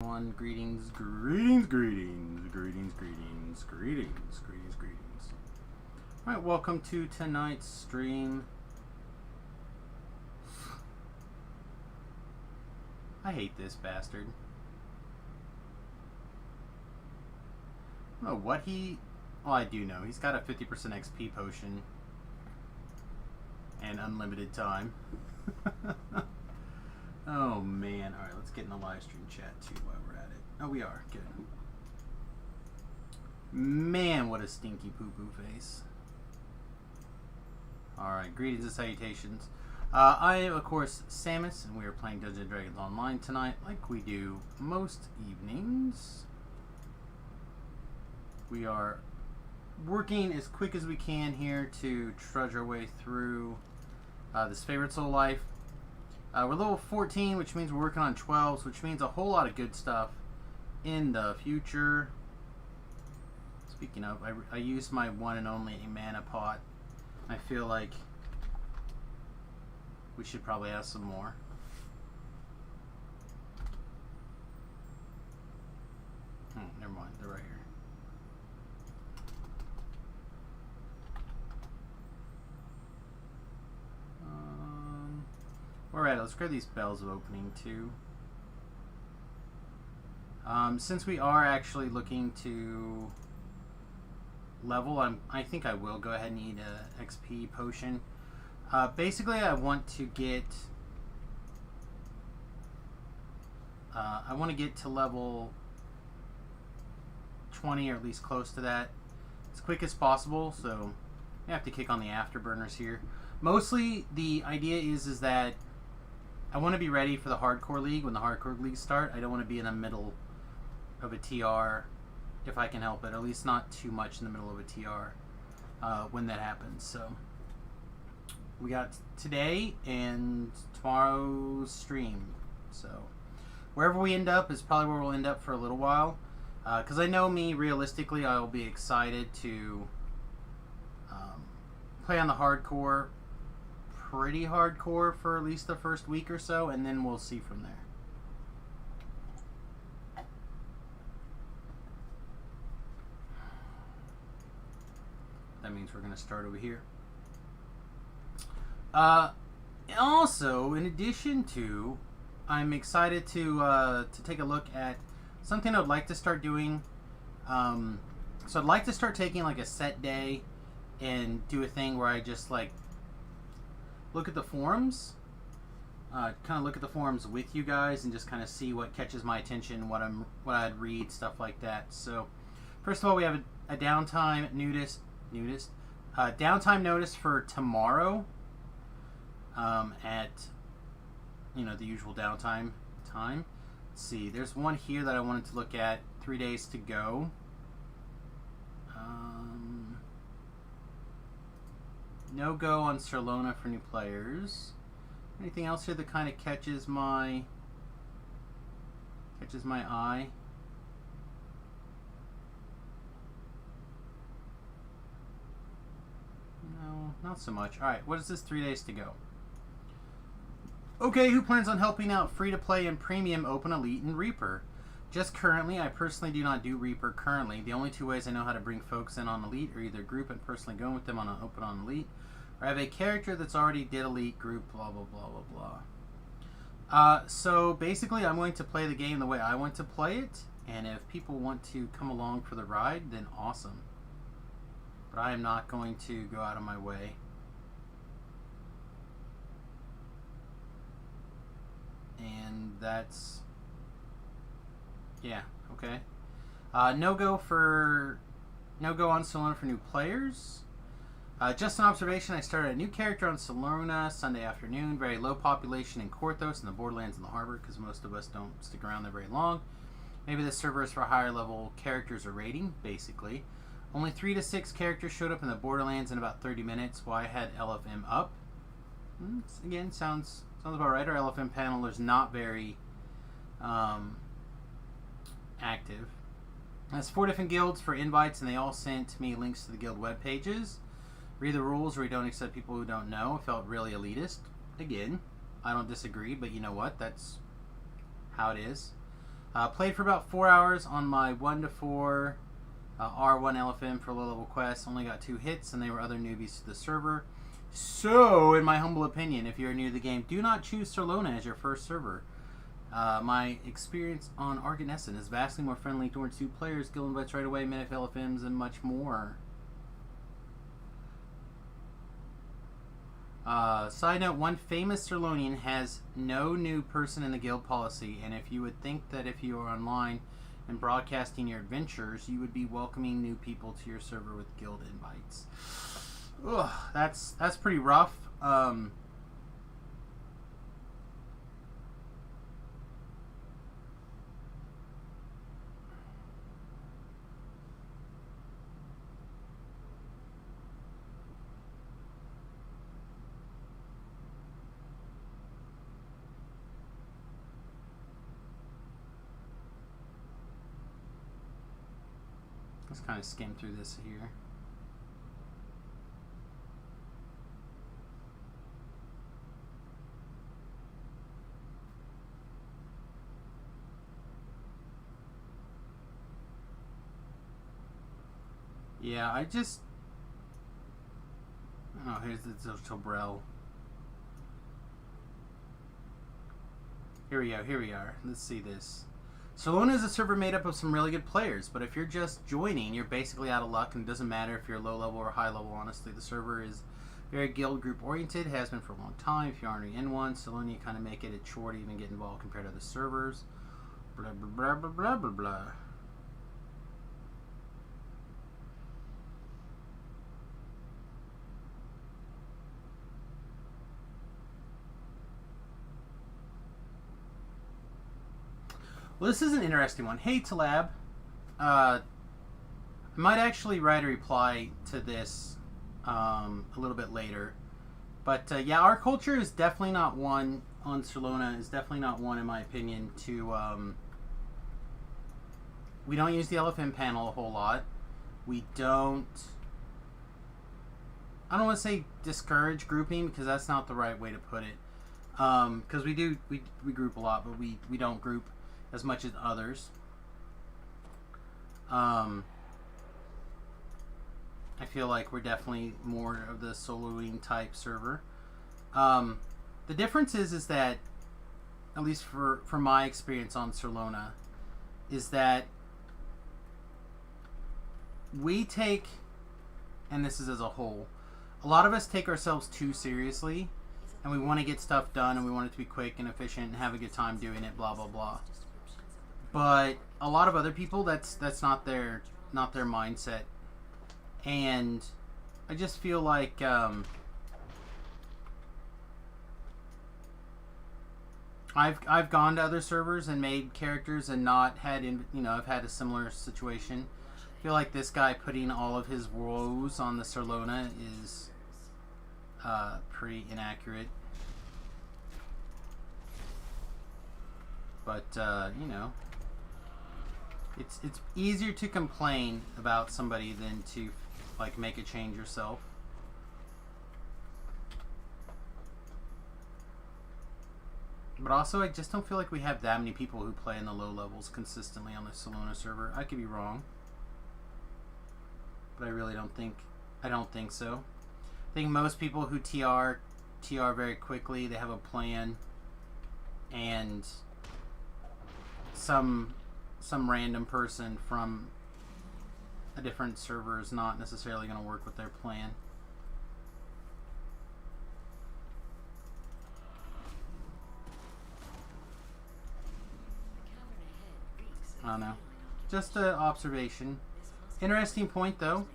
Greetings. Alright, welcome to tonight's stream. I hate this bastard. Oh, what he... Well, I do know. He's got a 50% XP potion. And unlimited time. Oh, man. Alright, let's get in the live stream chat, too, while we're at it. Oh, we are. Good. Man, what a stinky poo-poo face. Alright, greetings and salutations. I am, of course, Samus, and we are playing Dungeons & Dragons Online tonight, like we do most evenings. We are working as quick as we can here to trudge our way through this favorite soul life. We're level 14, which means we're working on 12s, which means a whole lot of good stuff in the future. Speaking of, I used my one and only mana pot. I feel like we should probably have some more. Never mind, they're right here. Alright, let's grab these bells of opening too. Since we are actually looking to level, I think I will go ahead and eat a XP potion. Basically, I want to get to level 20 or at least close to that as quick as possible. So I have to kick on the afterburners here. Mostly, the idea is that I want to be ready for the hardcore league when the hardcore leagues start. I don't want to be in the middle of a TR if I can help it, or at least not too much in the middle of a TR when that happens. So we got today and tomorrow's stream. So wherever we end up is probably where we'll end up for a little while. Because I know me, realistically, I will be excited to play on the hardcore, pretty hardcore for at least the first week or so, and then we'll see from there. That means we're going to start over here. Also, in addition to, I'm excited to take a look at something I'd like to start doing. So I'd like to start taking like a set day and do a thing where I just like look at the forums, kind of look at the forums with you guys and just kind of see what catches my attention, what I'd read, stuff like that. So first of all, we have a downtime downtime notice for tomorrow at the usual downtime time. Let's see, there's one here that I wanted to look at. 3 days to go. No go on Sarlona for new players. Anything else here that kind of catches my eye? No, not so much. Alright, what is this 3 days to go? Okay, who plans on helping out free-to-play and premium open Elite and Reaper? Just currently, I personally do not do Reaper currently. The only two ways I know how to bring folks in on Elite are either group and personally going with them on an open on Elite, or I have a character that's already did Elite group, blah, blah, blah, blah, blah. So basically, I'm going to play the game the way I want to play it, and if people want to come along for the ride, then awesome. But I am not going to go out of my way. And that's... yeah, okay. No go on Salona for new players. Just an observation, I started a new character on Salona Sunday afternoon. Very low population in Korthos and the Borderlands and the Harbor because most of us don't stick around there very long. Maybe this server is for higher level characters or rating, basically. Only 3 to 6 characters showed up in the Borderlands in about 30 minutes while I had LFM up. Again, sounds about right. Our LFM panel is not very active. There's 4 different guilds for invites, and they all sent me links to the guild web pages. Read the rules, or we don't accept people who don't know. It felt really elitist. Again, I don't disagree, but you know what? That's how it is. Played for about 4 hours on my 1 to 4 R1 LFM for low level quests. Only got 2 hits, and they were other newbies to the server. So, in my humble opinion, if you're new to the game, do not choose Sarlona as your first server. My experience on Arganessen is vastly more friendly towards new players, guild invites right away, minute LFMs, and much more. Side note, one famous Sarlonian has no new person in the guild policy, and if you would think that if you are online and broadcasting your adventures, you would be welcoming new people to your server with guild invites. Ugh, that's pretty rough. Let's kind of skim through this here. Yeah, I oh, here's the Tobrel. Here we go, here we are. Let's see this. Sarlona is a server made up of some really good players, but if you're just joining, you're basically out of luck, and it doesn't matter if you're low level or high level, honestly. The server is very guild group oriented, has been for a long time. If you're already in one, Sarlona, you kind of make it a chore to even get involved compared to other servers. Blah, blah, blah, blah, blah, blah, blah. Well, this is an interesting one. Hey, Talab. I might actually write a reply to this a little bit later. But, yeah, our culture is definitely not one on Sarlona. Is definitely not one, in my opinion, to... we don't use the LFM panel a whole lot. We don't... I don't want to say discourage grouping, because that's not the right way to put it. Because we group a lot, but we don't group as much as others. I feel like we're definitely more of the soloing type server. The difference is that, at least for my experience on Sarlona, is that we take, and this is as a whole, a lot of us take ourselves too seriously, and we want to get stuff done, and we want it to be quick and efficient and have a good time doing it, blah blah blah. But a lot of other people, that's not their mindset, and I just feel like I've gone to other servers and made characters and not had I've had a similar situation. I feel like this guy putting all of his woes on the Sarlona is pretty inaccurate. But you know. It's easier to complain about somebody than to like make a change yourself. But also, I just don't feel like we have that many people who play in the low levels consistently on the Sarlona server. I could be wrong, but I really don't think so. I think most people who TR very quickly. They have a plan, and some random person from a different server is not necessarily going to work with their plan. I don't know. Just an observation. Interesting point, though.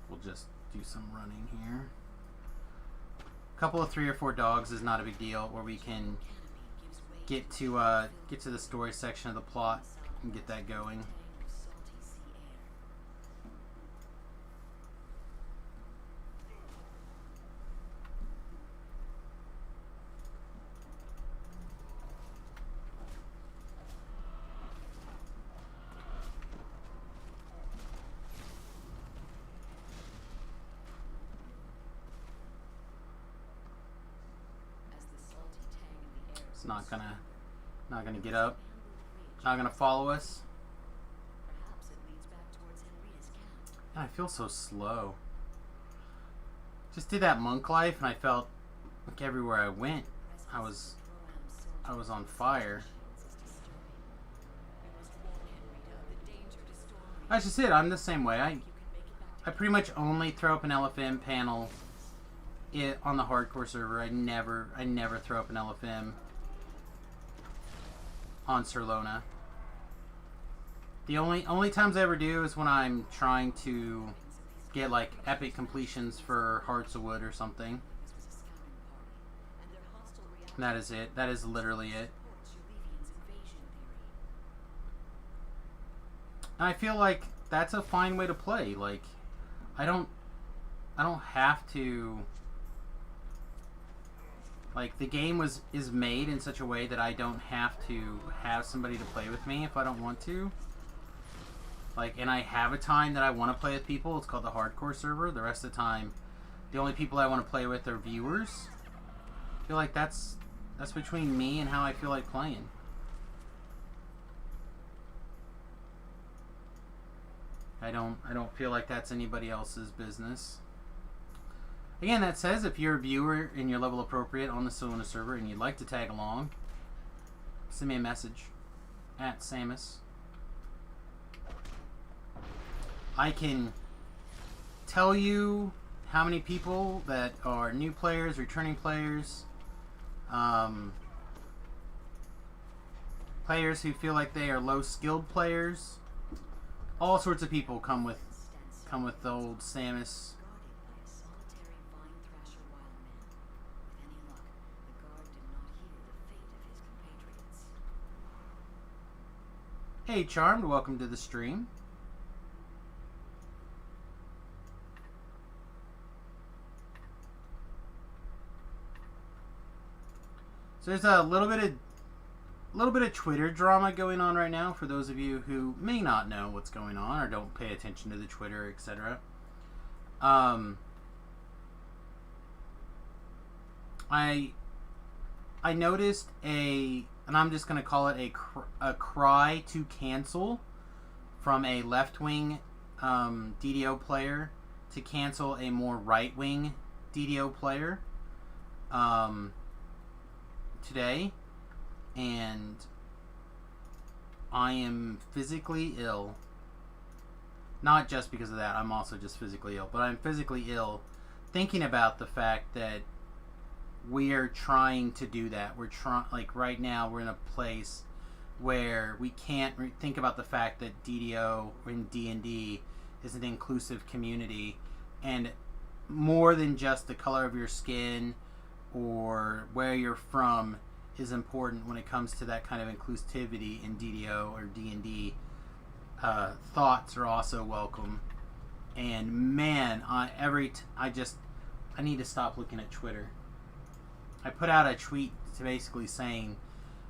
We'll just do some running here. A couple of 3 or 4 dogs is not a big deal, where we can get to the story section of the plot and get that going. It's not gonna get up. Not gonna follow us. And I feel so slow. Just did that monk life, and I felt like everywhere I went, I was on fire. That's just it. I'm the same way. I pretty much only throw up an LFM panel on the hardcore server. I never throw up an LFM on Sirlona. The only times I ever do is when I'm trying to get like epic completions for Hearts of Wood or something. And that is it. That is literally it. And I feel like that's a fine way to play. Like, I don't have to. Like, the game is made in such a way that I don't have to have somebody to play with me if I don't want to. Like, and I have a time that I want to play with people. It's called the hardcore server. The rest of the time, the only people I want to play with are viewers. I feel like that's between me and how I feel like playing. I don't feel like that's anybody else's business. Again, that says if you're a viewer and you're level appropriate on the Sirlona server and you'd like to tag along, send me a message at Samus. I can tell you how many people that are new players, returning players, players who feel like they are low skilled players. All sorts of people come with the old Samus. Hey Charmed, welcome to the stream. So there's a little bit of Twitter drama going on right now for those of you who may not know what's going on or don't pay attention to the Twitter, etc. I noticed and I'm just going to call it a cry to cancel from a left-wing DDO player to cancel a more right-wing DDO player today. And I am physically ill. Not just because of that, I'm also just physically ill. But I'm physically ill thinking about the fact that we are trying to do that. We're trying, like right now, we're in a place where we can't think about the fact that DDO and D&D is an inclusive community. And more than just the color of your skin or where you're from is important when it comes to that kind of inclusivity in DDO or D&D. Thoughts are also welcome. And man, I need to stop looking at Twitter. I put out a tweet basically saying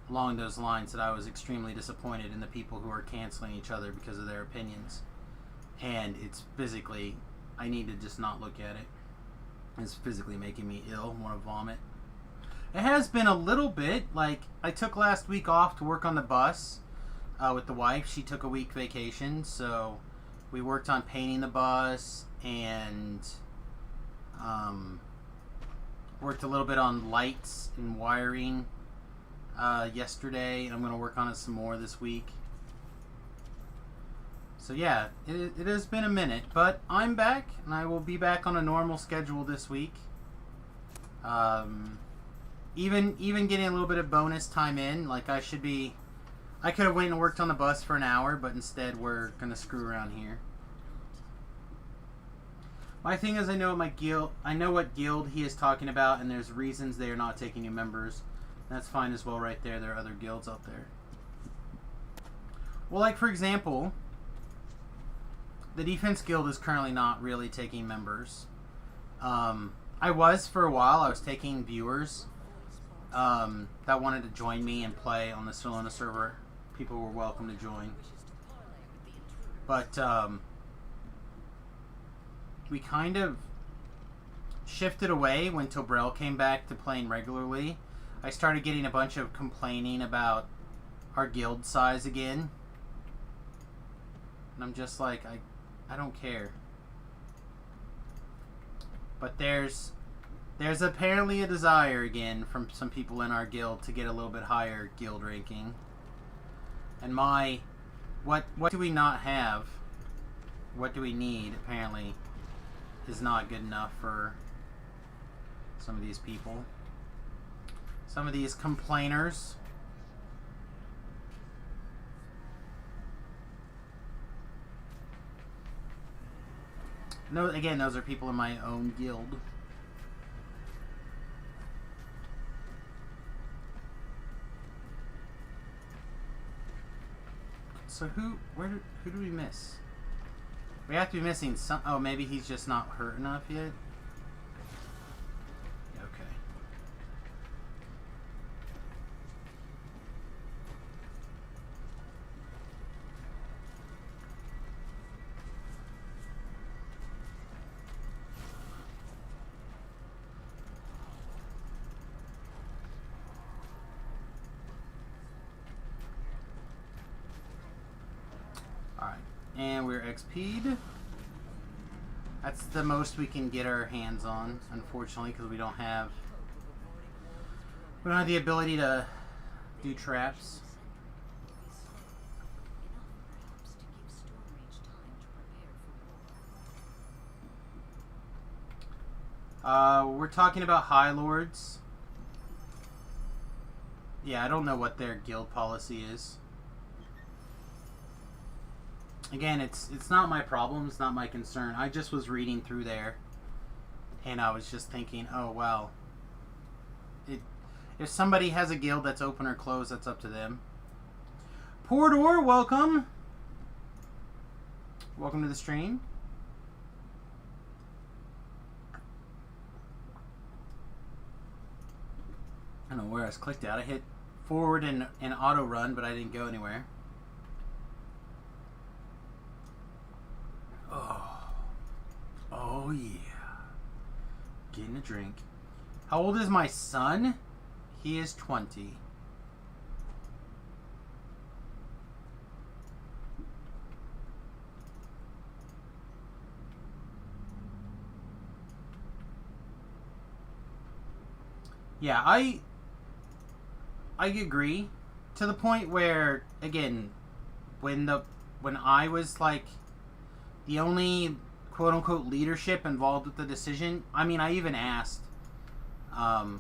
along those lines that I was extremely disappointed in the people who are canceling each other because of their opinions. And it's physically, I need to just not look at it. It's physically making me ill, want to vomit. It has been a little bit, like, I took last week off to work on the bus with the wife. She took a week vacation, so we worked on painting the bus and worked a little bit on lights and wiring yesterday. I'm going to work on it some more this week. So yeah, it has been a minute, but I'm back, and I will be back on a normal schedule this week. Even getting a little bit of bonus time in, like I could have went and worked on the bus for an hour, but instead we're gonna screw around here. My thing is, I know what guild he is talking about, and there's reasons they are not taking new members. That's fine as well, right there. There are other guilds out there. Well, like for example, the Defense Guild is currently not really taking members. I was for a while. I was taking viewers that wanted to join me and play on the Sirlona server. People were welcome to join. But we kind of shifted away when Tobrel came back to playing regularly. I started getting a bunch of complaining about our guild size again. And I'm just like, I don't care. But there's apparently a desire again from some people in our guild to get a little bit higher guild ranking. And what do we not have? What do we need, apparently, is not good enough for some of these people. Some of these complainers. No, again, those are people in my own guild. So who do we miss? We have to be missing some. Oh, maybe he's just not hurt enough yet. Okay. And we're XP'd. That's the most we can get our hands on, unfortunately, because we don't have the ability to do traps. We're talking about High Lords. Yeah, I don't know what their guild policy is. Again, it's not my problem, it's not my concern. I just was reading through there, and I was just thinking, oh, wow. If somebody has a guild that's open or closed, that's up to them. Pordor, welcome. Welcome to the stream. I don't know where I was clicked at. I hit forward and auto run, but I didn't go anywhere. Oh yeah. Getting a drink. How old is my son? He is 20. Yeah, I agree to the point where, again, when I was like the only quote unquote leadership involved with the decision, I mean, I even asked I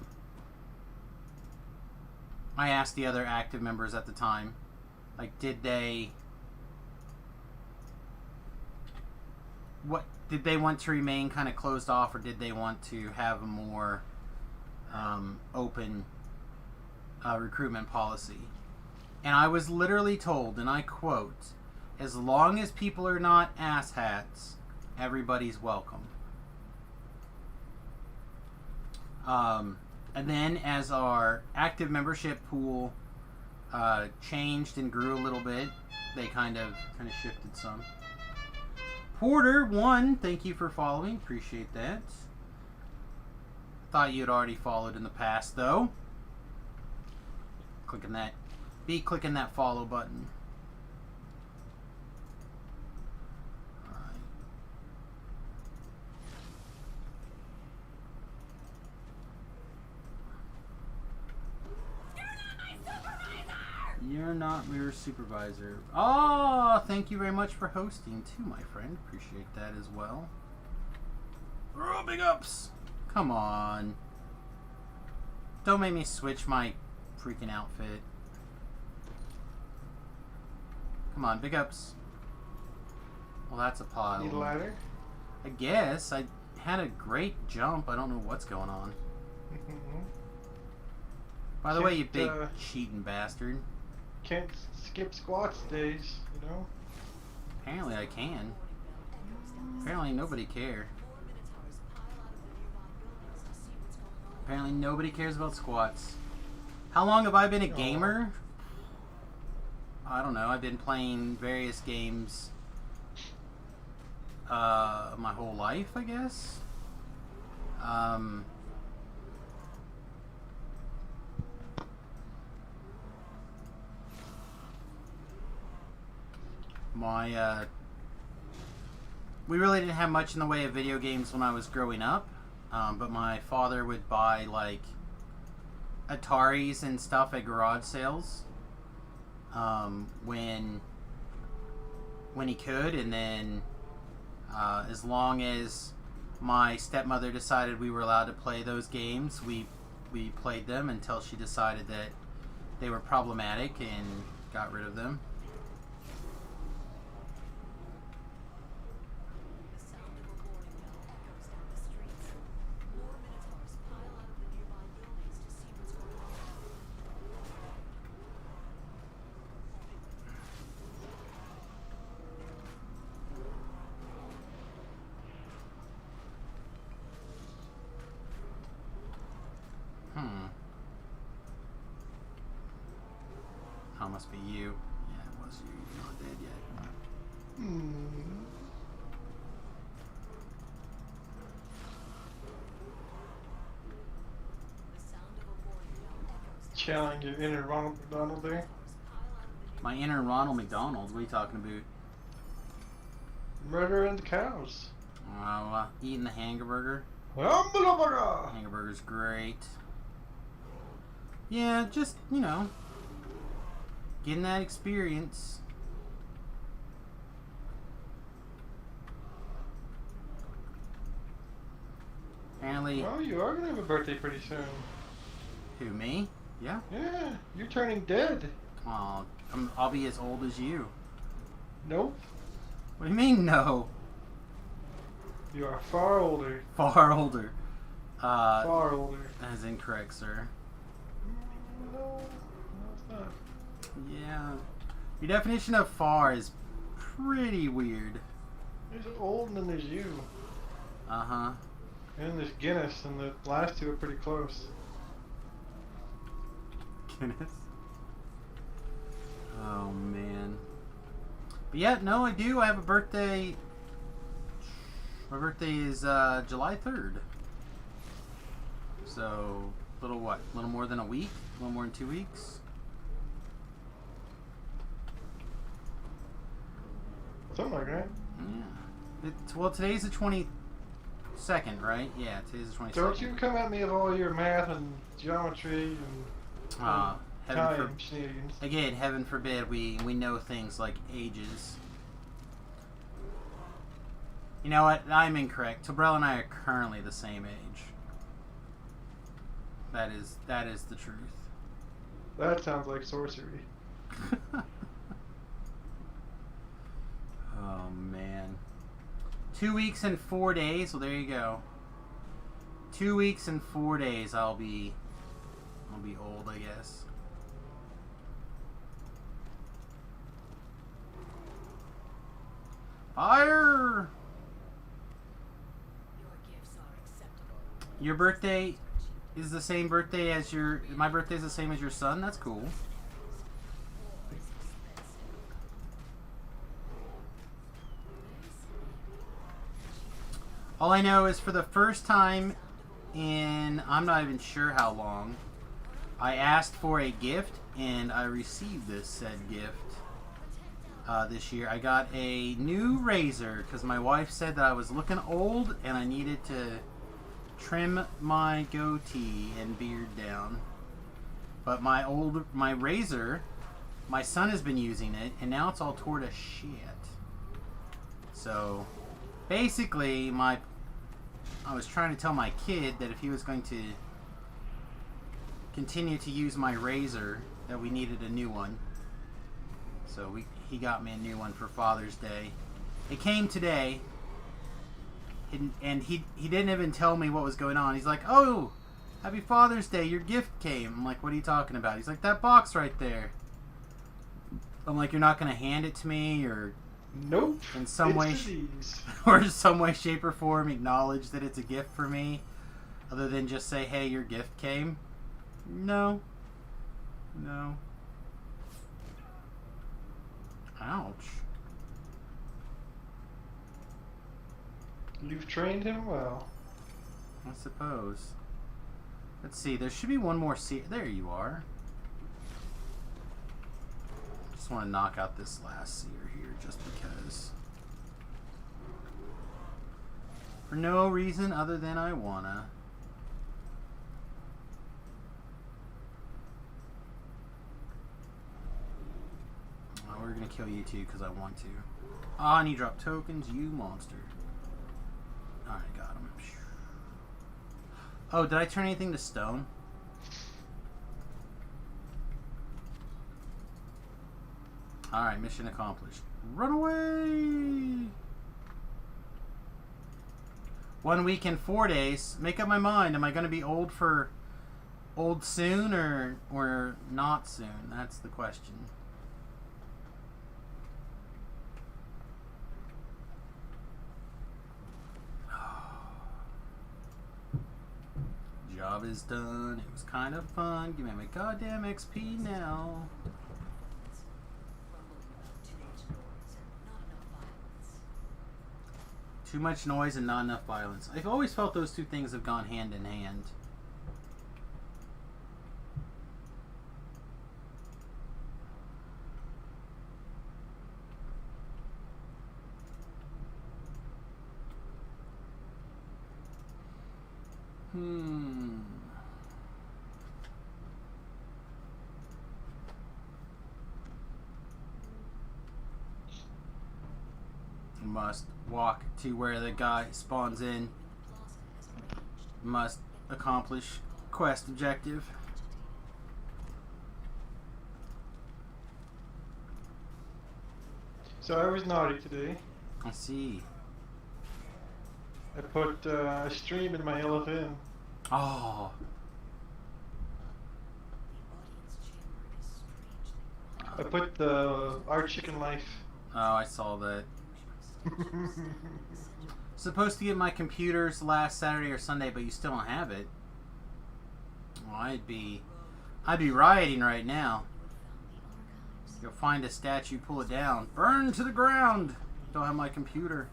asked the other active members at the time, like, did they want to remain kind of closed off, or did they want to have a more open recruitment policy? And I was literally told, and I quote, as long as people are not asshats, everybody's welcome. And then as our active membership pool changed and grew a little bit, they kind of shifted some. Porter 1, thank you for following. Appreciate that. Thought you had already followed in the past, though. Clicking that follow button. You're not your supervisor. Oh, thank you very much for hosting too, my friend. Appreciate that as well. Oh, big ups. Come on. Don't make me switch my freaking outfit. Come on, big ups. Well, that's a pile. Need a ladder? I guess. I had a great jump. I don't know what's going on. By the way, you big cheating bastard. Can't skip squats days, you know? Apparently I can. Apparently nobody cares. Apparently nobody cares about squats. How long have I been a gamer? I don't know. I've been playing various games my whole life, I guess. My we really didn't have much in the way of video games when I was growing up, but my father would buy like Ataris and stuff at garage sales when he could, and then as long as my stepmother decided we were allowed to play those games, we played them until she decided that they were problematic and got rid of them. Oh, must be you. Yeah, it was you. You're not dead yet. Challenge your inner Ronald McDonald there. My inner Ronald McDonald? What are you talking about? Murdering the cows. Oh, eating the hamburger. Hamburger! Hamburger's great. Yeah, just, you know, getting that experience. Apparently. Oh, you are gonna have a birthday pretty soon. Who, me? Yeah. Yeah, you're turning dead. Oh, I'll be as old as you. Nope. What do you mean, no? You are far older. Far older. Far older. That is incorrect, sir. No, it's not. Yeah. Your definition of far is pretty weird. There's old and then there's you. Uh-huh. And there's Guinness, and the last two are pretty close. Guinness. Oh, man. But yeah, no, I do. I have a birthday. My birthday is July 3rd. So, little what? A little more than a week? A little more than 2 weeks? Something like that. Yeah. Well, today's the 22nd, right? Yeah, today's the 22nd. Don't you come at me with all your math and geometry and time shenanigans. Again, heaven forbid we know things like ages. You know what? I'm incorrect. Tobrell and I are currently the same age. That is the truth. That sounds like sorcery. Oh man. 2 weeks and 4 days. Well, there you go. 2 weeks and 4 days. I'll be old, I guess. Fire! Your birthday is the same birthday as your... My birthday is the same as your son? That's cool. All I know is for the first time in... I'm not even sure how long, I asked for a gift and I received this said gift this year. I got a new razor because my wife said that I was looking old and I needed to trim my goatee and beard down. But my razor, my son has been using it and now it's all tore to shit. So basically I was trying to tell my kid that if he was going to continue to use my razor that we needed a new one. So he got me a new one for Father's Day. It came today. And he didn't even tell me what was going on. He's like, "Oh, happy Father's Day, your gift came." I'm like, "What are you talking about?" He's like, "That box right there." I'm like, "You're not going to hand it to me or Nope. in some way disease. or some way, shape, or form acknowledge that it's a gift for me other than just say, "Hey, your gift came"? No. Ouch. You've trained him well. I suppose. Let's see. There should be one more there you are. Just want to knock out this last seer here just because. For no reason other than I wanna. Oh, we're gonna kill you too because I want to. Ah, and you drop tokens, you monster. Alright, got him. Oh, did I turn anything to stone? Alright, mission accomplished. Run away! 1 week and 4 days. Make up my mind. Am I going to be old soon or not soon? That's the question. Job is done. It was kind of fun. Give me my goddamn XP now. Too much noise and not enough violence. I've always felt those two things have gone hand in hand. Must walk to where the guy spawns in. Must accomplish quest objective. So I was naughty today. I see. I put a stream in my LFM. Oh. I put the Our Chicken Life. Oh, I saw that. Supposed to get my computers last Saturday or Sunday, but you still don't have it. Well, I'd be rioting right now. Go find a statue, pull it down, burn to the ground. Don't have my computer.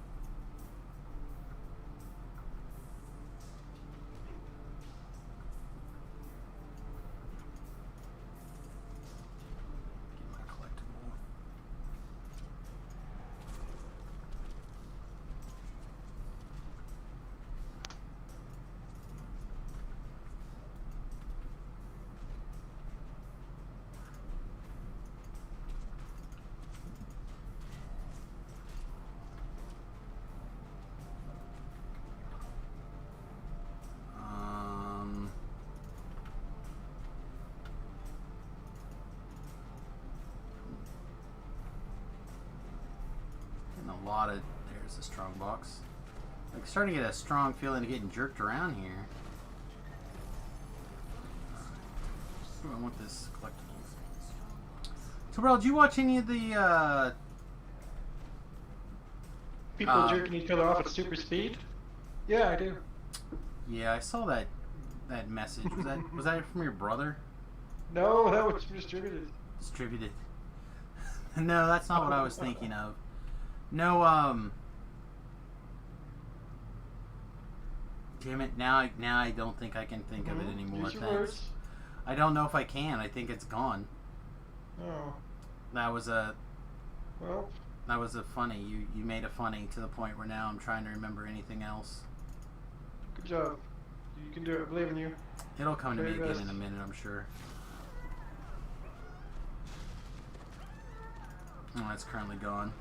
A lot of there's a strong box. I'm starting to get a strong feeling of getting jerked around here. Ooh, I want this collectible. So, bro, did you watch any of the people jerking each other off at super speed? Yeah, I do. Yeah, I saw that message. Was that from your brother? No, that was distributed. Distributed. No, that's not what I was thinking of. No, damn it, now I don't think I can think of it anymore. Thanks. I don't know if I can. I think it's gone. Oh. That was a funny. You made a funny to the point where now I'm trying to remember anything else. Good job. You can do it. I believe in you. It'll come to me again in a minute, I'm sure. Oh, it's currently gone.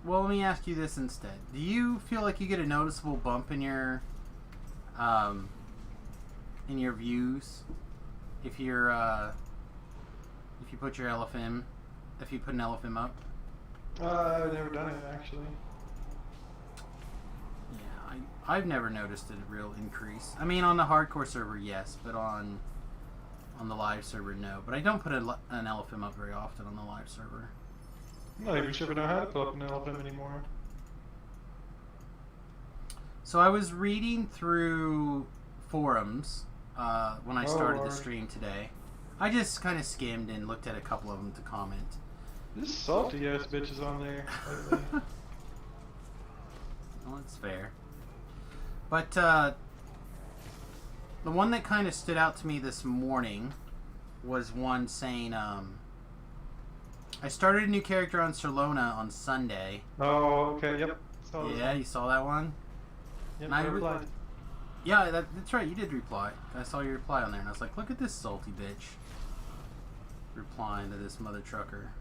Well, let me ask you this instead. Do you feel like you get a noticeable bump in your views if you're if you put your LFM, if you put an LFM up? I've never done it actually. Yeah, I've never noticed a real increase. I mean, on the hardcore server, yes, but on the live server, no. But I don't put an LFM up very often on the live server. I'm not even sure if I know how to pull up an LFM anymore. So I was reading through forums when I started the stream today. I just kind of skimmed and looked at a couple of them to comment. This salty ass bitch is on there. Well, that's fair. But the one that kind of stood out to me this morning was one saying, I started a new character on Solona on Sunday. Oh, okay, yep. Yeah, you saw that one? Yep, And I replied. Yeah, that's right, you did reply. I saw your reply on there, and I was like, look at this salty bitch. Replying to this mother trucker.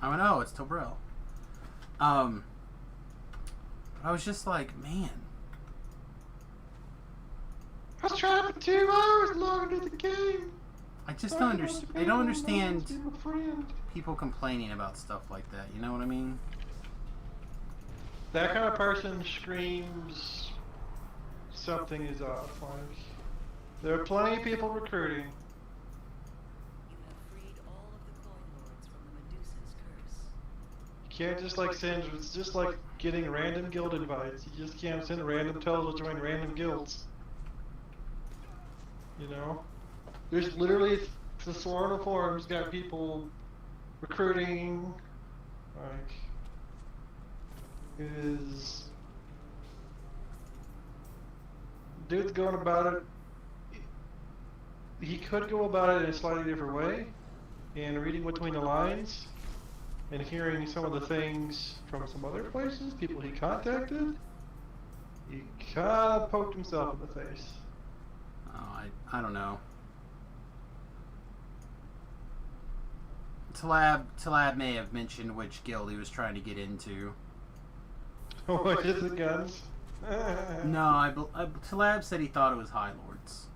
I went, oh, it's Tobrell. I was just like, man. I was trying for 2 hours logging into the game. I just don't understand. I don't understand people complaining about stuff like that. You know what I mean? That kind of person screams something is off. Like, there are plenty of people recruiting. You can't just like send. It's just like getting random guild invites. You just can't send random tells to join random guilds. You know, there's literally the Solana forums got people recruiting. Like, is dude's going about it. He could go about it in a slightly different way, and reading between the lines, and hearing some of the things from some other places, people he contacted, he kind of poked himself in the face. Oh, I don't know. Talab may have mentioned which guild he was trying to get into. What is it, guns? No, Talab said he thought it was High Lords.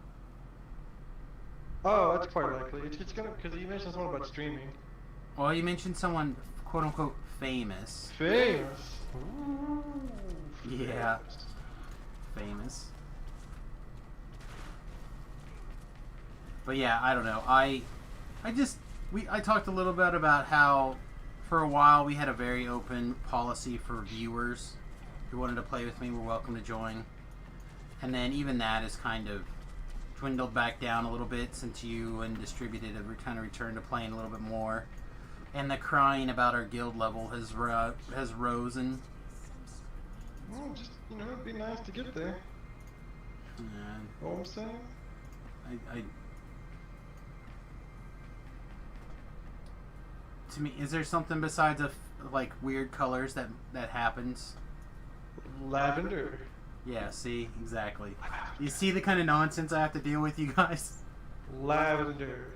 Oh, that's quite likely. It's gonna, because you mentioned something about streaming. Well, you mentioned someone quote unquote famous. Famous. Ooh, Yeah. Famous. But yeah, I don't know. I talked a little bit about how for a while we had a very open policy for viewers who wanted to play with me were welcome to join. And then even that is kind of dwindled back down a little bit since you and Distributed have kind of returned to playing a little bit more. And the crying about our guild level has risen. Well, just, you know, it'd be nice to get there. Yeah. Know what I'm saying? To me, is there something besides like weird colors that happens? Lavender. Yeah, see, exactly. You see the kind of nonsense I have to deal with, you guys. Lavender.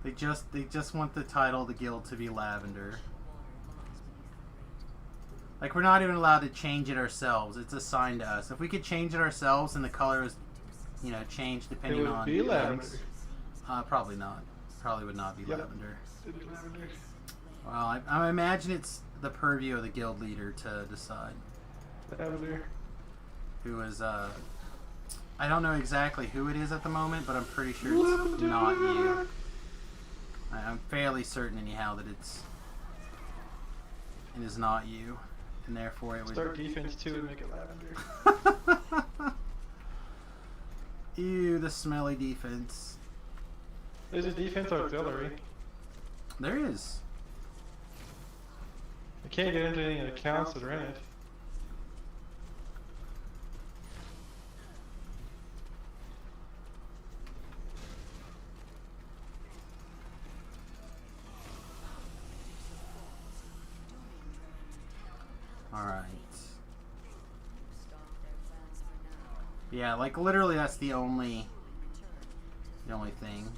They just want the title of the guild to be Lavender. Like, we're not even allowed to change it ourselves. It's assigned to us. If we could change it ourselves and the color was, you know, changed depending on be lavender. Probably not. Probably would not be lavender. It'd be lavender. Well, I imagine it's the purview of the guild leader to decide. Lavender. Who is, I don't know exactly who it is at the moment, but I'm pretty sure it's not you. I'm fairly certain anyhow that it is not you, and therefore it would start defense 2 and make it lavender. Ew, the smelly defense. There's a defense auxiliary. There is. I can't get into any accounts that are in it. Alright. Yeah, like literally that's the only thing.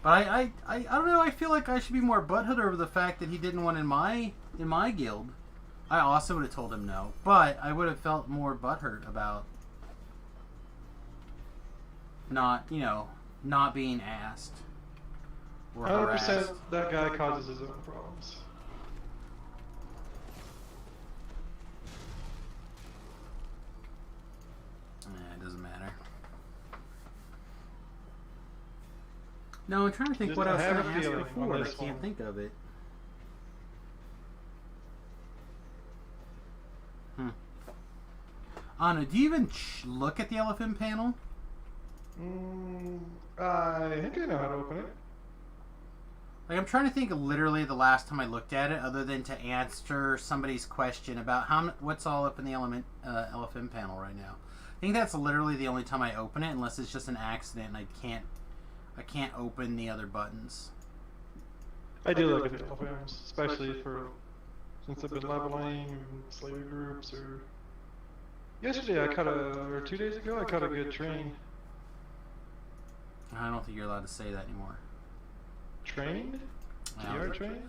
But I don't know, I feel like I should be more butthurt over the fact that he didn't want in my guild. I also would have told him no, but I would have felt more butthurt about not being asked or 100% harassed. that guy causes his own problems. It doesn't matter. No, I'm trying to think Just what I was have going a to ask feeling before, on and I this can't one. think of it. Anna, do you even look at the elephant panel? I think I know how to open it. Like, I'm trying to think of literally the last time I looked at it, other than to answer somebody's question about what's all up in the LFM panel right now. I think that's literally the only time I open it, unless it's just an accident and I can't open the other buttons. I do look at the LFMs, especially since I've been leveling slaver groups. Or yesterday or 2 days ago I caught a good train. I don't think you're allowed to say that anymore. Train? TR train?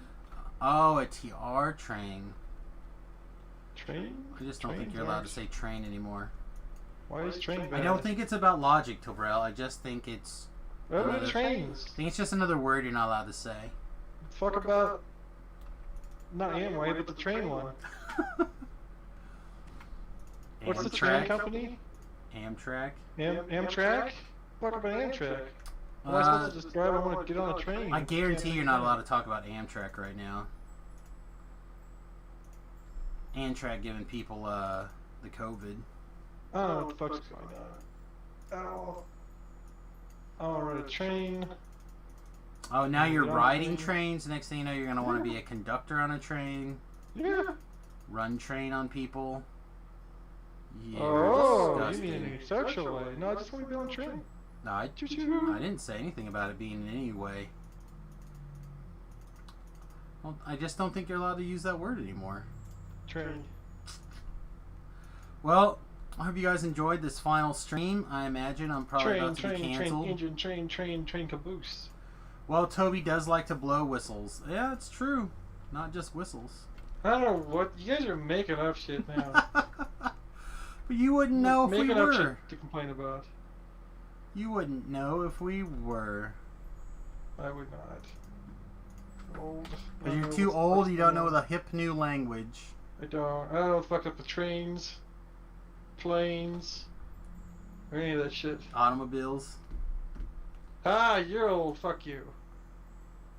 Oh, a TR train. Train? I just don't think you're allowed to say train anymore. Why is train bad? I don't think it's about logic, Tobrel. I just think it's... What about trains? I think it's just another word you're not allowed to say. Fuck about... Not Amway, but the train one. What's the train company? Amtrak. Amtrak? Fuck about Amtrak. Am I supposed to just drive? I want to get on a train. I guarantee you're not allowed to talk about Amtrak right now. Amtrak giving people the COVID. I don't know what the fuck's going on. Oh. I want to ride a train. Oh, now you're riding trains. Next thing you know, you're going to want to be a conductor on a train. Yeah. Run train on people. Yeah, oh, you mean in a sexual way. No, I just want to be on a train. No, I didn't say anything about it being in any way. Well, I just don't think you're allowed to use that word anymore. Train. Well, I hope you guys enjoyed this final stream. I imagine I'm probably about to be canceled. Train caboose. Well, Toby does like to blow whistles. Yeah, it's true. Not just whistles. I don't know what you guys are making up shit now. But you wouldn't know if we making up were. shit to complain about. You wouldn't know if we were. I would not. Old. Because you're too old. You don't know the hip new language. I don't fuck up the trains, planes, or any of that shit. Automobiles. Ah, you're old. Fuck you.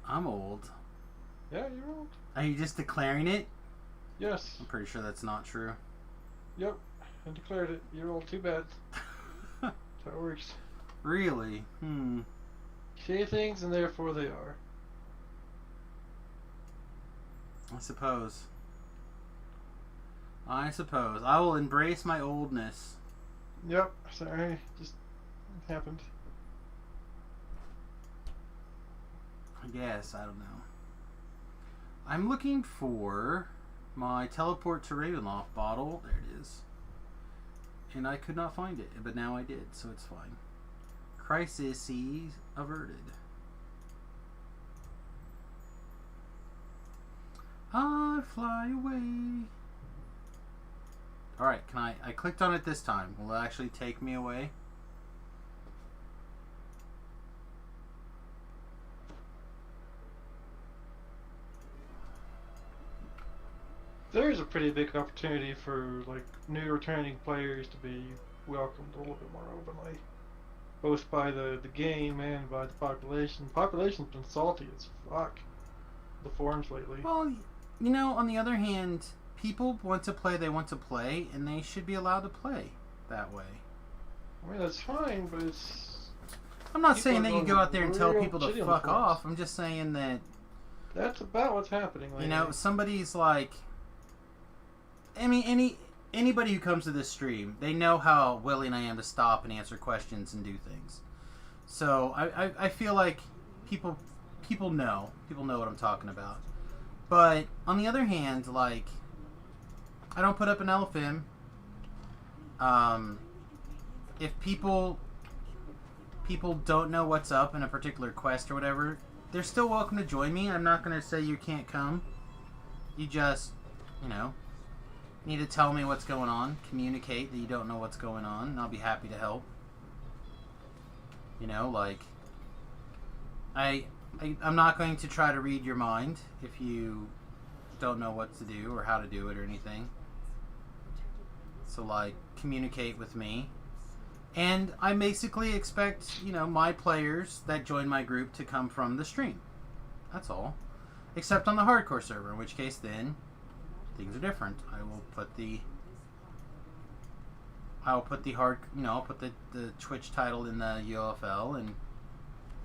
I'm old. Yeah, you're old. Are you just declaring it? Yes. I'm pretty sure that's not true. Yep. I declared it. You're old. Too bad. That's how it works. Really? Say things and therefore they are. I suppose. I will embrace my oldness. Yep. Sorry. Just happened. I guess. I don't know. I'm looking for my teleport to Ravenloft bottle. There it is. And I could not find it, but now I did, so it's fine. Crises averted. I fly away. Alright, I clicked on it this time. Will it actually take me away? There's a pretty big opportunity for like new returning players to be welcomed a little bit more openly, both by the game and by the population. The population's been salty as fuck. The forums lately. Well, you know, on the other hand, people want to play. They want to play, and they should be allowed to play that way. I mean, that's fine, but it's. I'm not saying that you go out there and tell people to fuck off. I'm just saying that. That's about what's happening lately. You know, somebody's like. I mean, anybody who comes to this stream, they know how willing I am to stop and answer questions and do things. So I feel like people know what I'm talking about. But on the other hand, like, I don't put up an LFM. If people don't know what's up in a particular quest or whatever, they're still welcome to join me. I'm not going to say you can't come. You just, you know, need to tell me what's going on. Communicate that you don't know what's going on, and I'll be happy to help. You know, like, I'm not going to try to read your mind if you don't know what to do or how to do it or anything. So, like, communicate with me. And I basically expect, you know, my players that join my group to come from the stream. That's all. Except on the hardcore server, in which case then things are different. I'll put the I'll put the Twitch title in the UFL, and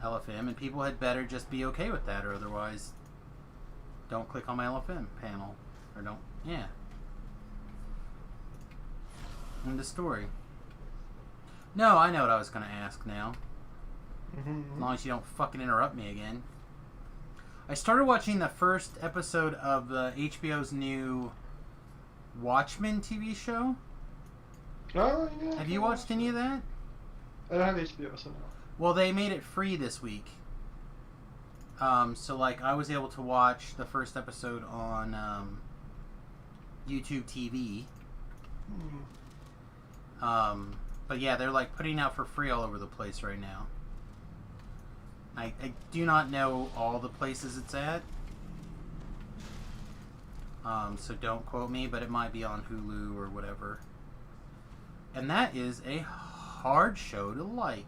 LFM, and people had better just be okay with that, or otherwise don't click on my LFM panel. Or don't, yeah. End of story. No, I know what I was going to ask now. As long as you don't fucking interrupt me again. I started watching the first episode of the HBO's new Watchmen TV show. Oh, yeah. Have you watched any of that? I don't have HBO, so no. Well, they made it free this week. So, like, I was able to watch the first episode on YouTube TV. But yeah, they're, like, putting out for free all over the place right now. I do not know all the places it's at. So don't quote me, but it might be on Hulu or whatever. And that is a hard show to like.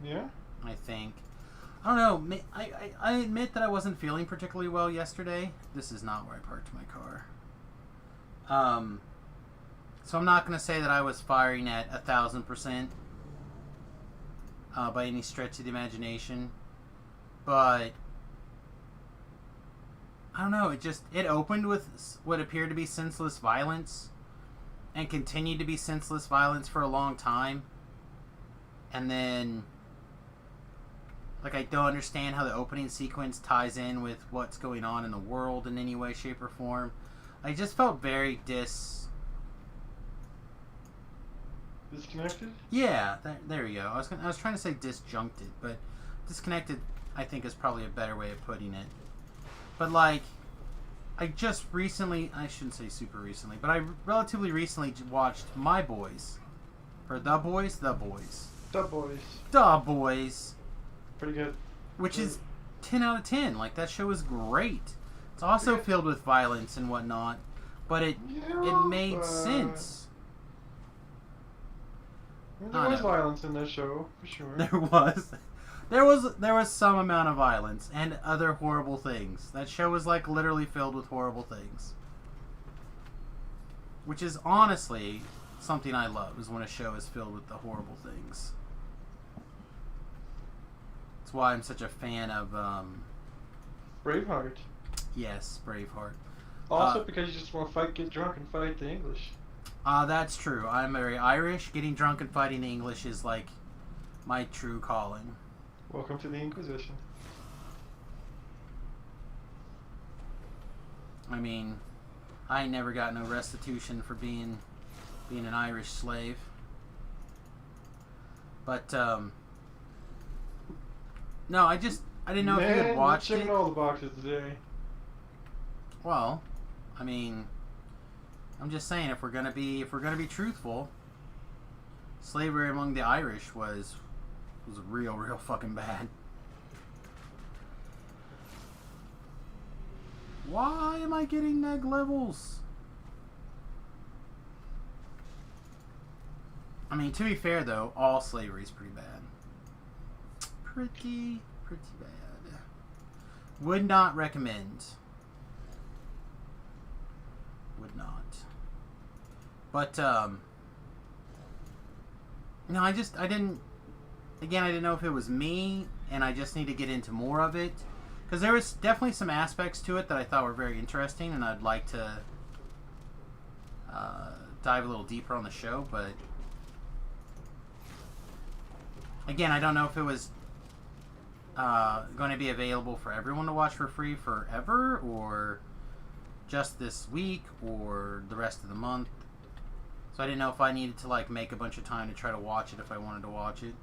Yeah? I think. I don't know. I admit that I wasn't feeling particularly well yesterday. This is not where I parked my car. So I'm not going to say that I was firing at 1,000% by any stretch of the imagination. But I don't know. It opened with what appeared to be senseless violence and continued to be senseless violence for a long time. And then, like, I don't understand how the opening sequence ties in with what's going on in the world in any way, shape, or form. I just felt very disconnected? Yeah, there you go. I was trying to say disjuncted, but disconnected, I think, is probably a better way of putting it. But, like, I just recently, I shouldn't say super recently, but I relatively recently watched My Boys. Or The Boys? The Boys. The Boys. The Boys. Pretty good. Which is 10 out of 10. Like, that show is great. It's also filled with violence and whatnot, but it made sense. There was violence in this show, for sure. There was some amount of violence and other horrible things. That show was, like, literally filled with horrible things. Which is honestly something I love, is when a show is filled with the horrible things. That's why I'm such a fan of Braveheart. Yes, Braveheart. Also because you just want to get drunk and fight the English. That's true. I'm very Irish. Getting drunk and fighting the English is, like, my true calling. Welcome to the Inquisition. I mean, I never got no restitution for being an Irish slave. But, no, I didn't know if you had watched it. Checking all the boxes today. Well, I mean, I'm just saying, if we're gonna be truthful, slavery among the Irish was real fucking bad. Why am I getting neg levels? I mean, to be fair though, all slavery is pretty bad. Pretty bad. Would not recommend. Would not. But, no, I didn't know if it was me, and I just need to get into more of it. Because there was definitely some aspects to it that I thought were very interesting, and I'd like to dive a little deeper on the show, but again, I don't know if it was going to be available for everyone to watch for free forever, or just this week, or the rest of the month. So I didn't know if I needed to, like, make a bunch of time to try to watch it if I wanted to watch it.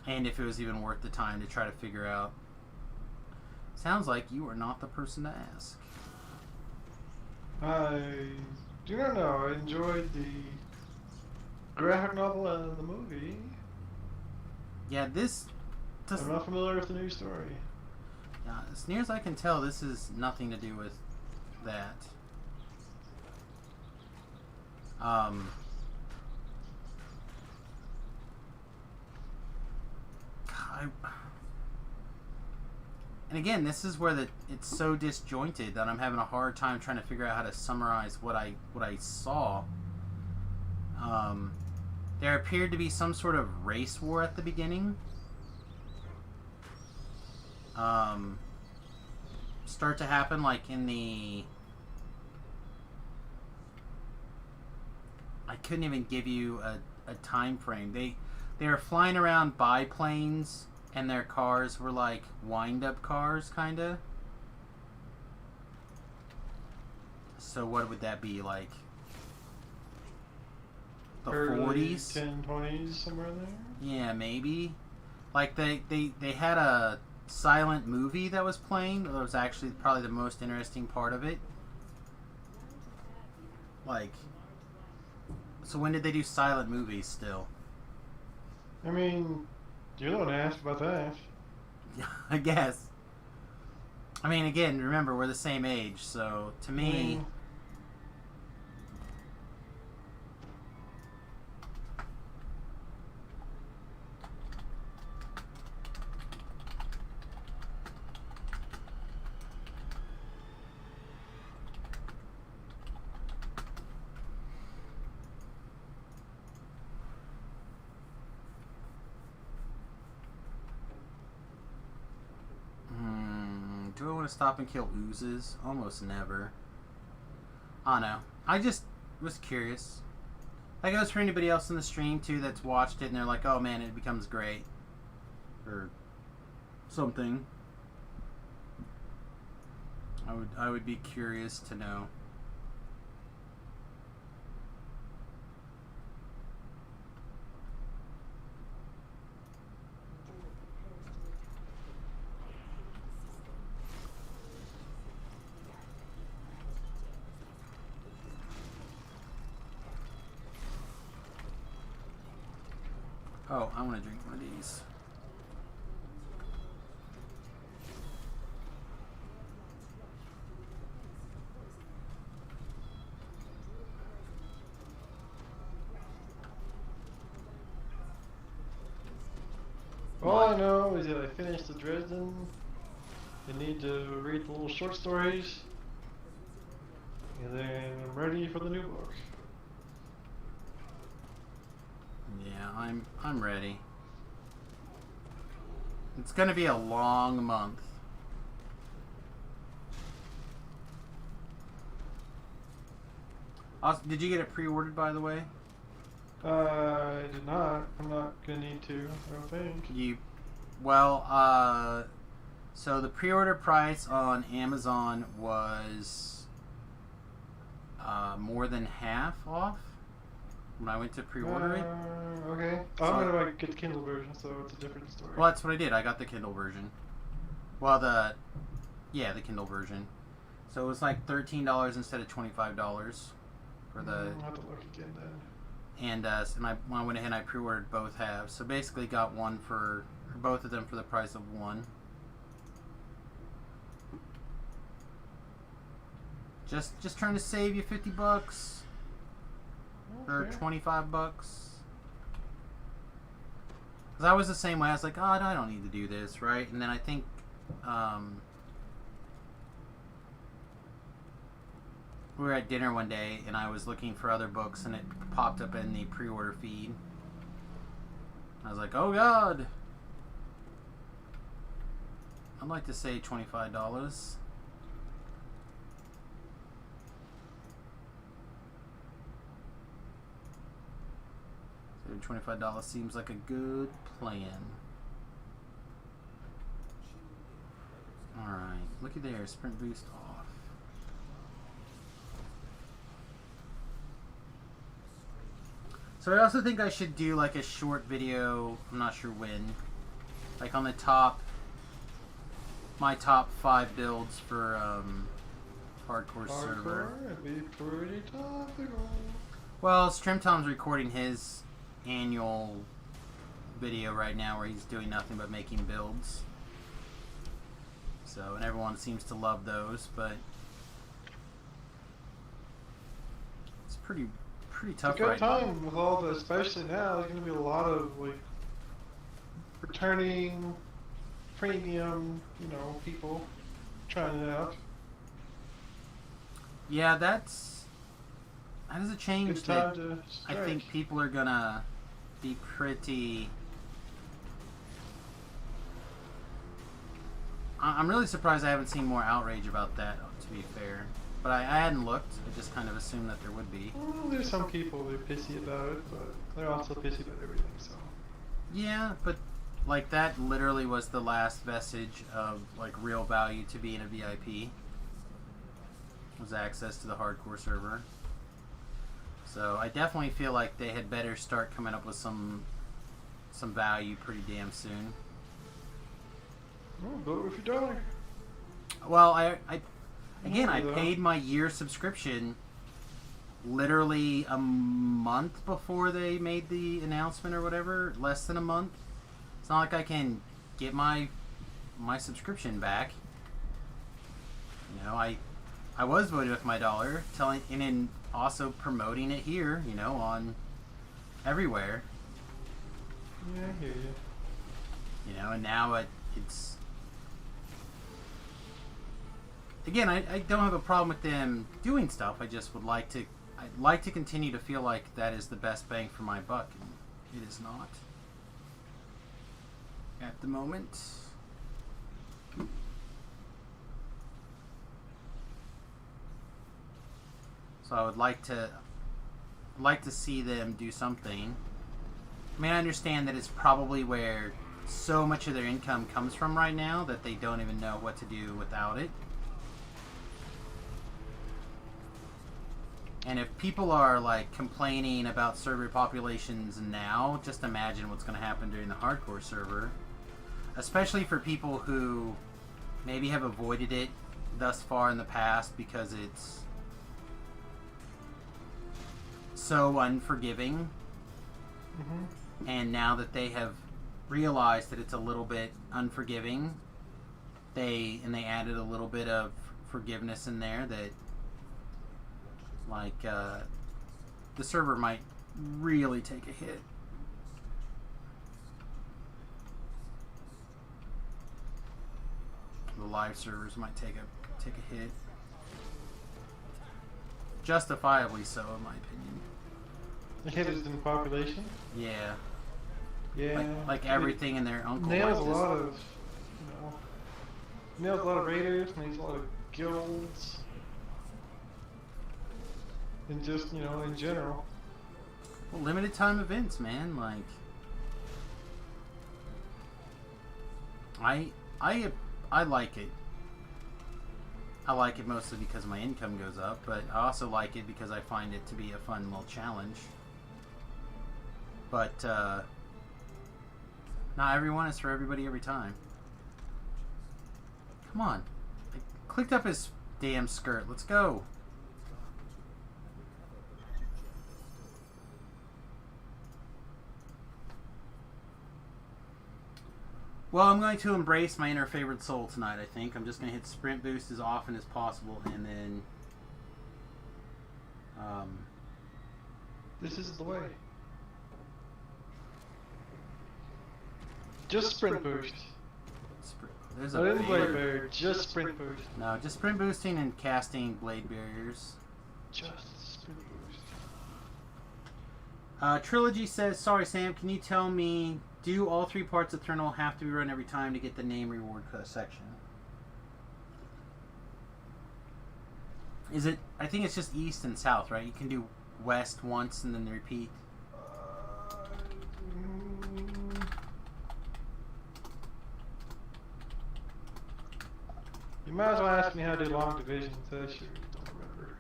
And if it was even worth the time to try to figure out. Sounds like you are not the person to ask. I do not know. I enjoyed the graphic novel and the movie. Yeah, I'm not familiar with the new story. As near as I can tell, this is nothing to do with that. And again, this is where it's so disjointed that I'm having a hard time trying to figure out how to summarize what I saw. there appeared to be some sort of race war at the beginning. Start to happen like in the... I couldn't even give you a time frame. They were flying around biplanes, and their cars were like wind-up cars, kinda. So what would that be, like? The Early 40s? 1020s, somewhere in there? Yeah, maybe. Like, they had a silent movie that was playing. That was actually probably the most interesting part of it. Like, so when did they do silent movies still? I mean, you're the one who asked about that. I guess. I mean, again, remember, we're the same age, so to me... do I want to stop and kill oozes? Almost never. I don't know. I just was curious. That goes for anybody else in the stream too that's watched it and they're like, oh man, it becomes great. Or something. I would be curious to know. Oh, I want to drink one of these. All I know is that I finished the Dresden. I need to read the little short stories. And then I'm ready for the new book. Yeah, I'm ready. It's gonna be a long month. Also, did you get it pre-ordered, by the way? I did not. I'm not gonna need to, I don't think. Well, so the pre-order price on Amazon was more than half off when I went to pre-order it. Okay. So I'm gonna get the Kindle version, so it's a different story. Well, that's what I did. I got the Kindle version. Well, the Kindle version. So it was like $13 instead of $25 for the. I'll have to look again then. And when I went ahead and I pre-ordered both halves. So basically got one for both of them for the price of one. Just trying to save you $50 or $25. Because I was the same way. I was like, oh, I don't need to do this, right? And then I think we were at dinner one day and I was looking for other books and it popped up in the pre-order feed. I was like, oh god, I'd like to say $25. So $25 seems like a good plan. Alright, looky there, sprint boost off. So I also think I should do like a short video, I'm not sure when, like on the my top 5 builds for hardcore server. It'd be pretty topical. Well, Strimtom's recording his annual video right now where he's doing nothing but making builds. So, and everyone seems to love those, but it's pretty tough It's a good right time now. with all the, especially now, there's gonna be a lot of like returning premium, people trying it out. Yeah, that is a change Good time that to I start. think people are gonna be pretty... I'm really surprised I haven't seen more outrage about that, to be fair. But I hadn't looked. I just kind of assumed that there would be. Well, there's some people that are pissy about it, but they're also pissy about everything, so... Yeah, but like that literally was the last vestige of like real value to being a VIP. Was access to the hardcore server. So I definitely feel like they had better start coming up with some value pretty damn soon. Oh, vote with your dollar. Well, I paid my year subscription literally a month before they made the announcement or whatever, less than a month. It's not like I can get my subscription back. You know, I was voted with my dollar, telling and then also promoting it here, you know, on everywhere. Yeah, I hear you. You know, and now it's again, I don't have a problem with them doing stuff. I just would like to I'd like to continue to feel like that is the best bang for my buck, and it is not at the moment. So I would like to see them do something. I mean, I understand that it's probably where so much of their income comes from right now that they don't even know what to do without it. And if people are like complaining about server populations now, just imagine what's going to happen during the hardcore server. Especially for people who maybe have avoided it thus far in the past because it's so unforgiving. Mm-hmm. And now that they have realized that it's a little bit unforgiving, they added a little bit of forgiveness in there that like the server might really take a hit. The live servers might take a hit. Justifiably so, in my opinion. The hit is in population? Yeah. Yeah. Like everything in their uncle. Nails a lot of, nails a lot of raiders, nails a lot of guilds. And just, in general. Well, limited time events, man. Like, I like it. I like it mostly because my income goes up, but I also like it because I find it to be a fun little challenge. But not everyone is for everybody every time. Come on. I clicked up his damn skirt. Let's go. Well, I'm going to embrace my inner favorite soul tonight, I think. I'm just going to hit sprint boost as often as possible, and then... this is the way. Just sprint boost. There's I a didn't blade barrier, just sprint boost. No, just sprint boosting and casting blade barriers. Just sprint boost. Trilogy says, sorry Sam, can you tell me, do all 3 parts of Threnal have to be run every time to get the name reward section? Is it, I think it's just east and south, right? You can do west once and then repeat. You might as well ask me how to do long divisions. I sure don't remember.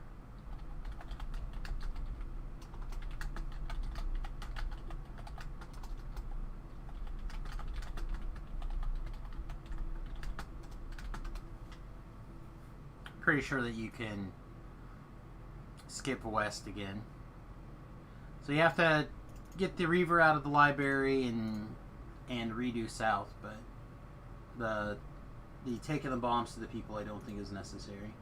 Pretty sure that you can skip west again. So you have to get the Reaver out of the library and redo south, but the taking the bombs to the people I don't think is necessary.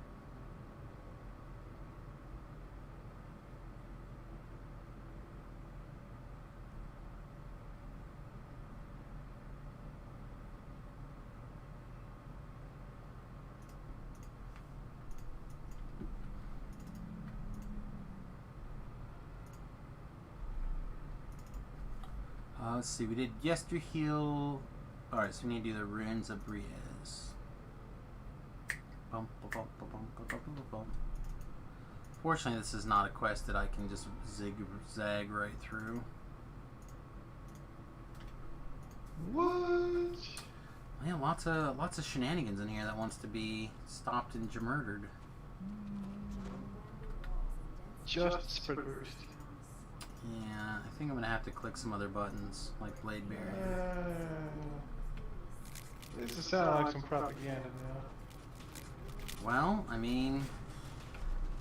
Let's see. We did Yester Heal. Alright, so we need to do the Ruins of Briez. Fortunately, this is not a quest that I can just zigzag right through. What? Yeah, lots of shenanigans in here that wants to be stopped and murdered. Just spread burst. Yeah, I think I'm gonna have to click some other buttons, like Blade Barrier. This is sound like some propaganda now. Well, I mean,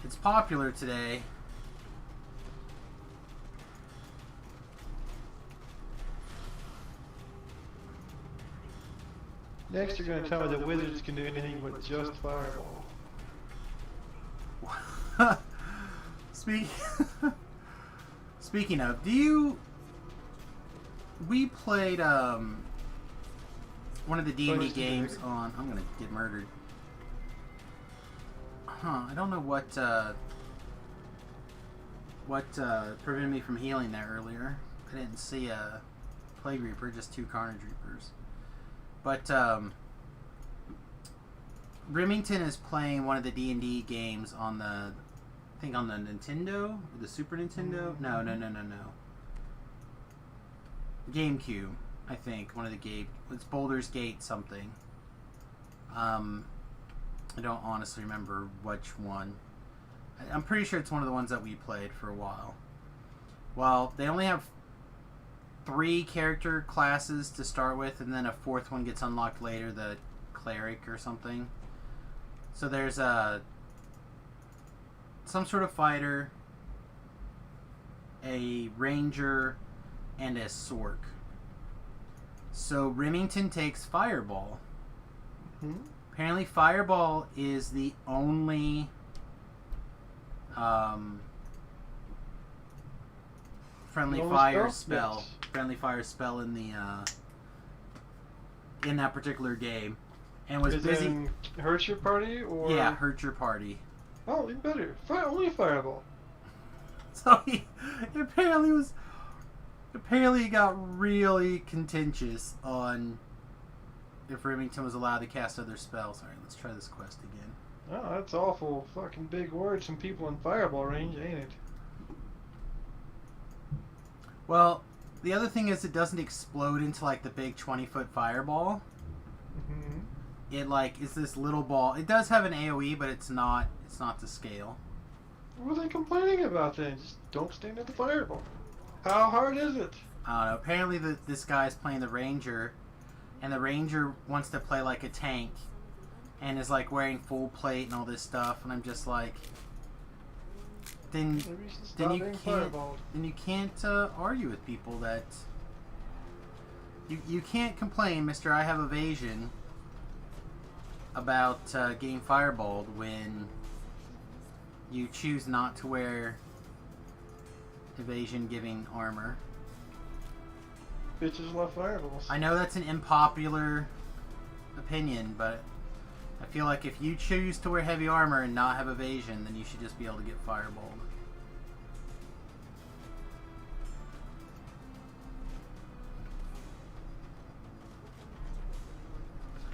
it's popular today. Next, you're going to tell me that wizards can do anything but just fireball. Speaking of, we played one of the D&D games on. I'm gonna get murdered. I don't know what prevented me from healing there earlier. I didn't see a Plague Reaper, just 2 Carnage Reapers. But Remington is playing one of the D&D games on the, I think on the Nintendo, or the Super Nintendo. No. GameCube, I think. One of the game. It's Baldur's Gate something. I don't honestly remember which one. I'm pretty sure it's one of the ones that we played for a while. Well, they only have 3 character classes to start with, and then a 4th one gets unlocked later, the cleric or something. So there's some sort of fighter, a ranger, and a sork. So Remington takes Fireball. Mm-hmm. Apparently Fireball is the only friendly fire spell. Yes. Friendly fire spell in the in that particular game. And was busy. Hurt your party, or yeah, hurt your party. Oh, even better. Only Fireball. So he apparently it got really contentious on if Remington was allowed to cast other spells. Alright, let's try this quest again. Oh, that's awful fucking big words from people in Fireball range, ain't it? Well, the other thing is it doesn't explode into like the big 20-foot fireball. Mm-hmm. It like is this little ball. It does have an AoE, but it's not to scale. What are they complaining about then? Just don't stand at the fireball. How hard is it? I don't know. Apparently this guy's playing the ranger, and the ranger wants to play like a tank, and is like wearing full plate and all this stuff, and I'm just like, then you can't argue with people that you can't complain, Mr. I have evasion, about getting fireballed when you choose not to wear evasion giving armor. Bitches love fireballs. I know that's an unpopular opinion, but I feel like if you choose to wear heavy armor and not have evasion, then you should just be able to get fireballed.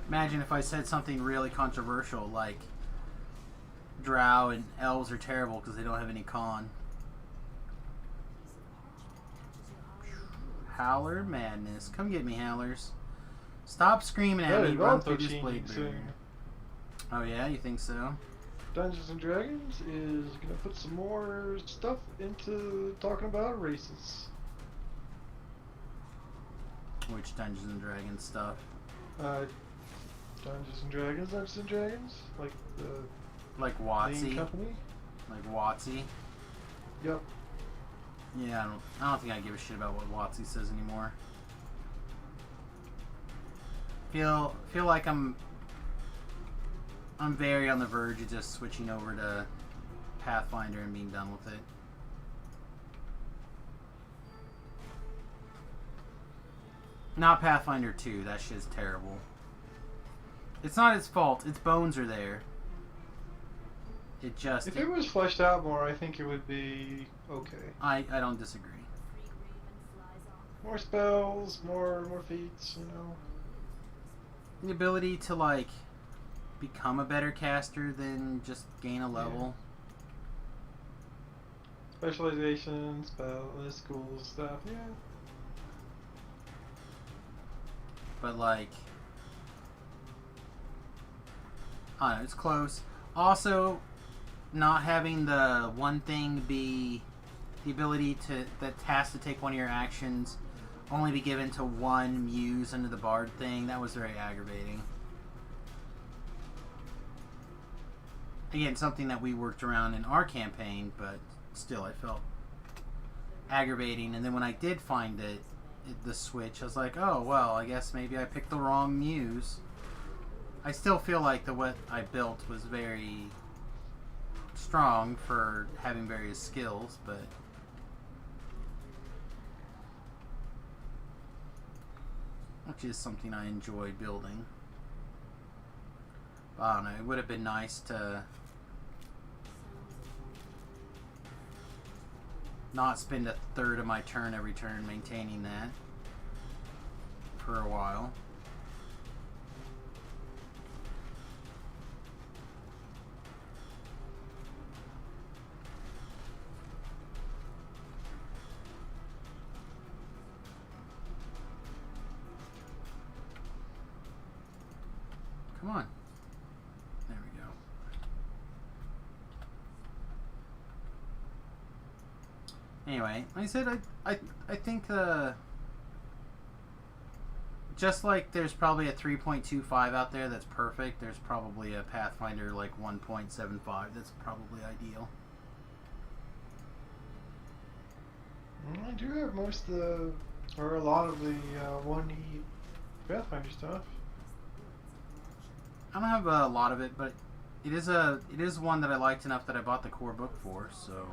Imagine if I said something really controversial like Drow and elves are terrible because they don't have any con. Howler madness. Come get me, Howlers. Stop screaming at me. Run through this blade barrier. Oh yeah, you think so? Dungeons and Dragons is gonna put some more stuff into talking about races. Which Dungeons and Dragons stuff? Dungeons and Dragons, like the like WotC company, like WotC. Yep. Yeah, I don't think I give a shit about what WotC says anymore. Feel like I'm very on the verge of just switching over to Pathfinder and being done with it. Not Pathfinder 2, that shit's terrible. It's not its fault, its bones are there. It just... If it was fleshed out more, I think it would be okay. I don't disagree. More spells, more feats, you know. The ability to like become a better caster than just gain a level. Specialization, spell, school stuff, yeah. But like, I don't know, it's close. Also, not having the one thing be the ability that has to take one of your actions only be given to one muse under the bard thing, that was very aggravating. Again, something that we worked around in our campaign, but still I felt aggravating. And then when I did find the switch, I was like, oh well, I guess maybe I picked the wrong muse. I still feel like what I built was very strong for having various skills, but which is something I enjoy building. But I don't know, it would have been nice to not spend a third of my turn every turn maintaining that for a while. Come on. There we go. Anyway, like I said, I think just like there's probably a 3.25 out there that's perfect, there's probably a Pathfinder like 1.75 that's probably ideal. I do have most of the, or a lot of the 1E Pathfinder stuff. I don't have a lot of it, but it is one that I liked enough that I bought the core book for, so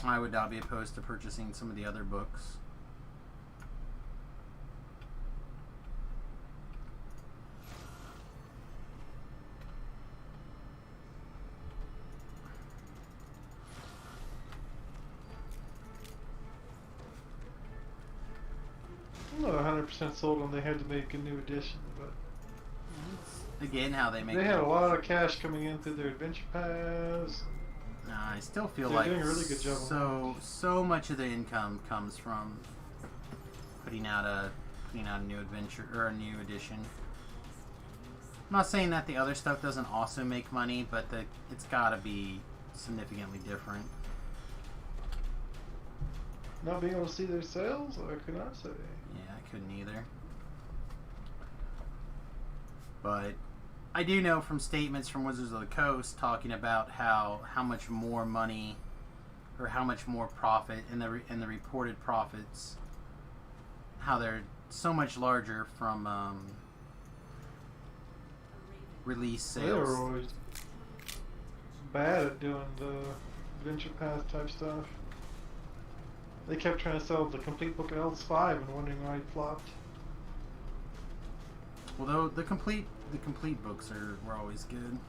I would not be opposed to purchasing some of the other books. I'm not 100% sold on they had to make a new edition, but Again, how they make they had a lot of cash coming in through their adventure paths. I still feel They're like doing a really good job on so much of the income comes from putting out a new adventure or a new edition. I'm not saying that the other stuff doesn't also make money, but it's got to be significantly different. Not being able to see their sales, I could not say. Yeah, I couldn't either. But I do know from statements from Wizards of the Coast talking about how much more money or how much more profit in the reported profits, how they're so much larger from release sales. They were always bad at doing the adventure path type stuff. They kept trying to sell the complete book of Elves 5 and wondering why it flopped. Although the complete books were always good.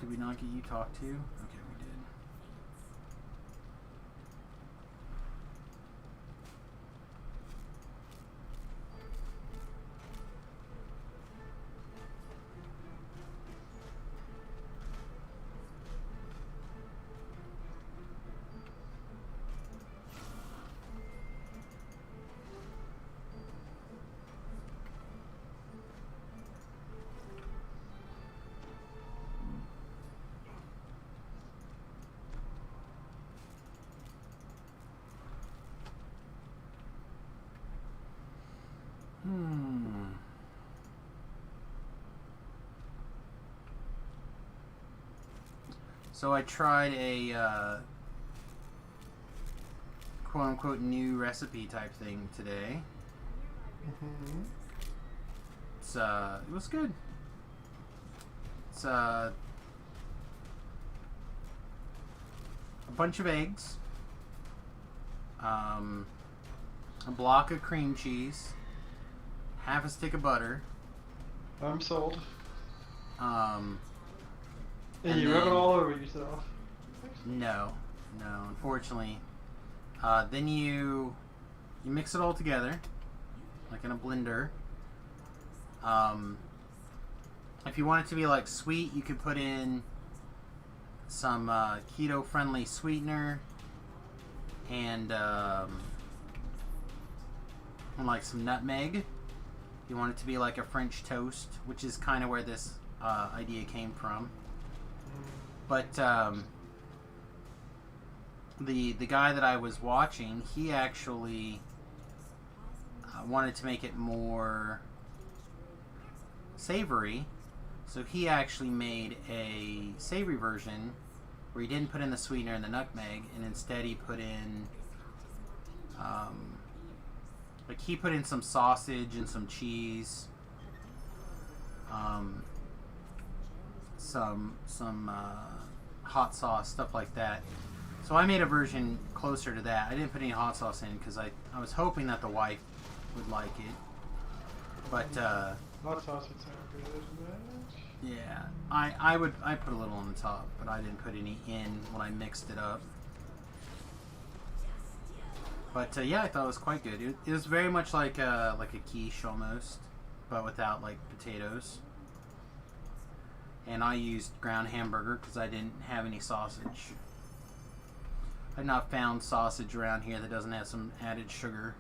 Did we not get you talked to? Okay, we did. So I tried a quote-unquote new recipe type thing today. It was good. It's a bunch of eggs, a block of cream cheese, half a stick of butter, I'm sold. Um, And you rub it all over yourself. no, unfortunately. Then you mix it all together, like in a blender. If you want it to be like sweet, you could put in some keto-friendly sweetener and like some nutmeg. If you want it to be like a French toast, which is kind of where this idea came from. But the guy that I was watching, he actually wanted to make it more savory, so he actually made a savory version where he didn't put in the sweetener and the nutmeg, and instead he put in like he put in some sausage and some cheese, some hot sauce, stuff like that. So I made a version closer to that. I didn't put any hot sauce in because I was hoping that the wife would like it. But hot sauce would sound good, isn't it? yeah, I put a little on the top, but I didn't put any in when I mixed it up. But yeah, I thought it was quite good. It was very much like a quiche almost, but without like potatoes. And I used ground hamburger because I didn't have any sausage. I've not found sausage around here that doesn't have some added sugar.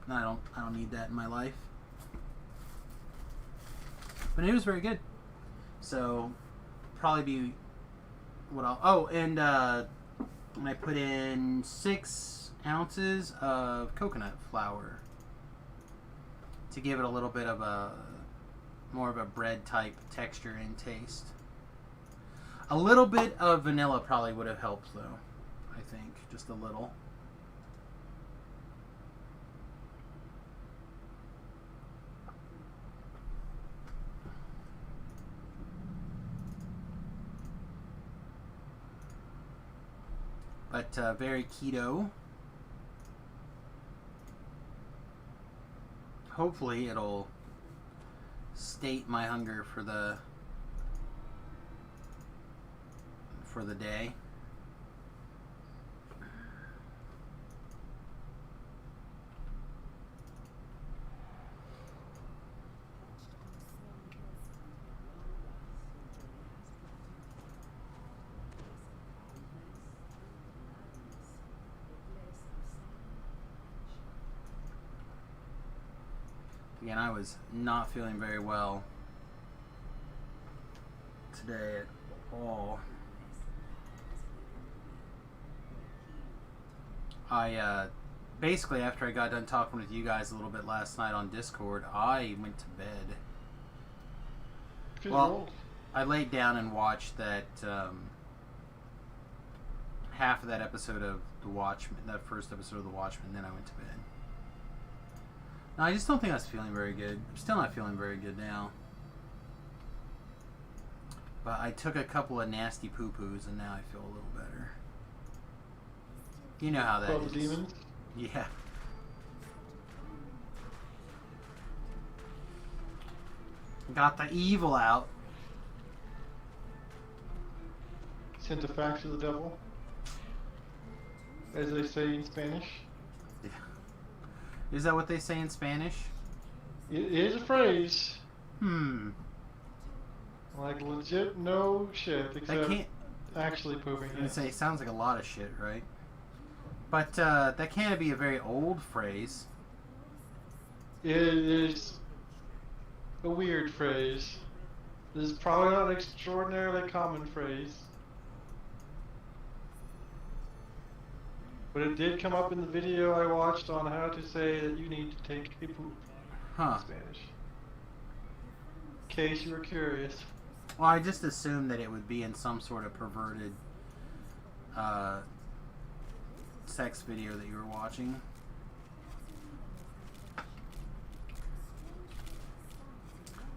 And I don't need that in my life. But it was very good. So probably be what I'll. Oh, and I put in 6 ounces of coconut flour to give it a little bit of a more of a bread type texture and taste. A little bit of vanilla probably would have helped though. I think just a little. But very keto. Hopefully it'll state my hunger for the day. Again, I was not feeling very well today at all. I basically, after I got done talking with you guys a little bit last night on Discord, I went to bed. Well, I laid down and watched that half of that episode of The Watchmen, that first episode of The Watchmen, then I went to bed. No, I just don't think I was feeling very good. I'm still not feeling very good now. But I took a couple of nasty poo-poos and now I feel a little better. You know how that is. The demons? Yeah. Got the evil out. Sent a fax to the devil, as they say in Spanish. Yeah. Is that what they say in Spanish? It is a phrase. Like legit no shit, except actually pooping. I was gonna say, it sounds like a lot of shit, right? But that can't be a very old phrase. It is a weird phrase. This is probably not an extraordinarily common phrase. But it did come up in the video I watched on how to say that you need to take a poop in Spanish. In case you were curious. Well, I just assumed that it would be in some sort of perverted sex video that you were watching.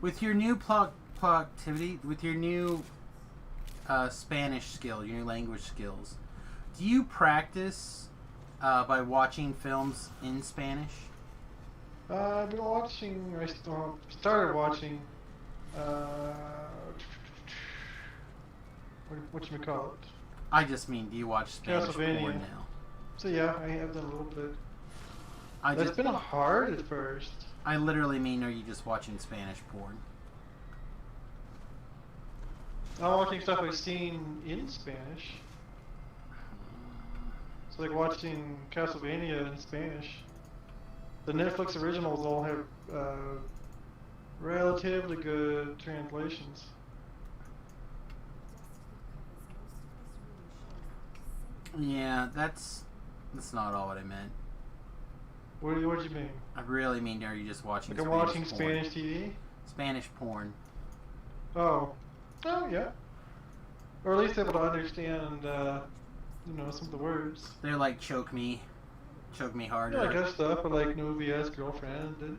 With your new productivity, with your new Spanish skill, your new language skills, do you practice by watching films in Spanish? I've been watching. Started watching. Uh, whatchamacallit? I just mean, do you watch Spanish Castlevania. porn now? So yeah, I have done a little bit. I That's just, been hard at first. I literally mean, are you just watching Spanish porn? I'm watching stuff I've seen in Spanish. So like watching Castlevania in Spanish. The Netflix originals all have relatively good translations. Yeah, that's not all what I meant. What do you mean? I really mean, are you just watching Like I'm Spanish watching porn? Spanish TV? Spanish porn. Oh. Oh, yeah. Or at least able to understand, some of the words. They're like choke me harder. Yeah, I guess stuff, but like no FvS girlfriend, and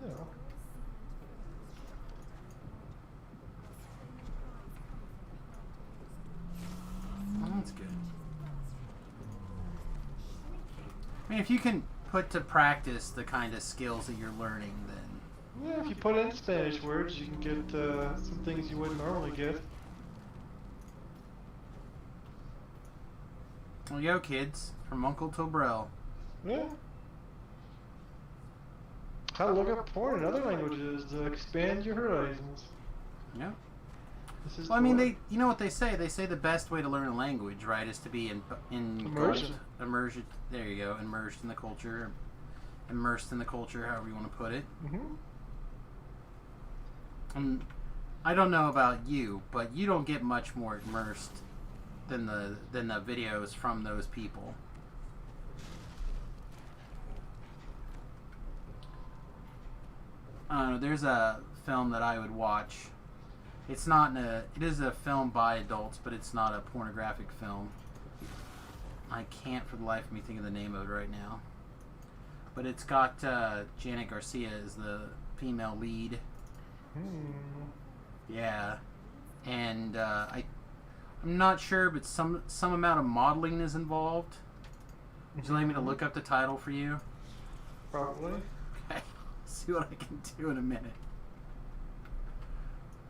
Oh, that's good. I mean, if you can put to practice the kind of skills that you're learning, then... Yeah, if you put in Spanish words, you can get some things you wouldn't normally get. Well, yo, kids, from Uncle Tobrell. Yeah. How to look up porn in other languages to expand your horizons. Yeah. This is Well, I mean, you know what they say? They say the best way to learn a language, right, is to be Immersion. Immersion. There you go. Immersed in the culture. Immersed in the culture, however you want to put it. I don't know about you, but you don't get much more immersed than the videos from those people. I don't know. There's a film that I would watch. It is a film by adults, but it's not a pornographic film. I can't for the life of me think of the name of it right now. But it's got Janet Garcia as the female lead. Yeah. And I'm not sure, but some amount of modeling is involved. Would you like me to look up the title for you? Probably. Okay. See what I can do in a minute.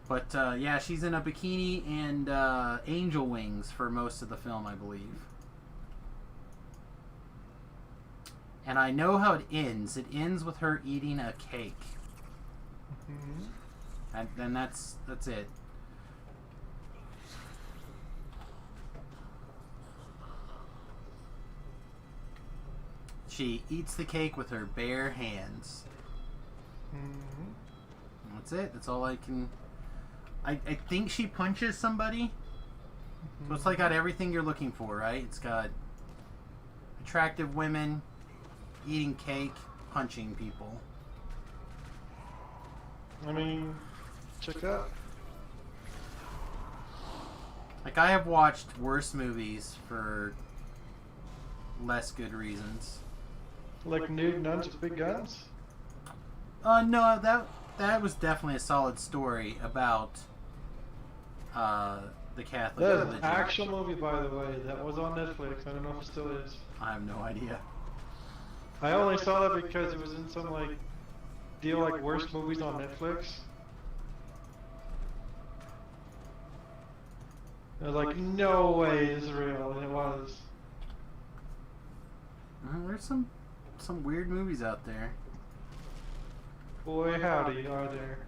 But yeah, she's in a bikini and angel wings for most of the film, I believe. And I know how it ends. It ends with her eating a cake. And then that's it. She eats the cake with her bare hands. That's it. That's all I can... I think she punches somebody. So it's like got everything you're looking for, right? It's got attractive women, eating cake, punching people. I mean, check it out. Like, I have watched worse movies for less good reasons. Like nude nuns with big guns? No, that was definitely a solid story about the Catholic That is religion. an actual movie, by the way. That was on Netflix. I don't know if it still is. I have no idea. I only saw that because it was in some like deal like worst movies on Netflix. I was like, no way this is real, and it was. There's some weird movies out there. Boy howdy, are there.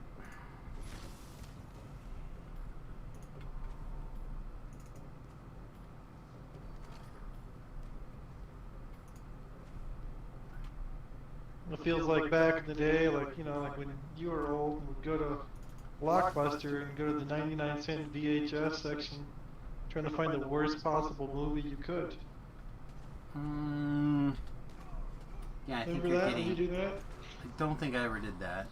It feels like back in the day, like, like when you were old and would go to Blockbuster and go to the 99-cent VHS section trying to find the worst possible movie you could. Yeah, I think Remember you're that? kidding. Did you do that? I don't think I ever did that.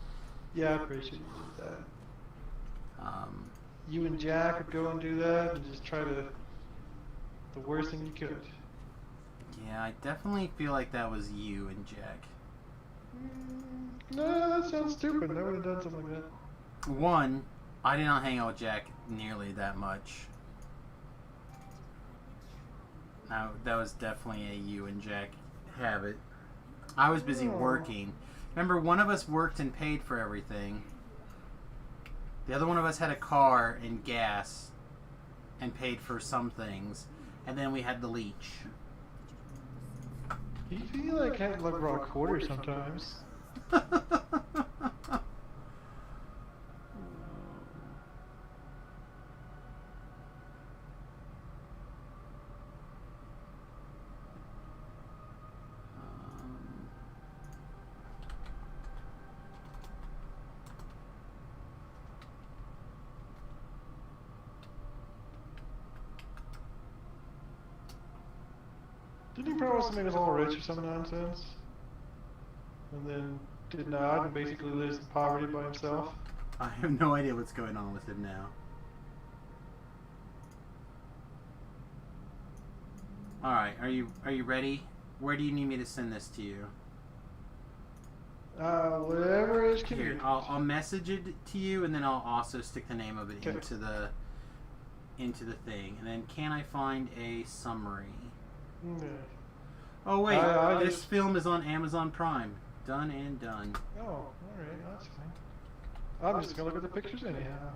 Yeah, I'm pretty sure you did that. You and Jack would go and do that and just try to... the worst thing you could. Yeah, I definitely feel like that was you and Jack. No, that sounds stupid. I would have done something like that. One, I did not hang out with Jack nearly that much. Now, that was definitely a you and Jack habit. I was busy working. Remember, one of us worked and paid for everything. The other one of us had a car and gas and paid for some things. And then we had the leech. You feel like having like raw quarters sometimes. Didn't he promise to make us all rich or some nonsense? And then did not and basically lives in poverty by himself? I have no idea what's going on with him now. Alright, are you ready? Where do you need me to send this to you? Whatever is Here, convenient. I'll message it to you, and then I'll also stick the name of it Okay. into the thing. And then can I find a summary? Yeah. Oh wait, I this just- film is on Amazon Prime. Done and done. Oh, alright, that's fine. I'm just gonna look at the pictures anyhow.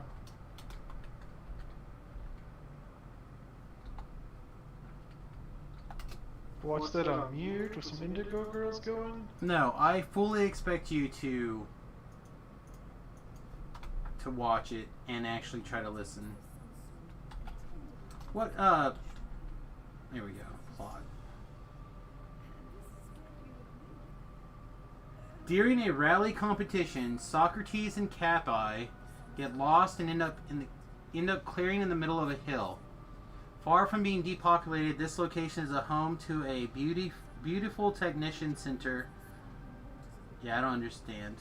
Watch that on mute with some Indigo girls going. No, I fully expect you to watch it and actually try to listen. What, there we go, plot. During a rally competition, Socrates and Cappi get lost and end up clearing in the middle of a hill. Far from being depopulated, this location is a home to a beautiful technician center. Yeah, I don't understand.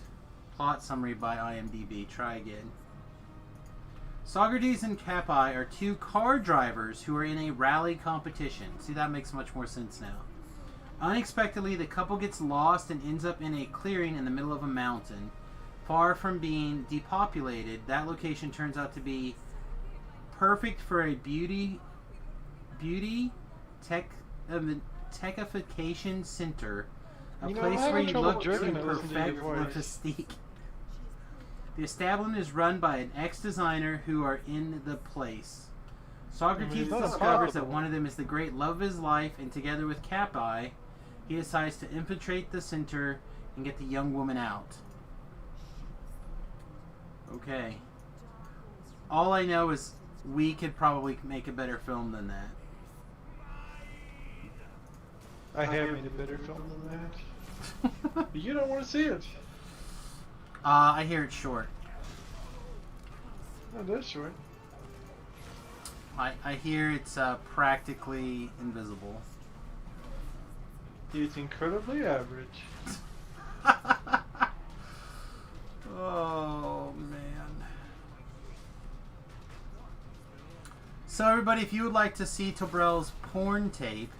Plot summary by IMDb. Try again. Socrates and Cappi are two car drivers who are in a rally competition. See, that makes much more sense now. Unexpectedly, the couple gets lost and ends up in a clearing in the middle of a mountain. Far from being depopulated, that location turns out to be perfect for a beauty techification center, a You know, place I'm where having you trouble look to jerking to listen to your perfect the voice. physique. The establishment is run by an ex-designer who are in the place. Socrates it's not discovers that impossible. one of them is the great love of his life, and together with Cappi, he decides to infiltrate the center and get the young woman out. Okay. All I know is we could probably make a better film than that. I have made a better film than that. But you don't want to see it. I hear it's short. No, that's short. I hear it's practically invisible. It's incredibly average. Oh, man. So, everybody, if you would like to see Tobrell's porn tape,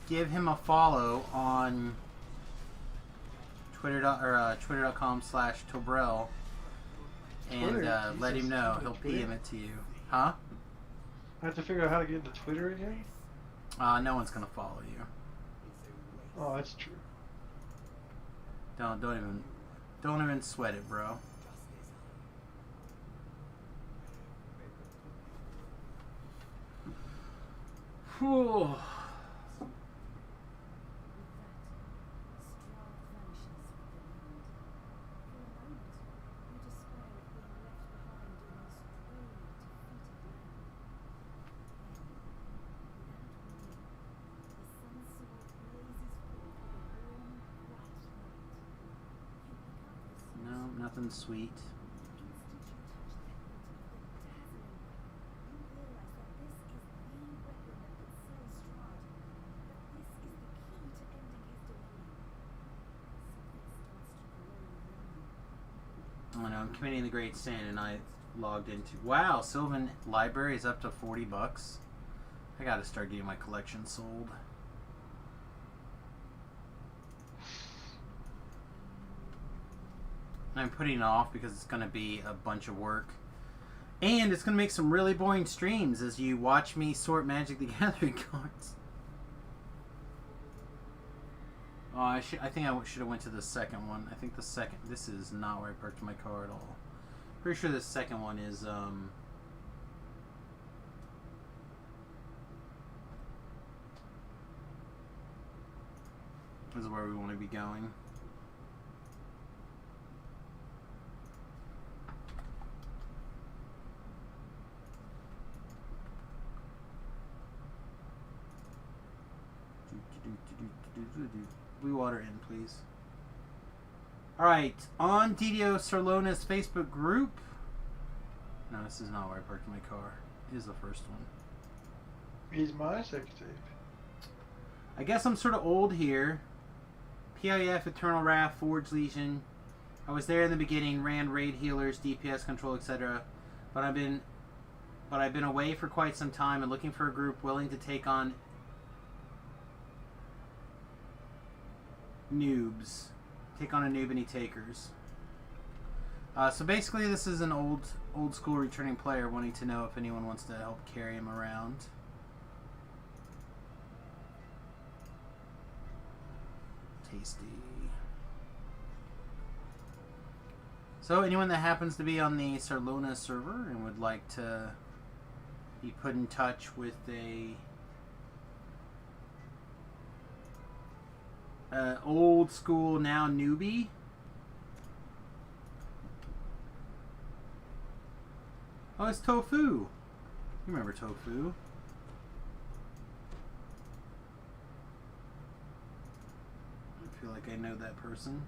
give him a follow on twitter.com/Tobrell and Twitter? let him Jesus, know. Twitter? He'll PM it to you. Huh? I have to figure out how to get into Twitter again? No one's gonna follow you. Oh, that's true. Don't even sweat it, bro. Whew. No, nothing sweet. I know, I'm committing the great sin, and I logged into... Wow, Sylvan Library is up to $40. I gotta start getting my collection sold. I'm putting it off because it's gonna be a bunch of work. And it's gonna make some really boring streams as you watch me sort Magic the Gathering cards. Oh, I think I should have went to the second one. I think the second. This is not where I parked my car at all. Pretty sure the second one is where we want to be going. Blue water in, please. Alright, on Didio Sorlona's Facebook group. No, this is not where I parked my car. It is the first one. He's my sex tape. I guess I'm sort of old here. PIF, Eternal Wrath, Forge Legion. I was there in the beginning, ran raid healers, DPS control, etc. But I've been away for quite some time and looking for a group willing to take on noobs. Take on a noob any takers. So basically this is an old school returning player wanting to know if anyone wants to help carry him around. Tasty. So anyone that happens to be on the Sorlona server and would like to be put in touch with a old school now newbie. Oh, it's Tofu. You remember Tofu? I feel like I know that person.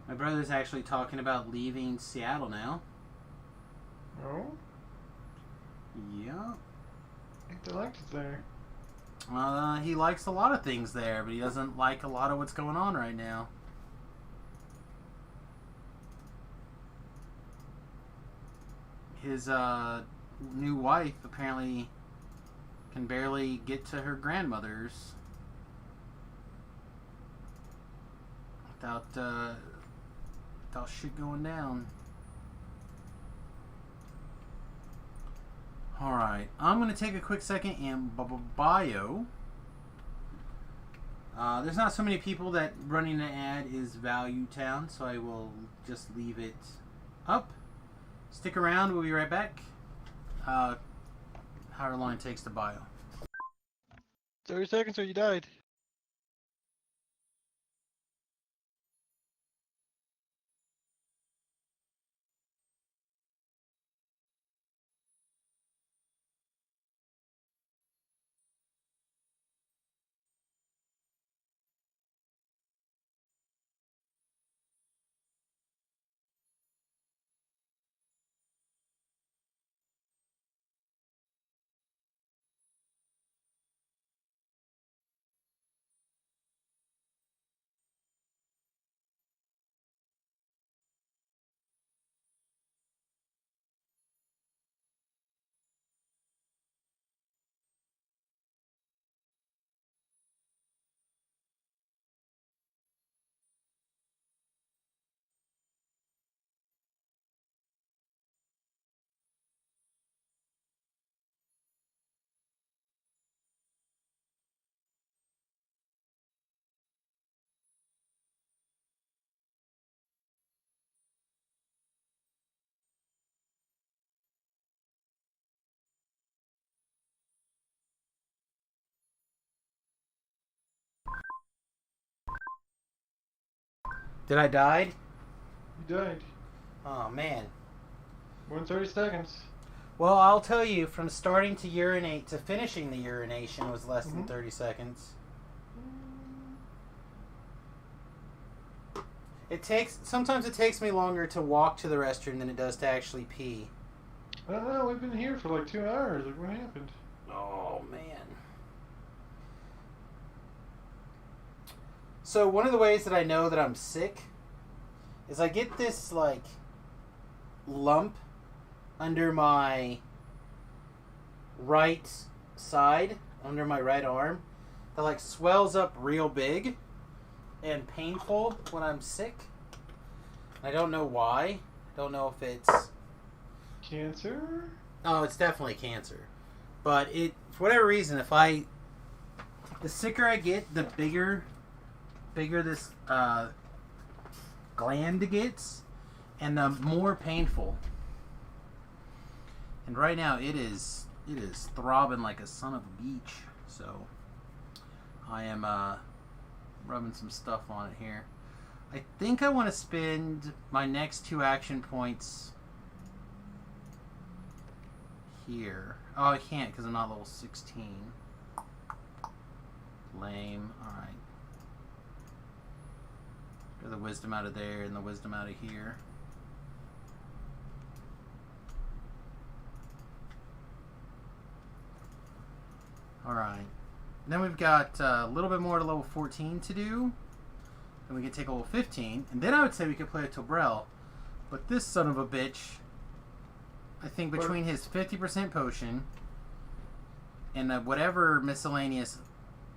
My brother's actually talking about leaving Seattle now. Oh? Yeah. I think they liked it there. He likes a lot of things there, but he doesn't like a lot of what's going on right now. His new wife apparently can barely get to her grandmother's without shit going down. Alright, I'm going to take a quick second and bio. There's not so many people that running an ad is Value Town, so I will just leave it up. Stick around, we'll be right back. However long it takes to bio. 30 seconds or you died. Did I die? You died. Oh man. More than 30 seconds. Well, I'll tell you, from starting to urinate to finishing the urination was less than 30 seconds. Sometimes it takes me longer to walk to the restroom than it does to actually pee. I don't know, we've been here for like 2 hours. Like, what happened? Oh, man. So, one of the ways that I know that I'm sick is I get this, like, lump under my right side, under my right arm, that like swells up real big and painful when I'm sick. I don't know why. I don't know if it's Cancer? Oh, it's definitely cancer. But for whatever reason, the sicker I get, the bigger this gland gets, and the more painful. And right now, it is throbbing like a son of a beach. So I am rubbing some stuff on it here. I think I want to spend my next 2 action points here. Oh, I can't because I'm not level 16. Lame. Alright. Get the wisdom out of there and the wisdom out of here. Alright. Then we've got a little bit more to level 14 to do. And we can take a level 15. And then I would say we could play a Tobrel. But this son of a bitch, I think between his 50% potion and whatever miscellaneous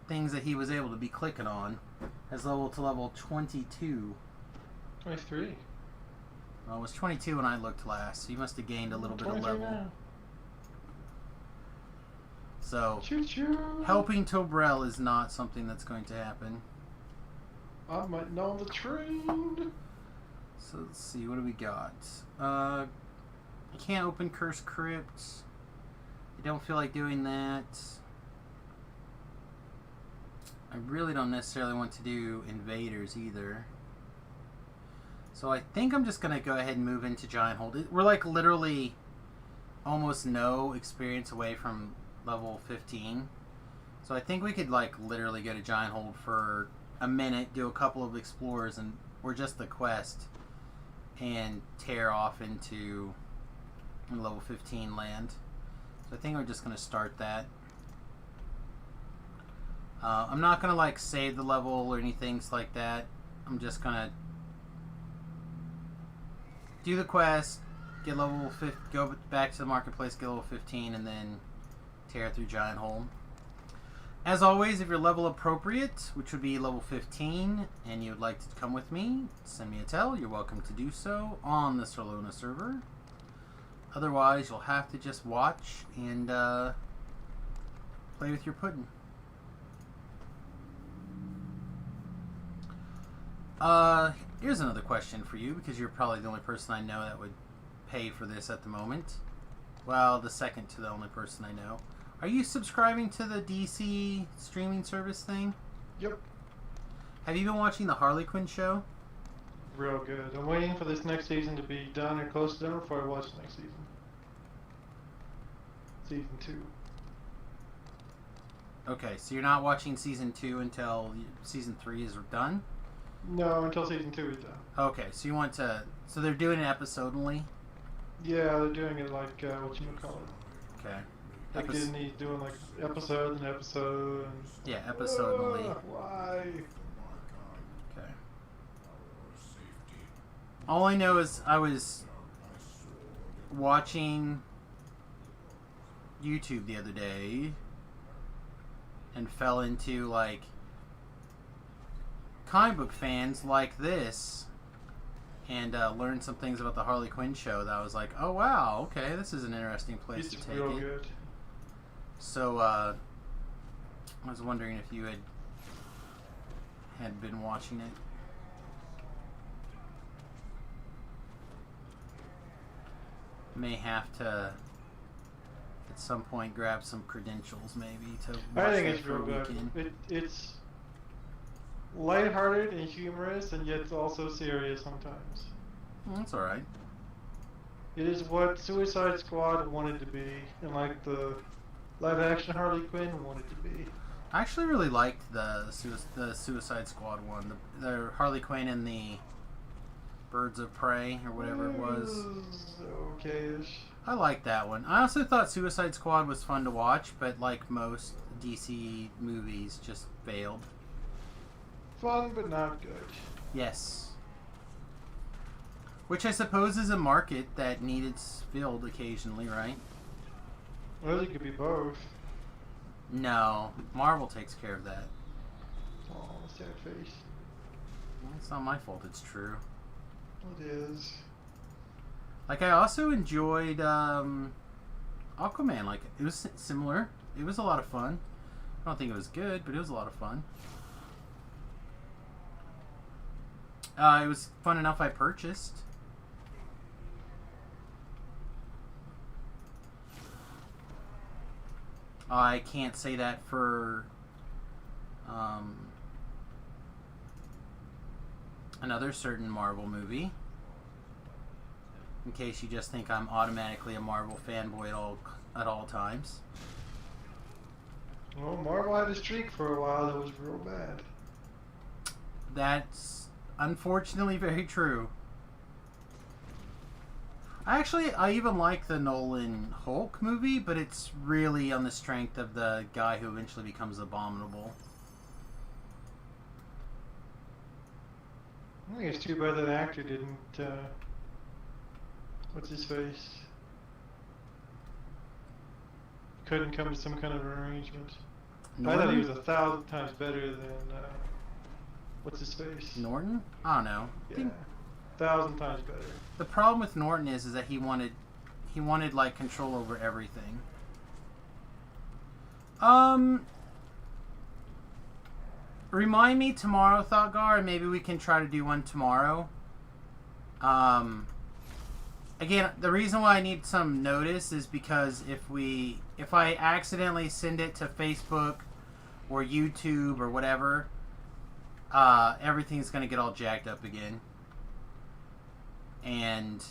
things that he was able to be clicking on, has leveled to level 22. 23. Well, it was 22 when I looked last, so you must have gained a little bit of level. Now. So, Choo-choo. helping Tobrel is not something that's going to happen. I might know the train. So let's see, what do we got? I can't open Cursed Crypt. I don't feel like doing that. I really don't necessarily want to do Invaders either. So I think I'm just going to go ahead and move into Giant Hold. We're like literally almost no experience away from level 15. So I think we could like literally go to Giant Hold for a minute, do a couple of explorers, or just the quest, and tear off into level 15 land. So I think we're just going to start that. I'm not going to like save the level or anything like that. I'm just going to do the quest, get level 50, go back to the marketplace, get level 15, and then tear through Giant Hole. As always, if you're level appropriate, which would be level 15, and you would like to come with me, send me a tell. You're welcome to do so on the Solona server. Otherwise, you'll have to just watch and play with your pudding. Here's another question for you, because you're probably the only person I know that would pay for this at the moment. Well, the second to the only person I know. Are you subscribing to the DC streaming service thing? Yep. Have you been watching the Harley Quinn show? Real good. I'm waiting for this next season to be done or close to done before I watch the next season. Season 2. Okay, so you're not watching season 2 until season 3 is done? No, until season 2 is done. Okay, so you want to... So they're doing it episodally? Yeah, they're doing it like, whatchamacallit. Okay. Like Disney's doing like episode and episode. And yeah, episodally. Why? Okay. All I know is I was watching YouTube the other day and fell into like comic book fans like this and learned some things about the Harley Quinn show that I was like, oh wow, okay, this is an interesting place It's to take real it. good. So I was wondering if you had been watching it. May have to at some point grab some credentials maybe to watch I think it it's for a real weekend. good. It's lighthearted and humorous, and yet it's also serious sometimes. That's alright. It is what Suicide Squad wanted to be, and like the live-action Harley Quinn wanted to be. I actually really liked the Suicide Squad one. The Harley Quinn and the Birds of Prey, or whatever it was. Okay-ish. I liked that one. I also thought Suicide Squad was fun to watch, but like most DC movies, just failed. Fun, but not good. Yes. Which I suppose is a market that needed filled occasionally, right? Well, it could be both. No, Marvel takes care of that. Oh, sad face. Well, it's not my fault. It's true. It is. Like, I also enjoyed Aquaman. Like, it was similar. It was a lot of fun. I don't think it was good, but it was a lot of fun. It was fun enough I purchased. I can't say that for another certain Marvel movie. In case you just think I'm automatically a Marvel fanboy at all times. Well, Marvel had a streak for a while that was real bad. That's unfortunately very true. I even like the Nolan Hulk movie, but it's really on the strength of the guy who eventually becomes Abominable. I think it's too bad that actor didn't, what's his face? Couldn't come to some kind of arrangement. Norton? I thought he was 1,000 times better than, what's his face? Norton? I don't know. Yeah, 1,000 times better. The problem with Norton is that he wanted like control over everything. Remind me tomorrow, Thoughtgar, and maybe we can try to do one tomorrow. Again, the reason why I need some notice is because if I accidentally send it to Facebook or YouTube or whatever, everything's gonna get all jacked up again. And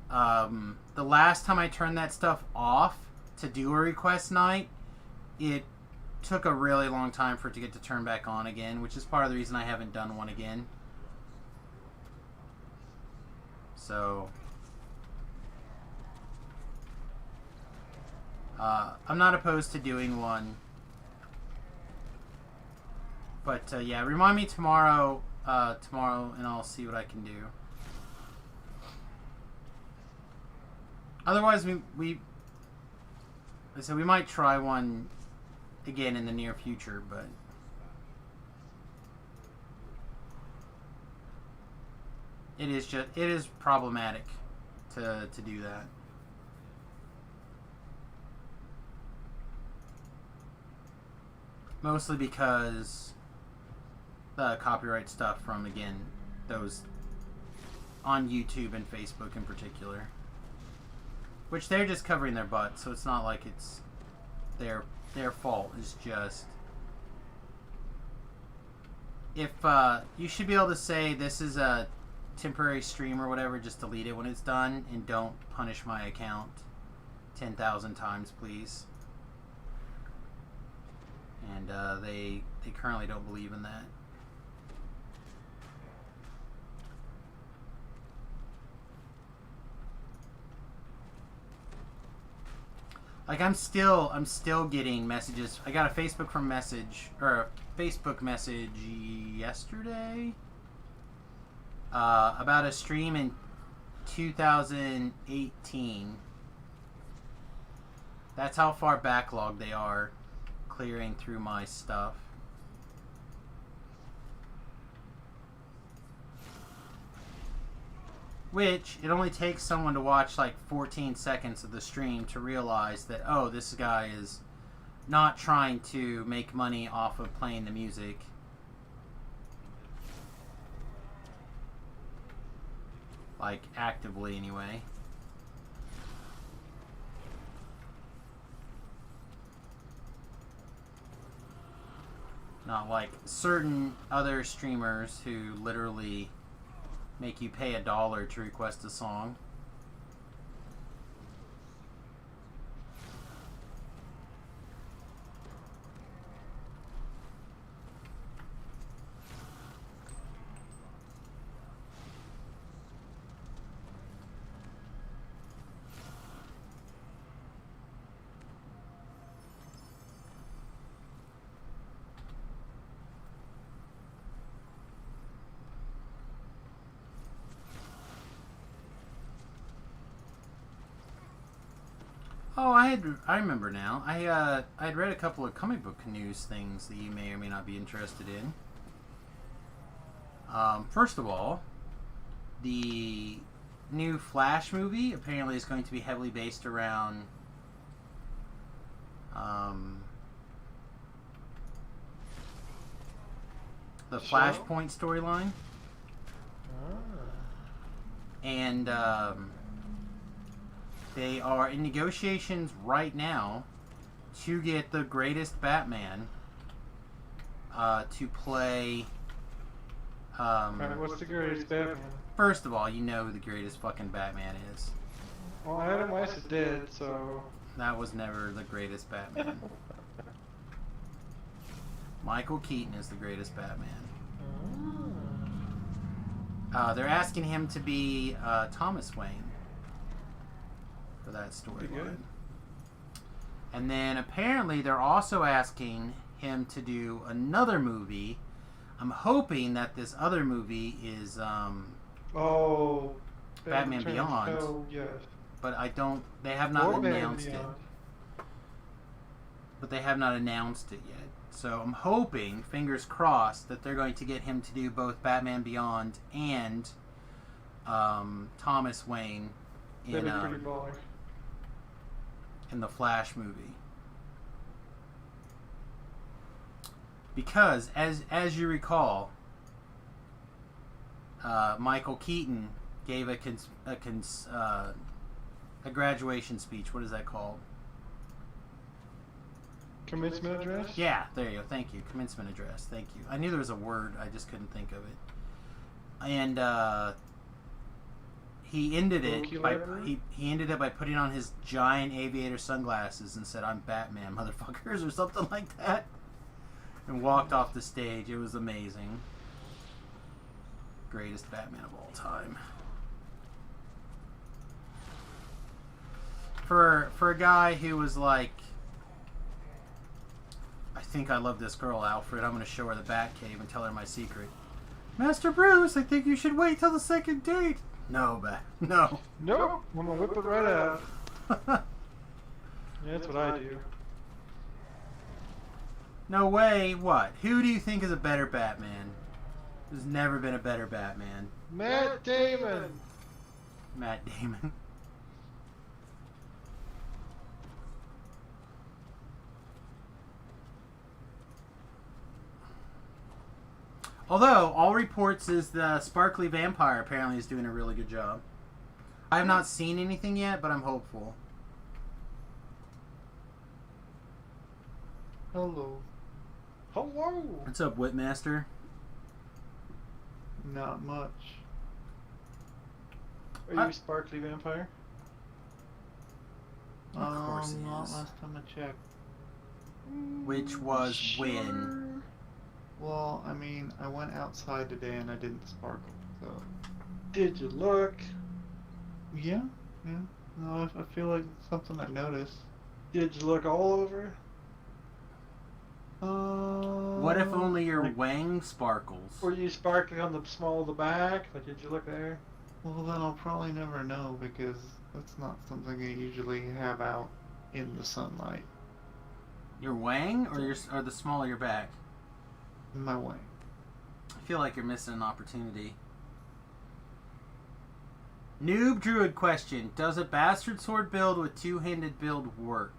the last time I turned that stuff off to do a request night, it took a really long time for it to get to turn back on again, which is part of the reason I haven't done one again. So I'm not opposed to doing one, but yeah, remind me tomorrow, and I'll see what I can do. Otherwise, we might try one again in the near future, but it is problematic to do that. Mostly because the copyright stuff from, again, those on YouTube and Facebook in particular. Which they're just covering their butt, so it's not like it's their fault. It's just, if you should be able to say this is a temporary stream or whatever, just delete it when it's done, and don't punish my account 10,000 times, please. And they currently don't believe in that. Like, I'm still getting messages. I got a Facebook message yesterday about a stream in 2018. That's how far backlogged they are clearing through my stuff. Which, it only takes someone to watch like 14 seconds of the stream to realize that, oh, this guy is not trying to make money off of playing the music. Like, actively anyway. Not like certain other streamers who literally make you pay $1 to request a song. Oh, I remember now. I had read a couple of comic book news things that you may or may not be interested in. First of all, the new Flash movie apparently is going to be heavily based around the Flashpoint storyline. And they are in negotiations right now to get the greatest Batman to play. Alright, what's the greatest Batman? First of all, you know who the greatest fucking Batman is. Well, Adam West is dead, so... That was never the greatest Batman. Michael Keaton is the greatest Batman. They're asking him to be Thomas Wayne for that storyline. And then apparently they're also asking him to do another movie. I'm hoping that this other movie is Batman Beyond. Oh, yes. But they have not announced it. But they have not announced it yet. So I'm hoping, fingers crossed, that they're going to get him to do both Batman Beyond and Thomas Wayne in the Flash movie. Because, as you recall, Michael Keaton gave a graduation speech. What is that called? Commencement address? Yeah, there you go. Thank you. Commencement address. Thank you. I knew there was a word. I just couldn't think of it. And he ended it by he ended it by putting on his giant aviator sunglasses and said, "I'm Batman, motherfuckers," or something like that, and walked off the stage. It was amazing. Greatest Batman of all time. For a guy who was like, I think I love this girl, Alfred. I'm going to show her the Batcave and tell her my secret. Master Bruce, I think you should wait till the second date. No, no. Nope. I'm going to whip it right out. Yeah, that's what I do. No way. What? Who do you think is a better Batman? There's never been a better Batman. Matt Damon. Matt Damon. Although, all reports is the Sparkly Vampire apparently is doing a really good job. I have not seen anything yet, but I'm hopeful. Hello. Hello. What's up, Whipmaster? Not much. Are you Sparkly Vampire? Of course he Not is. last time I checked. Which was when? Well, I mean, I went outside today and I didn't sparkle, so... Did you look? Yeah. No, I feel like it's something I noticed. Did you look all over? What if only your wang sparkles? Were you sparkling on the small of the back? Like, did you look there? Well, then I'll probably never know because that's not something I usually have out in the sunlight. Your wang or the small of your back? My way. I feel like you're missing an opportunity. Noob Druid question. Does a bastard sword build with two-handed build work?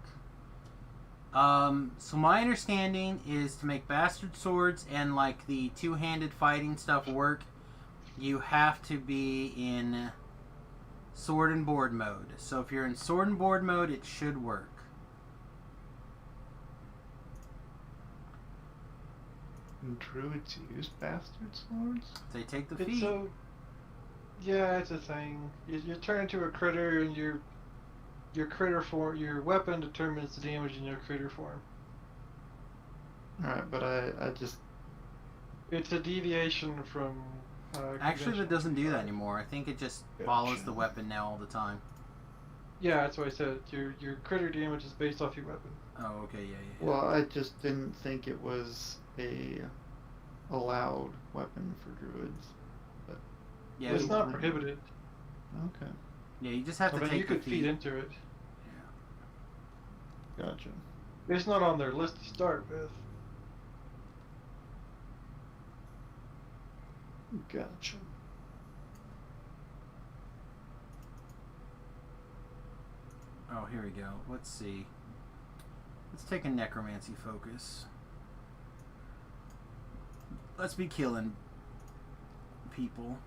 So my understanding is to make bastard swords and like the two-handed fighting stuff work, you have to be in sword and board mode. So if you're in sword and board mode, it should work. And druids use bastard swords? They take the It's feet. so... Yeah, it's a thing. You turn into a critter and your critter form, your weapon determines the damage in your critter form. Alright, but I just... It's a deviation from... Actually, that doesn't do that conventional anymore. I think it just follows the weapon now all the time. Yeah, that's what I said. Your critter damage is based off your weapon. Oh, okay, yeah. Well, I just didn't think it was a allowed weapon for druids. But Yeah, It's not prohibited. okay. yeah, you just have I to mean, take you the could feet. feed into it. Yeah. Gotcha. It's not on their list to start with. Gotcha. Oh, here we go. Let's see. Let's take a necromancy focus. Let's be killing people.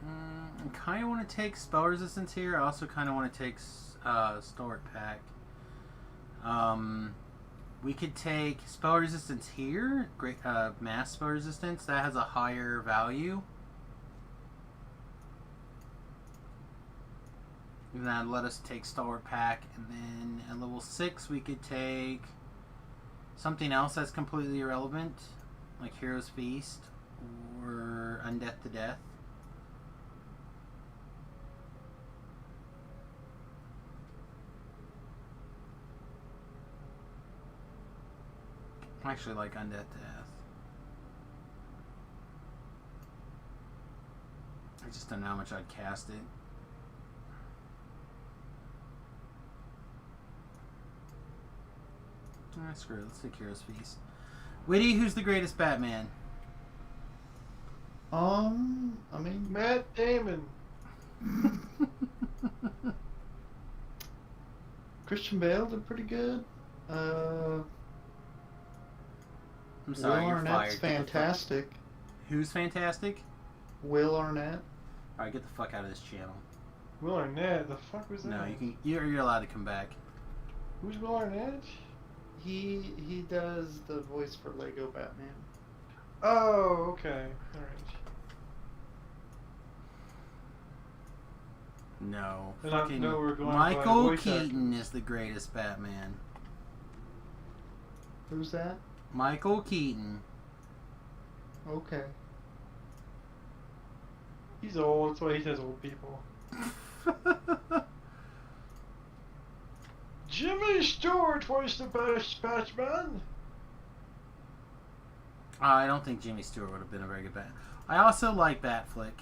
I kind of want to take spell resistance here. I also kind of want to take Stalwart Pack. We could take spell resistance here. Great mass spell resistance. That has a higher value. And then let us take Stalwart Pack, and then at level 6 we could take something else that's completely irrelevant, like Hero's Feast or Undeath to Death. I actually like Undeath to Death. I just don't know how much I'd cast it. Screw it. Let's take Hero's Feast. Witty, who's the greatest Batman? I mean, Matt Damon. Christian Bale did pretty good. I'm Will sorry, you're Arnett's fired. Get the fuck- fantastic. Who's fantastic? Will Arnett. Alright, get the fuck out of this channel. Will Arnett. The fuck was that? No, you're allowed to come back. Who's Will Arnett? He does the voice for Lego Batman. Oh, okay. All right. No. And I Fucking know we're going by Michael voice Keaton actors. is the greatest Batman. Who's that? Michael Keaton. Okay. He's old. That's why he says old people. Jimmy Stewart was the best Batman. I don't think Jimmy Stewart would have been a very good Bat. I also like Batflick.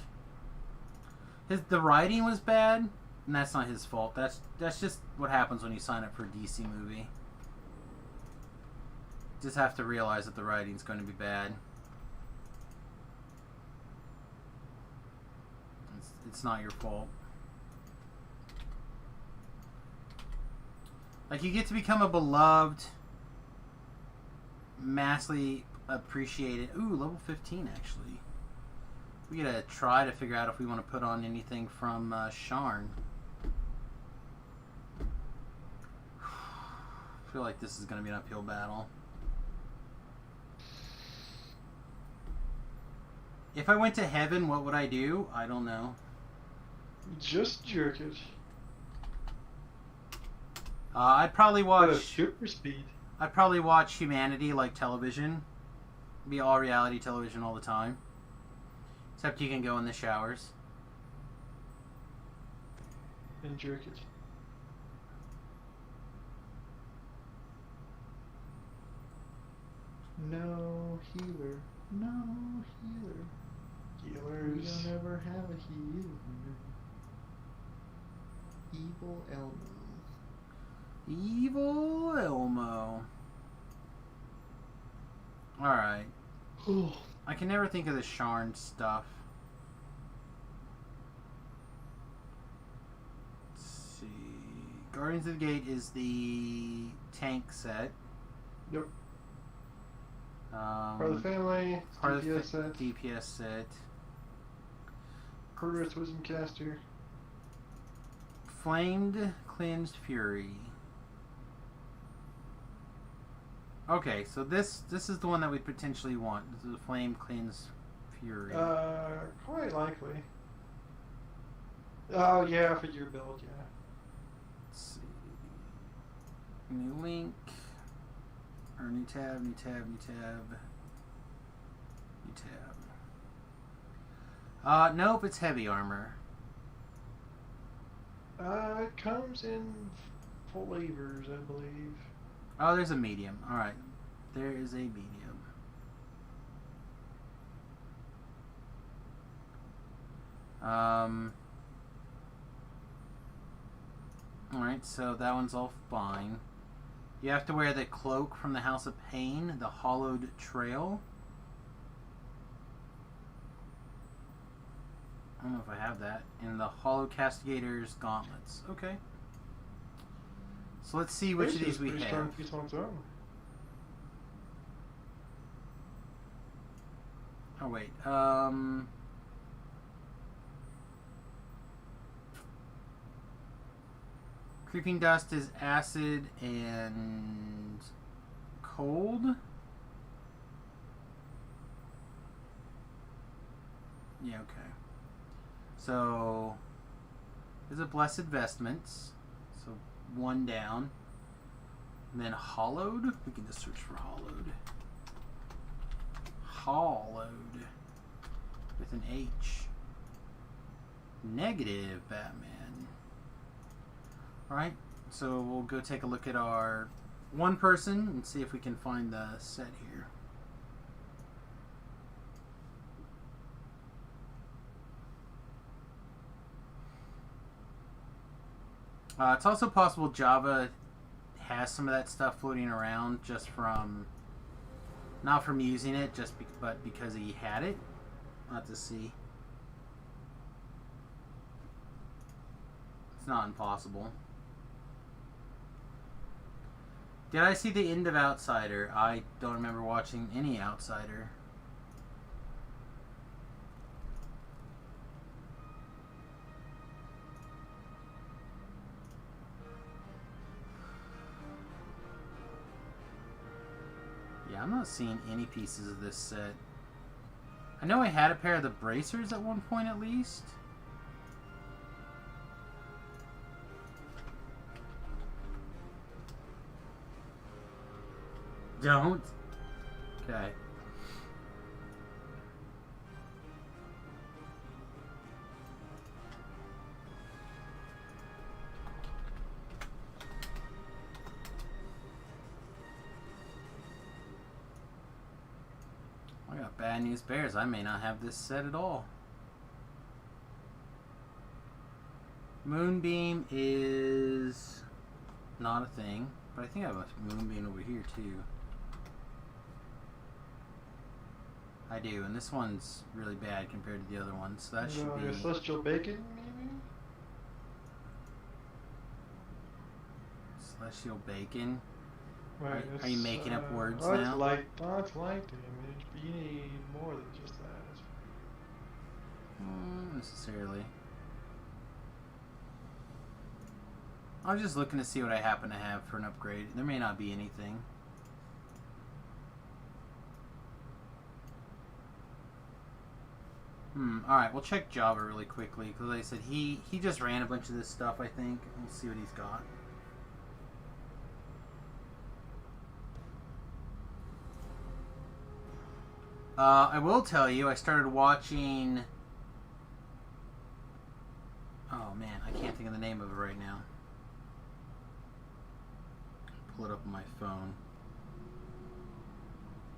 The writing was bad, and that's not his fault. That's just what happens when you sign up for a DC movie. Just have to realize that the writing's going to be bad. It's not your fault. Like, you get to become a beloved, massively appreciated... Ooh, level 15, actually. We gotta try to figure out if we want to put on anything from Sharn. I feel like this is going to be an uphill battle. If I went to heaven, what would I do? I don't know. Just jerk it. I'd probably What a watch... super speed. I'd probably watch Humanity like television. Be all reality television all the time. Except you can go in the showers. And jerk it. No healer. No healer. Healers. We don't ever have a healer. Evil Elmo. Evil Elmo. Alright. I can never think of the Sharn stuff. Let's see. Guardians of the Gate is the tank set. Yep. Part of the family. Part of the DPS set. DPS set. Curtis Wisdom Caster. Flamed Cleansed Fury. Okay, so this is the one that we potentially want. This is the Flame Cleansed Fury. Quite likely. Oh yeah, for your build, yeah. Let's see. New link. Or new tab, new tab, new tab. New tab. Nope, it's heavy armor. It comes in flavors, I believe. Oh, there's a medium. Alright. There is a medium. Alright, so that one's all fine. You have to wear the cloak from the House of Pain, the Hollowed Trail. I don't know if I have that. And the Hollow Castigator's Gauntlets. Okay. So let's see which of these we have. Strong piece on its own. Oh, wait. Creeping Dust is acid and cold. Yeah, okay. So, there's a Blessed Vestments. So, one down. And then Hollowed. We can just search for Hollowed. Hollowed. With an H. Negative Batman. Alright, so we'll go take a look at our one person and see if we can find the set here. It's also possible Java has some of that stuff floating around just from, not from using it, but because he had it. I'll have to see. It's not impossible. Did I see the end of Outsider? I don't remember watching any Outsider. Yeah, I'm not seeing any pieces of this set. I know I had a pair of the bracers at one point at least. Don't? Okay. I got bad news bears. I may not have this set at all. Moonbeam is not a thing, but I think I have a Moonbeam over here too. I do, and this one's really bad compared to the other ones, so that should be... Celestial Bacon, maybe? Celestial Bacon? Right, are you making up words now? now? It's light damage, but you need more than just that. Not necessarily. I was just looking to see what I happen to have for an upgrade. There may not be anything. Alright, we'll check Java really quickly, because like I said, he just ran a bunch of this stuff, I think. We'll see what he's got. I will tell you, I started watching... Oh man, I can't think of the name of it right now. Pull it up on my phone.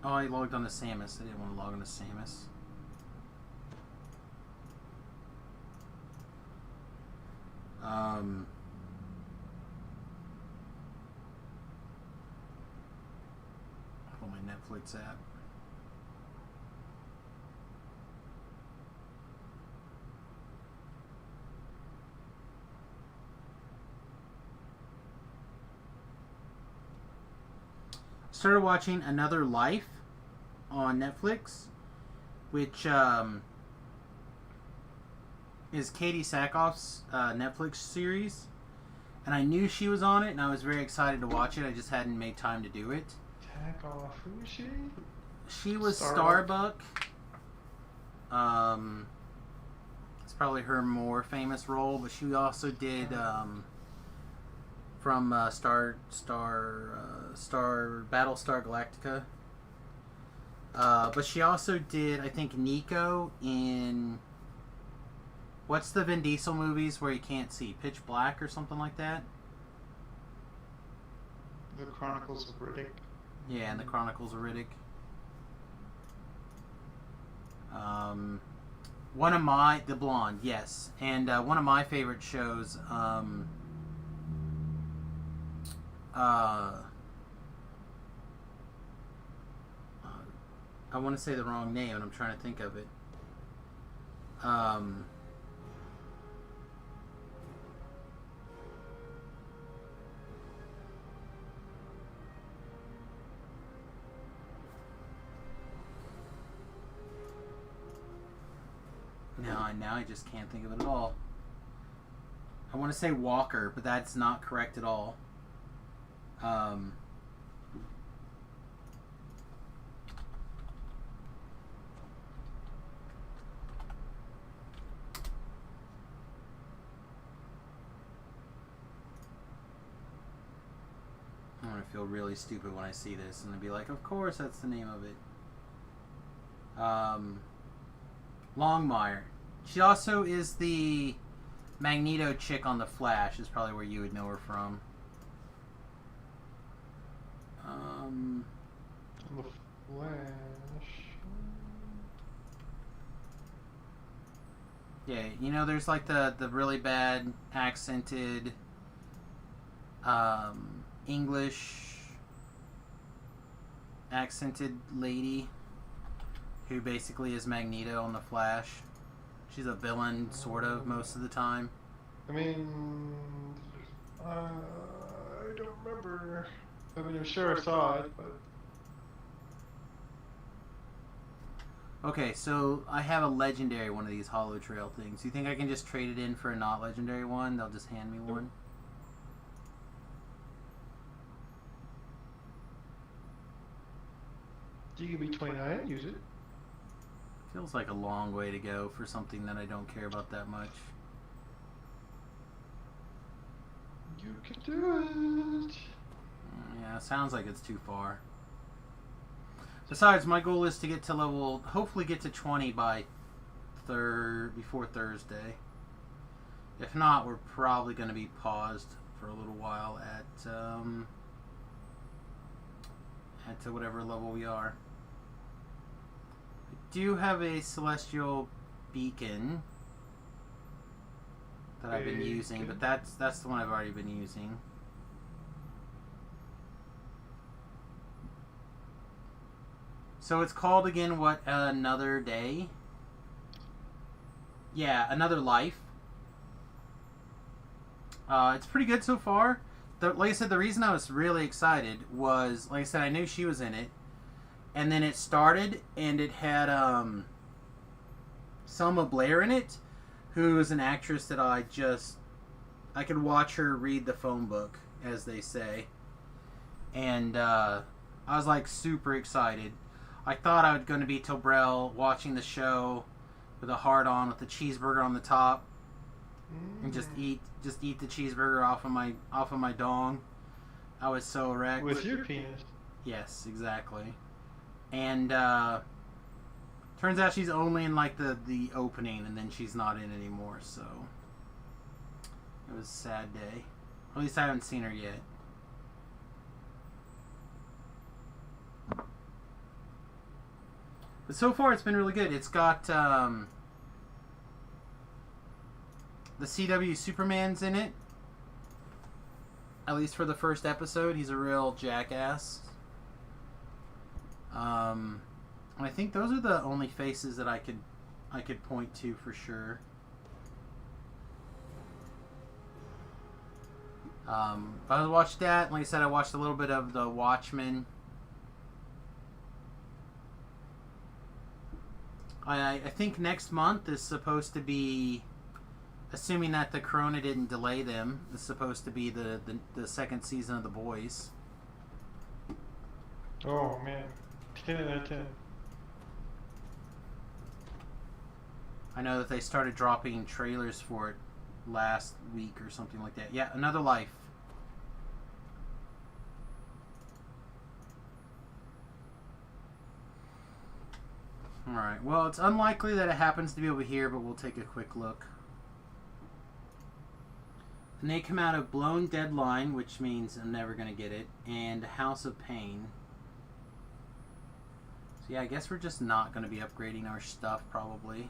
Oh, I logged on to Samus. I didn't want to log on to Samus. Pull my Netflix app. Started watching Another Life on Netflix, which is Katie Sackhoff's Netflix series, and I knew she was on it, and I was very excited to watch it. I just hadn't made time to do it. Sackhoff, who is she? She was Starbuck. It's probably her more famous role, but she also did from Battlestar Galactica. But she also did, I think, Nico in... What's the Vin Diesel movies where you can't see? Pitch Black or something like that? The Chronicles of Riddick. Yeah, and the Chronicles of Riddick. The Blonde, yes. And one of my favorite shows, I want to say the wrong name, and I'm trying to think of it. Now I just can't think of it at all. I want to say Walker, but that's not correct at all. I'm going to feel really stupid when I see this and be like, of course that's the name of it. Longmire. She also is the Magneto chick on The Flash, is probably where you would know her from. The Flash. Yeah, you know, there's like the really bad accented English accented lady who basically is Magneto on The Flash. She's a villain, sort of, most of the time. I mean, I don't remember. I mean, I'm sure I saw it, but... Okay, so I have a legendary one of these Holo Trail things. You think I can just trade it in for a not legendary one? They'll just hand me one? You can be 29 and use it. Feels like a long way to go for something that I don't care about that much. You can do it. Yeah, sounds like it's too far. Besides, my goal is to get to level, hopefully get to 20 by before Thursday. If not, we're probably going to be paused for a little while at to whatever level we are. I do have a celestial beacon that I've been using, but that's the one I've already been using. So it's called again, what, Another Day? Yeah, Another Life. It's pretty good so far. Like I said, the reason I was really excited was, like I said, I knew she was in it. And then it started, and it had Selma Blair in it, who is an actress that I could watch her read the phone book, as they say. And I was like super excited. I thought I was going to be Tobrell watching the show with a heart on with the cheeseburger on the top, and just eat the cheeseburger off of my dong. I was so wrecked. With your penis. Yes, exactly. And turns out she's only in like the opening, and then she's not in anymore. So it was a sad day. At least I haven't seen her yet. But so far, it's been really good. It's got the CW Superman's in it. At least for the first episode, he's a real jackass. And I think those are the only faces that I could point to for sure. I watched that. Like I said, I watched a little bit of The Watchmen. I think next month is supposed to be, assuming that the corona didn't delay them, is supposed to be the second season of The Boys. Oh man, 10 out of 10. I know that they started dropping trailers for it last week or something like that. Yeah, Another Life. Alright, well, it's unlikely that it happens to be over here, but we'll take a quick look. And they come out of Blown Deadline, which means I'm never going to get it, and House of Pain. So yeah, I guess we're just not going to be upgrading our stuff, probably.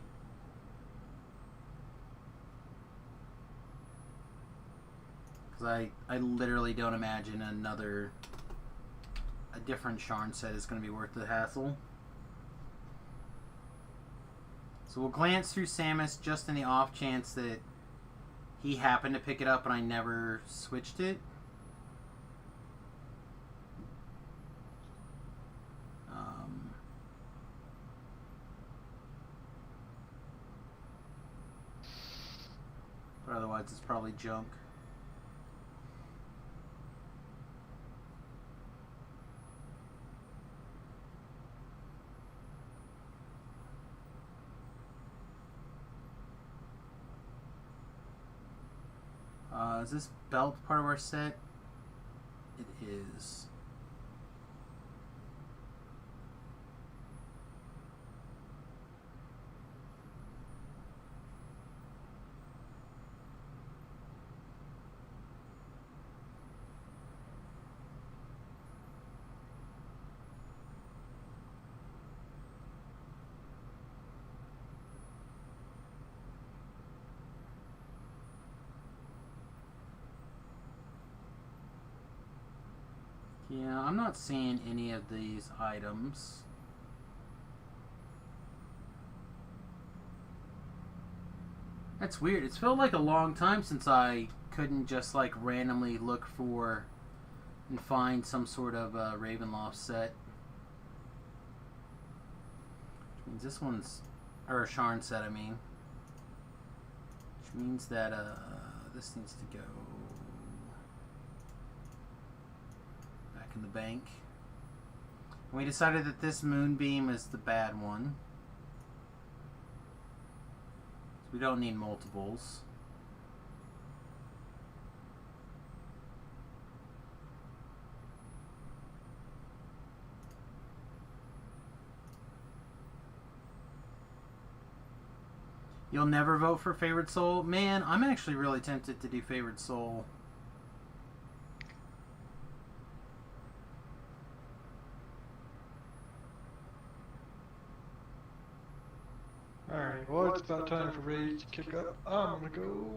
Because I literally don't imagine a different Sharn set is going to be worth the hassle. So we'll glance through Samus just in the off chance that he happened to pick it up and I never switched it. But otherwise it's probably junk. Is this belt part of our set? It is. Yeah, I'm not seeing any of these items. That's weird. It's felt like a long time since I couldn't just like randomly look for and find some sort of Ravenloft set. Which means this one's, or a Sharn set, I mean. Which means that this needs to go in the bank. And we decided that this Moonbeam is the bad one. So we don't need multiples. You'll never vote for Favorite Soul? Man, I'm actually really tempted to do Favorite Soul. Alright, well, it's about time for Rage to kick up. I'm gonna go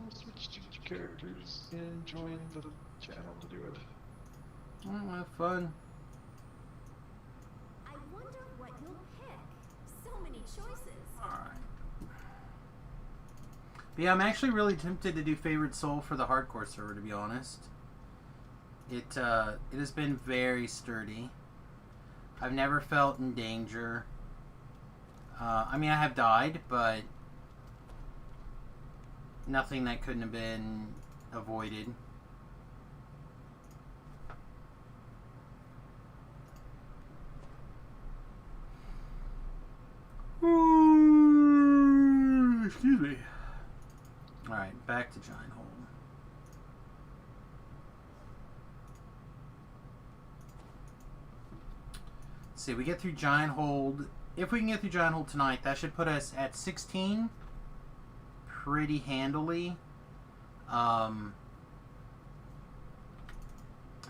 switch to characters and join the channel to do it. Oh, have fun. I wonder what you'll pick. So many choices. Alright. But yeah, I'm actually really tempted to do Favorite Soul for the hardcore server, to be honest. It has been very sturdy. I've never felt in danger. I mean, I have died, but nothing that couldn't have been avoided. Excuse me. Alright, back to Giant Hole. Let's see, we get through Giant Hold. If we can get through Giant Hold tonight, that should put us at 16 pretty handily. And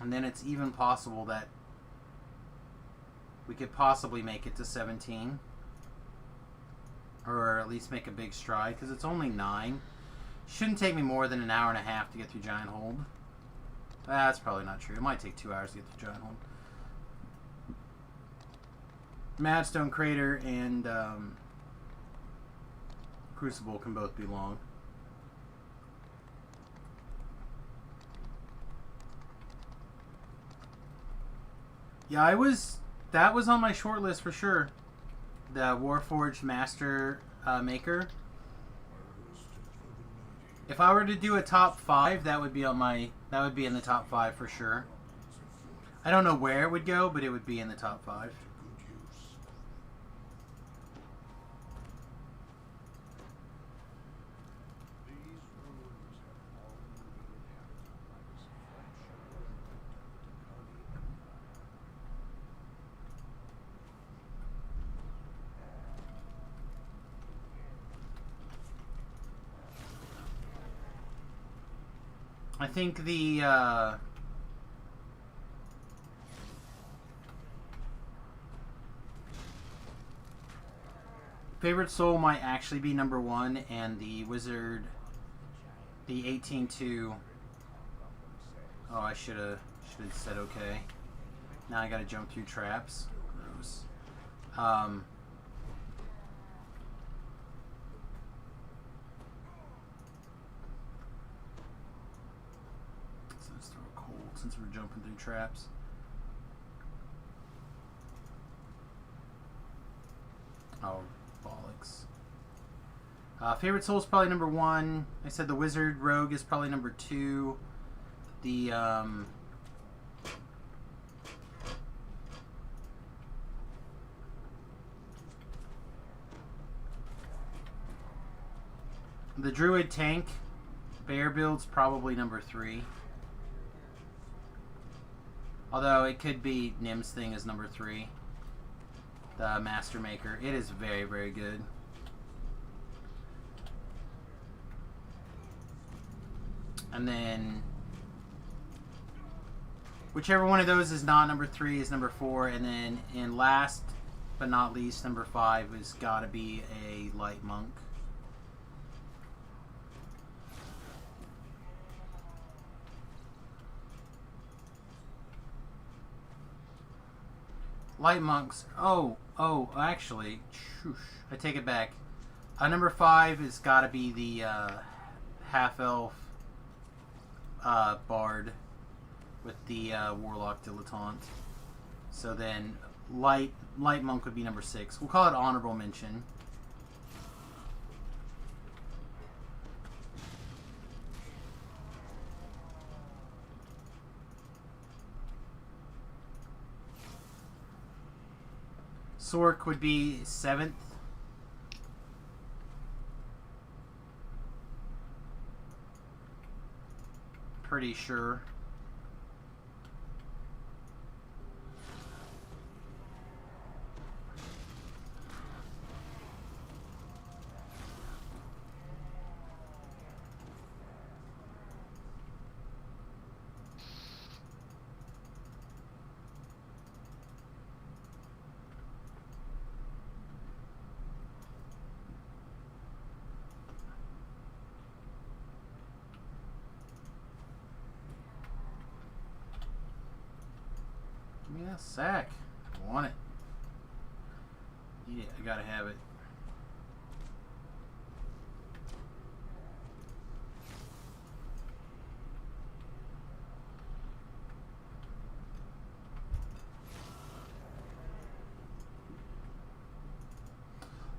then it's even possible that we could possibly make it to 17. Or at least make a big stride, because it's only 9. Shouldn't take me more than an hour and a half to get through Giant Hold. That's probably not true. It might take 2 hours to get through Giant Hold. Madstone Crater and Crucible can both be long. Yeah, that was on my short list for sure. The Warforged Master Maker. If I were to do a top 5, that would be in the top 5 for sure. I don't know where it would go, but it would be in the top 5. I think the Favorite Soul might actually be number 1, and the Wizard, the 18-2, Oh, I should have said okay. Now I gotta jump through traps. Gross. So let's throw a cold since we're jumping through traps. Oh, bollocks. Favorite soul is probably number 1. I said the wizard rogue is probably number 2. The druid tank bear build's probably number 3. Although it could be Nim's thing is number 3. The Master Maker. It is very, very good. And then whichever one of those is not number 3 is number 4. And then in last but not least, number 5 has got to be a light monk. Light monks. Actually, I take it back. Number 5 has got to be the half-elf bard with the warlock dilettante. So then, light monk would be number 6. We'll call it honorable mention. Sork would be 7th. Pretty sure. Give me that sack. I want it. Need it. I gotta have it.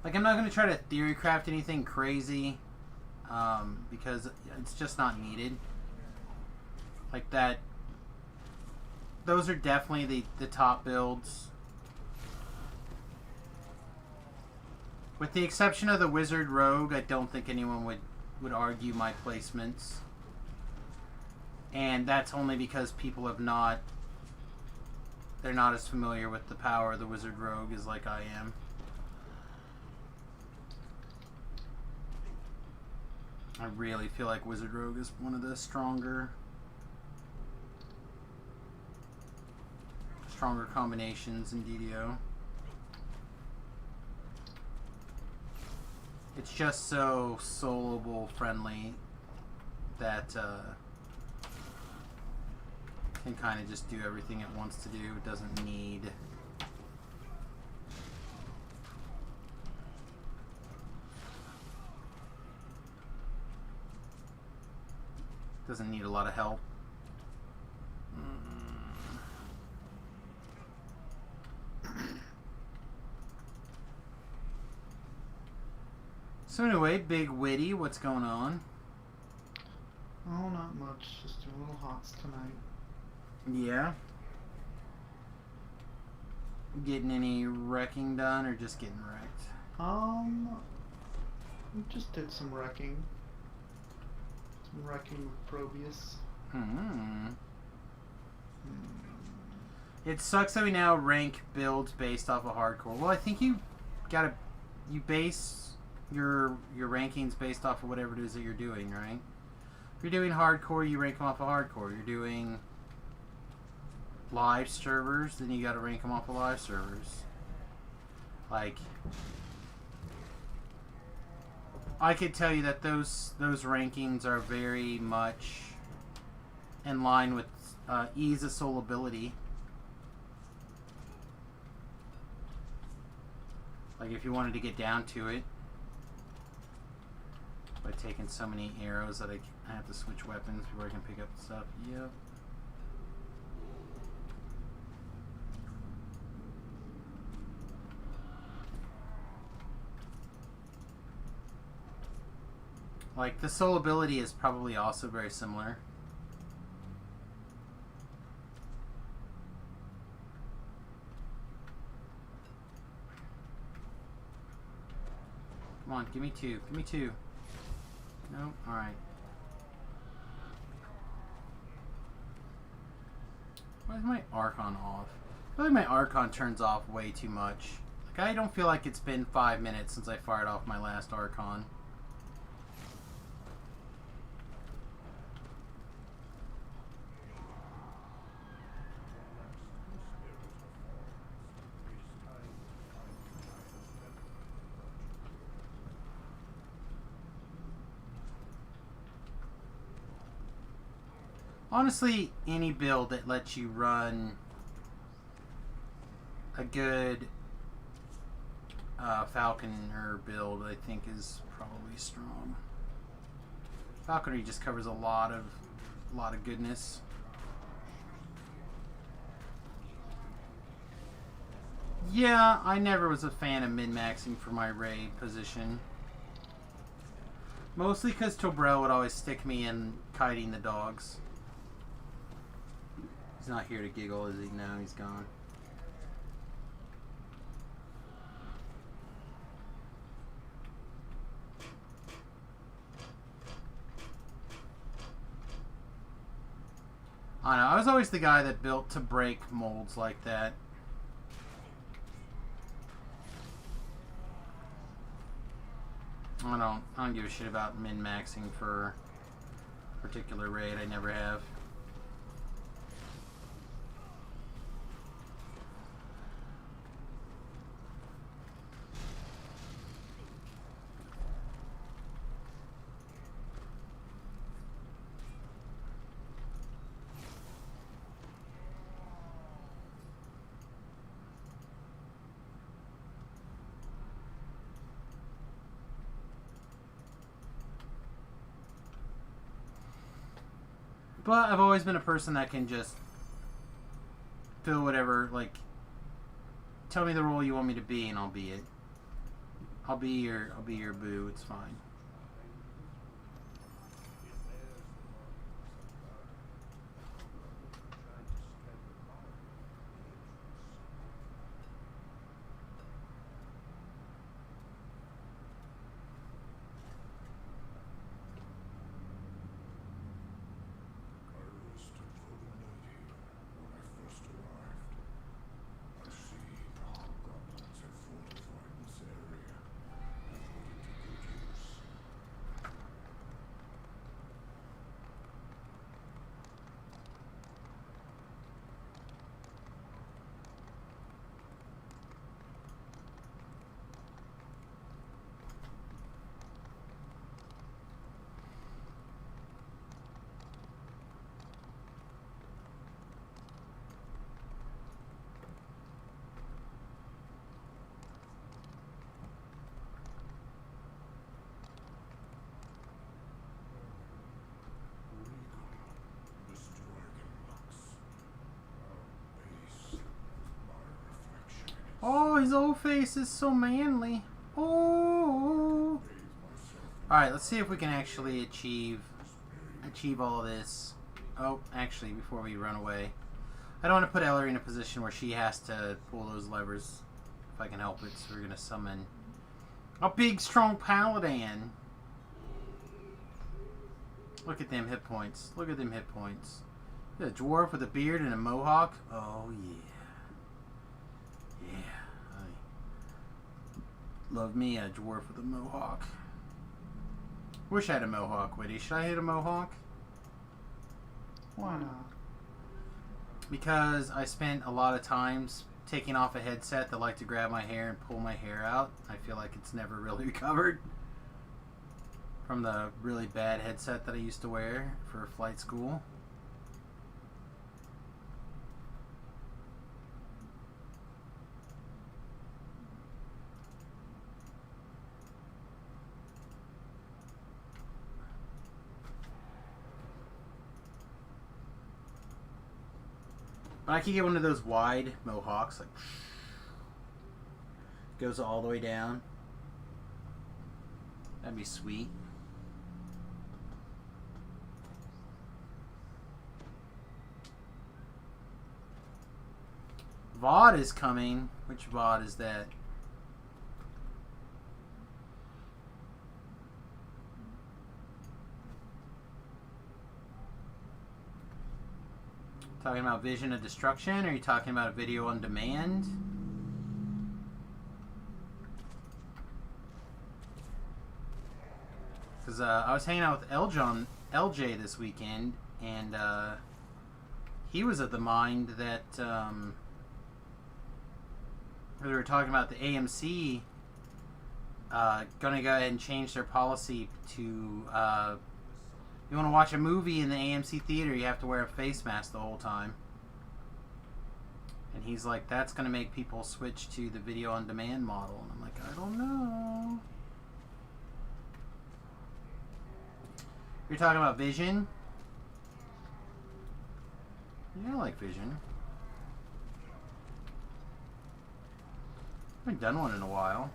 Like, I'm not going to try to theory craft anything crazy, because it's just not needed. Like that, those are definitely the top builds. With the exception of the Wizard Rogue, I don't think anyone would argue my placements. And that's only because people have not, they're not as familiar with the power of the Wizard Rogue as like I am. I really feel like Wizard Rogue is one of the stronger combinations in DDO. It's just so soloable friendly that can kind of just do everything it wants to do. It doesn't need a lot of help. So anyway, Big Witty, what's going on? Oh, not much. Just doing little hots tonight. Yeah. Getting any wrecking done or just getting wrecked? We just did some wrecking. Some wrecking with Probius. It sucks that we now rank builds based off of hardcore. Well, I think you base your rankings based off of whatever it is that you're doing, right? If you're doing hardcore, you rank them off of hardcore. You're doing live servers, then you got to rank them off of live servers. Like, I could tell you that those rankings are very much in line with ease of soloability. Like if you wanted to get down to it by taking so many arrows that I have to switch weapons before I can pick up the stuff. Yep. Like the soloability is probably also very similar. Come on, give me two. Give me two. No? Alright. Why is my Archon off? I feel like my Archon turns off way too much. Like I don't feel like it's been 5 minutes since I fired off my last Archon. Honestly, any build that lets you run a good Falconer build, I think, is probably strong. Falconry just covers a lot of goodness. Yeah, I never was a fan of min-maxing for my raid position. Mostly because Tobrel would always stick me in kiting the dogs. He's not here to giggle, is he? No, he's gone. I don't know. I was always the guy that built to break molds like that. I don't give a shit about min-maxing for a particular raid. I never have. But I've always been a person that can just fill whatever, like, tell me the role you want me to be and I'll be it. I'll be your boo, it's fine. Oh, his old face is so manly. Oh. Alright, let's see if we can actually achieve all of this. Oh, actually, before we run away. I don't want to put Ellery in a position where she has to pull those levers if I can help it. So we're going to summon a big, strong paladin. Look at them hit points. Look at them hit points. A dwarf with a beard and a mohawk. Oh, yeah. Yeah. I love me a dwarf with a mohawk. Wish I had a mohawk, Witty. Should I hit a mohawk? Why not? Because I spent a lot of times taking off a headset that like to grab my hair and pull my hair out. I feel like it's never really recovered from the really bad headset that I used to wear for flight school. But I could get one of those wide mohawks, like goes all the way down. That'd be sweet. VOD is coming. Which VOD is that? Talking about Vision of Destruction? Or are you talking about a video on demand? Because I was hanging out with LJ this weekend, and he was of the mind that we were talking about the AMC going to go ahead and change their policy to you want to watch a movie in the AMC theater, you have to wear a face mask the whole time. And he's like, that's going to make people switch to the video on demand model. And I'm like, I don't know. You're talking about Vision? Yeah, I like Vision. I haven't done one in a while.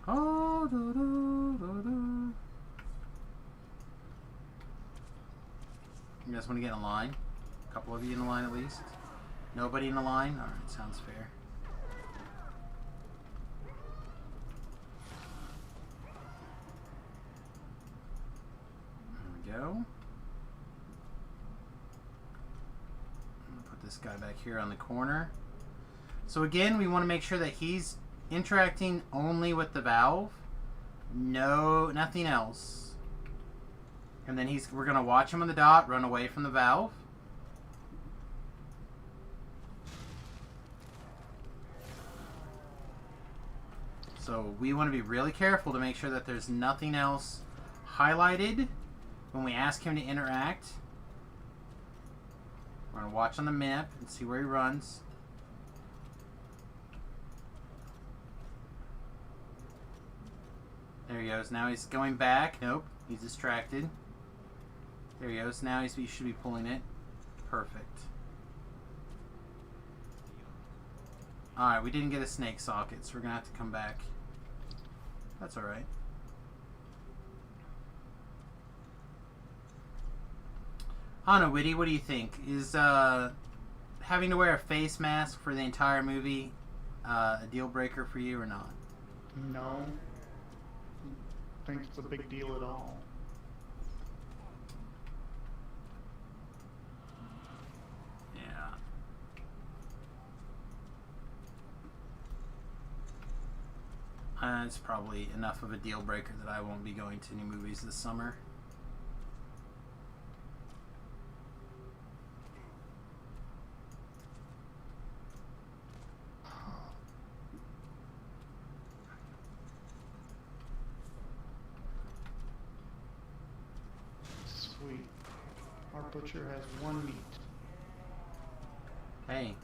Oh, do, do, do, do. You guys want to get in line? A couple of you in the line at least? Nobody in the line? Alright, sounds fair. There we go. I'm going to put this guy back here on the corner. So again, we want to make sure that he's interacting only with the valve. No, nothing else. And then we're going to watch him on the dot, run away from the valve. So we want to be really careful to make sure that there's nothing else highlighted when we ask him to interact. We're going to watch on the map and see where he runs. There he goes. Now he's going back. Nope. He's distracted. There he goes. Now he should be pulling it. Perfect. Alright, we didn't get a snake socket, so we're going to have to come back. That's alright. I don't know, Witty, what do you think? Is having to wear a face mask for the entire movie a deal breaker for you or not? No. I think it's a big deal at all. Yeah. It's probably enough of a deal breaker that I won't be going to any movies this summer. Sweet. Our butcher has one meat. Hey.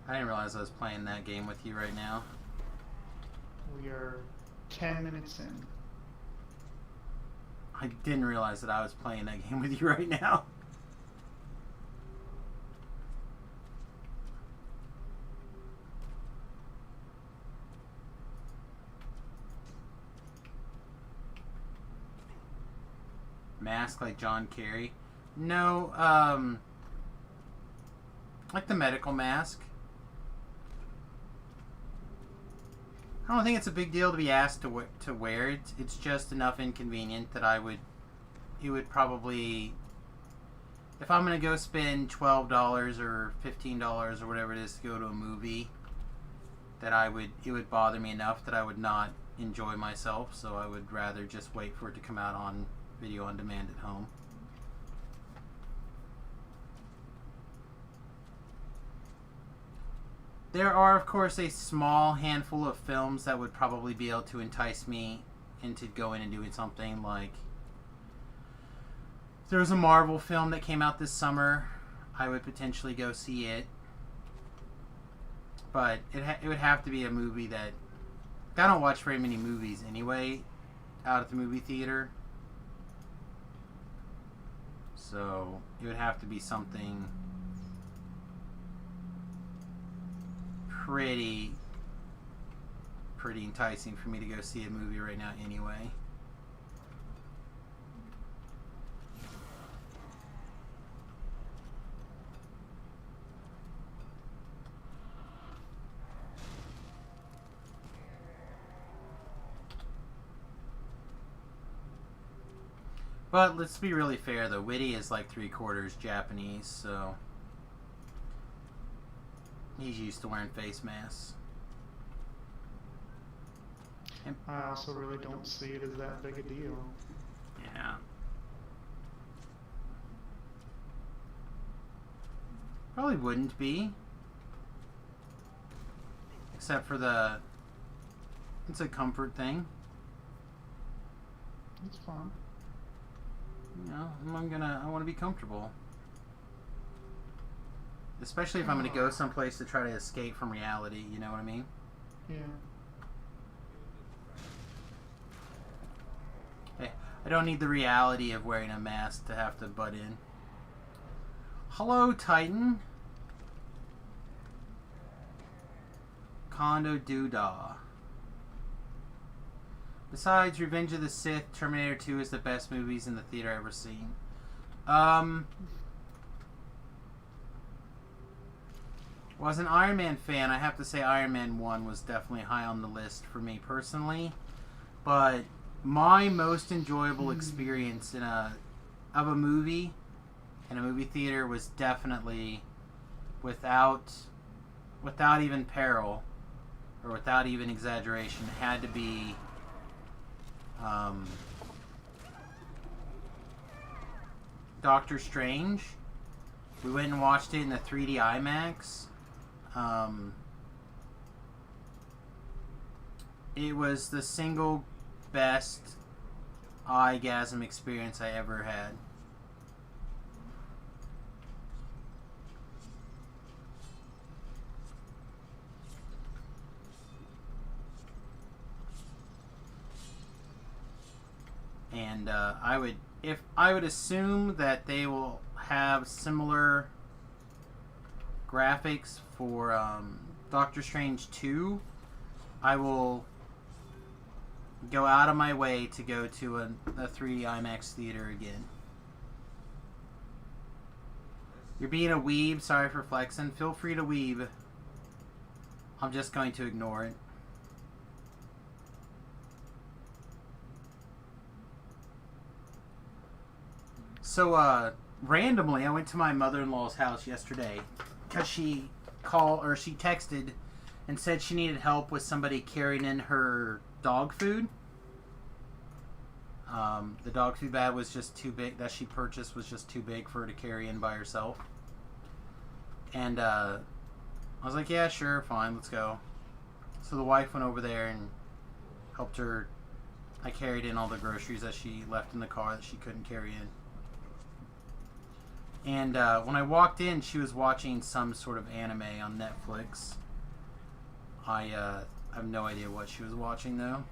I didn't realize I was playing that game with you right now. We are 10 minutes in. I didn't realize that I was playing that game with you right now. Mask like John Kerry? No, like the medical mask. I don't think it's a big deal to be asked to wear it. It's just enough inconvenient that it would probably, if I'm going to go spend $12 or $15 or whatever it is to go to a movie, that it would bother me enough that I would not enjoy myself, so I would rather just wait for it to come out on video on demand at home. There are, of course, a small handful of films that would probably be able to entice me into going and doing something. Like, if there was a Marvel film that came out this summer, I would potentially go see it. But it would have to be a movie that... I don't watch very many movies anyway out at the movie theater. So it would have to be something pretty enticing for me to go see a movie right now anyway. But let's be really fair though, Witty is like 3/4 Japanese, so he's used to wearing face masks. And I also really don't see it as that big a deal. yeah. Probably wouldn't be. Except for it's a comfort thing. It's fine. You know, I want to be comfortable. Especially if I'm going to go someplace to try to escape from reality, you know what I mean? Yeah. Hey, I don't need the reality of wearing a mask to have to butt in. Hello, Titan. Kondo Doodah. Besides Revenge of the Sith, Terminator 2 is the best movies in the theater I've ever seen. Well, as an Iron Man fan, I have to say Iron Man 1 was definitely high on the list for me personally. But my most enjoyable experience of a movie in a movie theater was definitely without even peril or without even exaggeration had to be Doctor Strange. We went and watched it in the 3D IMAX. It was the single best eyegasm experience I ever had. And I would assume that they will have similar graphics for Doctor Strange 2. I will go out of my way to go to a 3D IMAX theater again. You're being a weeb. Sorry for flexing. Feel free to weeb. I'm just going to ignore it. So, randomly, I went to my mother-in-law's house yesterday because she texted and said she needed help with somebody carrying in her dog food. The dog food bag was just too big, that she purchased was just too big for her to carry in by herself. And I was like, yeah, sure, fine, let's go. So the wife went over there and helped her. I carried in all the groceries that she left in the car that she couldn't carry in. And when I walked in, she was watching some sort of anime on Netflix. I have no idea what she was watching, though.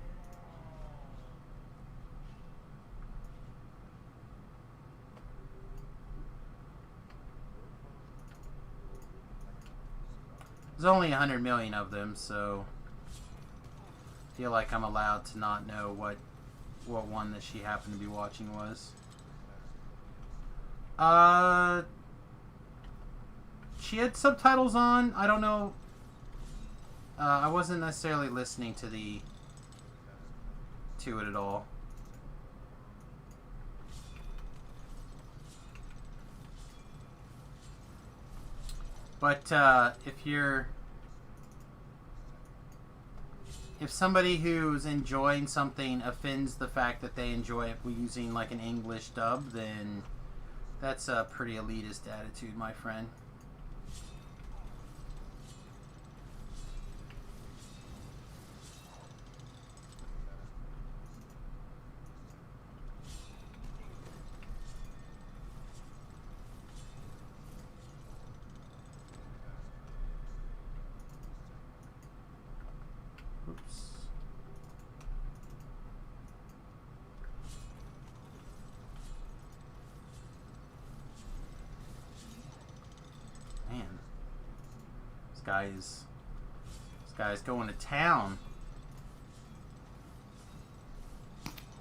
There's only 100 million of them, so I feel like I'm allowed to not know what one that she happened to be watching was. She had subtitles on. I don't know. I wasn't necessarily listening to it at all. But if somebody who's enjoying something offends the fact that they enjoy it using like an English dub, then that's a pretty elitist attitude, my friend. This guy's going to town.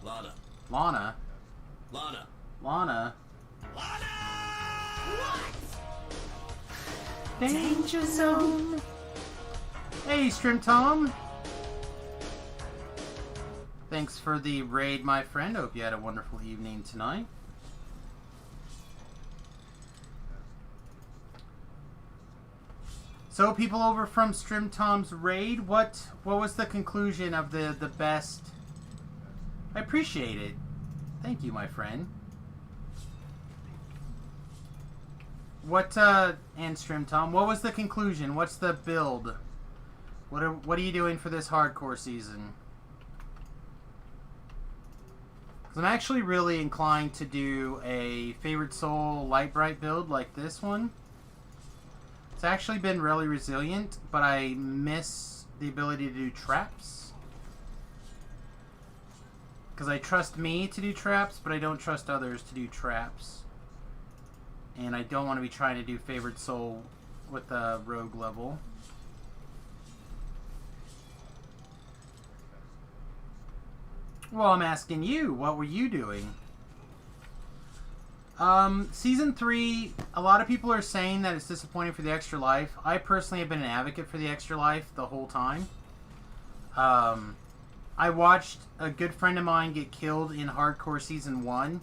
Lana. Lana. Lana. Lana. Lana! Danger zone. Hey, Stream Tom. Thanks for the raid, my friend. Hope you had a wonderful evening tonight. So, people over from Stream Tom's raid, what was the conclusion of the best? I appreciate it. Thank you, my friend. What and Stream Tom, what was the conclusion? What's the build? What are you doing for this hardcore season? 'Cause I'm actually really inclined to do a Favorite Soul Light Bright build like this one. It's actually been really resilient, but I miss the ability to do traps. Because I trust me to do traps, but I don't trust others to do traps. And I don't want to be trying to do Favorite Soul with a rogue level. Well, I'm asking you, what were you doing? Season 3, a lot of people are saying that it's disappointing for the extra life. I personally have been an advocate for the extra life the whole time. I watched a good friend of mine get killed in Hardcore Season 1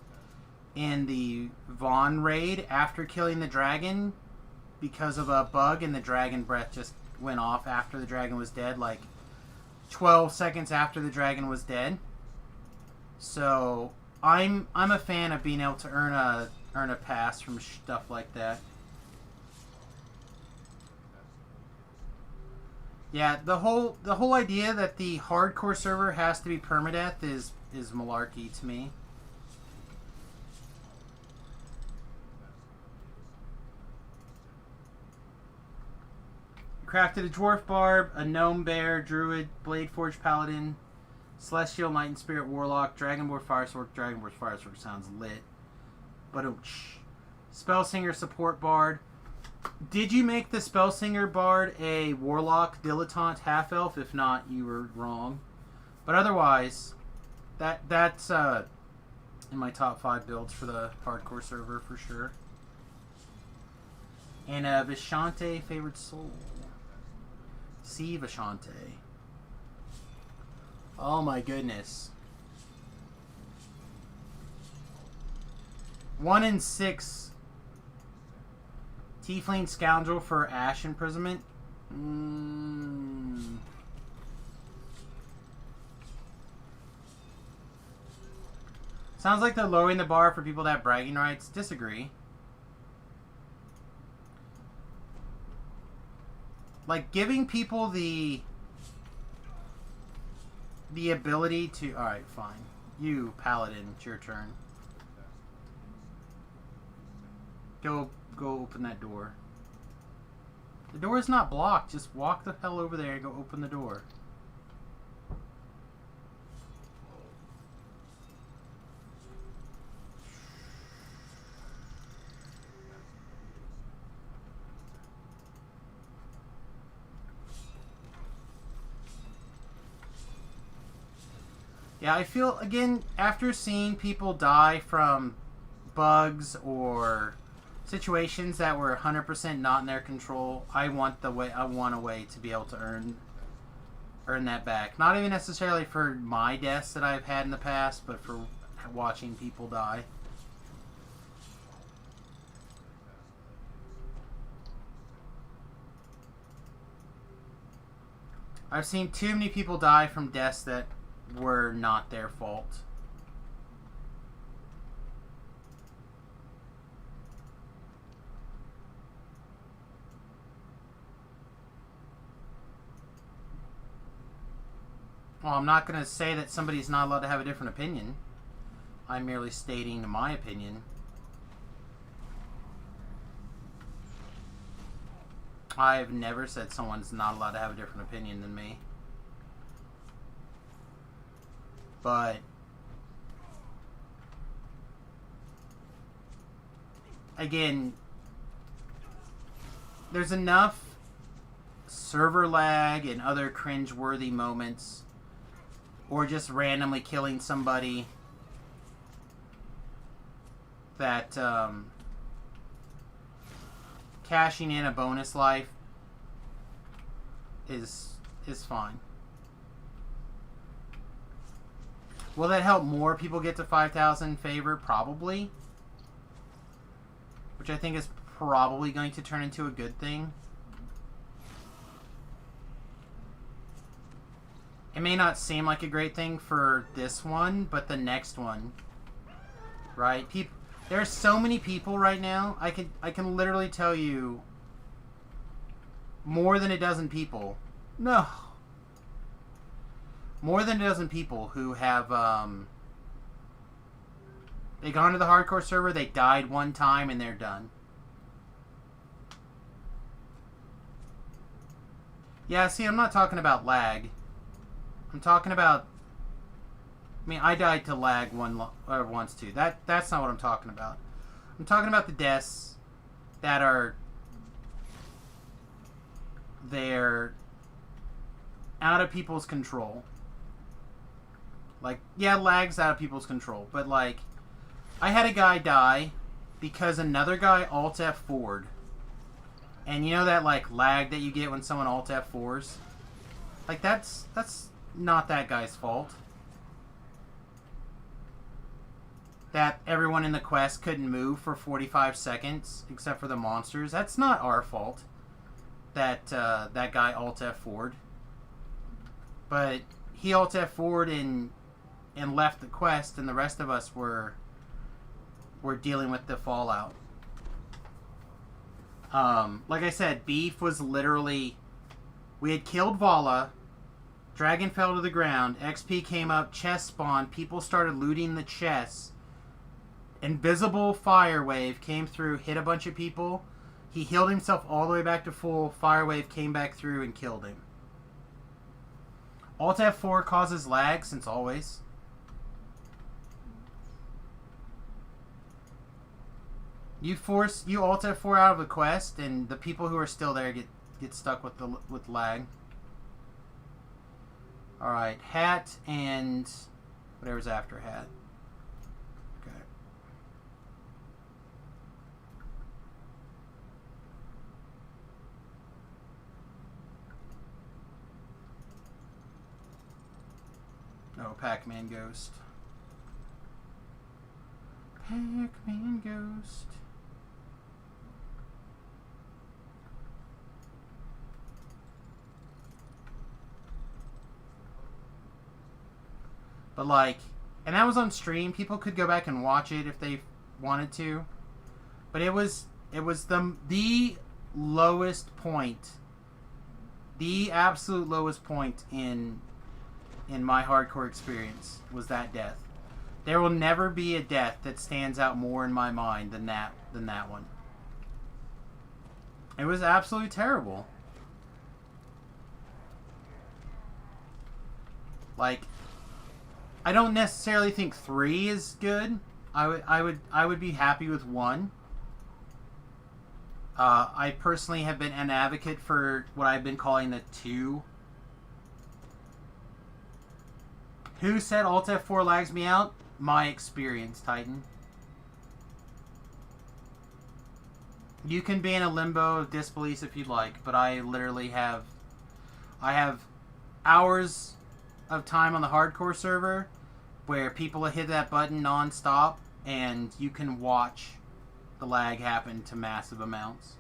in the Vaughn raid after killing the dragon because of a bug, and the dragon breath just went off after the dragon was dead, like 12 seconds after the dragon was dead. So I'm a fan of being able to earn a pass from stuff like that. Yeah, the whole idea that the hardcore server has to be permadeath is malarkey to me. Crafted a dwarf barb, a gnome bear, druid, blade forge paladin, celestial knight and spirit warlock, dragonborn firesword. Dragonborn firesword sounds lit. But spellsinger support bard. Did you make the spellsinger bard a warlock dilettante half elf? If not, you were wrong. But otherwise, that's in my top 5 builds for the hardcore server for sure. And Vishante Favorite Soul. See Vishante. Oh my goodness. 1 in 6 Tiefling Scoundrel for Ash Imprisonment. Sounds like they're lowering the bar for people that have bragging rights. Disagree. Like, giving people the ability to... Alright, fine. You, Paladin, it's your turn. Go open that door. The door is not blocked. Just walk the hell over there and go open the door. Yeah, I feel, again, after seeing people die from bugs or situations that were 100% not in their control, I want a way to be able to earn that back. Not even necessarily for my deaths that I've had in the past, but for watching people die. I've seen too many people die from deaths that were not their fault. Well, I'm not going to say that somebody's not allowed to have a different opinion. I'm merely stating my opinion. I've never said someone's not allowed to have a different opinion than me. But again, there's enough server lag and other cringe-worthy moments, or just randomly killing somebody that cashing in a bonus life is fine. Will that help more people get to 5,000 favor? Probably. Which I think is probably going to turn into a good thing. It may not seem like a great thing for this one, but the next one, right? There are so many people right now. I can literally tell you more than a dozen people. No. More than a dozen people who have they gone to the hardcore server, they died one time, and they're done. Yeah, see, I'm not talking about lag. I'm talking about... I mean, I died to lag once too. That's not what I'm talking about. I'm talking about the deaths that are... They're out of people's control. Like, yeah, lag's out of people's control. But, like, I had a guy die because another guy Alt F4'd. And you know that, like, lag that you get when someone Alt F4s? Like, that's not that guy's fault. That everyone in the quest couldn't move for 45 seconds, except for the monsters. That's not our fault. That that guy Alt F4'd. But he Alt F4'd and left the quest, and the rest of us were dealing with the fallout. Like I said, beef was literally... We had killed Vala, dragon fell to the ground, XP came up, chest spawned, people started looting the chests, invisible fire wave came through, hit a bunch of people, he healed himself all the way back to full, fire wave came back through and killed him. Alt F4 causes lag, since always. You Alt F4 out of a quest, and the people who are still there get stuck with lag. All right, hat and whatever's after hat. Okay. No, Pac-Man Ghost. Pac-Man Ghost. But like, and that was on stream. People could go back and watch it if they wanted to. But it was the lowest point, the absolute lowest point in my hardcore experience was that death. There will never be a death that stands out more in my mind than that one. It was absolutely terrible. Like, I don't necessarily think 3 is good. I would be happy with 1. I personally have been an advocate for what I've been calling the 2. Who said Alt F4 lags me out? My experience, Titan. You can be in a limbo of disbelief if you'd like, but I literally have... I have hours of time on the hardcore server where people hit that button non-stop, and you can watch the lag happen to massive amounts.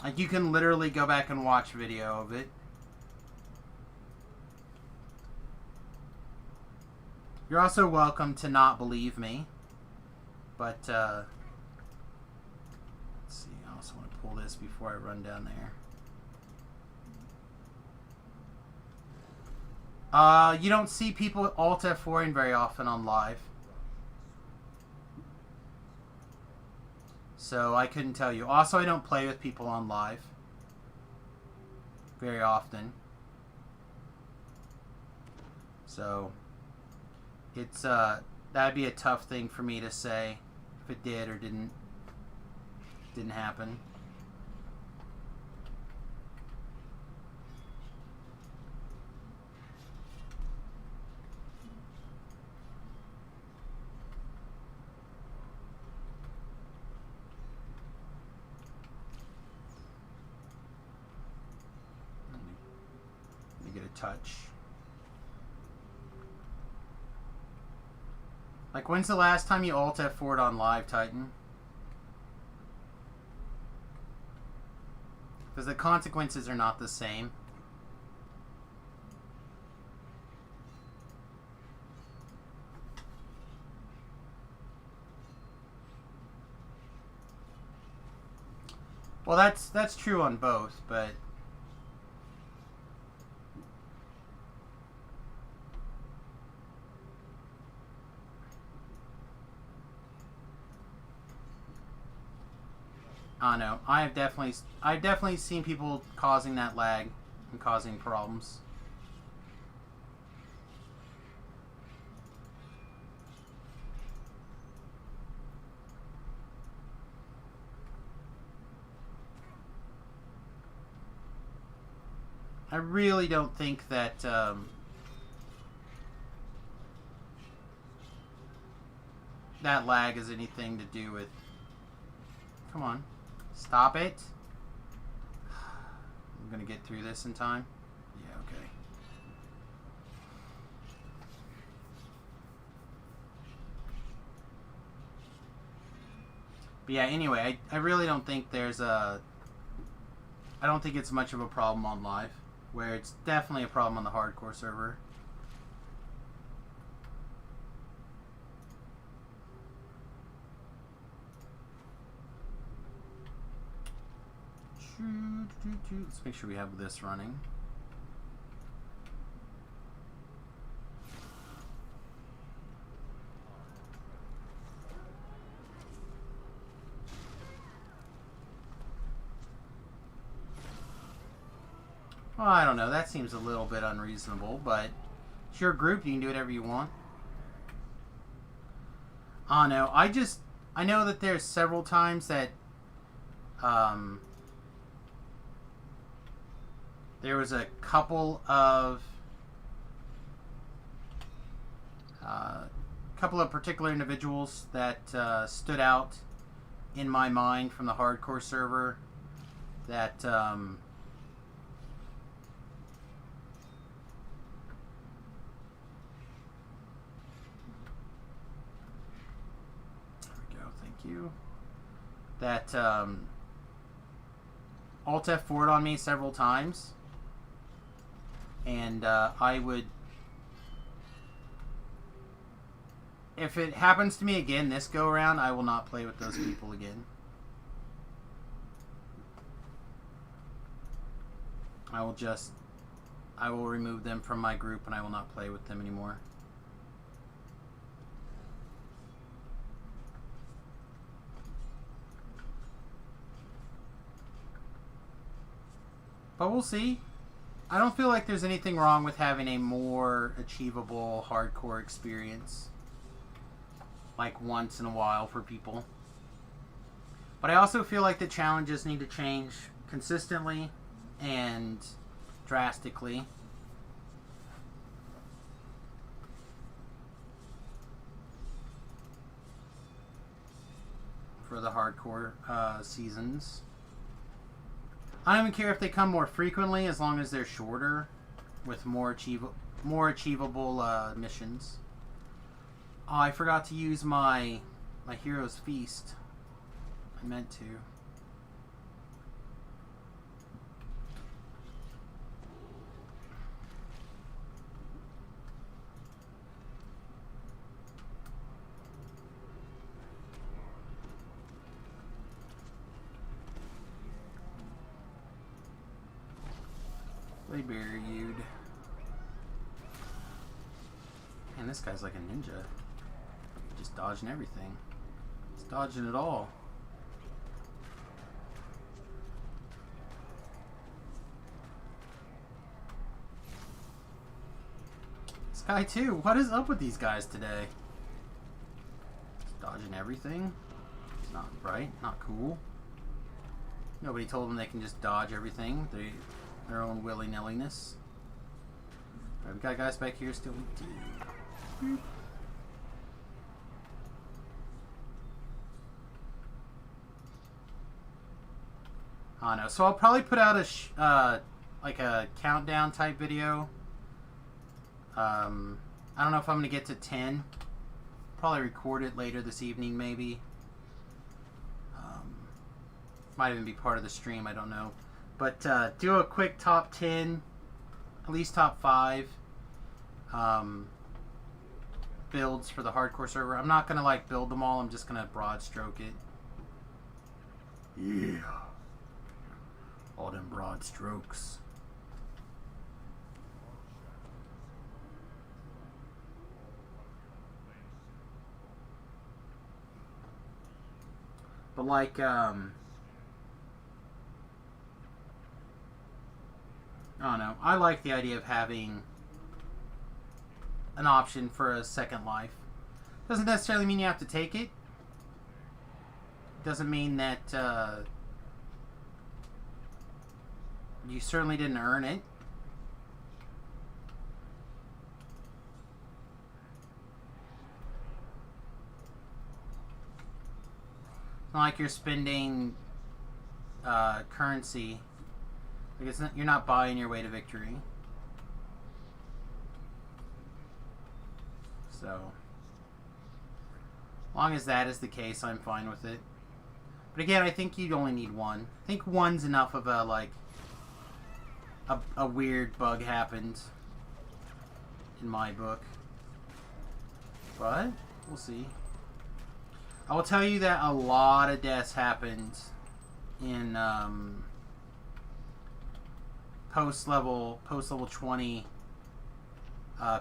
Like, you can literally go back and watch video of it. You're also welcome to not believe me, but, let's see, I also want to pull this before I run down there. You don't see people Alt F4ing very often on live. So I couldn't tell you. Also, I don't play with people on live very often. So it's that'd be a tough thing for me to say if it did or didn't happen. touch. Like, when's the last time you Alt F4'd on live, Titan? Because the consequences are not the same. Well, that's true on both, but I don't know. I've definitely seen people causing that lag and causing problems. I really don't think that that lag has anything to do with... Come on. Stop it. I'm going to get through this in time. Yeah, okay. But yeah, anyway, I really don't think there's a... I don't think it's much of a problem on live, where it's definitely a problem on the hardcore server. Let's make sure we have this running. Well, I don't know. That seems a little bit unreasonable, but it's your group. You can do whatever you want. Oh, no. I know that there's several times that there was a couple of particular individuals that stood out in my mind from the hardcore server that there we go, thank you, that Alt F4'd on me several times. And I would, if it happens to me again this go around, I will not play with those people again. I will remove them from my group and I will not play with them anymore. But we'll see. I don't feel like there's anything wrong with having a more achievable hardcore experience, like once in a while for people. But I also feel like the challenges need to change consistently and drastically. For the hardcore seasons. I don't even care if they come more frequently, as long as they're shorter, with more achievable missions. Oh, I forgot to use my Hero's Feast. I meant to. They buried. Man, this guy's like a ninja. Just dodging everything. He's dodging it all. This guy too. What is up with these guys today? Just dodging everything. It's not right. Not cool. Nobody told them they can just dodge everything. Their own willy-nilliness. Alright, we got guys back here still. We do. I don't know. So I'll probably put out a like a countdown type video I don't know if I'm going to get to 10. Probably record it later this evening, maybe. Might even be part of the stream, I don't know. But do a quick top 10, at least top 5 builds for the hardcore server. I'm not going to like build them all, I'm just going to broad stroke it. Yeah. All them broad strokes. But like, I don't know. I like the idea of having an option for a second life. Doesn't necessarily mean you have to take it. Doesn't mean that you certainly didn't earn it. It's not like you're spending currency. Like it's not, you're not buying your way to victory. So, as long as that is the case, I'm fine with it. But again, I think you'd only need one. I think one's enough of a, like, a weird bug happened in my book. But, we'll see. I will tell you that a lot of deaths happened in post level 20.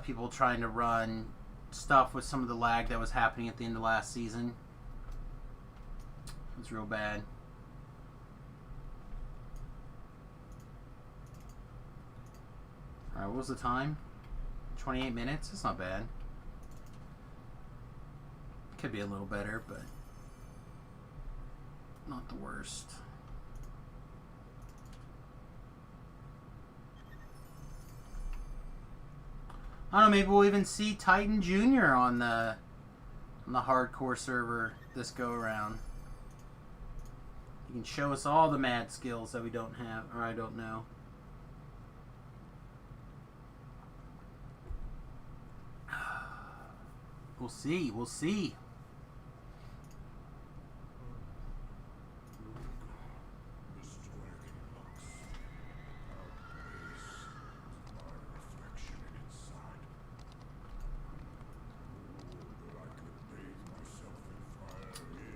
People trying to run stuff with some of the lag that was happening at the end of last season. It was real bad. Alright, what was the time? 28 minutes? That's not bad. Could be a little better, but not the worst. I don't know, maybe we'll even see Titan Jr. on the hardcore server this go around. He can show us all the mad skills that we don't have, or I don't know. We'll see, we'll see.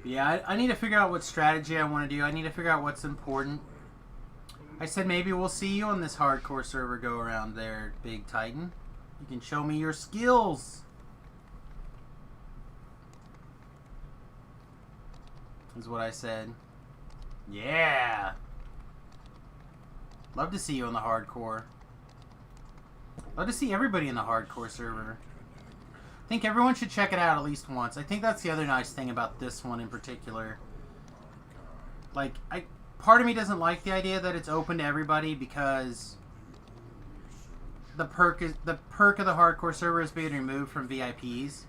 Yeah, I need to figure out what strategy I want to do. I need to figure out what's important. I said maybe we'll see you on this hardcore server go around there, Big Titan. You can show me your skills. Is what I said. Yeah. Love to see you on the hardcore. Love to see everybody in the hardcore server. I think everyone should check it out at least once. I think that's the other nice thing about this one in particular. Like, part of me doesn't like the idea that it's open to everybody because the perk of the hardcore server is being removed from VIPs.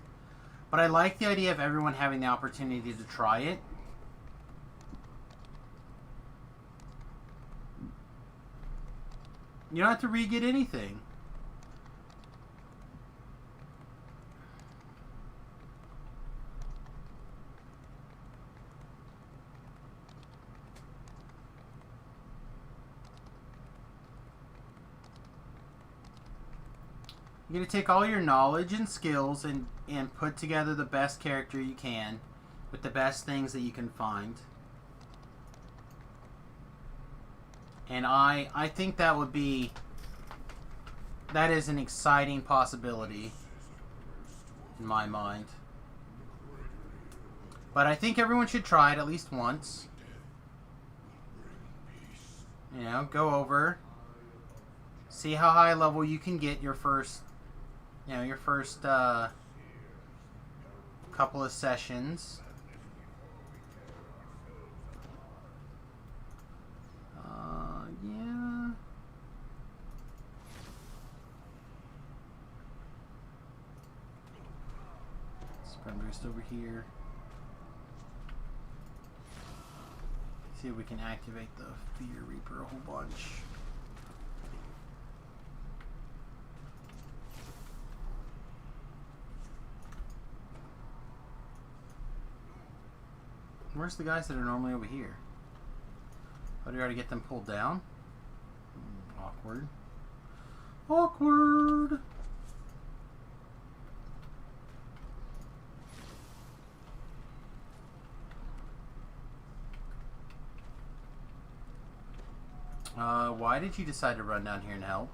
But I like the idea of everyone having the opportunity to try it. You don't have to re-get anything. You're going to take all your knowledge and skills and put together the best character you can with the best things that you can find. And I think that is an exciting possibility in my mind. But I think everyone should try it at least once. You know, go over, see how high level you can get your first couple of sessions. Yeah. Sprint boost over here. See if we can activate the Fear Reaper a whole bunch. Where's the guys that are normally over here? Oh, do you already get them pulled down? Awkward. Awkward! Why did you decide to run down here and help?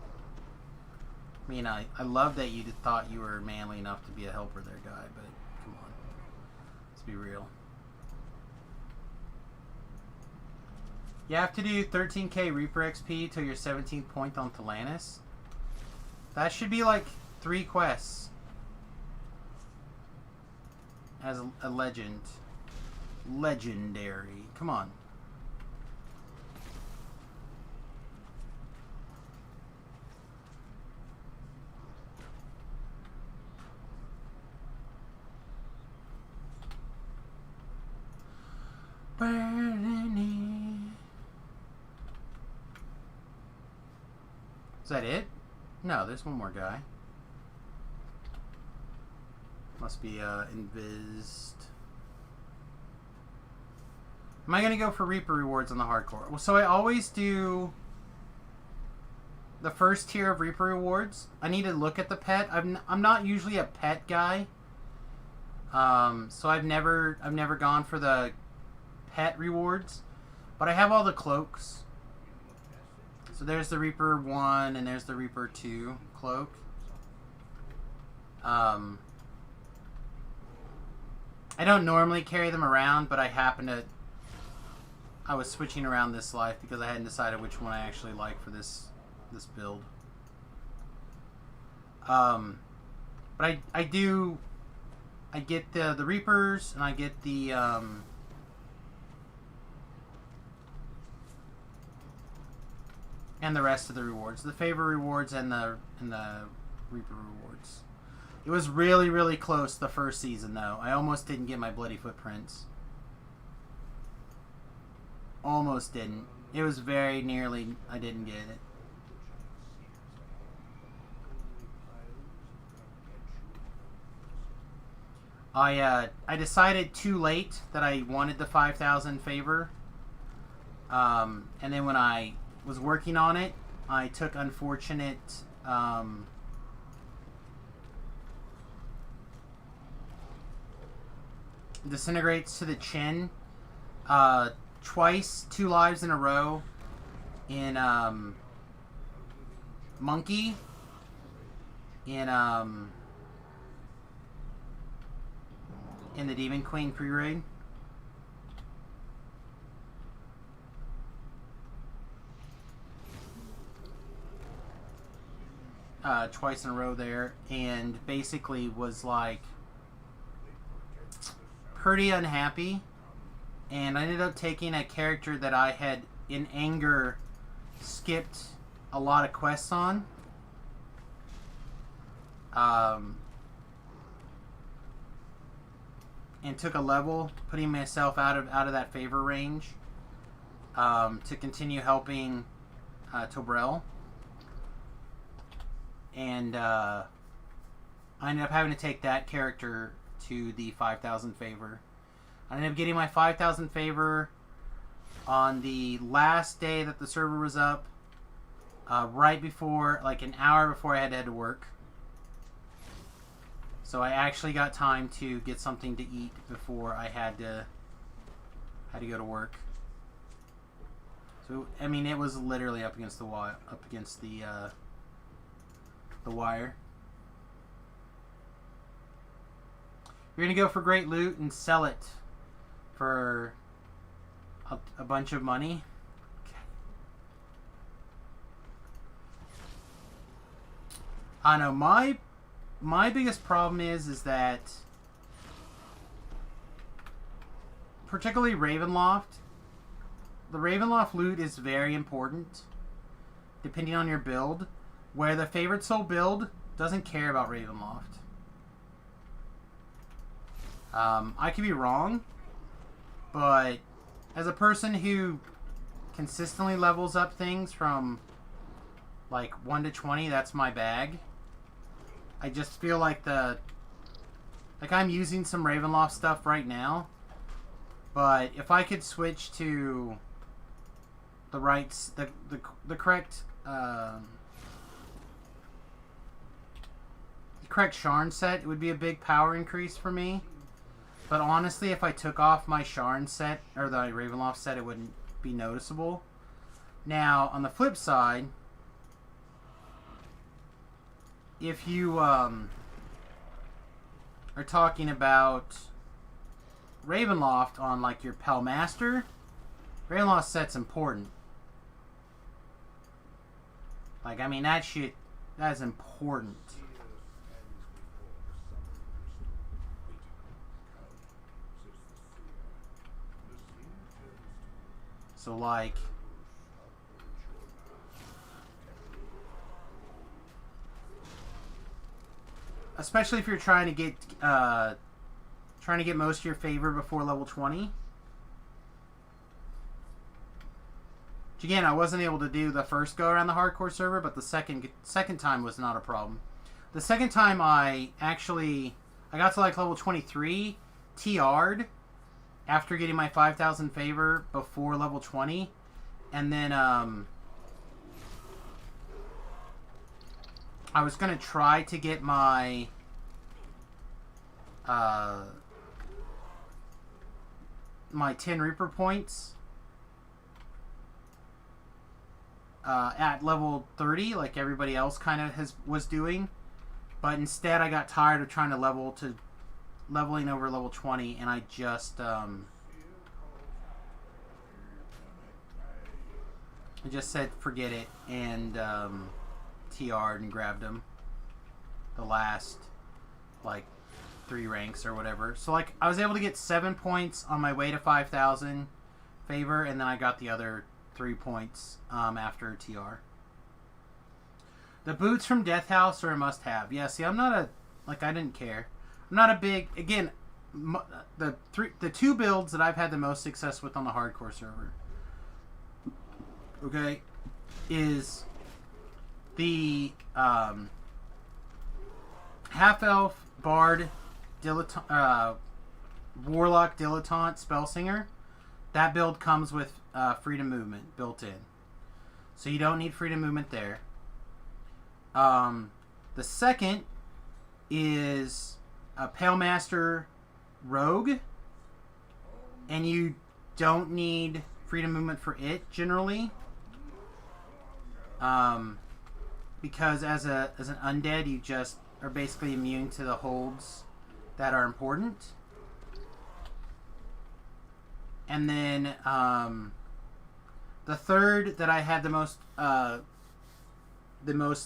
I mean, I love that you thought you were manly enough to be a helper there, guy, but come on. Let's be real. You have to do 13k Reaper XP till your 17th point on Thalanus. That should be like 3 quests. As a legend. Legendary. Come on. Is that it? No, there's one more guy. Must be invised. Am I gonna go for Reaper rewards on the hardcore? Well, so I always do the first tier of Reaper rewards. I need to look at the pet. I'm not usually a pet guy. So I've never gone for the pet rewards, but I have all the cloaks. So there's the Reaper 1 and there's the Reaper 2 cloak. I don't normally carry them around, but I was switching around this life because I hadn't decided which one I actually like for this build. But I get the Reapers and I get the and the rest of the rewards, the favor rewards and the Reaper rewards. It was really, really close the first season, though. I almost didn't get my bloody footprints. Almost didn't. It was very nearly I didn't get it. I decided too late that I wanted the 5,000 favor. And then when I was working on it, I took unfortunate disintegrates to the chin twice, 2 lives in a row in Monkey, in the Demon Queen pre-raid. Twice in a row there, and basically was like pretty unhappy, and I ended up taking a character that I had in anger skipped a lot of quests on, and took a level, putting myself out of that favor range, to continue helping Tobrel. And I ended up having to take that character to the 5,000 favor. I ended up getting my 5,000 favor on the last day that the server was up, right before, like an hour before I had to head to work. So I actually got time to get something to eat before I had to go to work. So I mean, it was literally up against the wire, the wire. You're gonna go for great loot and sell it for a bunch of money. Okay. I know my biggest problem is that particularly Ravenloft. The Ravenloft loot is very important depending on your build. Where the Favorite Soul build doesn't care about Ravenloft. I could be wrong, but as a person who consistently levels up things from like 1 to 20, that's my bag. I just feel like I'm using some Ravenloft stuff right now, But if I could switch to the the correct correct Sharn set, it would be a big power increase for me. But honestly, if I took off my Sharn set or the Ravenloft set, it wouldn't be noticeable. Now, on the flip side, if you are talking about Ravenloft on like your Pell Master, Ravenloft set's important. Like, I mean, that is important. So, like, especially if you're trying to get most of your favor before level 20. Which again, I wasn't able to do the first go around the hardcore server, but the second time was not a problem. The second time I got to like level 23, TR'd after getting my 5,000 favor before level 20, and then I was gonna try to get my my 10 Reaper points at level 30, like everybody else kind of was doing, but instead I got tired of trying to leveling over level 20, and I just said forget it, and TR'd and grabbed him the last like 3 ranks or whatever. So like I was able to get 7 points on my way to 5,000 favor, and then I got the other 3 points after TR. The boots from Death House are a must-have. Yeah, see, I'm not a I didn't care. I'm not a big, again, the 2 builds that I've had the most success with on the hardcore server, okay, is the half-elf bard warlock dilettante spellsinger. That build comes with freedom movement built in, so you don't need freedom movement there. The second is a Pale Master rogue, and you don't need freedom movement for it generally, because as an undead you just are basically immune to the holds that are important. And then the third that I had the most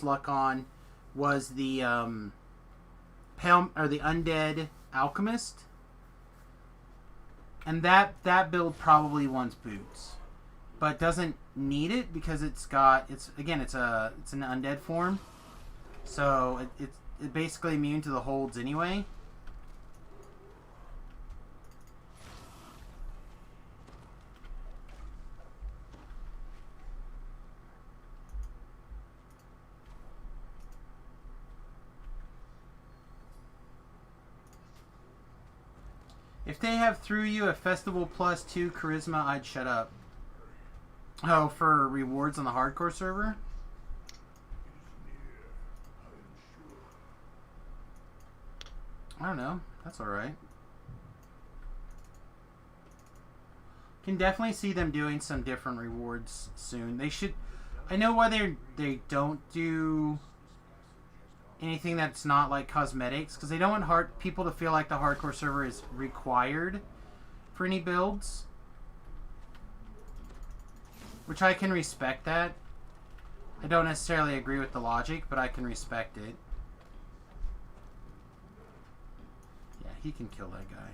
luck on was the the undead alchemist, and that build probably wants boots, but doesn't need it because it's an undead form, so it's basically immune to the holds anyway. If they have through you a festival plus 2 charisma, I'd shut up. Oh, for rewards on the hardcore server? I don't know. That's alright. Can definitely see them doing some different rewards soon. They should. I know why they don't do anything that's not like cosmetics, because they don't want people to feel like the hardcore server is required for any builds, which I can respect that. I don't necessarily agree with the logic, but I can respect it. Yeah, he can kill that guy.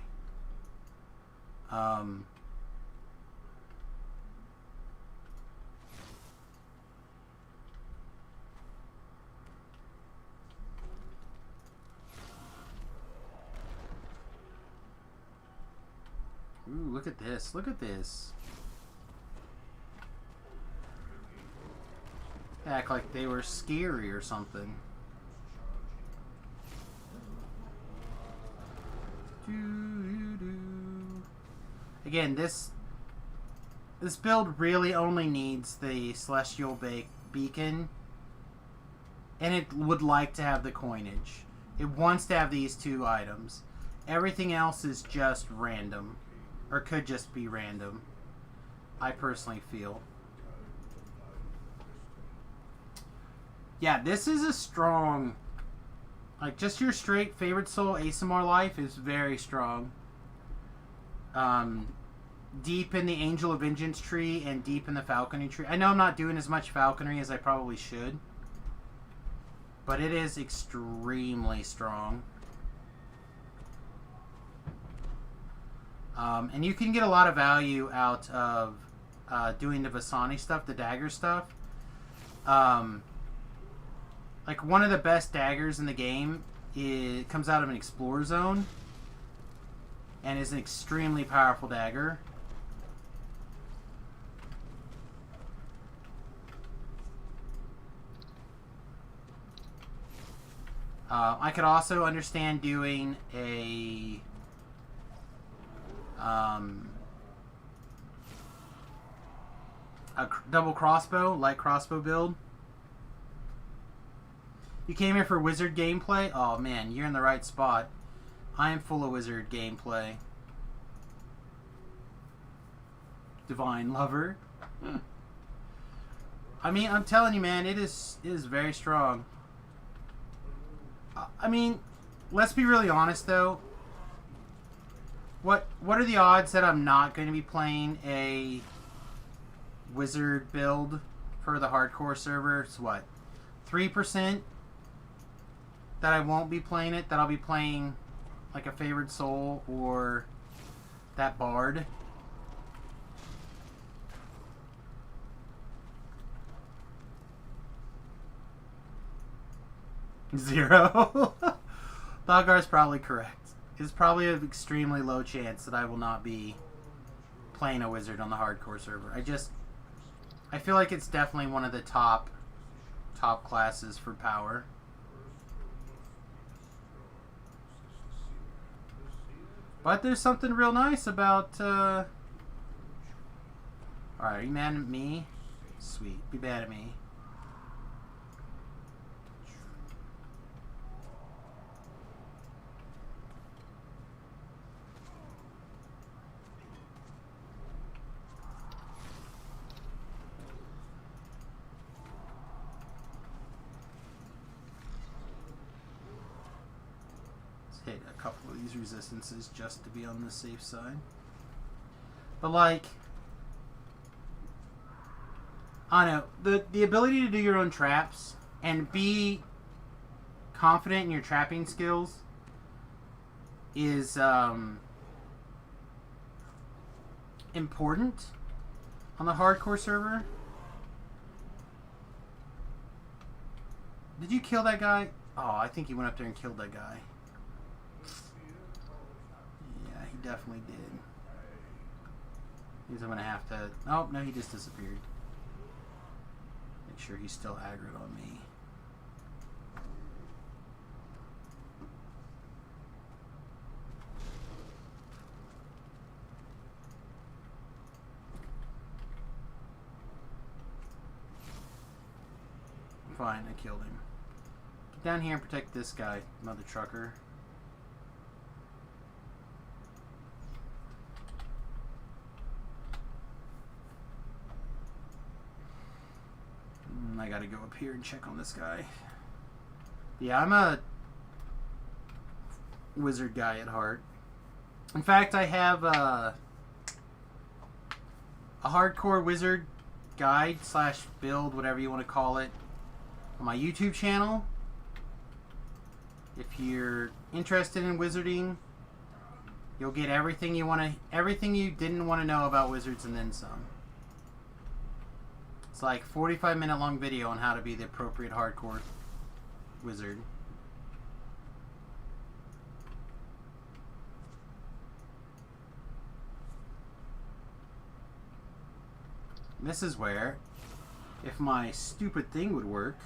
Ooh, look at this. Look at this. Act like they were scary or something. Again, this build really only needs the Celestial Beacon, and it would like to have the coinage. It wants to have these 2 items. Everything else is just random, or could just be random, I personally feel. Yeah, this is a strong, like, just your straight favorite soul ASMR life is very strong. Deep in the Angel of Vengeance tree and deep in the Falconry tree. I know I'm not doing as much Falconry as I probably should, but it is extremely strong. And you can get a lot of value out of doing the Vasani stuff, the dagger stuff. Like, one of the best daggers in the game comes out of an Explorer Zone and is an extremely powerful dagger. I could also understand doing a double crossbow, light crossbow build. You came here for wizard gameplay? Oh man, you're in the right spot. I am full of wizard gameplay. Divine Lover. I mean, I'm telling you, man, it is very strong. I mean, let's be really honest, though. What are the odds that I'm not going to be playing a wizard build for the hardcore server? It's what? 3% that I won't be playing it, that I'll be playing like a favored soul or that bard. Zero. Thoggar's probably correct. It's probably an extremely low chance that I will not be playing a wizard on the hardcore server. I feel like it's definitely one of the top classes for power. But there's something real nice about alright, are you mad at me? Sweet. Be mad at me. Hit a couple of these resistances just to be on the safe side. But like, I don't know, the ability to do your own traps and be confident in your trapping skills is important on the hardcore server. Did you kill that guy? Oh, I think you went up there and killed that guy. Yeah, he definitely did. He's gonna have to... Oh, no, he just disappeared. Make sure he's still aggroed on me. Fine, I killed him. Get down here and protect this guy, mother trucker. I gotta go up here and check on this guy. Yeah, I'm a wizard guy at heart. In fact, I have a hardcore wizard guide / build, whatever you want to call it, on my YouTube channel. If you're interested in wizarding, you'll get everything you didn't want to know about wizards and then some. It's like 45-minute long video on how to be the appropriate hardcore wizard. This is where, if my stupid thing would work,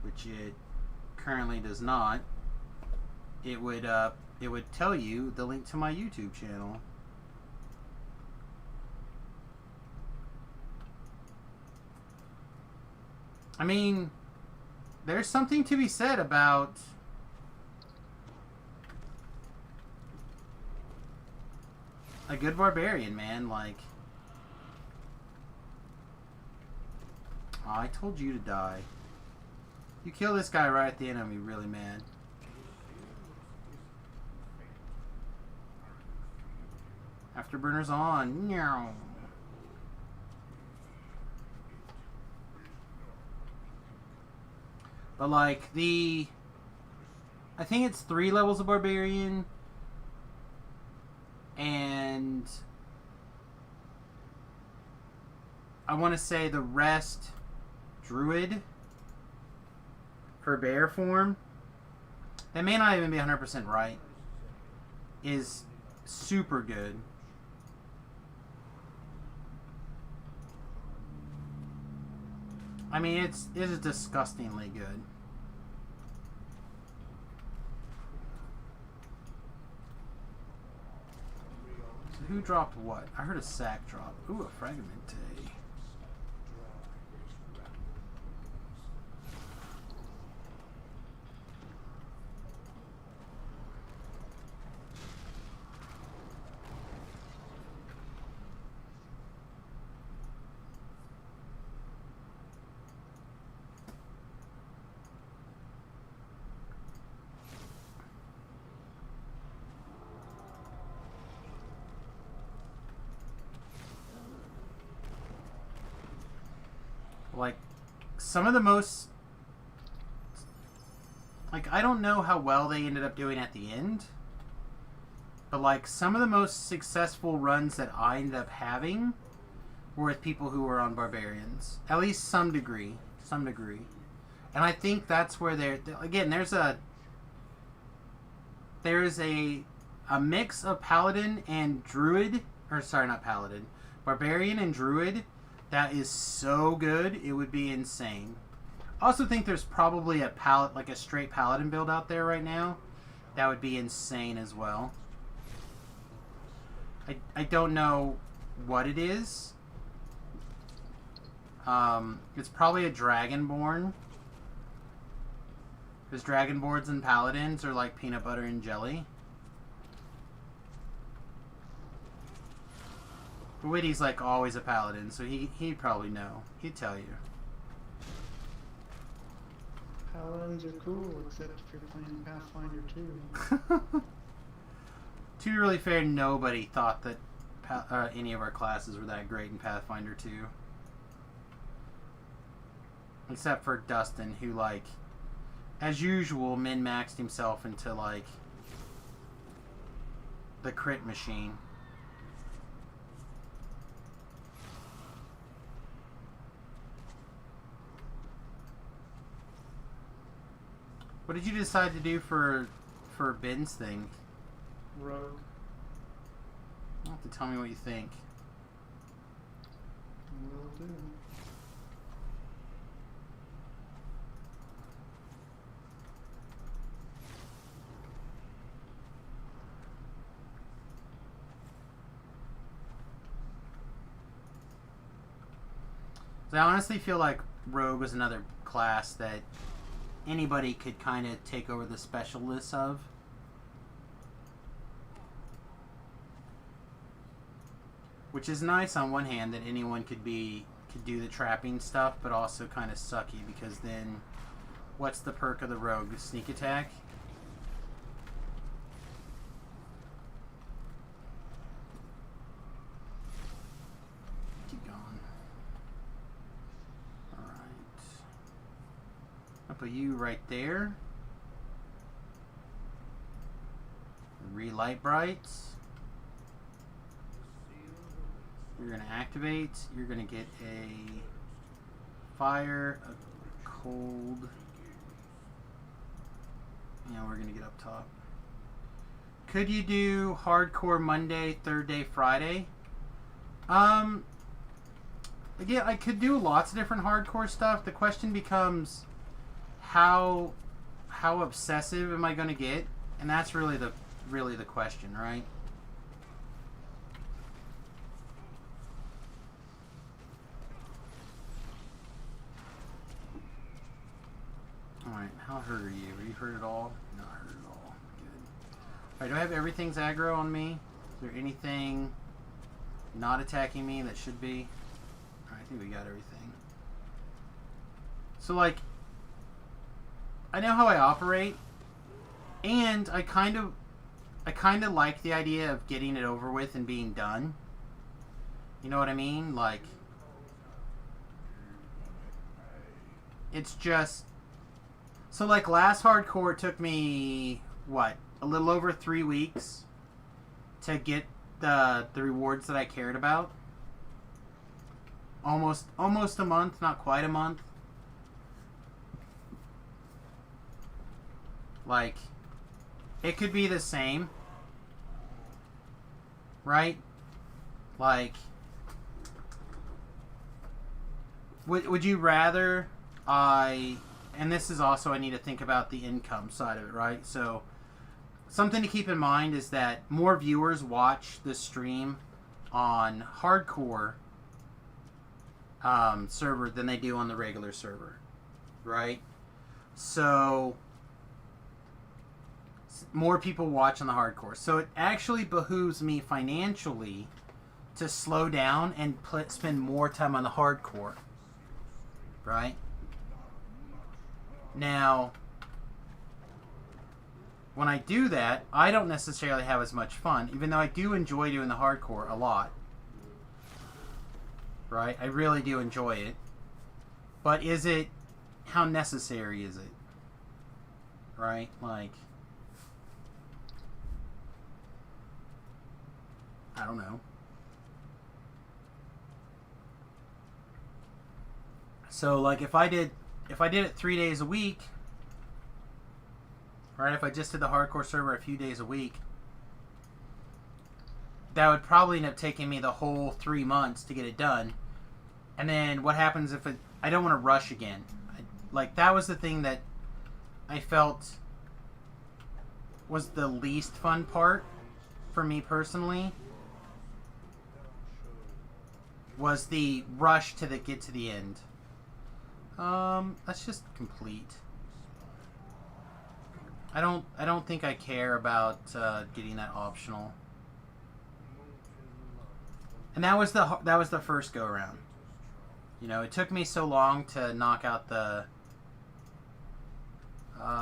which it currently does not, it would it would tell you the link to my YouTube channel. I mean, there's something to be said about a good barbarian, man. Like, oh, I told you to die. You kill this guy right at the end, I'll be really mad. Afterburner's on. Meow. But like I think it's 3 levels of barbarian, and I want to say the rest druid for bear form. That may not even be 100% right. Is super good. I mean, it is disgustingly good. So who dropped what? I heard a sack drop. Ooh, a fragmente. Like, some of the most... Like, I don't know how well they ended up doing at the end. But, like, some of the most successful runs that I ended up having were with people who were on barbarians. At least some degree. Some degree. And I think that's where they're... Again, there's a mix of paladin and druid. Or, sorry, not paladin. Barbarian and druid. That is so good, it would be insane. I also think there's probably a straight paladin build out there right now. That would be insane as well. I don't know what it is. It's probably a dragonborn. Because dragonborns and paladins are like peanut butter and jelly. Witty's like always a paladin, so he'd probably know. He'd tell you. Paladins are cool, except if you're playing Pathfinder 2. To be really fair, nobody thought that any of our classes were that great in Pathfinder 2. Except for Dustin, who, like, as usual, min-maxed himself into, like, the crit machine. What did you decide to do for Ben's thing? Rogue. You'll have to tell me what you think. Will do. So I honestly feel like Rogue was another class that anybody could kind of take over the specialists of. Which is nice on one hand that anyone could do the trapping stuff, but also kind of sucky because then what's the perk of the rogue? Sneak attack? Keep going. Alright. I'll put you right there. Relight brights. You're going to activate. You're going to get a fire, a cold. Yeah, we're going to get up top. Could you do hardcore Monday, third day, Friday? Again, I could do lots of different hardcore stuff. The question becomes how obsessive am I going to get? And that's really really the question, right? Alright, how hurt are you? Are you hurt at all? Not hurt at all. Good. Alright, do I have everything's aggro on me? Is there anything not attacking me that should be? Alright, I think we got everything. So, like, I know how I operate, and I kind of like the idea of getting it over with and being done. You know what I mean? Like, it's just... So, like, last hardcore took me, what, a little over 3 weeks to get the rewards that I cared about. Almost a month, not quite a month. Like, it could be the same, right? Like, would you rather and this is also, I need to think about the income side of it, right? So, something to keep in mind is that more viewers watch the stream on hardcore server than they do on the regular server, right? So, more people watch on the hardcore. So it actually behooves me financially to slow down and spend more time on the hardcore, right? Now, when I do that, I don't necessarily have as much fun, even though I do enjoy doing the hardcore a lot. Right? I really do enjoy it. But how necessary is it? Right? Like, I don't know. So, like, if I did it 3 days a week, right? If I just did the hardcore server a few days a week, that would probably end up taking me the whole 3 months to get it done. And then what happens if I don't want to rush again? Like, that was the thing that I felt was the least fun part for me personally. Was the rush to get to the end. Let's just complete. I don't think I care about getting that optional. And that was the first go around. You know, it took me so long to knock out the.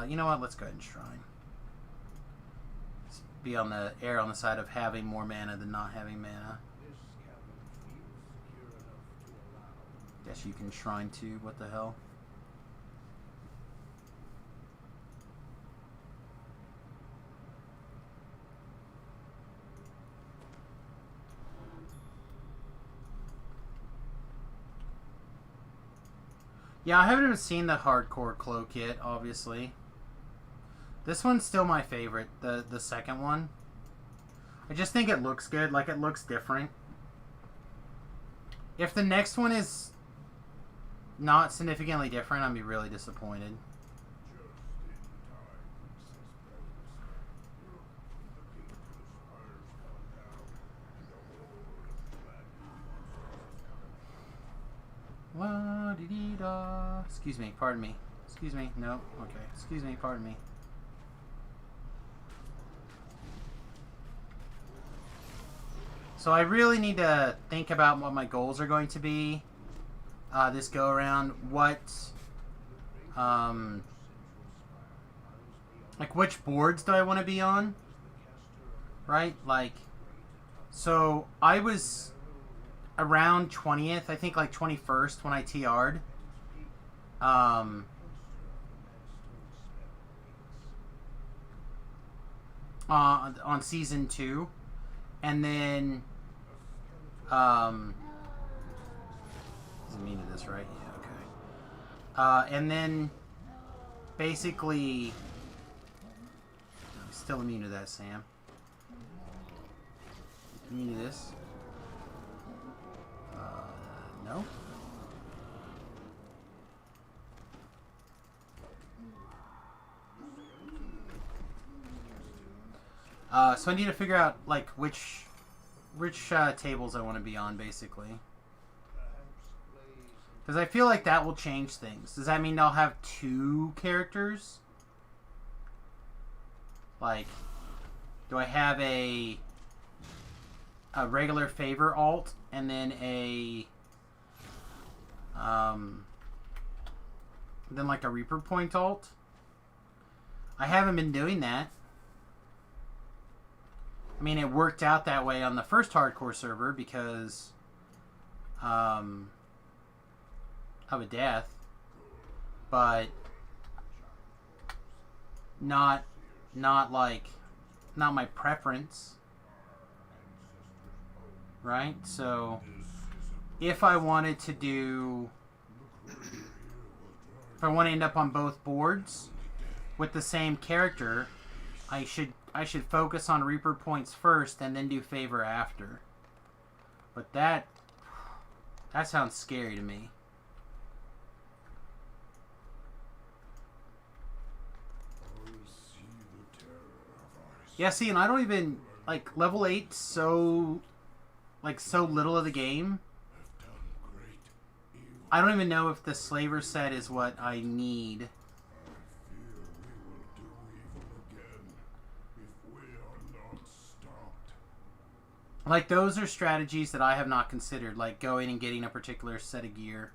You know what? Let's go ahead and shrine. Let's be on the side of having more mana than not having mana. Guess you can shrine too. What the hell? Yeah, I haven't even seen the hardcore cloak yet, obviously. This one's still my favorite, the second one. I just think it looks good, like it looks different. If the next one is not significantly different, I'd be really disappointed. La-dee-dee-da. Excuse me, pardon me. Excuse me, no, okay. Excuse me, pardon me. So I really need to think about what my goals are going to be this go around. What, like, which boards do I want to be on? Right? Like, so I was around 20th, I think like 21st when I TR'd. On season 2. And then doesn't mean to this, right? Yeah, okay. And then basically I'm still immune to that, Sam. Immune to this. No. So I need to figure out like which tables I want to be on, basically. Because I feel like that will change things. Does that mean I'll have 2 characters? Like, do I have a regular favor alt and then then like a Reaper point alt? I haven't been doing that. I mean, it worked out that way on the first hardcore server because of a death, but not my preference, right? So if I wanted to do, if I want to end up on both boards with the same character, I should focus on Reaper points first and then do favor after. But that sounds scary to me. Yeah, see, and I don't even like level 8 so little of the game. I don't even know if the slaver set is what I need. Like, those are strategies that I have not considered, like going and getting a particular set of gear.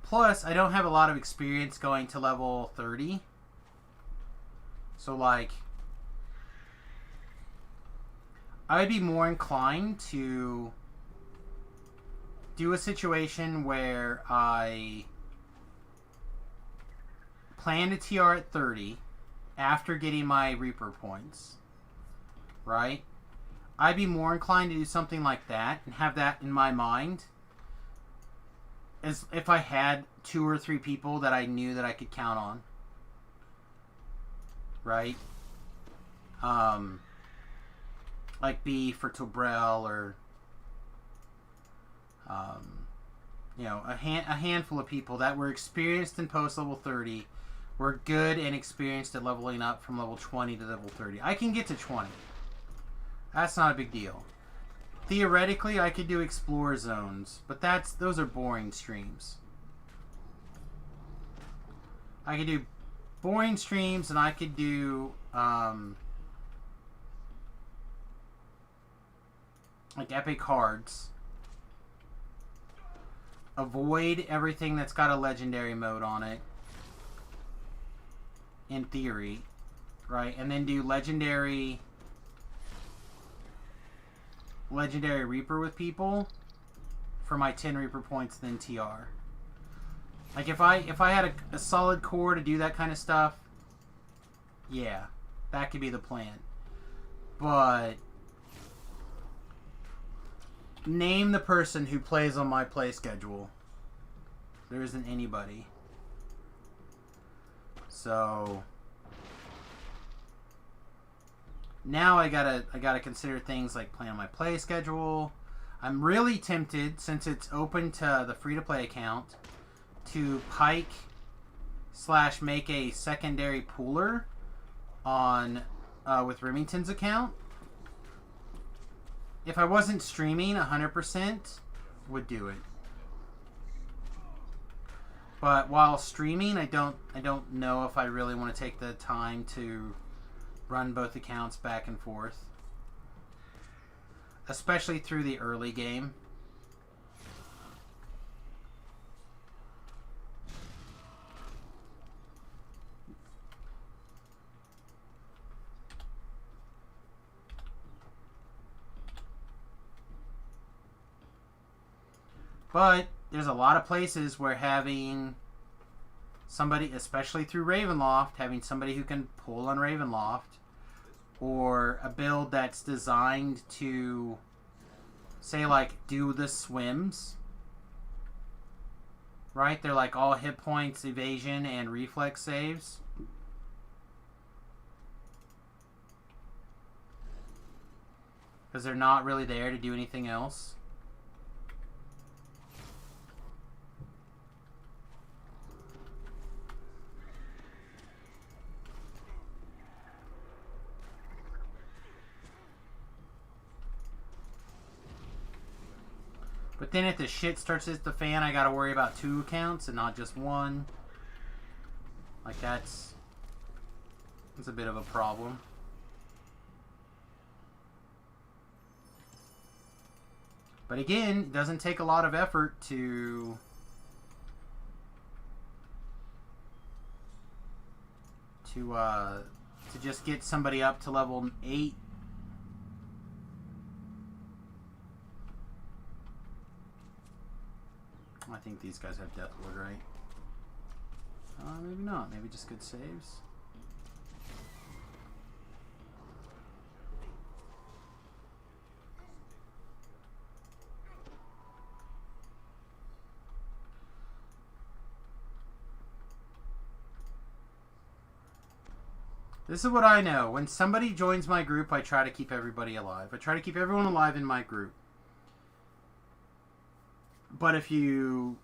Plus, I don't have a lot of experience going to level 30. So, like, I'd be more inclined to do a situation where I plan to TR at 30 after getting my Reaper points, right? I'd be more inclined to do something like that and have that in my mind as if I had 2 or 3 people that I knew that I could count on, right? Like B for Tobrel, or you know, a handful of people that were experienced in post level 30, were good and experienced at leveling up from level 20 to level 30. I can get to 20. That's not a big deal. Theoretically, I could do explore zones, but those are boring streams. I could do boring streams, and I could do like epic cards. Avoid everything that's got a legendary mode on it, in theory, right? And then do legendary Reaper with people for my 10 Reaper points, then TR. Like, if I had a solid core to do that kind of stuff, yeah, that could be the plan. But name the person who plays on my play schedule. There isn't anybody. So now I gotta consider things like playing on my play schedule. I'm really tempted, since it's open to the free-to-play account, to pike / make a secondary pooler on with Remington's account. If I wasn't streaming 100%, would do it. But while streaming, I don't know if I really want to take the time to run both accounts back and forth, especially through the early game. But there's a lot of places where having somebody, especially through Ravenloft, having somebody who can pull on Ravenloft, or a build that's designed to, say, like, do the swims, right? They're like all hit points, evasion, and reflex saves. because they're not really there to do anything else. But then if the shit starts to hit the fan, I gotta worry about 2 accounts and not just 1. Like that's a bit of a problem. But again, it doesn't take a lot of effort to just get somebody up to level 8. I think these guys have Death Ward, right? Maybe not. Maybe just good saves. This is what I know. When somebody joins my group, I try to keep everybody alive. I try to keep everyone alive in my group. But if you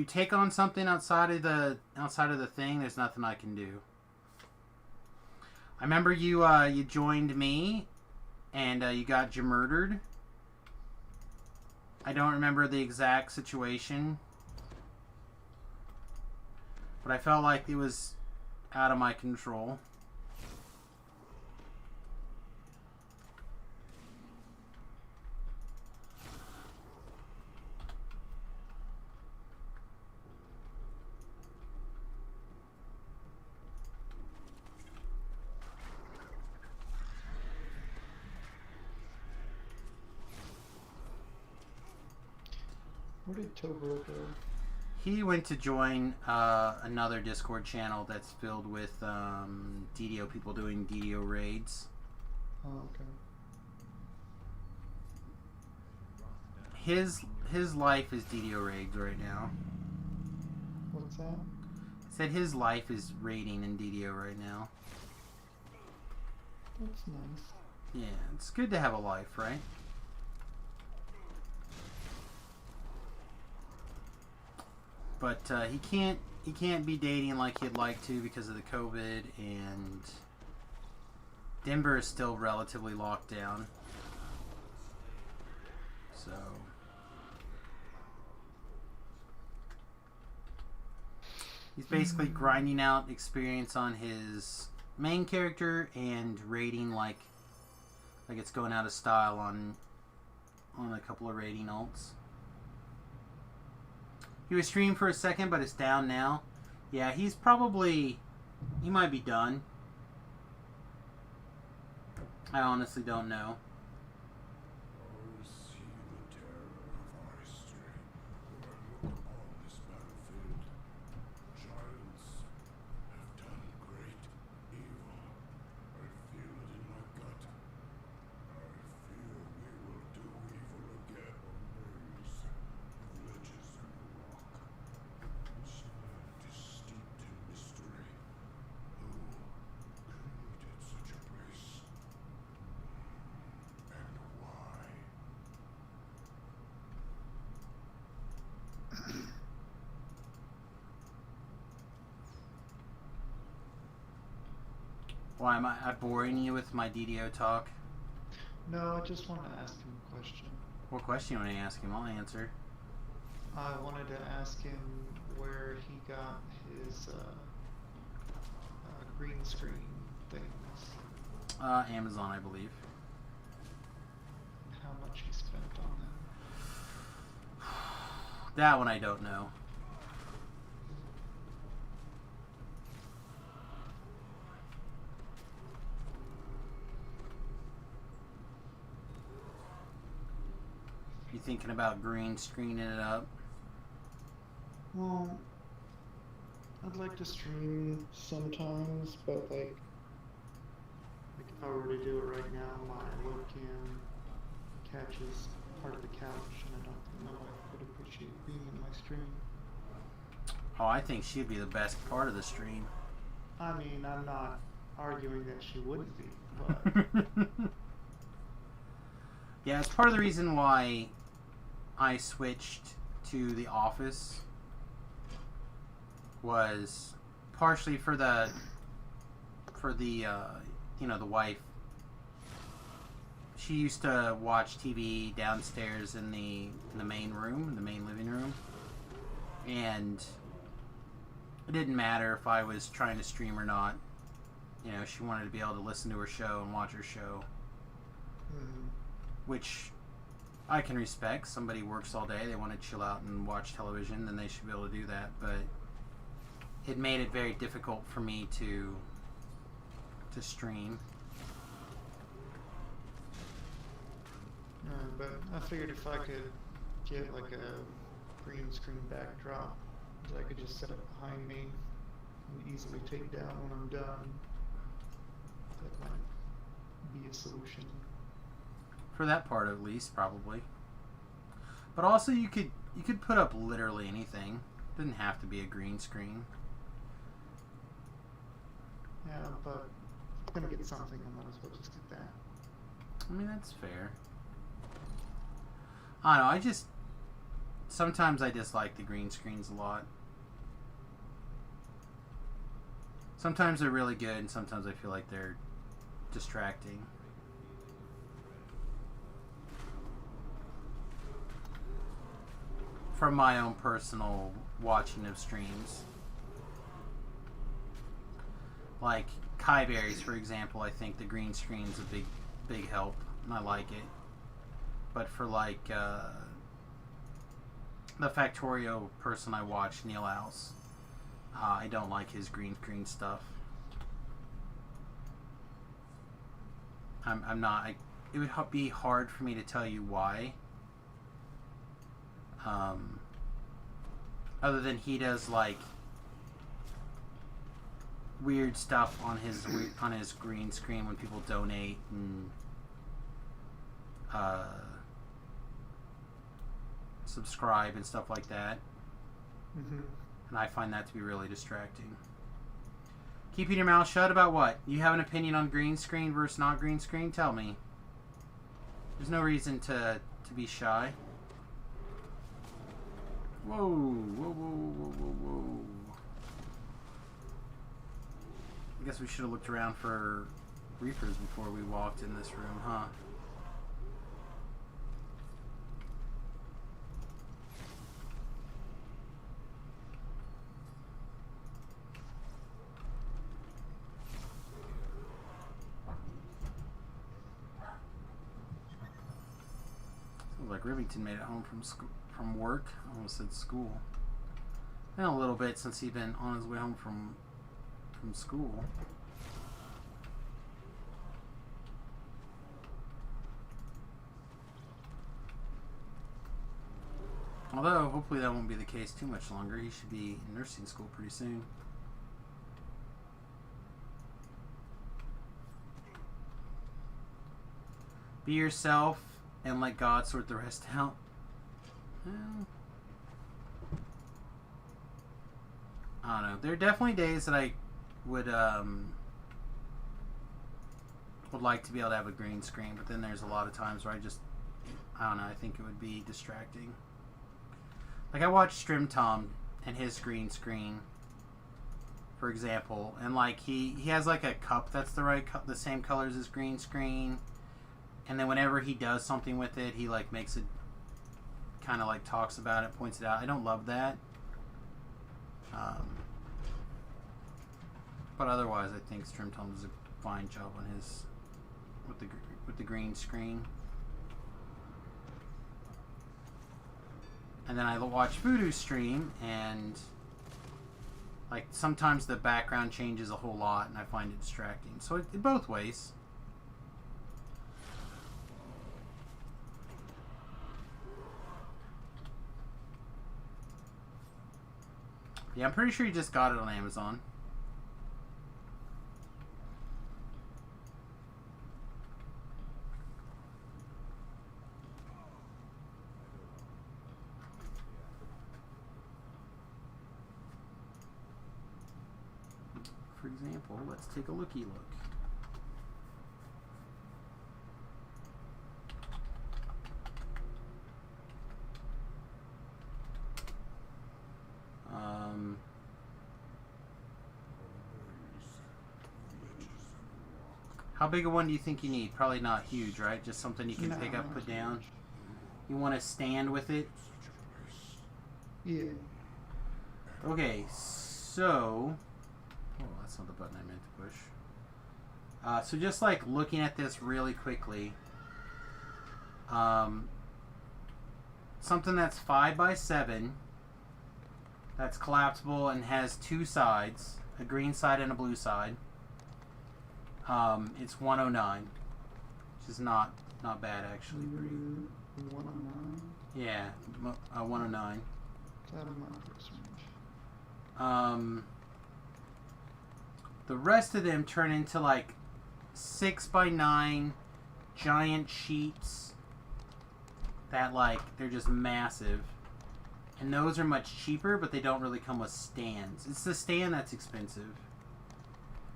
take on something outside of the thing, there's nothing I can do. I remember you joined me, and you got murdered. I don't remember the exact situation, but I felt like it was out of my control. Where did Tobro go? He went to join another Discord channel that's filled with DDO people doing DDO raids. Oh, okay. His life is DDO raids right now. What's that? I said his life is raiding in DDO right now. That's nice. Yeah, it's good to have a life, right? But he can't be dating like he'd like to because of the COVID, and Denver is still relatively locked down. So he's basically grinding out experience on his main character and raiding like it's going out of style on a couple of raiding alts. He was streaming for a second, but it's down now. Yeah, he might be done. I honestly don't know. Why am I boring you with my DDO talk? No, I just want to ask him a question. What question you want to ask him? I'll answer. I wanted to ask him where he got his green screen things. Amazon, I believe. How much he spent on that. That one I don't know. You thinking about green screening it up? Well, I'd like to stream sometimes, but like if I were to do it right now, my webcam catches part of the couch, and I don't think my wife would appreciate being in my stream. Oh, I think she'd be the best part of the stream. I mean, I'm not arguing that she wouldn't be, but Yeah, it's part of the reason why I switched to The Office. Was partially for the the wife. She used to watch TV downstairs in the main room, in the main living room, and it didn't matter if I was trying to stream or not. You know, she wanted to be able to listen to her show and watch her show, which I can respect. Somebody works all day, they want to chill out and watch television, then they should be able to do that. But it made it very difficult for me to stream. But I figured if I could get like a green screen backdrop that I could just set up behind me and easily take down when I'm done, that might be a solution. For that part, at least, probably. But also, you could put up literally anything. It didn't have to be a green screen. Yeah, but if I'm gonna get something, I might as well just get that. I mean, that's fair. I don't know, sometimes I dislike the green screens a lot. Sometimes they're really good, and sometimes I feel like they're distracting. From my own personal watching of streams. Like Kyberries, for example, I think the green screen's a big help, and I like it. But for like the Factorio person I watch, Neil House, I don't like his green screen stuff. I'm not. It would be hard for me to tell you why. Other than he does like weird stuff on his green screen when people donate and subscribe and stuff like that. And I find that to be really distracting. Keeping your mouth shut about what? You have an opinion on green screen versus not green screen? Tell me. There's no reason to be shy. Whoa, whoa, whoa, whoa, whoa, whoa. I guess we should have looked around for Reapers before we walked in this room, huh? Sounds like Rivington made it home from work. I almost said school. Been a little bit since he's been on his way home from school. Although, hopefully that won't be the case too much longer. He should be in nursing school pretty soon. Be yourself and let God sort the rest out. Well, I don't know. There are definitely days that I would like to be able to have a green screen, but then there's a lot of times where I don't know, I think it would be distracting. Like I watched Strim Tom and his green screen, for example, and like he has like a cup that's the same color as his green screen, and then whenever he does something with it, he like makes it, kind of like talks about it, points it out. I don't love that. But otherwise, I think Strim Tom does a fine job on his with the green screen. And then I watch Voodoo's stream, and like sometimes the background changes a whole lot, and I find it distracting. So it both ways. Yeah, I'm pretty sure you just got it on Amazon. For example, let's take a looky look. How big a one do you think you need? Probably not huge, right? Just something you can No, pick up, not put too down. much. You want to stand with it? Yeah. Okay, so... Oh, that's not the button I meant to push. So just like looking at this really quickly. Something that's 5x7. That's collapsible and has two sides. A green side and a blue side. It's 109. Which is not bad actually. Pretty. 109. Yeah, 109. It's out of my price range. The rest of them turn into like 6x9 giant sheets that like they're just massive, and those are much cheaper, but they don't really come with stands. It's the stand that's expensive.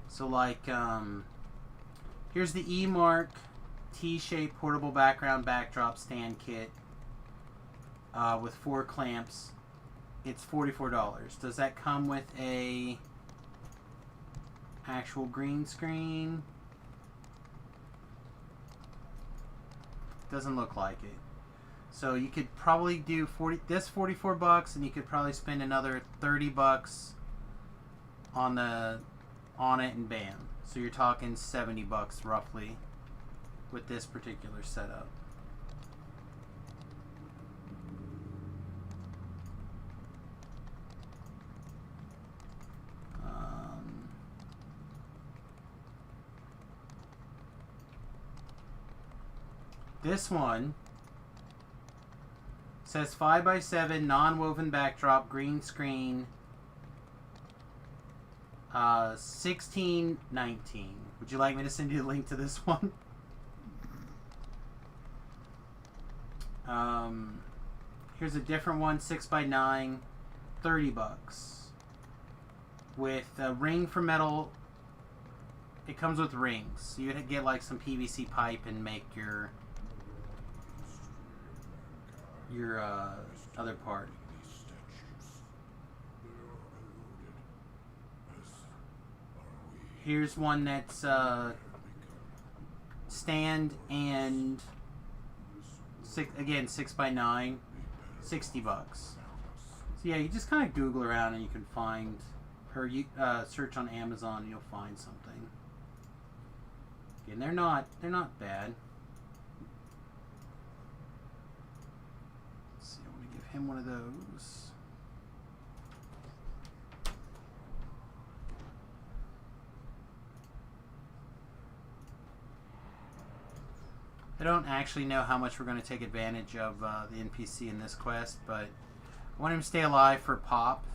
So like here's the E-Mark T-shaped portable background backdrop stand kit with 4 clamps. It's $44. Does that come with a actual green screen? Doesn't look like it. So you could probably do $44, and you could probably spend another $30 on it, and bam. So you're talking $70 roughly with this particular setup. This one says 5x7 non-woven backdrop green screen, $16.19. Would you like me to send you a link to this one? Here's a different one, 6x9, $30, with a ring for metal. It comes with rings, so you'd get like some PVC pipe and make your other part. Here's one that's stand and 6x9, $60. So yeah, you just kind of Google around and you can find, or you search on Amazon and you'll find something. And they're not bad. Let's see, I want to give him one of those. I don't actually know how much we're going to take advantage of the NPC in this quest, but I want him to stay alive for Pop.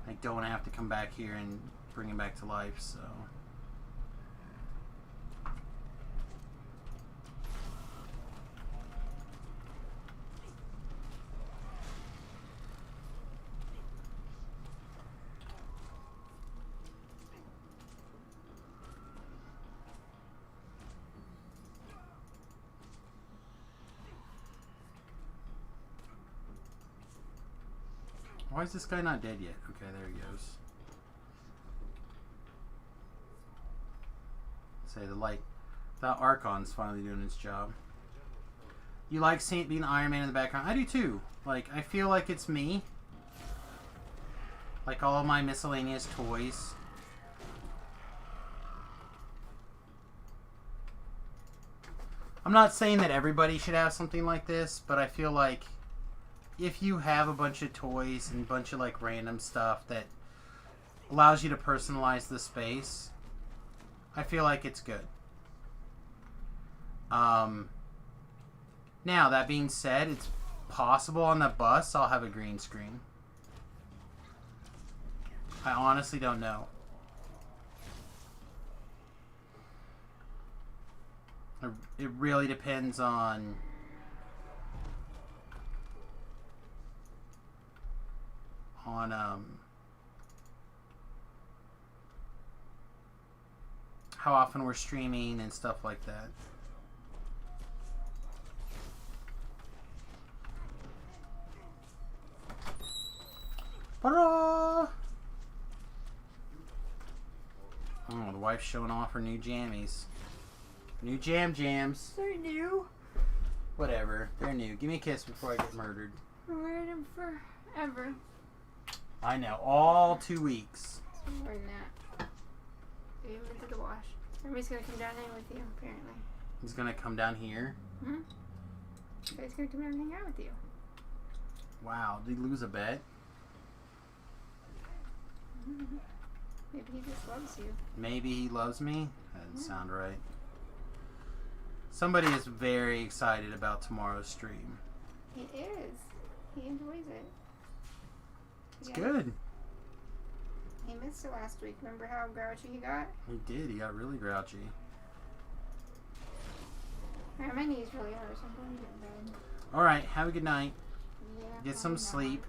I don't want to have to come back here and bring him back to life, so... Why is this guy not dead yet? Okay, there he goes. Say the Archon's finally doing its job. You like being Iron Man in the background? I do too. Like, I feel like it's me. Like all of my miscellaneous toys. I'm not saying that everybody should have something like this, but I feel like if you have a bunch of toys and a bunch of like random stuff that allows you to personalize the space, I feel like it's good. Now, that being said, it's possible on the bus I'll have a green screen. I honestly don't know. It really depends on how often we're streaming and stuff like that. I don't know, the wife's showing off her new jammies. New jams. They're new. Whatever. They're new. Give me a kiss before I get murdered. I've wearing them forever. I know. All 2 weeks. So I'm wearing that. They even did the wash. Everybody's gonna come down there with you, apparently. He's gonna come down here. Hmm? Everybody's gonna come down and hang out with you. Wow. Did he lose a bet? Maybe he just loves you. Maybe he loves me? That doesn't sound right. Somebody is very excited about tomorrow's stream. He is. He enjoys it. It's good. He missed it last week. Remember how grouchy he got? He did. He got really grouchy. Alright, my knees really hurt, so I'm going to get in bed. Alright, have a good night. Yeah, Get some sleep.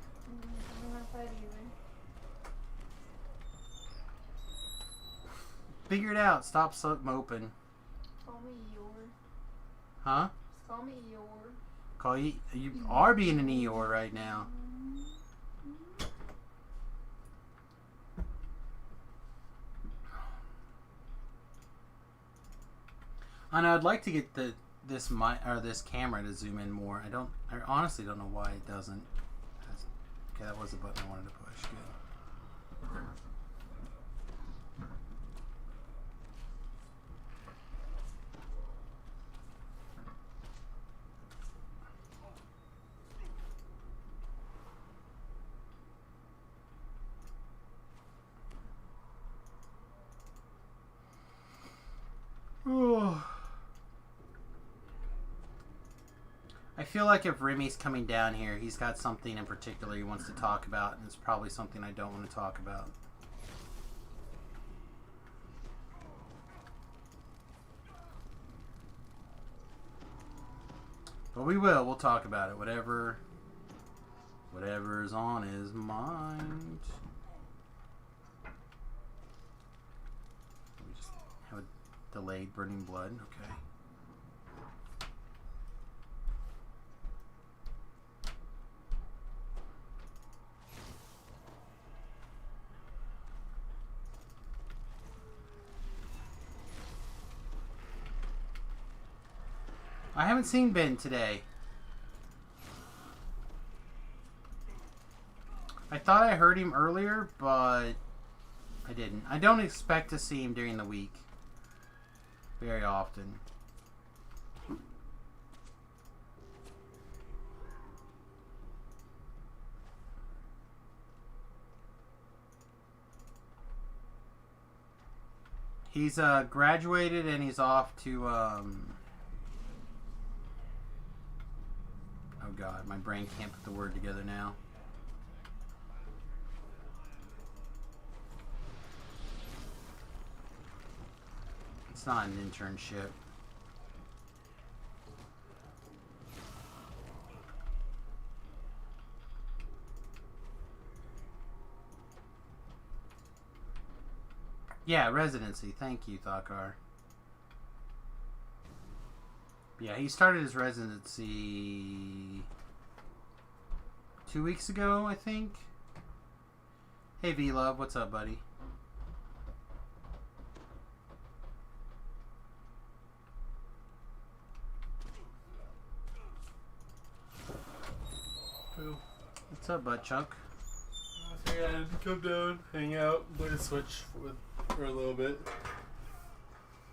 I'm not bed either. Figure it out. Stop moping. Call me Eeyore. Huh? Just call me Eeyore. Call you. You are being an Eeyore right now. I know. I'd like to get this camera to zoom in more. I honestly don't know why it doesn't. Okay, that was the button I wanted to push. Good. I feel like if Remy's coming down here, he's got something in particular he wants to talk about, and it's probably something I don't want to talk about. But we will. We'll talk about it. Whatever is on his mind. We just have a delayed burning blood. Okay. I haven't seen Ben today. I thought I heard him earlier, but I didn't. I don't expect to see him during the week very often. He's graduated and he's off to oh god, my brain can't put the word together now. It's not an internship. Yeah, residency. Thank you, Thakar. Yeah, he started his residency 2 weeks ago, I think. Hey, V-Love. What's up, buddy? Who? What's up, butt chuck? I figured I'd come down, hang out, play a Switch for a little bit.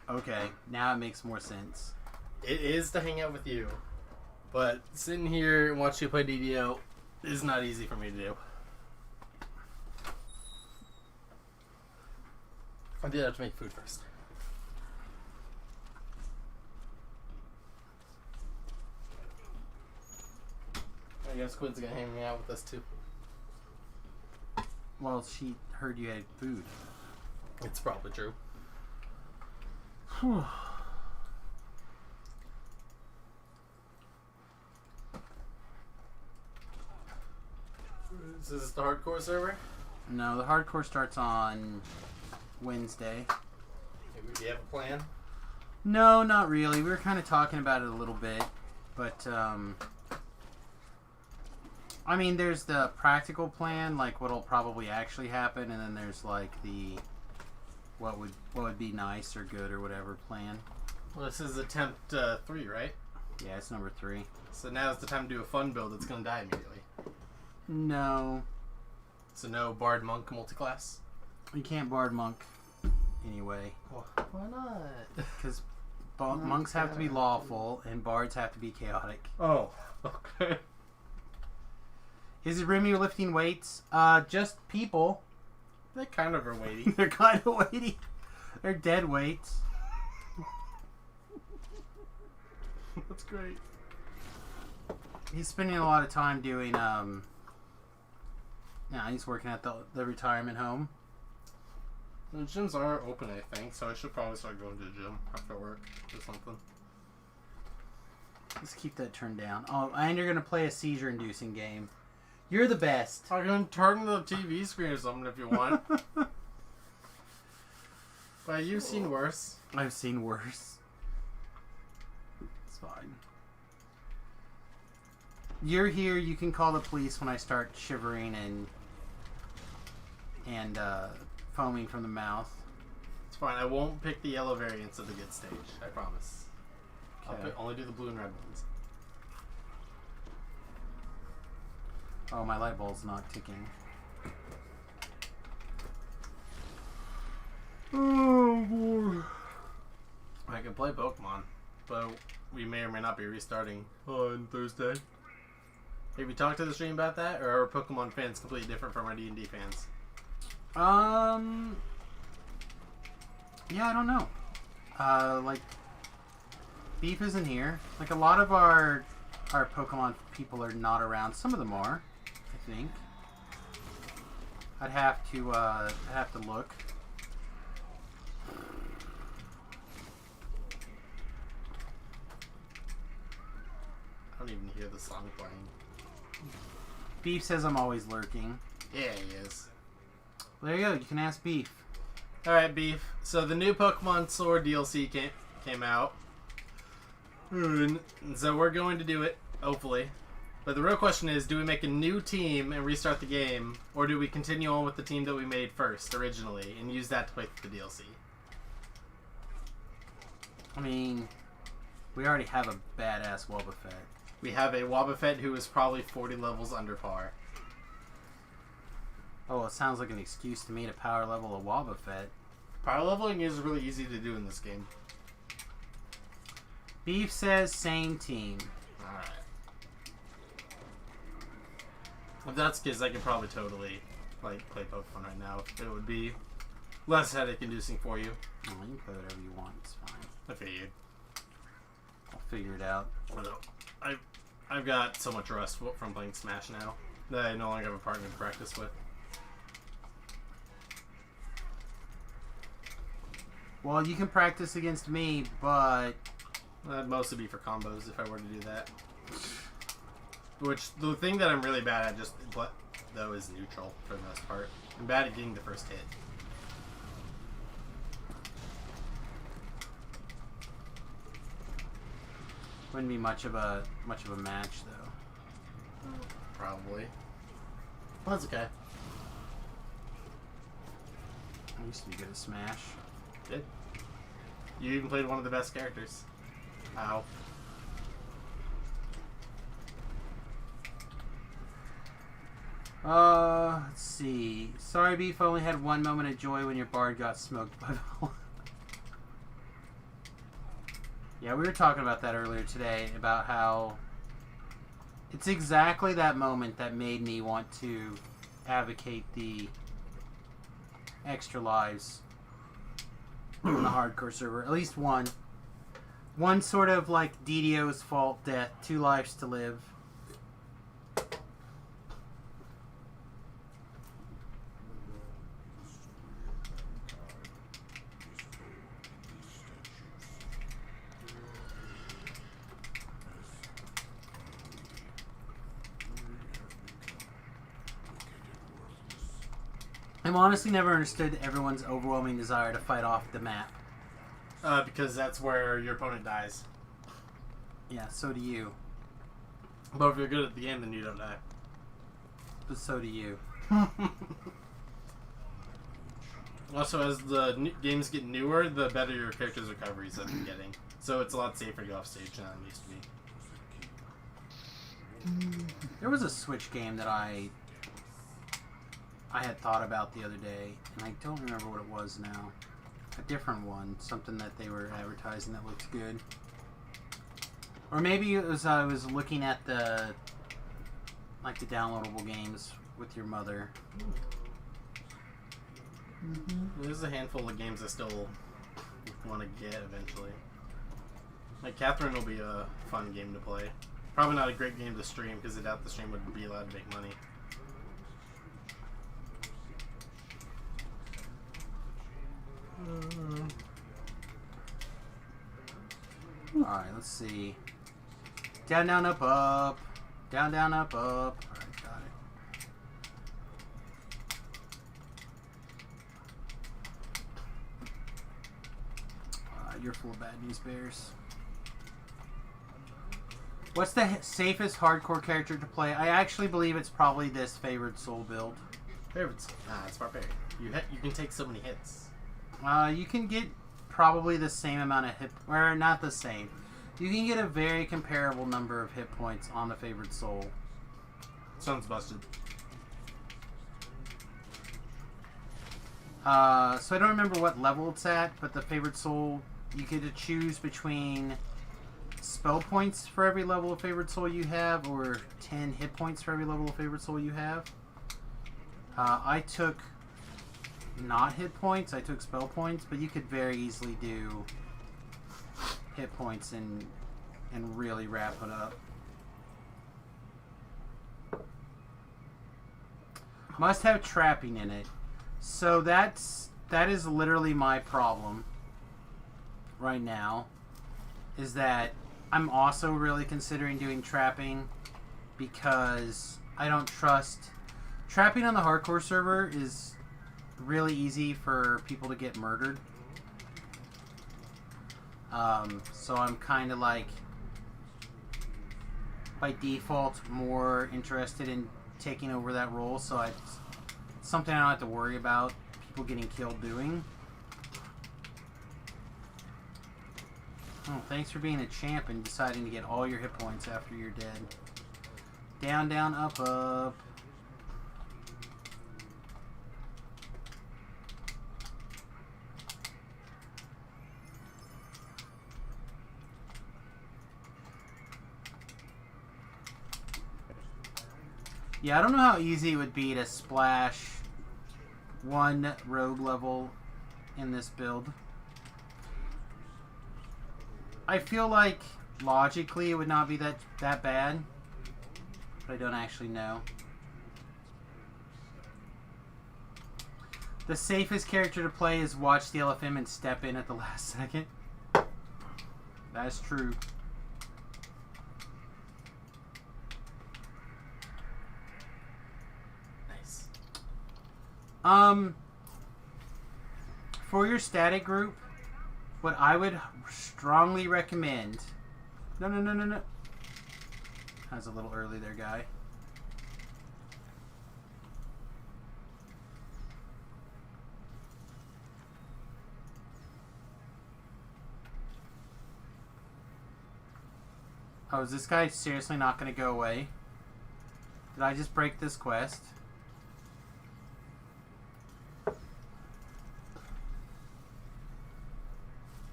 Okay, now it makes more sense. It is to hang out with you, but sitting here and watch you play DDO is not easy for me to do. I did have to make food first. I guess Quinn's gonna hang out with us too. Well, she heard you had food. It's probably true. Whew. Is this the hardcore server? No, the hardcore starts on Wednesday. Maybe do you have a plan? No, not really. We were kind of talking about it a little bit, but I mean, there's the practical plan, like what'll probably actually happen, and then there's like the what would be nice or good or whatever plan. Well, this is attempt 3, right? Yeah, it's number 3. So now's the time to do a fun build that's going to die immediately. No, So no Bard Monk multiclass? you can't bard monk anyway, Why not? because monks have to be lawful and bards have to be chaotic. Oh, okay. Is it room you're lifting weights? Just people. They kind of are weighty. They're kind of weighty. They're dead weights. That's great. He's spending a lot of time doing, he's working at the retirement home. The gyms are open, I think, so I should probably start going to the gym after work or something. Let's keep that turned down. Oh, and you're going to play a seizure-inducing game. You're the best. I can turn the TV screen or something if you want. But you've seen worse. I've seen worse. It's fine. You're here. You can call the police when I start shivering and foaming from the mouth. It's fine. I won't pick the yellow variants of the good stage. I promise. Okay. I'll only do the blue and red ones. Oh, my light bulb's not ticking. Oh boy. I can play Pokemon, but we may or may not be restarting on Thursday. Have we talked to the stream about that, or are Pokemon fans completely different from our D&D fans? Yeah, I don't know. Like, Beef isn't here. Like, a lot of our Pokemon people are not around. Some of them are, I think. I'd have to look. I don't even hear the song playing. Beef says I'm always lurking. Yeah, he is. Well, there you go. You can ask Beef. Alright, Beef. So the new Pokemon Sword DLC came out. And so we're going to do it, hopefully. But the real question is, do we make a new team and restart the game, or do we continue on with the team that we made first, originally, and use that to play through the DLC? I mean, we already have a badass Wobbuffet. We have a Wobbuffet who is probably 40 levels under par. Oh, it sounds like an excuse to me to power level a Wobbuffet. Power leveling is really easy to do in this game. Beef says same team. Alright. If that's the case, I could probably totally play Pokemon right now. It would be less headache inducing for you. Oh, you can play whatever you want. It's fine. I figured. I'll figure it out. Although, I've got so much rust from playing Smash now that I no longer have a partner to practice with. Well, you can practice against me, but That'd mostly be for combos if I were to do that. Which, the thing that I'm really bad at though is neutral for the most part. I'm bad at getting the first hit. wouldn't be much of a match though. Probably. Well, that's okay. I used to be good at Smash. Did. You even played one of the best characters. Ow. Let's see. Sorry, Beef, I only had one moment of joy when your bard got smoked by the Yeah, we were talking about that earlier today, about how it's exactly that moment that made me want to advocate the extra lives on the hardcore server. At least one. One sort of like DDo's fault death, 2 lives to live. I've honestly never understood everyone's overwhelming desire to fight off the map. Because that's where your opponent dies. Yeah, so do you. But if you're good at the game, then you don't die. But so do you. Also, as the games get newer, the better your character's recoveries have been getting. So it's a lot safer to go off stage than it used to be. There was a Switch game that I had thought about the other day, and I don't remember what it was now. A different one, something that they were advertising that looked good. Or maybe it was I was looking at the downloadable games with your mother. There's a handful of games I still want to get eventually. Like Catherine will be a fun game to play. Probably not a great game to stream because I doubt the stream would be allowed to make money. Alright, let's see. Down, down, up, up. Down, down, up, up. Alright, got it. You're full of bad news, Bears. What's the safest hardcore character to play? I actually believe it's probably this favored soul build. Favorites? Nah, it's barbarian. You can take so many hits. You can get probably the same amount of hit, or not the same. You can get a very comparable number of hit points on the favored soul. Sounds busted. So I don't remember what level it's at, but the favored soul, you get to choose between spell points for every level of favored soul you have, or 10 hit points for every level of favored soul you have. I took not hit points, I took spell points, but you could very easily do hit points and really wrap it up. Must have trapping in it. So that is literally my problem right now, is that I'm also really considering doing trapping because I don't trust trapping on the hardcore server is really easy for people to get murdered. So I'm kind of like by default more interested in taking over that role, so it's something I don't have to worry about people getting killed doing. Oh, thanks for being a champ and deciding to get all your hit points after you're dead. Down, down, up, up. Yeah, I don't know how easy it would be to splash one rogue level in this build. I feel like logically it would not be that bad, but I don't actually know. The safest character to play is watch the LFM and step in at the last second. That's true. Nice. For your static group, what I would strongly recommend... No. That was a little early there, guy. Oh, is this guy seriously not going to go away? Did I just break this quest?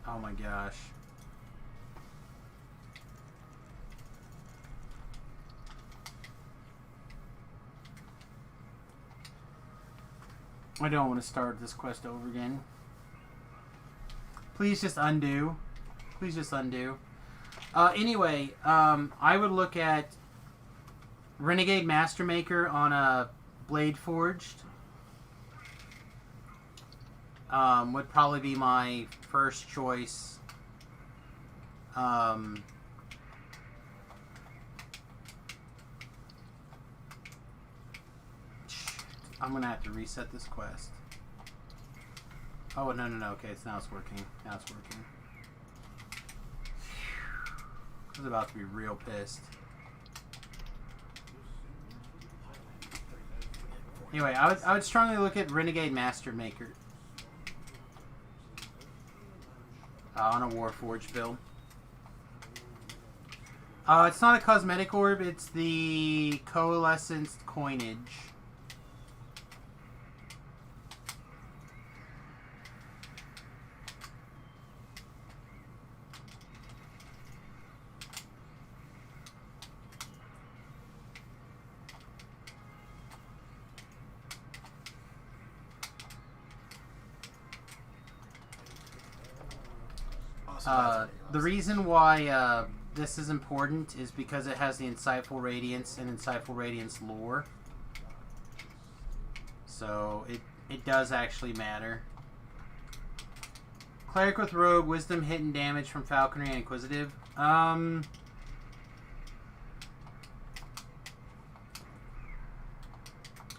Oh my gosh. I don't want to start this quest over again. Please just undo. Please just undo. Anyway, I would look at Renegade Mastermaker on a Blade Forged. Would probably be my first choice. I'm gonna have to reset this quest. Oh, no. Okay, now it's working. Now it's working. I was about to be real pissed. Anyway, I would strongly look at Renegade Mastermaker. on a Warforged build. It's not a cosmetic orb, it's the coalescence coinage. The reason why this is important is because it has the Insightful Radiance and Insightful Radiance lore. So it does actually matter. Cleric with Rogue, Wisdom, Hit, and Damage from Falconry and Inquisitive. I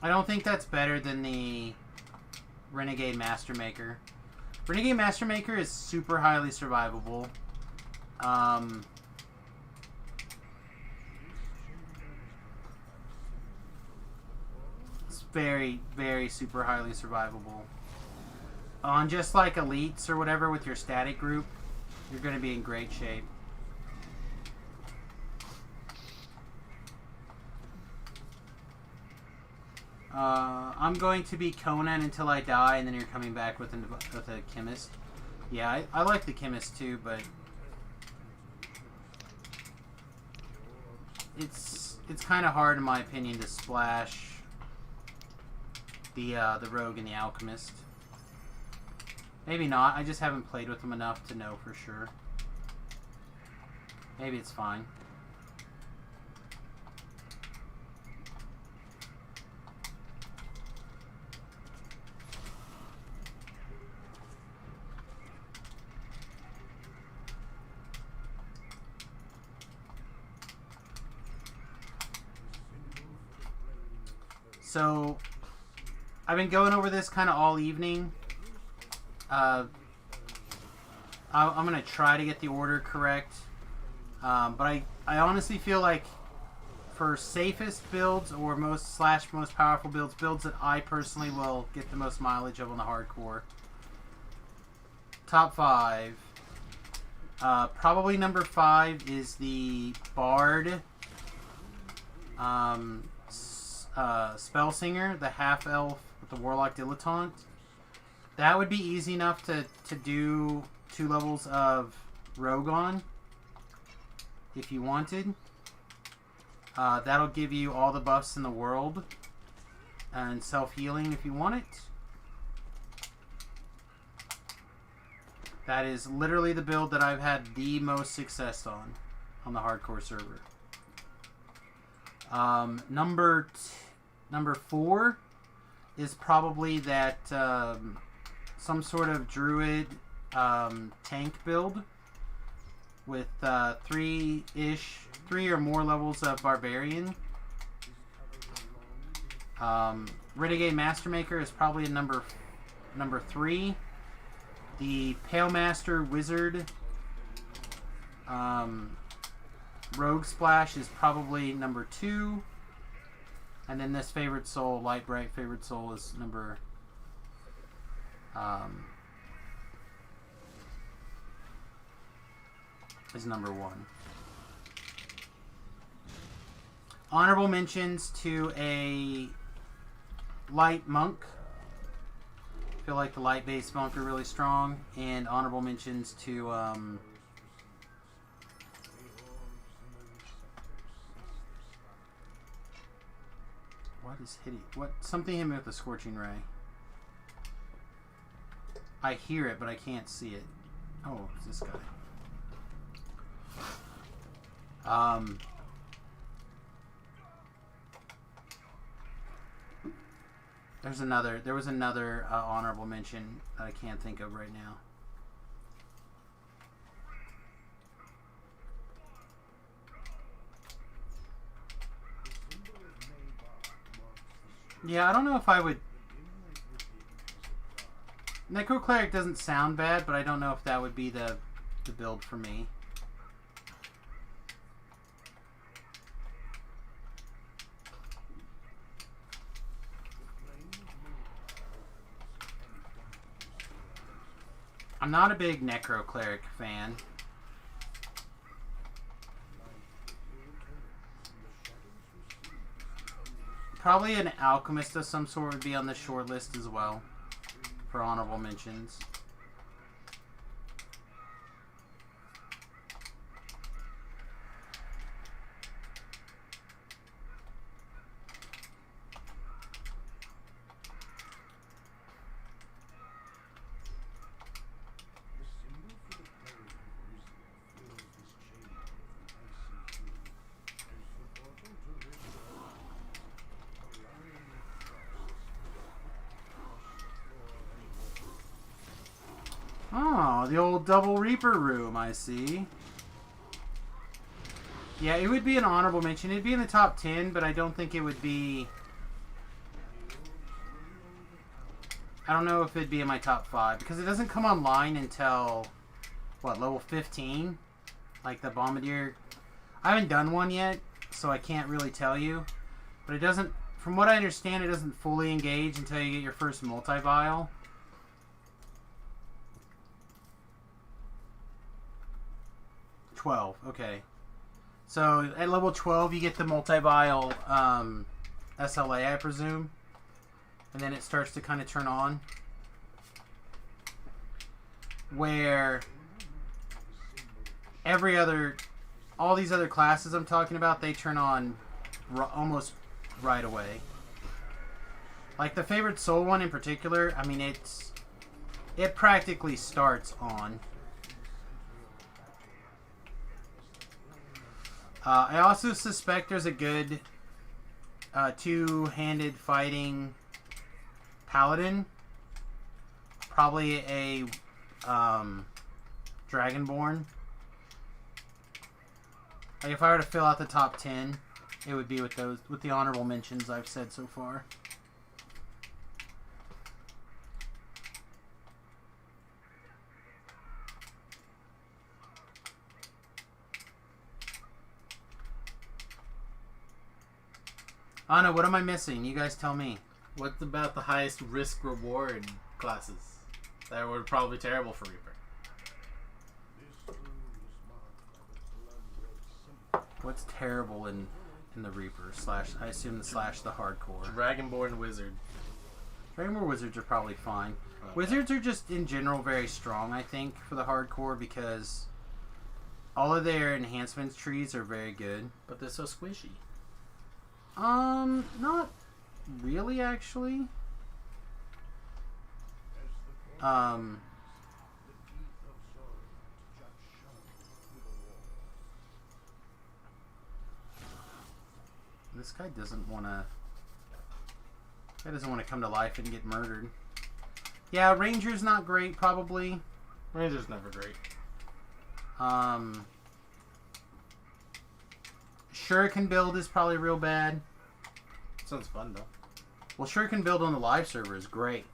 don't think that's better than the Renegade Mastermaker. Renegade Mastermaker is super highly survivable. It's very, very super highly survivable. On just like elites or whatever with your static group, you're going to be in great shape. I'm going to be Conan until I die, and then you're coming back with a Chemist. Yeah, I like the Chemist too, but it's kind of hard in my opinion to splash the Rogue and the Alchemist. Maybe not. I just haven't played with them enough to know for sure. Maybe it's fine. So, I've been going over this kind of all evening. I'm going to try to get the order correct. But I honestly feel like for safest builds or most powerful builds that I personally will get the most mileage of on the hardcore. Top 5. Probably number 5 is the Bard. Spell Singer, the half elf with the Warlock Dilettante. That would be easy enough to do 2 levels of Rogue on if you wanted. That'll give you all the buffs in the world and self-healing if you want it. That is literally the build that I've had the most success on the hardcore server. Number 4 is probably that some sort of druid tank build with 3 or more levels of barbarian. Renegade Mastermaker is probably a number 3. The Pale Master Wizard Rogue Splash is probably number 2. And then this Favorite Soul, Light Bright Favorite Soul, is number 1. Honorable mentions to a Light Monk. I feel like the light-based monk are really strong. And honorable mentions to what is hitting? What? Something hit me with a Scorching Ray. I hear it, but I can't see it. Oh, it's this guy. There was another honorable mention that I can't think of right now. Yeah, I don't know if I would... Necro Cleric doesn't sound bad, but I don't know if that would be the build for me. I'm not a big Necro Cleric fan. Probably an Alchemist of some sort would be on the short list as well for honorable mentions. Oh, the old Double Reaper room, I see. Yeah, it would be an honorable mention. It'd be in the top 10, but I don't think it would be... I don't know if it'd be in my top 5, because it doesn't come online until, what, level 15? Like the Bombardier. I haven't done one yet, so I can't really tell you. But it doesn't, from what I understand, it doesn't fully engage until you get your first multi-vial. Okay. So at level 12 you get the multi-vial SLA, I presume. And then it starts to kind of turn on. Where all these other classes I'm talking about, they turn on almost right away. Like the favorite soul one in particular, I mean it practically starts on. I also suspect there's a good two-handed fighting paladin. Probably a Dragonborn. Like if I were to fill out the top 10, it would be with the honorable mentions I've said so far. Anna, what am I missing? You guys tell me. What about the highest risk reward classes? That were probably terrible for Reaper. What's terrible in the Reaper / I assume the hardcore. Dragonborn Wizard. Dragonborn Wizards are probably fine. Okay. Wizards are just in general very strong, I think, for the hardcore because all of their enhancements trees are very good. But they're so squishy. Not really, actually. This guy doesn't want to... come to life and get murdered. Yeah, Ranger's not great, probably. Ranger's never great. Shuriken build is probably real bad. Sounds fun, though. Well, Shuriken build on the live server is great.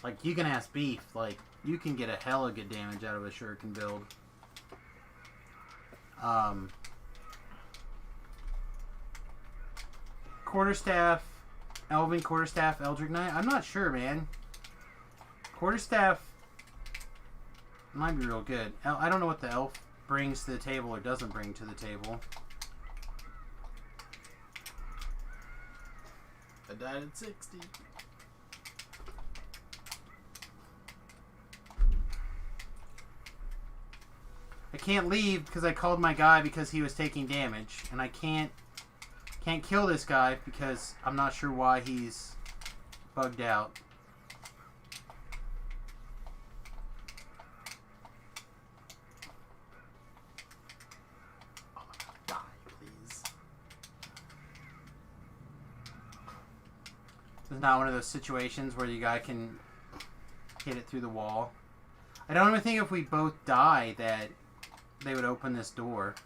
Like, you can ask Beef. Like, you can get a hella good damage out of a Shuriken build. Quarterstaff, Elven Quarterstaff, Eldritch Knight. I'm not sure, man. Quarterstaff might be real good. I don't know what the elf brings to the table or doesn't bring to the table. I died at 60. I can't leave because I called my guy because he was taking damage, and I can't kill this guy because I'm not sure why he's bugged out. Oh my god, die, please. It's not one of those situations where the guy can hit it through the wall. I don't even think if we both die that they would open this door.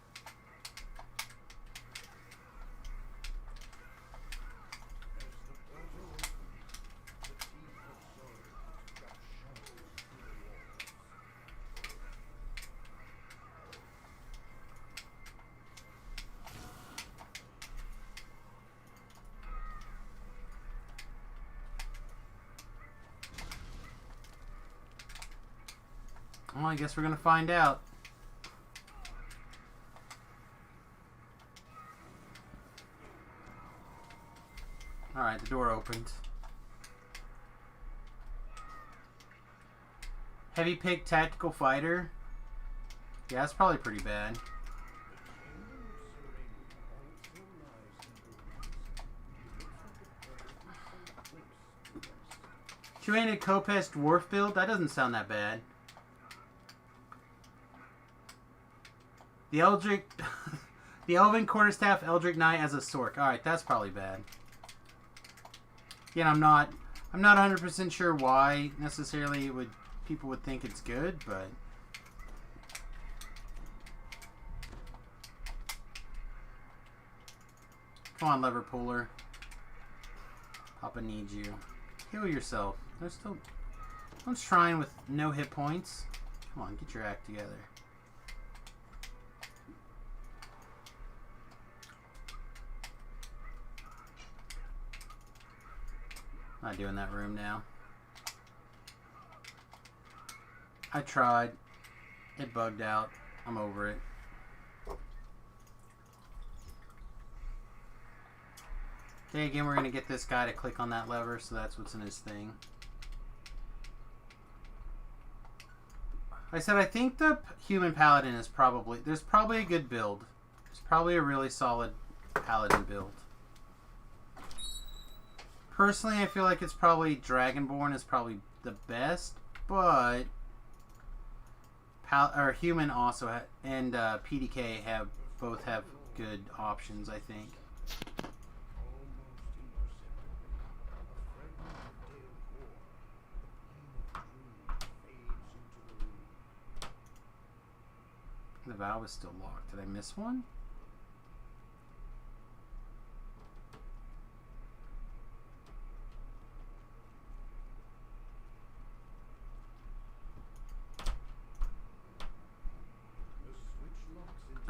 Well, I guess we're gonna find out. Alright, the door opened. Heavy pick tactical fighter. Yeah, that's probably pretty bad. Two-handed Kopest dwarf build? That doesn't sound that bad. The Eldrick... the Elven Quarterstaff Eldrick Knight as a Sork. Alright, that's probably bad. Again, I'm not 100% sure why necessarily people would think it's good, but... Come on, lever puller. Papa needs you. Heal yourself. There's still... One's trying with no hit points. Come on, get your act together. Not doing that room now. I tried. It bugged out. I'm over it. Okay, again, we're going to get this guy to click on that lever, so that's what's in his thing. Like I said, I think the human paladin is probably... There's probably a good build. There's probably a really solid paladin build. Personally, I feel like it's probably Dragonborn is probably the best, but... Human also and PDK both have good options, I think. The valve is still locked. Did I miss one?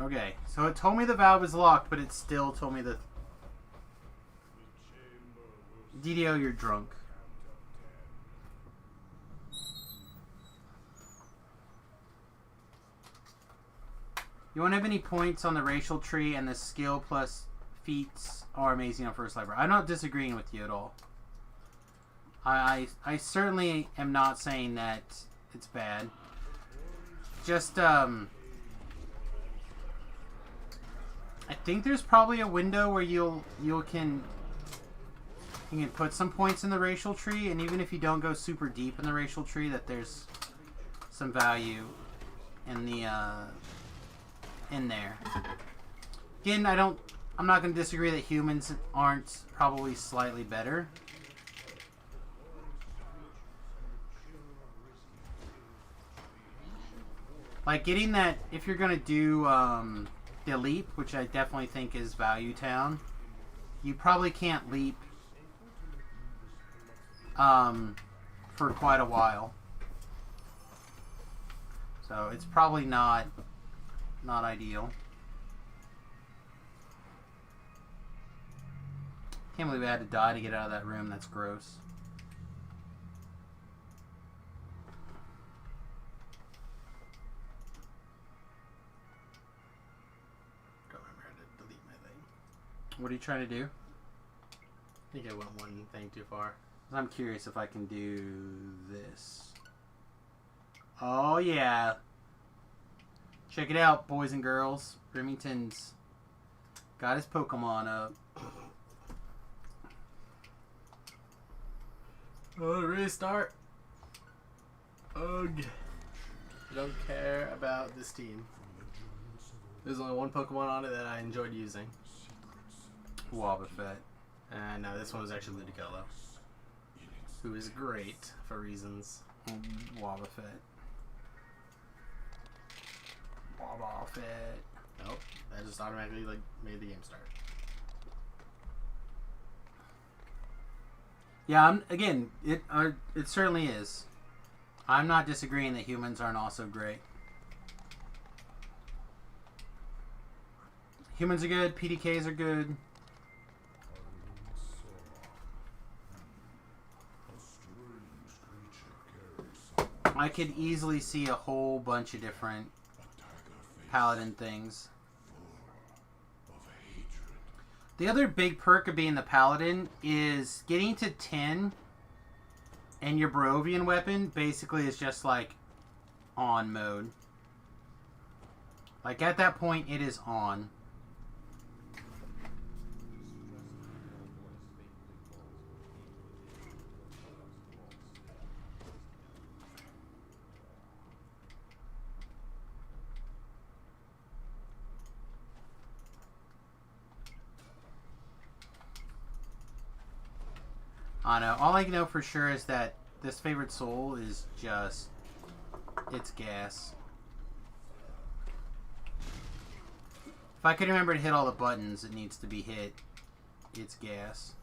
Okay, so it told me the valve is locked, but it still told me the... DDO, you're drunk. You won't have any points on the racial tree, and the skill plus feats are amazing on first level. I'm not disagreeing with you at all. I certainly am not saying that it's bad. Just, I think there's probably a window where you can put some points in the racial tree, and even if you don't go super deep in the racial tree, that there's some value in the in there. Again, I'm not going to disagree that humans aren't probably slightly better. Like getting that, if you're going to do the leap, which I definitely think is Value Town, you probably can't leap for quite a while. So it's probably not ideal. Can't believe I had to die to get out of that room. That's gross. Don't remember how to delete my thing. What are you trying to do? I think I went one thing too far. I'm curious if I can do this. Oh yeah. Check it out, boys and girls. Remington's got his Pokemon up. Oh, restart. Ugh. I don't care about this team. There's only one Pokemon on it that I enjoyed using. Wobbuffet. And no, this one was actually Ludicolo, who is great for reasons. Wobbuffet. Wobbuffet. Nope, that just automatically made the game start. Yeah, it certainly is. I'm not disagreeing that humans aren't also great. Humans are good, PDKs are good. I could easily see a whole bunch of different paladin things. The other big perk of being the paladin is getting to 10 and your Barovian weapon basically is just like on mode. Like at that point it is on. I know. All I know for sure is that this favorite soul is just... it's gas. If I could remember to hit all the buttons it needs to be hit, it's gas.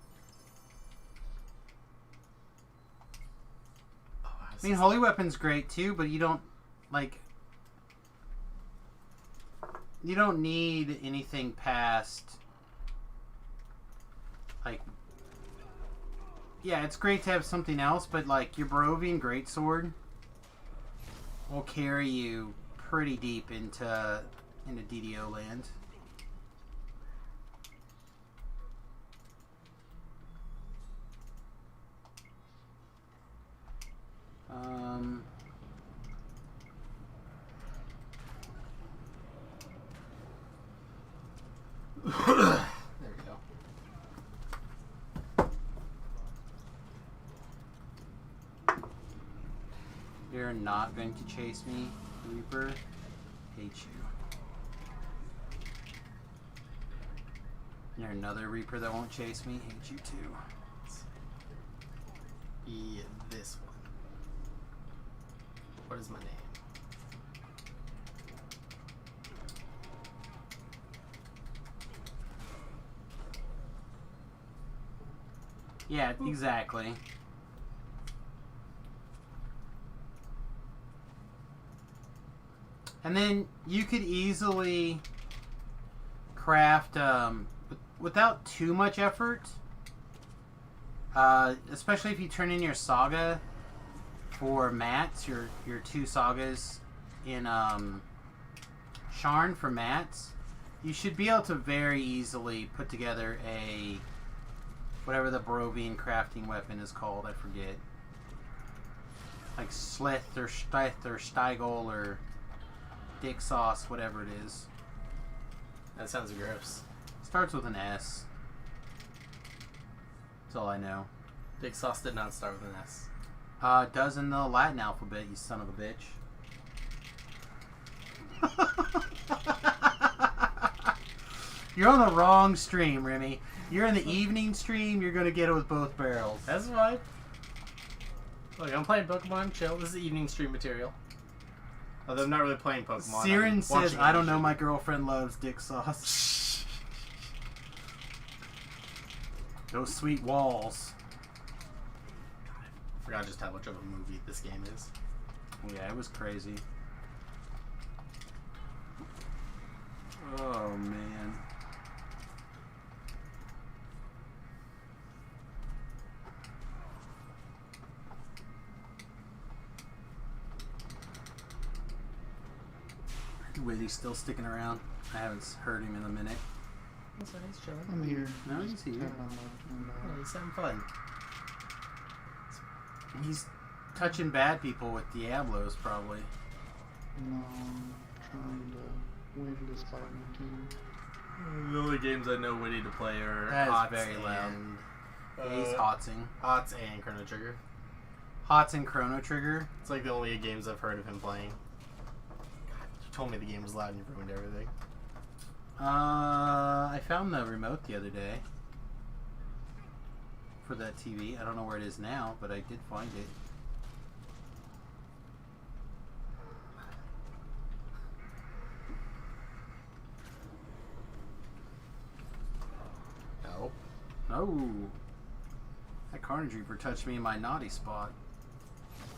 Oh, I mean, Holy Weapon's great too, but you don't, like... you don't need anything past... like... yeah, it's great to have something else, but like your Barovian Greatsword will carry you pretty deep into DDO land. There we go. You're not going to chase me, Reaper. Hate you. You're another Reaper that won't chase me. Hate you too. Yeah, this one. What is my name? Yeah, exactly. And then you could easily craft, without too much effort, especially if you turn in your saga for mats, your 2 sagas in Sharn for mats, you should be able to very easily put together a, whatever the Barovian crafting weapon is called, I forget. Like Slith or Stith or Steigel or Dick Sauce, whatever it is. That sounds gross. Starts with an S. That's all I know. Big Sauce did not start with an S. It does in the Latin alphabet, you son of a bitch. You're on the wrong stream, Remy. You're in the evening stream, you're gonna get it with both barrels. That's fine. Look, I'm playing Pokemon, chill. This is evening stream material. Although I'm not really playing Pokemon. Siren I'm says, watching I don't know, YouTube. my girlfriend loves Dick Sauce. Those sweet walls. I forgot just how much of a movie this game is. Yeah, it was crazy. Oh, man. Witty's still sticking around. I haven't heard him in a minute. That's nice, chilling. I'm here. No, he's here. Have my mic turned Oh, on. he's having fun. He's touching bad people with Diablos, probably. No, I'm trying to win this fighting team. The only games I know Witty to play are That is Hots very loud. and Yeah, he's Hotzing. Hots and Chrono Trigger. Hots and Chrono Trigger. It's like the only games I've heard of him playing. God, you told me the game was loud and you ruined everything. I found the remote the other day for that TV. I don't know where it is now, but I did find it. No. Oh, that Carnage Reaper touched me in my naughty spot.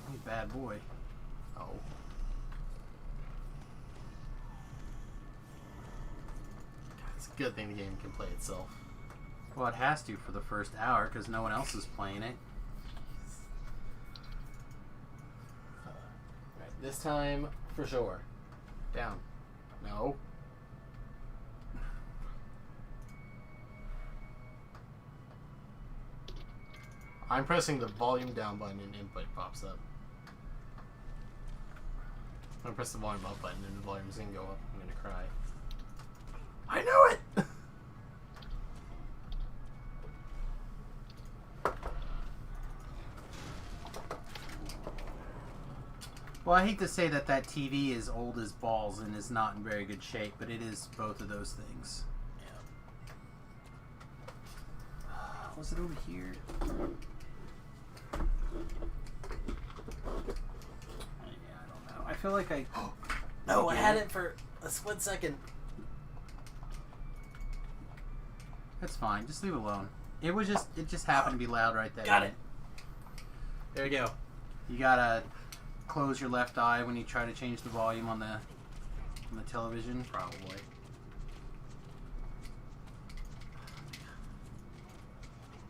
I'm a bad boy. Oh. God, it's a good thing the game can play itself. Well, it has to for the first hour because no one else is playing it. This time, for sure. Down. No. I'm pressing the volume down button and input pops up. I'm gonna press the volume up button and the volume's gonna go up. I'm gonna cry. I knew it! Well, I hate to say that that TV is old as balls and is not in very good shape, but it is both of those things. Yeah. Was it over here? Yeah, I don't know. I feel like I... No, I had it for a split second. That's fine. Just leave it alone. It just happened to be loud right there. Got it. There we go. You gotta close your left eye when you try to change the volume on the television. Probably.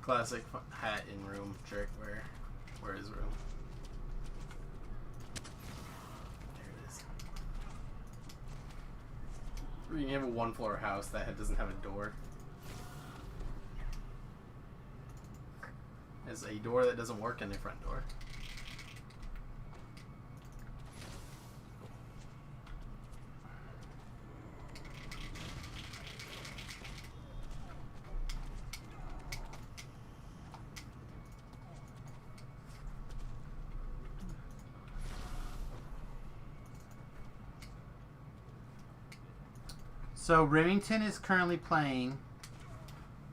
Classic hat in room trick. Where is room? There it is. You can have a one-floor house that doesn't have a door. There's a door that doesn't work in the front door. So Remington is currently playing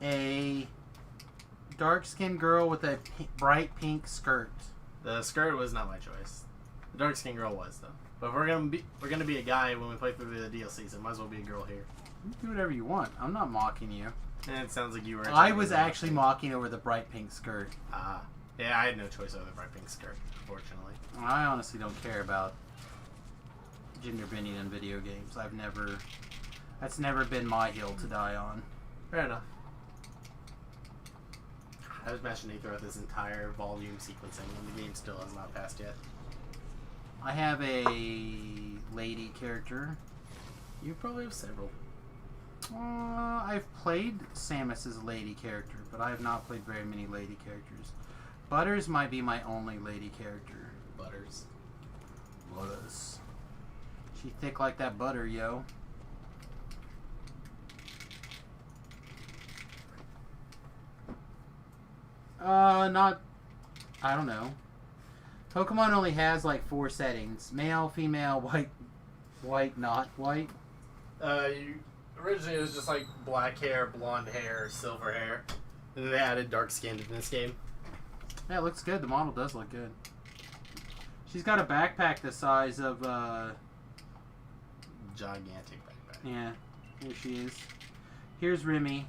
a dark-skinned girl with a bright pink skirt. The skirt was not my choice. The dark skinned girl was though. But if we're gonna be a guy when we play through the DLC, so might as well be a girl here. You can do whatever you want. I'm not mocking you. And it sounds like you were. I was actually mocking over the bright pink skirt. Ah, yeah, I had no choice over the bright pink skirt, unfortunately. I honestly don't care about gender bending in video games. That's never been my hill to die on. Fair enough. I was mashing A throughout this entire volume sequencing, and the game still has not passed yet. I have a lady character. You probably have several. I've played Samus as a lady character, but I have not played very many lady characters. Butters might be my only lady character. Butters. She thick like that butter, yo. I don't know. Pokemon only has like 4 settings. Male, female, white, not white. Originally it was just like black hair, blonde hair, silver hair. And then they added dark skin in this game. Yeah, it looks good. The model does look good. She's got a backpack the size of, Gigantic backpack. yeah, here she is. Here's Remy.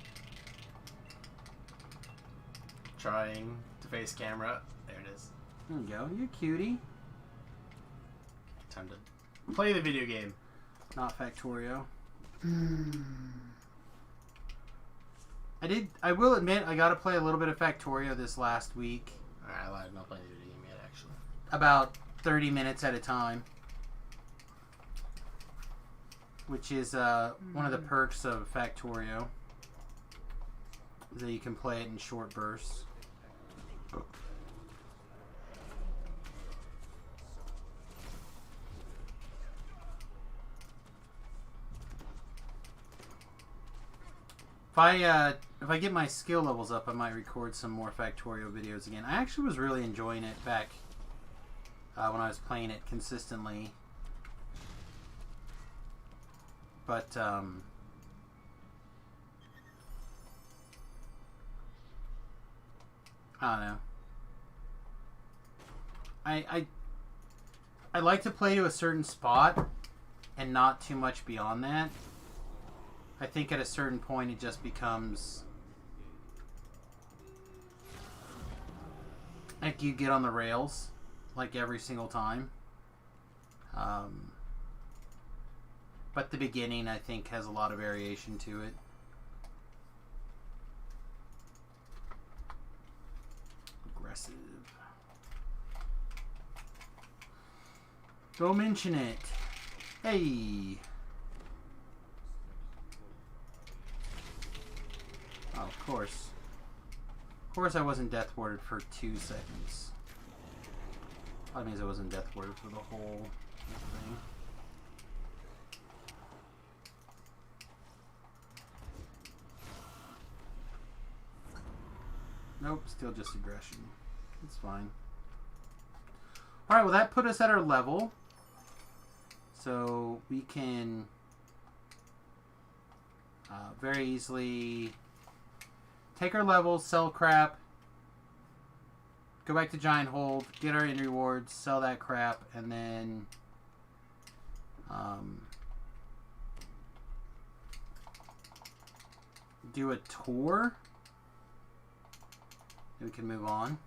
Trying to face camera. There it is. There you go. You're cutie. Time to play the video game. Not Factorio. I will admit, I got to play a little bit of Factorio this last week. Alright, I have not played the video game yet, actually. About 30 minutes at a time. Which is one of the perks of Factorio. Is that you can play it in short bursts. If I get my skill levels up, I might record some more Factorio videos again. I actually was really enjoying it back when I was playing it consistently. But I don't know. I like to play to a certain spot and not too much beyond that. I think at a certain point it just becomes like you get on the rails like every single time. But the beginning I think has a lot of variation to it. Aggressive. Don't mention it. Hey. Oh, of course. Of course I wasn't death warded for 2 seconds. That means I wasn't death warded for the whole thing. Nope, still just aggression. It's fine. Alright, well that put us at our level. So we can very easily take our levels, sell crap, go back to Giant Hold, get our end rewards, sell that crap, and then do a tour. We can move on.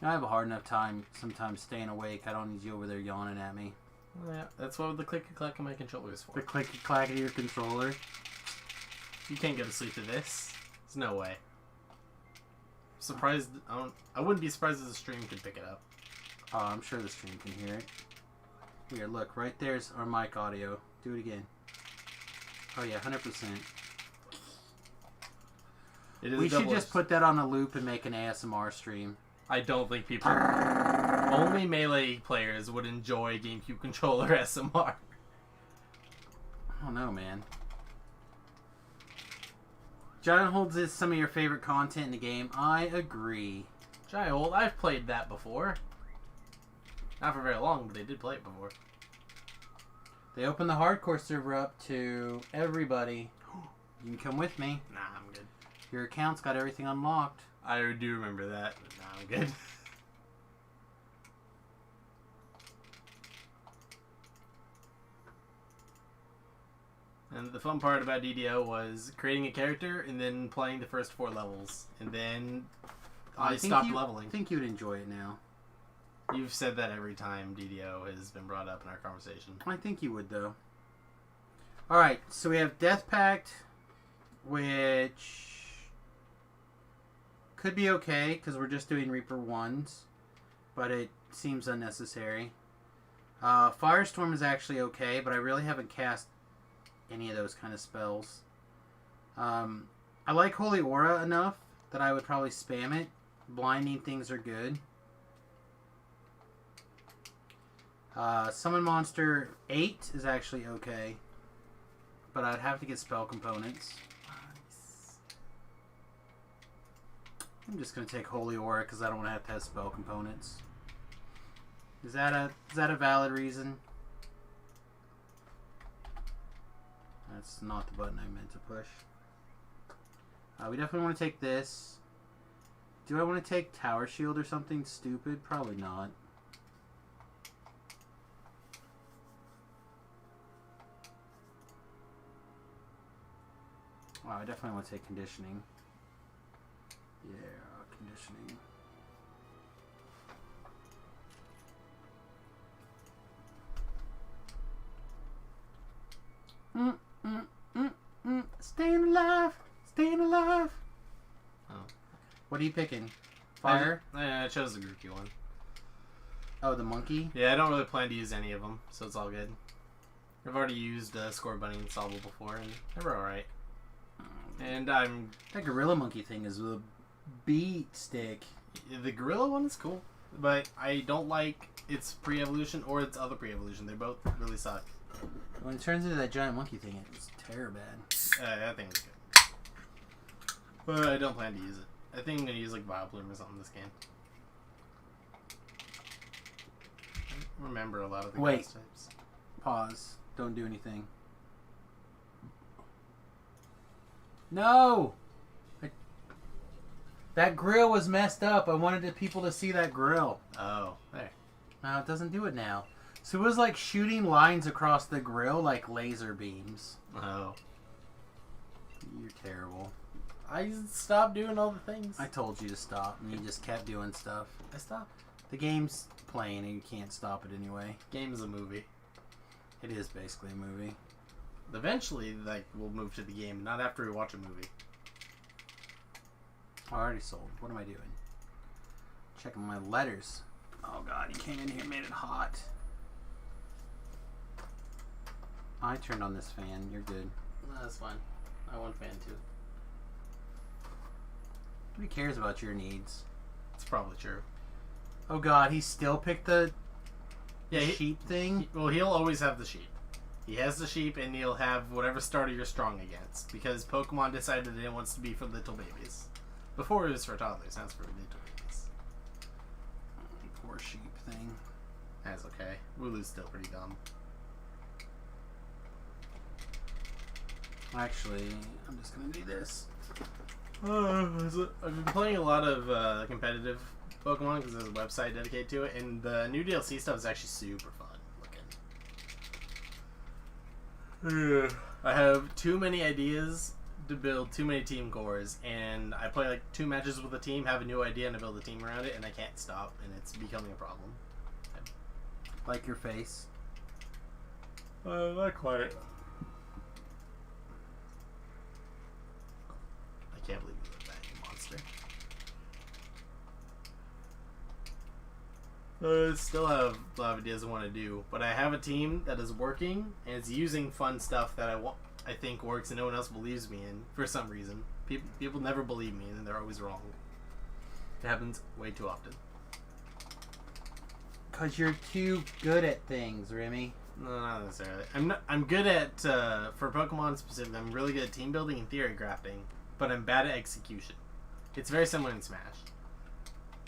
I have a hard enough time sometimes staying awake. I don't need you over there yawning at me. Yeah, that's what the click-clack of my controller is for. The click-clack of your controller. You can't go to sleep to this. There's no way. Surprised. I wouldn't be surprised if the stream could pick it up. Oh, I'm sure the stream can hear it. Here, look. Right there's our mic audio. Do it again. Oh, yeah, 100%. We should just put that on a loop and make an ASMR stream. I don't think people... Only Melee players would enjoy GameCube controller SMR. I don't know, man. Giant Holds is some of your favorite content in the game. I agree. Giant Hold, I've played that before. Not for very long, but they did play it before. They opened the hardcore server up to everybody. You can come with me. Nah, I'm good. Your account's got everything unlocked. I do remember that, but nah, I'm good. And the fun part about DDO was creating a character and then playing the first 4 levels. And then I stopped leveling. I think you'd enjoy it now. You've said that every time DDO has been brought up in our conversation. I think you would, though. Alright, so we have Death Pact, which could be okay, because we're just doing Reaper 1s, but it seems unnecessary. Firestorm is actually okay, but I really haven't cast any of those kind of spells. I like Holy Aura enough that I would probably spam it. Blinding things are good. Summon Monster 8 is actually okay, but I'd have to get spell components. I'm just gonna take Holy Aura because I don't want to have spell components. Is that a valid reason? That's not the button I meant to push. We definitely want to take this. Do I want to take Tower Shield or something stupid? Probably not. Wow, I definitely want to take Conditioning. Yeah, Conditioning. Staying alive, staying alive. Oh. What are you picking? Fire? I chose the Grookey one. Oh, the monkey? Yeah, I don't really plan to use any of them, so it's all good. I've already used Score Bunny and Sobble before, and they were alright. And I'm... That gorilla monkey thing is a beat stick. The gorilla one is cool, but I don't like its pre-evolution or its other pre-evolution. They both really suck. When it turns into that giant monkey thing, it's terrible bad. That thing is good. But I don't plan to use it. I think I'm going to use like Vileplume or something this game. I don't remember a lot of the class types. Pause. Don't do anything. No! That grill was messed up. I wanted the people to see that grill. Oh, there. No, it doesn't do it now. So it was like shooting lines across the grill like laser beams. Oh. You're terrible. I stopped doing all the things. I told you to stop, and you just kept doing stuff. I stopped. The game's playing, and you can't stop it anyway. Game is a movie. It is basically a movie. Eventually, like, we'll move to the game, not after we watch a movie. I already sold. What am I doing? Checking my letters. Oh god, he came in here and made it hot. I turned on this fan. You're good. No, that's fine. I want fan too. Nobody cares about your needs. It's probably true. Oh god, he still picked the Yeah, sheep thing? well, he'll always have the sheep. He has the sheep, and he'll have whatever starter you're strong against. Because Pokemon decided that it wants to be for little babies. Before it was for toddlers, now it's for little babies. Poor sheep thing. That's okay. Wooloo's still pretty dumb. Actually, I'm just gonna do this. I've been playing a lot of competitive Pokemon because there's a website dedicated to it, and the new DLC stuff is actually super fun looking. I have too many ideas to build too many team cores, and I play like 2 matches with a team, have a new idea, and I build a team around it, and I can't stop, and it's becoming a problem. Like your face. Not quite. I can't believe you did that, you monster. I still have a lot of ideas I want to do, but I have a team that is working and it's using fun stuff that I think works and no one else believes me in for some reason. People never believe me and they're always wrong. It happens way too often. Cause you're too good at things, Remy. No, not necessarily. I'm good at for Pokemon specifically. I'm really good at team building and theory crafting, but I'm bad at execution. It's very similar in Smash.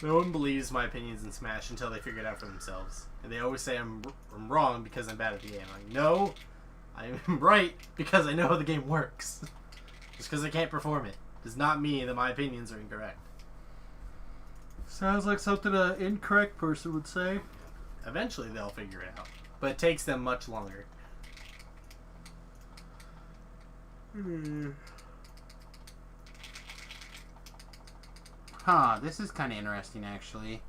No one believes my opinions in Smash until they figure it out for themselves, and they always say I'm wrong because I'm bad at the game. I'm like, no, I'm right because I know how the game works. Just because I can't perform it does not mean that my opinions are incorrect. Sounds like something an incorrect person would say. Eventually they'll figure it out, but it takes them much longer. Huh, this is kind of interesting actually.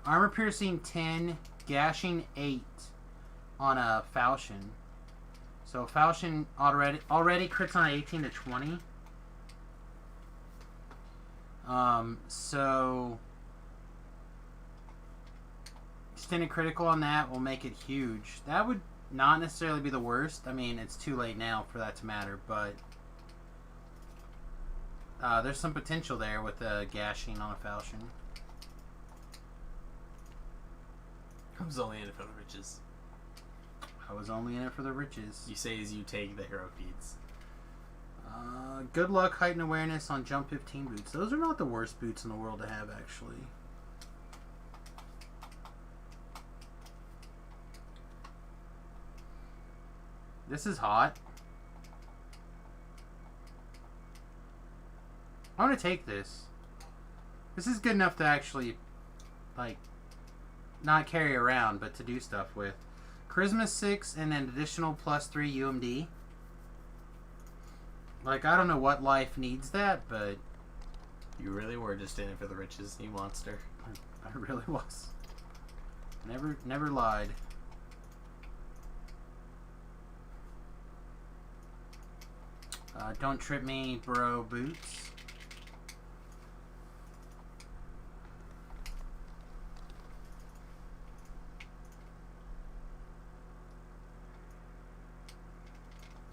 Armor piercing 10, gashing 8 on a Falchion. So Falchion already crits on 18 to 20. So extended critical on that will make it huge. That would not necessarily be the worst. I mean, it's too late now for that to matter, but there's some potential there with the gashing on a Falchion. I was only in it for the riches. I was only in it for the riches. You say as you take the hero feeds. Good luck, heightened awareness on jump 15 boots. Those are not the worst boots in the world to have, actually. This is hot. I'm gonna take this. This is good enough to actually, like, not carry around, but to do stuff with. Charisma 6 and an additional +3 UMD. Like, I don't know what life needs that, but You really were just in it for the riches, you monster. I really was. Never lied. Don't trip me, bro, boots.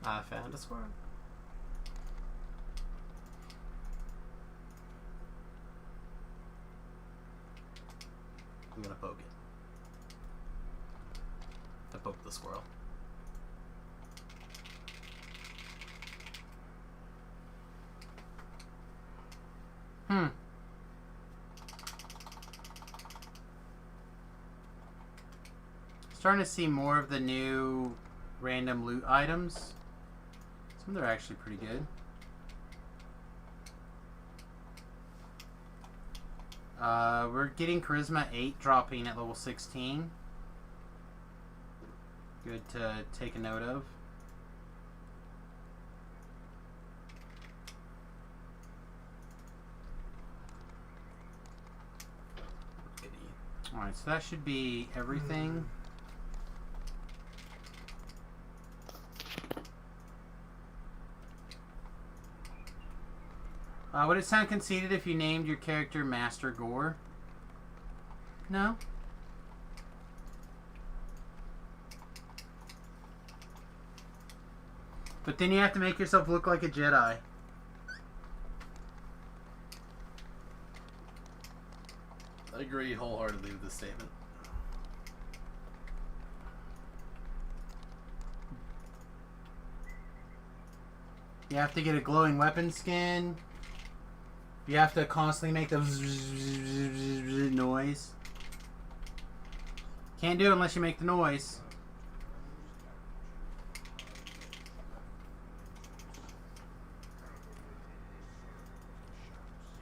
I found a squirrel. I'm gonna poke it. I poked the squirrel. Starting to see more of the new random loot items. Some of them are actually pretty good. We're getting Charisma 8 dropping at level 16. Good to take a note of. Alright, so that should be everything. Would it sound conceited if you named your character Master Gore? No? But then you have to make yourself look like a Jedi. I agree wholeheartedly with this statement. You have to get a glowing weapon skin. You have to constantly make the noise. Can't do it unless you make the noise.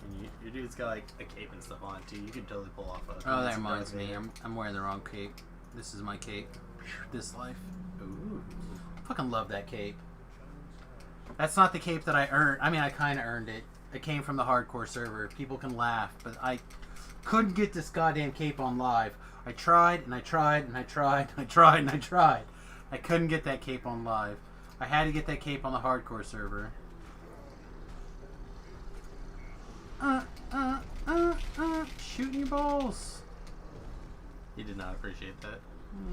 And your dude's got like a cape and stuff on too. You could totally pull off a. Oh, that reminds me. I'm wearing the wrong cape. This is my cape. This life. Ooh. Fucking love that cape. That's not the cape that I earned. I mean, I kind of earned it. It came from the hardcore server. People can laugh, but I couldn't get this goddamn cape on live. I tried and I tried and I tried and I tried and I tried. I couldn't get that cape on live. I had to get that cape on the hardcore server. Shooting your balls. He did not appreciate that.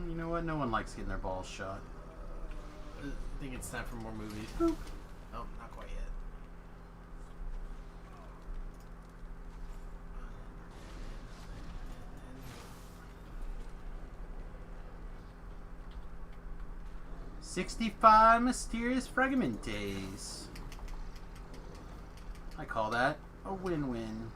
You know what? No one likes getting their balls shot. I think it's time for more movies. Boop. Oh, not quite yet. "65 mysterious fragmentes." I call that a win-win.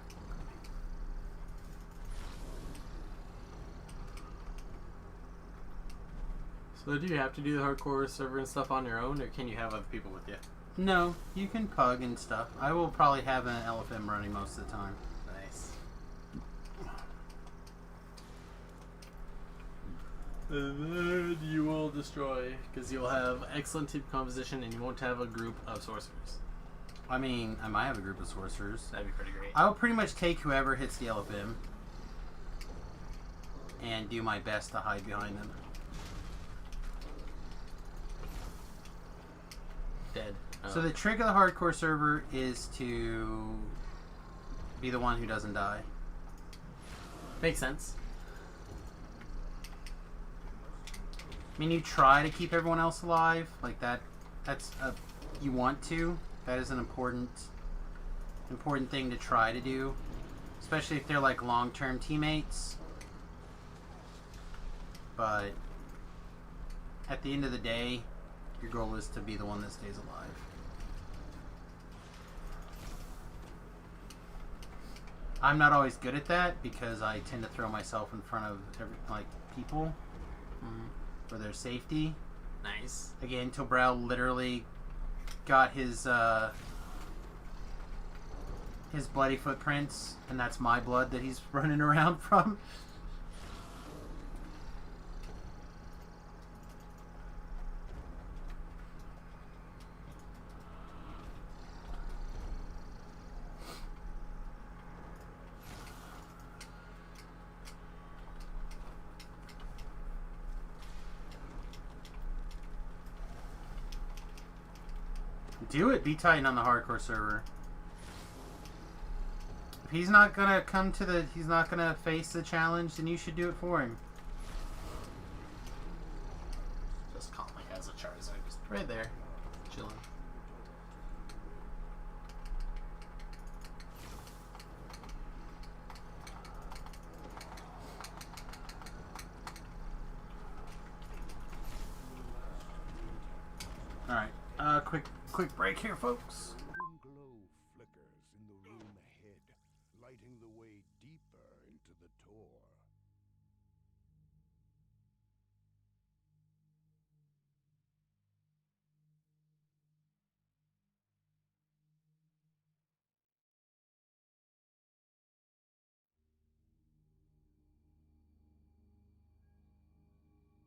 So do you have to do the hardcore server and stuff on your own, or can you have other people with you? No, you can pug and stuff. I will probably have an LFM running most of the time. Nice. And then you will destroy, because you'll have excellent team composition and you won't have a group of sorcerers. I mean, I might have a group of sorcerers. That'd be pretty great. I will pretty much take whoever hits the LFM and do my best to hide behind them. Dead. Oh. So the trick of the hardcore server is to be the one who doesn't die. Makes sense. I mean, you try to keep everyone else alive, like that. That's you want to. That is an important thing to try to do, especially if they're like long-term teammates. But at the end of the day, your goal is to be the one that stays alive. I'm not always good at that because I tend to throw myself in front of people for their safety. Nice. Again, Brow literally got his bloody footprints, and that's my blood that he's running around from. Do it. Be Titan on the hardcore server. If he's not gonna he's not gonna face the challenge, then you should do it for him. Just calm like as a Charizard, just right there, chilling. All right. Quick break here, folks. Golden glow flickers in the room ahead, lighting the way deeper into the Tor.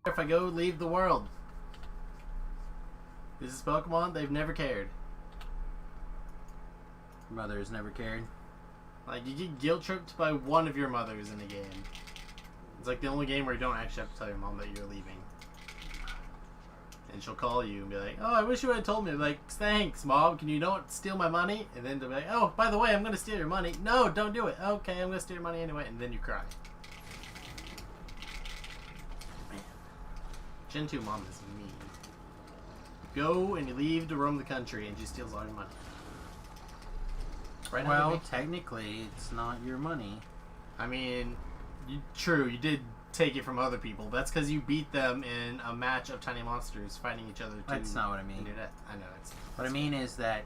if I go leave the world. This is Pokemon. They've never cared. Mothers never cared. Like, you get guilt tripped by one of your mothers in a game. It's like the only game where you don't actually have to tell your mom that you're leaving. And she'll call you and be like, oh, I wish you had told me. Like, thanks, Mom. Can you not steal my money? And then they'll be like, oh, by the way, I'm going to steal your money. No, don't do it. Okay, I'm going to steal your money anyway. And then you cry. Man. Gen 2 mom is mean. You go and you leave to roam the country and she steals all your money. Right, well, technically, it's not your money. I mean, true, you did take it from other people. That's because you beat them in a match of tiny monsters fighting each other. That's not what I mean. I know. What I mean is that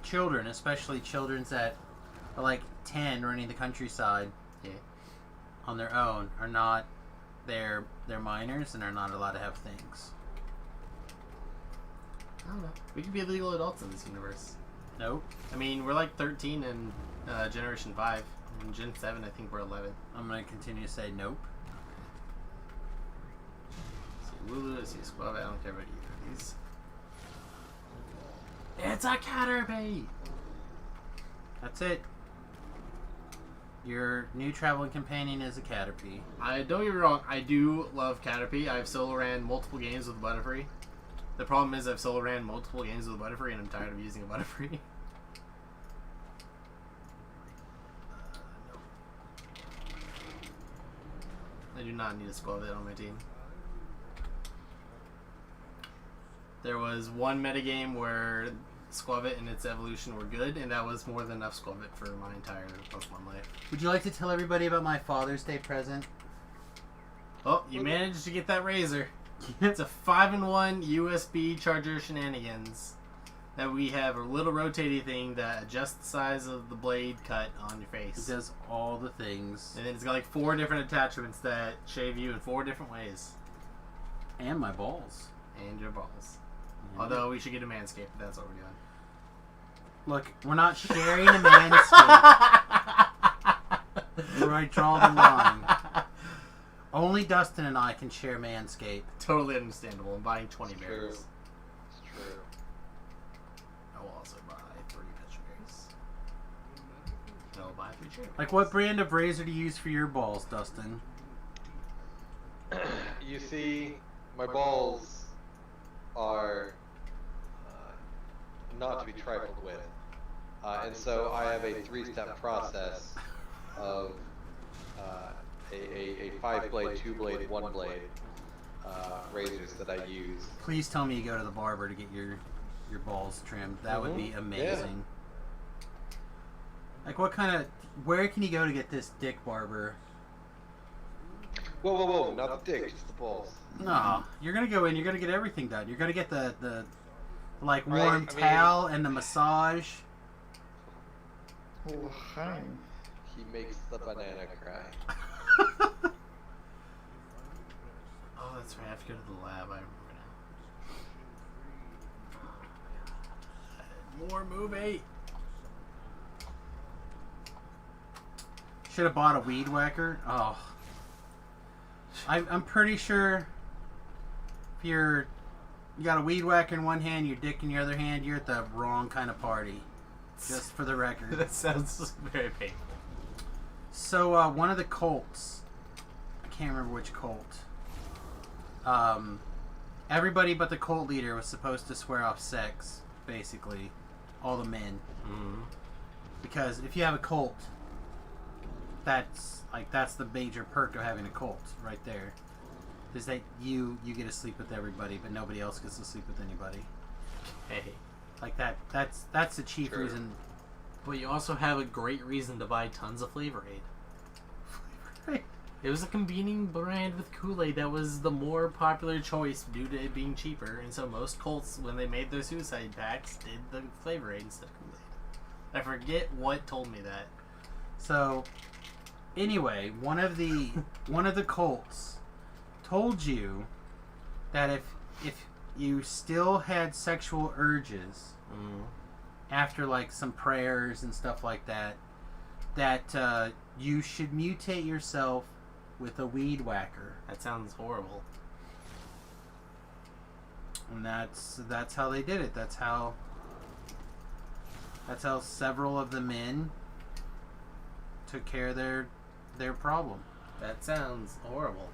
children, especially children that are like 10 running the countryside on their own, are not, they're minors and are not allowed to have things. I don't know. We could be legal adults in this universe. Nope. I mean, we're like 13 in Generation 5. In Gen 7, I think we're 11. I'm going to continue to say nope. See, Wooloo, see, Squab, I don't care about either of these. It's a Caterpie! That's it. Your new traveling companion is a Caterpie. Don't get me wrong, I do love Caterpie. I've solo ran multiple games with Butterfree. The problem is I've solo ran multiple games with Butterfree and I'm tired of using a Butterfree. I do not need a Squavit on my team. There was one metagame where Squavit and its evolution were good, and that was more than enough Squavit for my entire Pokemon life. Would you like to tell everybody about my Father's Day present? Oh, you managed to get that Razor. It's a 5-in-1 USB charger shenanigans that we have a little rotating thing that adjusts the size of the blade cut on your face. It does all the things. And then it's got like 4 different attachments that shave you in 4 different ways. And my balls. And your balls. Yeah. Although we should get a Manscaped, but that's what we're doing. Look, we're not sharing a Manscaped. Where I draw the line. Only Dustin and I can share Manscaped. Totally understandable. I'm buying 20 It's berries. true. It's true. I will also buy 3 pitcher berries. And I'll buy 3 cherry berries. Like, what brand of razor do you use for your balls, Dustin? You see, my balls are not to be trifled with. And so I have a 3-step process of a 5-blade, 2-blade, 1-blade razors that I use. Please tell me you go to the barber to get your balls trimmed. That would be amazing. Like, what kind of... Where can you go to get this dick barber? Whoa, whoa, whoa, not the dick, just the balls. No, you're gonna go in, you're gonna get everything done. You're gonna get the like, Right, warm I towel and the massage. Oh, hi. He makes the banana cry. Oh, that's right. I have to go to the lab. I remember now. More move 8. Should have bought a weed whacker. Oh. I'm pretty sure if you got a weed whacker in one hand, your dick in your other hand, you're at the wrong kind of party. Just for the record. That sounds very painful. So, one of the cults, I can't remember which cult, everybody but the cult leader was supposed to swear off sex, basically. All the men. Mm-hmm. Because if you have a cult, that's the major perk of having a cult, right there. Is that you get to sleep with everybody, but nobody else gets to sleep with anybody. Hey. Like that's the chief Sure. reason. But you also have a great reason to buy tons of Flavor Aid. It was a combining brand with Kool-Aid that was the more popular choice due to it being cheaper, and so most cults, when they made their suicide packs, did the Flavor Aid instead of Kool-Aid. I forget what told me that. So, anyway, one of the cults told you that if you still had sexual urges after like some prayers and stuff like that, you should mutate yourself with a weed whacker. That sounds horrible. And that's how they did it. That's how several of the men took care of their problem. That sounds horrible.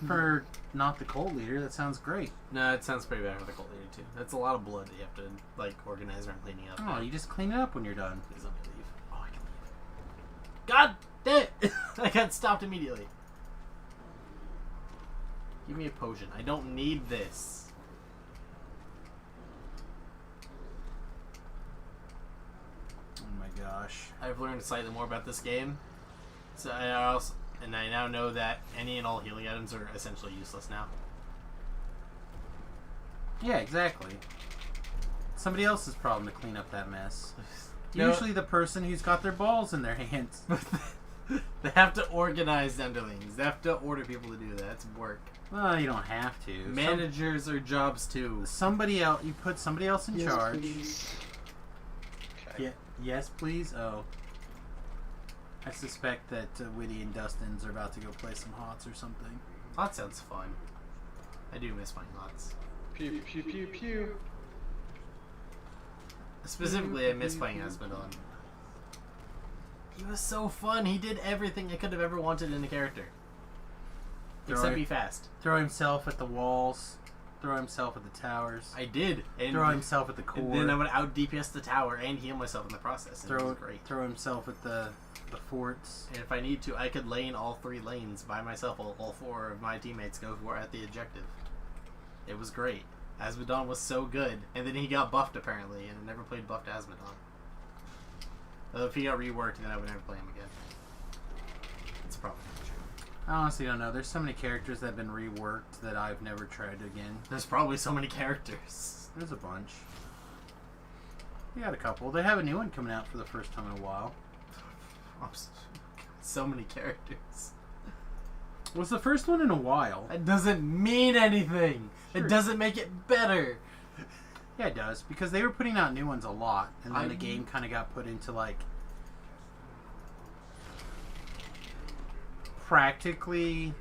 For not the cult leader, that sounds great. No, it sounds pretty bad for the cult leader too. That's a lot of blood that you have to like organize around cleaning up. Oh, you just clean it up when you're done. Please let me leave. Oh, I can leave. God damn it! I got stopped immediately. Give me a potion. I don't need this. Oh my gosh. I've learned slightly more about this game. So I now know that any and all healing items are essentially useless now. Yeah, exactly. Somebody else's problem to clean up that mess. No. Usually the person who's got their balls in their hands. They have to organize underlings. They have to order people to do that. It's work. Well, you don't have to. Managers are jobs too. Somebody else. You put somebody else in Yes, charge. please. Okay. Yeah. Yes, please. Oh. I suspect that Whitty and Dustin's are about to go play some HOTS or something. That sounds fun. I do miss playing HOTS. Pew pew pew pew. Specifically, I miss playing Asmodon. He was so fun. He did everything I could have ever wanted in a character. Except be fast. Throw himself at the walls. Throw himself at the towers. I did. And Throw himself at the core. And then I would out DPS the tower and heal myself in the process. And it was great. Throw himself at the forts. And if I need to, I could lane all 3 lanes by myself. All 4 of my teammates go for at the objective. It was great. Asmodon was so good. And then he got buffed apparently, and I never played buffed Asmodon. If he got reworked, then I would never play him again. It's probably not true. I honestly don't know. There's so many characters that have been reworked that I've never tried again. There's probably so many characters. There's a bunch. We got a couple. They have a new one coming out for the first time in a while. So many characters. Was the first one in a while? That doesn't mean anything. Sure. It doesn't make it better. Yeah, it does. Because they were putting out new ones a lot. And then the game kind of got put into, like, practically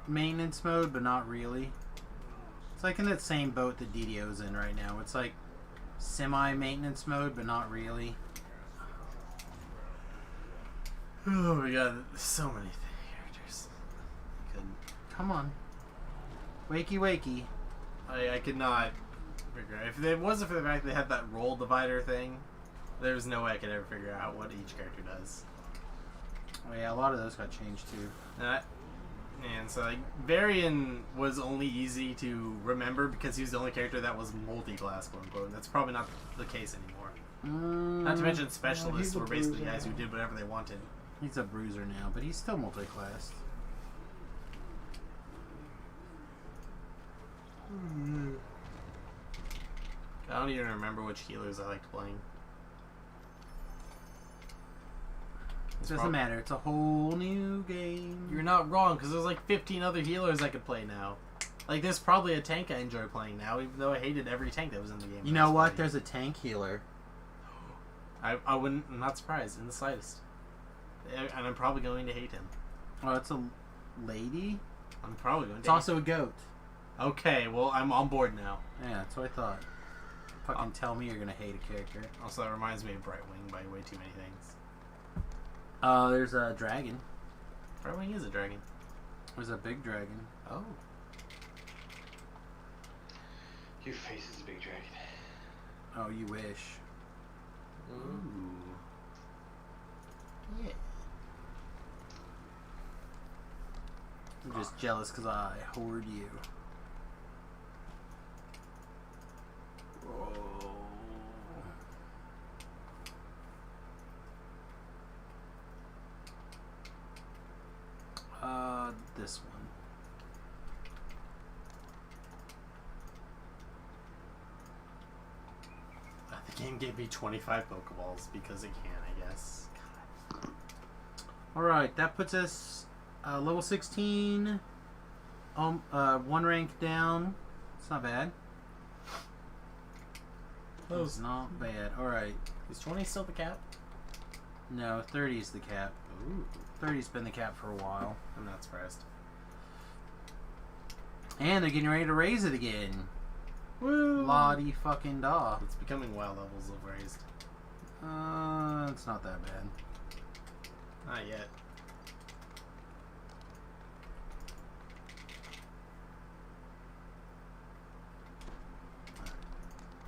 maintenance mode, but not really. It's like in that same boat that DDO's in right now. It's like semi-maintenance mode, but not really. Oh my god, so many characters. Come on. Wakey, wakey. I could not figure out. If it wasn't for the fact they had that role divider thing, there's no way I could ever figure out what each character does. Oh yeah, a lot of those got changed too. And so like Varian was only easy to remember because he was the only character that was multi-class, quote unquote. That's probably not the case anymore. Not to mention specialists he's a were basically bruiser guys who now. did whatever they wanted. He's a bruiser now, but he's still multi-classed. I don't even remember which healers I liked playing. It doesn't matter. It's a whole new game. You're not wrong, because there's like 15 other healers I could play now. Like, there's probably a tank I enjoy playing now, even though I hated every tank that was in the game. You know what? There's a tank healer. I wouldn't. I'm not surprised in the slightest. And I'm probably going to hate him. Oh, it's a lady? I'm probably going to It's hate also a goat. Okay, well, I'm on board now. Yeah, that's what I thought. Fucking tell me you're gonna hate a character. Also, that reminds me of Brightwing by way too many things. There's a dragon. Brightwing is a dragon. There's a big dragon. Oh. Your face is a big dragon. Oh, you wish. Ooh. Yeah. I'm just jealous because I hoard you. This one. The game gave me 25 Pokeballs because it can, I guess. Alright, that puts us level 16. One rank down. It's not bad. It's not bad. Alright. Is 20 still the cap? No, 30 is the cap. Ooh. 30's been the cap for a while. I'm not surprised. And they're getting ready to raise it again. Woo! Lottie fucking da. It's becoming WoW levels of raised. It's not that bad. Not yet.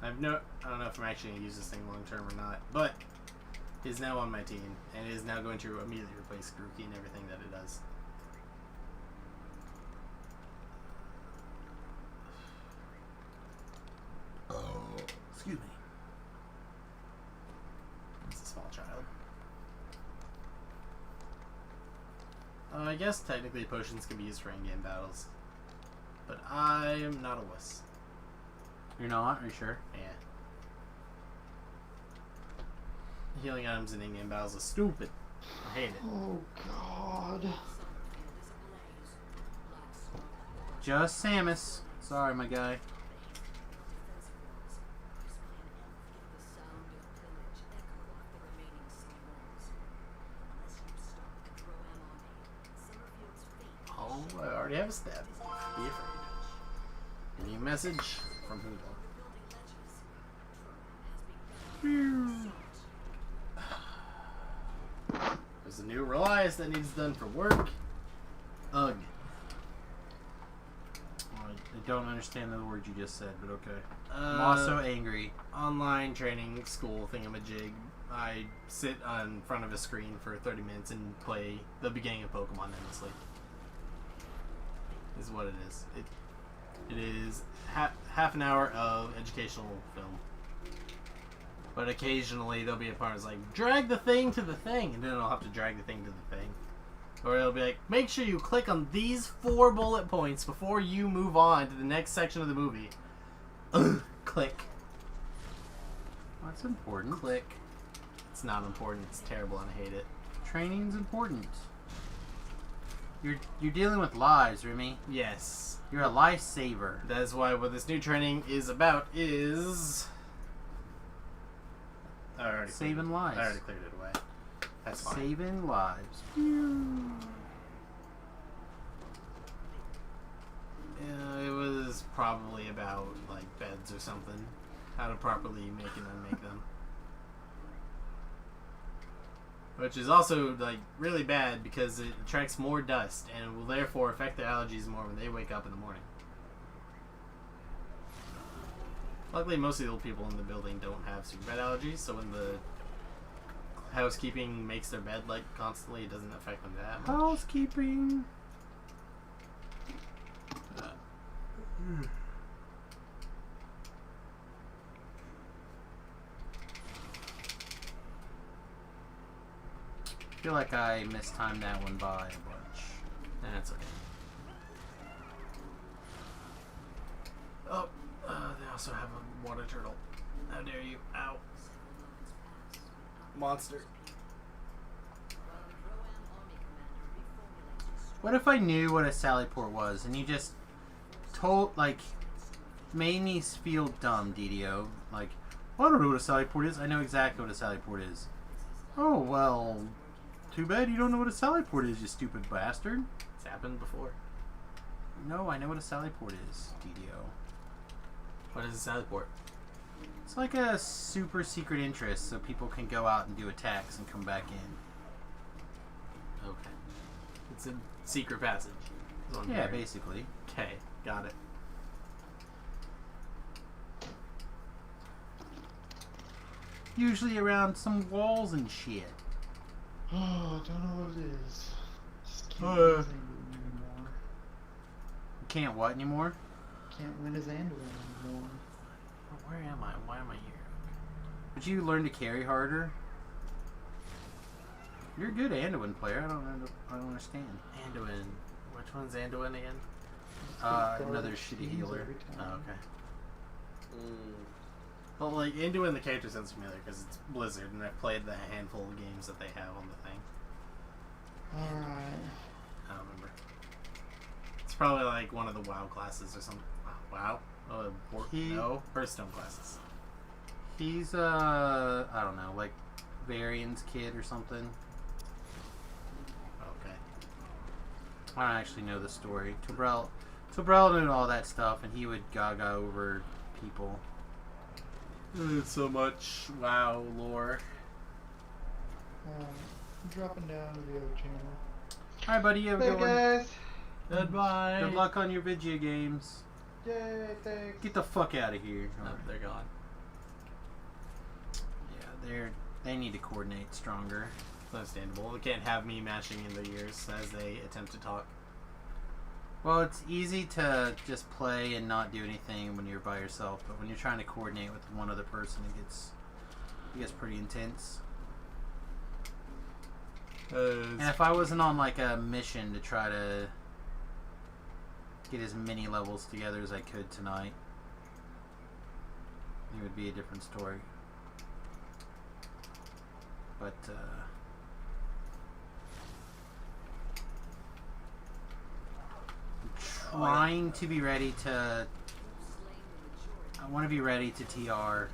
I don't know if I'm actually going to use this thing long term or not, but it's now on my team, and it is now going to immediately replace Grookey and everything that it does. Excuse me. It's a small child. I guess technically potions can be used for in-game battles, but I'm not a wuss. You're not? Are you sure? Yeah. Healing items in in-game battles is stupid. I hate it. Oh God. Just Samus. Sorry, my guy. Oh, I already have a stab. Be afraid. Any message from who though? There's a new Relias that needs done for work. Ugh. I don't understand the word you just said, but okay. I'm also angry. Online training school thingamajig. I sit in front of a screen for 30 minutes and play the beginning of Pokemon endlessly. Is what it is. It is half an hour of educational film. But occasionally there'll be a part that's like, drag the thing to the thing, and then I'll have to drag the thing to the thing. Or it'll be like, make sure you click on these 4 bullet points before you move on to the next section of the movie. Click. That's important. Click. It's not important. It's terrible and I hate it. Training's important. You're dealing with lives, Remy. Yes. You're a lifesaver. That is why what this new training is about is... Saving lives. I already cleared it away. That's fine. Saving lives. Yeah, it was probably about like beds or something. How to properly make and unmake them. Which is also like really bad because it attracts more dust and will therefore affect their allergies more when they wake up in the morning. Luckily, most of the old people in the building don't have super bad allergies, so when the housekeeping makes their bed like constantly, it doesn't affect them that much. Housekeeping. I feel like I mistimed that one by a bunch. That's okay. Oh, they also have a water turtle. How dare you? Ow. Monster. What if I knew what a Sally Port was and you just told, like, made me feel dumb, DDO? Like, well, I don't know what a Sally Port is. I know exactly what a Sally Port is. Oh, well, too bad you don't know what a Sally Port is, you stupid bastard. It's happened before. No, I know what a Sally Port is, DDO. What is a Sally Port? It's like a super secret interest so people can go out and do attacks and come back in. Okay. It's a secret passage. Yeah, basically. Okay, got it. Usually around some walls and shit. Oh, I don't know what it is. Just can't win as Anduin anymore. You can't what anymore? Can't win as Anduin anymore. Where am I? Why am I here? Would you learn to carry harder? You're a good Anduin player. I don't understand. Anduin. Which one's Anduin again? Another shitty healer. Every Oh, time. okay. Well, like, Anduin, the character sounds familiar because it's Blizzard, and I've played the handful of games that they have on the thing. Alright. I don't remember. It's probably like one of the WoW classes or something. WoW? No, Hearthstone classes. He's I don't know, like Varian's kid or something. Okay. I don't actually know the story. So Brell knew all that stuff, and he would gaga over people. So much WoW lore. I'm dropping down to the other channel. All right, buddy, you have a Hey good one. guys. Goodbye. Good luck on your video games. Yay, thanks. Get the fuck out of here. Oh, they're gone. Yeah, they need to coordinate stronger. It's understandable. They can't have me mashing in the ears as they attempt to talk. Well, it's easy to just play and not do anything when you're by yourself, but when you're trying to coordinate with one other person, it gets pretty intense. And if I wasn't on like a mission to try to get as many levels together as I could tonight, it would be a different story. But I'm trying to be ready to. I want to be ready to TR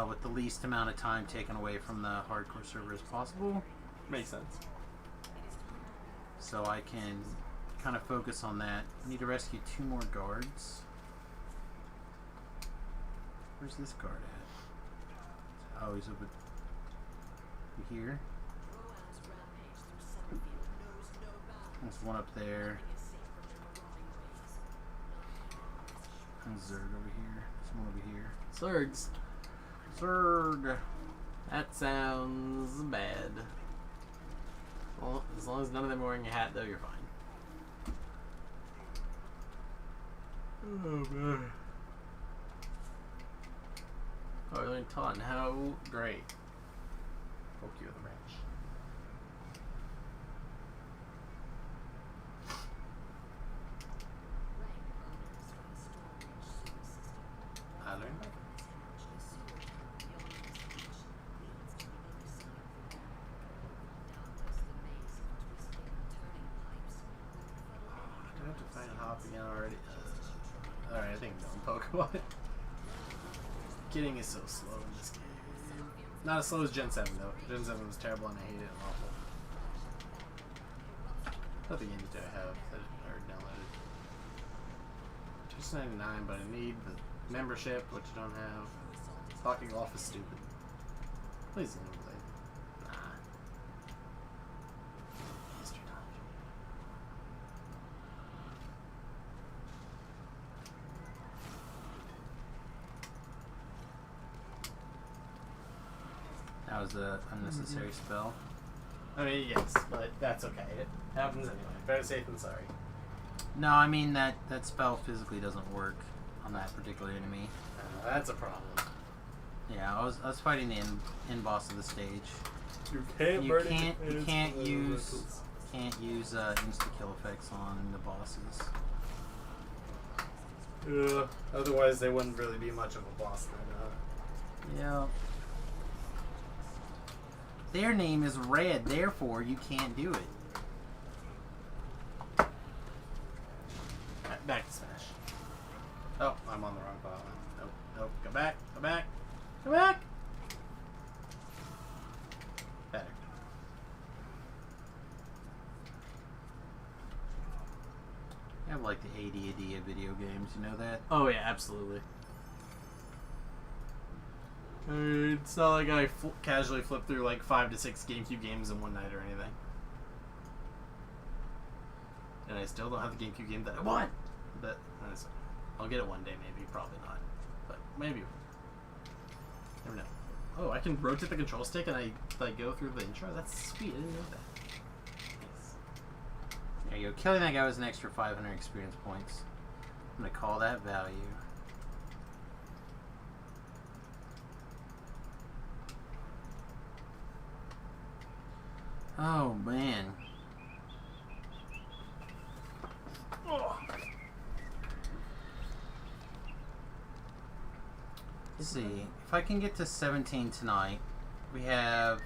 with the least amount of time taken away from the hardcore server as possible. Makes sense. So I can kind of focus on that. I need to rescue 2 more guards. Where's this guard at? Oh, he's over here. There's one up there. And Zerg over here. There's one over here. Zergs. Zerg. That sounds bad. Well, as long as none of them are wearing a hat, though, you're fine. Oh, man. Oh, you're in Taunton. How great. Poke you with a wrench. I learned that. Do I have to find Hop again already? Alright, I think I'm done Pokemon. Getting is so slow in this game. Not as slow as Gen 7 though. Gen 7 was terrible and I hate it and awful. What other games do I have that are downloaded? $2.99, but I need the membership, which I don't have. Talking Golf is stupid. Please don't play. Nah. History knowledge. That was an unnecessary spell. I mean, yes, but that's okay. It happens anyway. Better safe than sorry. No, I mean that spell physically doesn't work on that particular enemy. That's a problem. Yeah, I was fighting the end boss of the stage. You can't You can't use insta kill effects on the bosses. Otherwise, they wouldn't really be much of a boss then. Yeah. Their name is red, therefore you can't do it. Right, back to Smash. Oh, I'm on the wrong file. Nope, nope. Go back, go back, go back! Better. I have like the AD of video games, you know that? Oh yeah, absolutely. It's not like I casually flip through like 5 to 6 GameCube games in one night or anything. And I still don't have the GameCube game that I want. But I'll get it one day, maybe. Probably not. But maybe. Never know. Oh, I can rotate the control stick and I like go through the intro? That's sweet. I didn't know that. Nice. There you go. Killing that guy was an extra 500 experience points. I'm going to call that value. Oh, man. Let's see. If I can get to 17 tonight, we have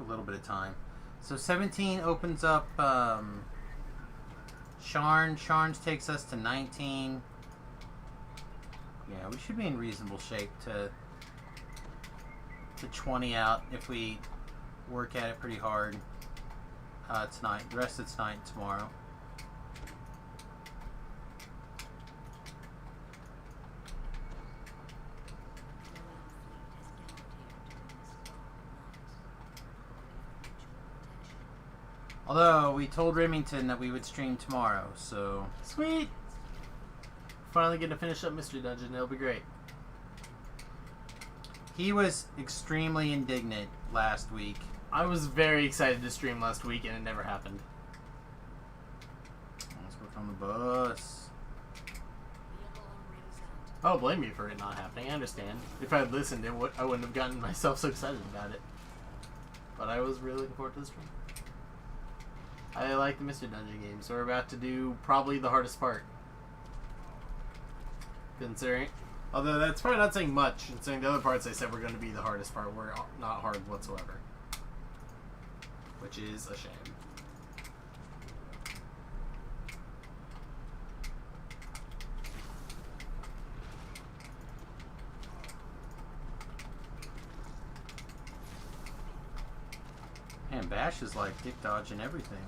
a little bit of time. So 17 opens up Sharn. Sharn's takes us to 19. Yeah, we should be in reasonable shape to 20 out if we work at it pretty hard. tonight. The rest of tonight and tomorrow. Although, we told Remington that we would stream tomorrow, so... Sweet! Finally get to finish up Mystery Dungeon. It'll be great. He was extremely indignant last week. I was very excited to stream last week, and it never happened. Let's work on the bus. I don't blame you for it not happening. I understand. If I had listened, I wouldn't have gotten myself so excited about it. But I was really looking forward to the stream. I like the Mystery Dungeon game, so we're about to do probably the hardest part. Considering, although that's probably not saying much, considering the other parts I said were going to be the hardest part were not hard whatsoever. Which is a shame. Man, Bash is like dick dodging everything.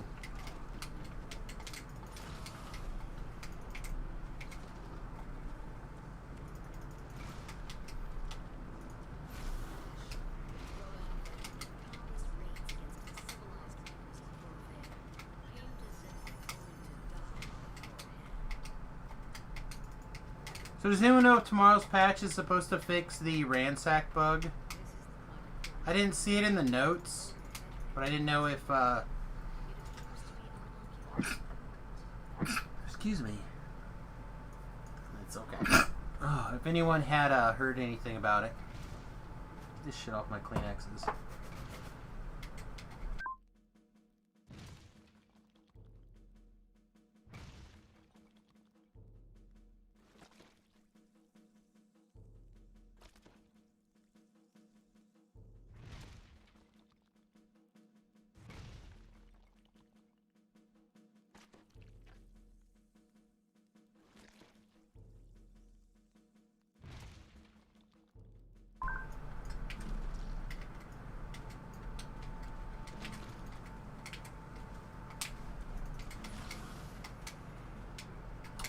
So does anyone know if tomorrow's patch is supposed to fix the ransack bug? I didn't see it in the notes, but I didn't know if, excuse me. It's okay. Oh, if anyone had heard anything about it. This shit off my Kleenexes.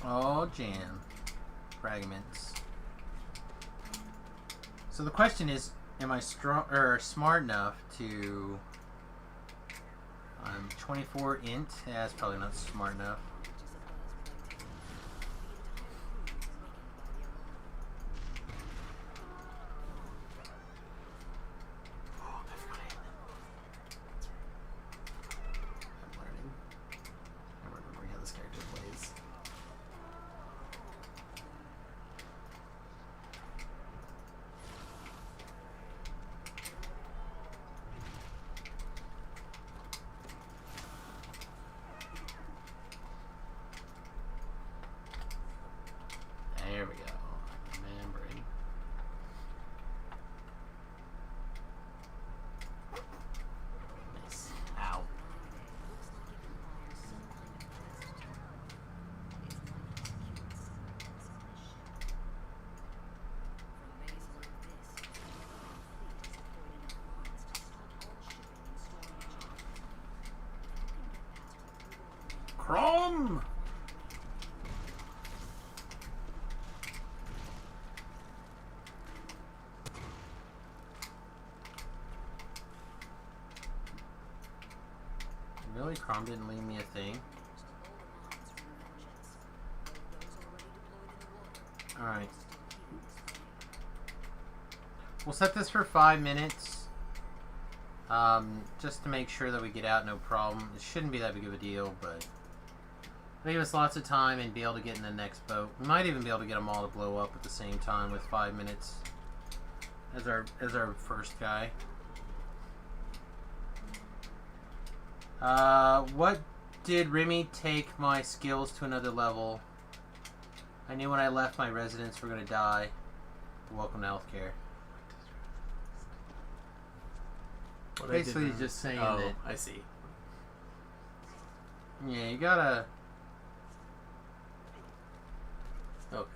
Oh, jam. Fragments. So the question is, am I strong or smart enough to... I'm 24 int. Yeah, that's probably not smart enough. I'm learning. I'm remembering how this character plays. There we go. I'm remembering. Nice. Ow. Chrome! Really? Crom didn't leave me a thing? Alright. We'll set this for 5 minutes. Just to make sure that we get out no problem. It shouldn't be that big of a deal, but it'll give us lots of time and be able to get in the next boat. We might even be able to get them all to blow up at the same time with 5 minutes as our first guy. What did Remy take my skills to another level? I knew when I left my residence we're gonna die. Welcome to healthcare. What Basically I did just saying oh, that. I see. Yeah, you gotta. Okay.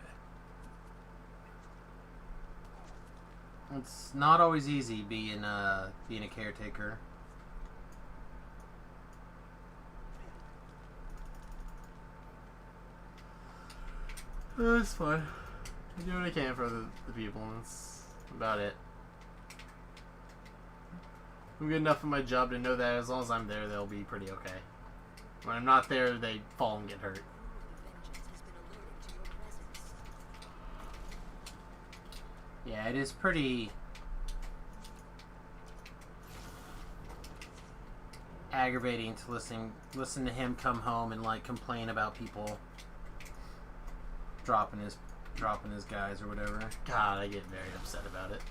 It's not always easy being a caretaker. It's fine. I do what I can for the people, and that's about it. I'm good enough at my job to know that as long as I'm there, they'll be pretty okay. When I'm not there, they fall and get hurt. Yeah, it is pretty aggravating to listen to him come home and like complain about people dropping his guys or whatever. God, I get very upset about it.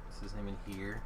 What's his name in here?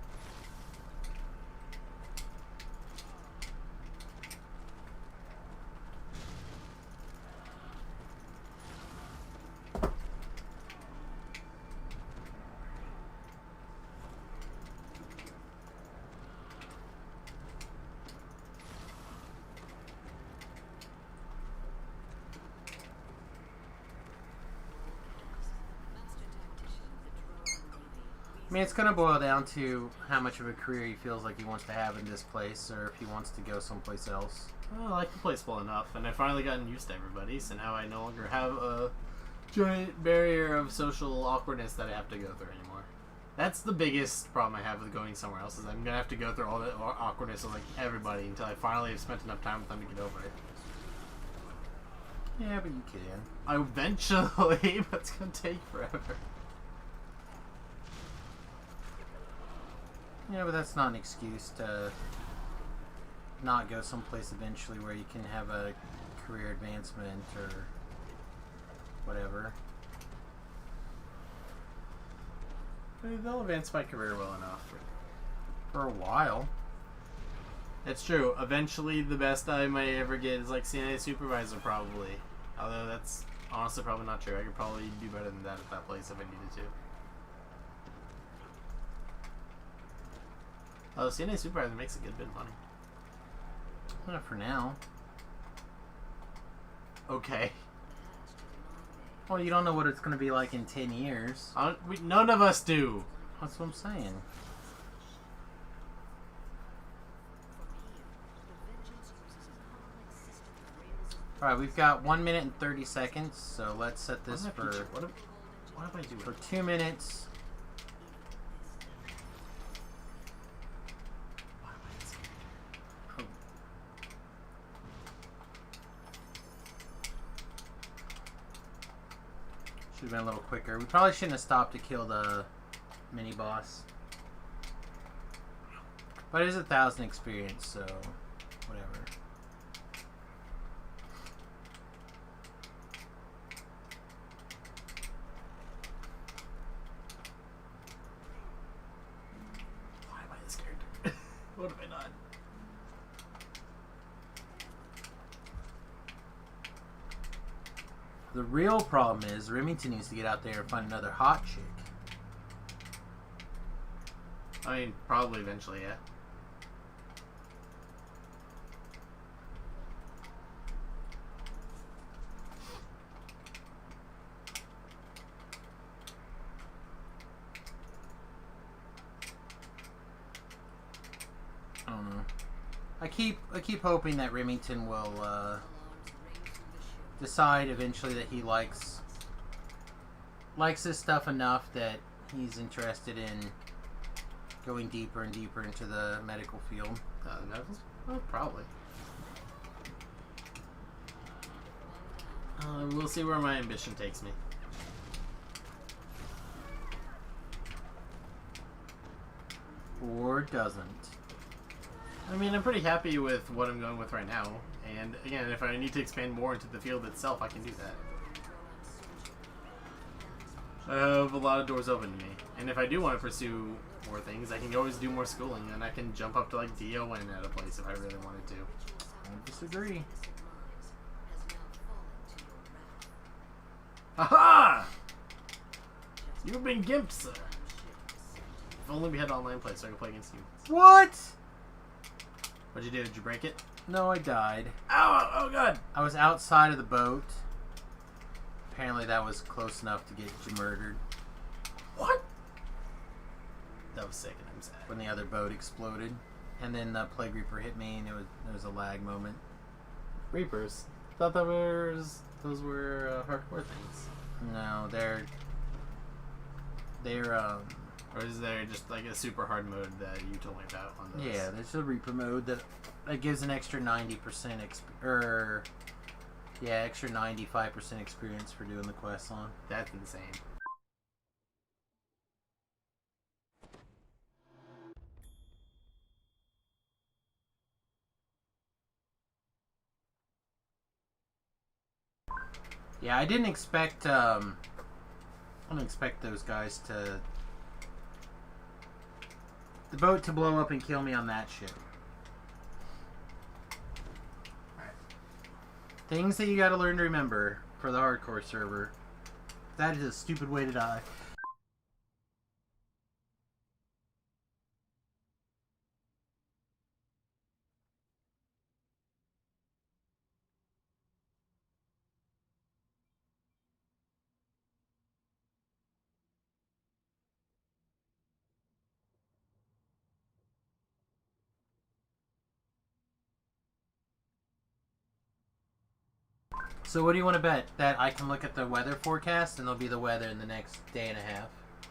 I mean, it's going to boil down to how much of a career he feels like he wants to have in this place, or if he wants to go someplace else. Well, I like the place well enough, and I've finally gotten used to everybody, so now I no longer have a giant barrier of social awkwardness that I have to go through anymore. That's the biggest problem I have with going somewhere else, is I'm going to have to go through all the awkwardness of like everybody until I finally have spent enough time with them to get over it. Yeah, but you can. Eventually, but it's going to take forever. Yeah, but that's not an excuse to not go someplace eventually where you can have a career advancement or whatever. I mean, they'll advance my career well enough. For a while. It's true. Eventually, the best I might ever get is like CNA supervisor, probably. Although that's honestly probably not true. I could probably do better than that at that place if I needed to. Oh, CNA supervisor makes a good bit of money. Not for now. Okay. Well, you don't know what it's going to be like in 10 years. None of us do. That's what I'm saying. Alright, we've got 1 minute and 30 seconds, so let's set this for... What am I doing? For 2 minutes. Should have been a little quicker. We probably shouldn't have stopped to kill the mini boss. But it is 1,000 experience, so whatever. Why am I this character? What have I done? The real problem is Remington needs to get out there and find another hot chick. I mean, probably eventually, yeah. I don't know. I keep hoping that Remington will decide eventually that he likes this stuff enough that he's interested in going deeper and deeper into the medical field. Medical? Oh, probably. We'll see where my ambition takes me. Or doesn't. I mean, I'm pretty happy with what I'm going with right now. And again, if I need to expand more into the field itself, I can do that. I have a lot of doors open to me. And if I do want to pursue more things, I can always do more schooling. And I can jump up to like DON at a place if I really wanted to. I disagree. Aha! You've been gimped, sir. If only we had online play so I could play against you. What? What'd you do? Did you break it? No, I died. Ow! Oh, God! I was outside of the boat. Apparently that was close enough to get you murdered. What? That was sick and I'm sad. When the other boat exploded. And then the Plague Reaper hit me and there was a lag moment. Reapers. Thought those were hardcore things. No, they're Or is there just like a super hard mode that you told me about on those? yeah. There's a Reaper mode that gives an extra 90% extra 95% experience for doing the quest on. That's insane. Yeah, I didn't expect those guys to the boat to blow up and kill me on that ship. Alright. Things that you gotta learn to remember for the hardcore server. That is a stupid way to die. So what do you want to bet? That I can look at the weather forecast and there'll be the weather in the next day and a half?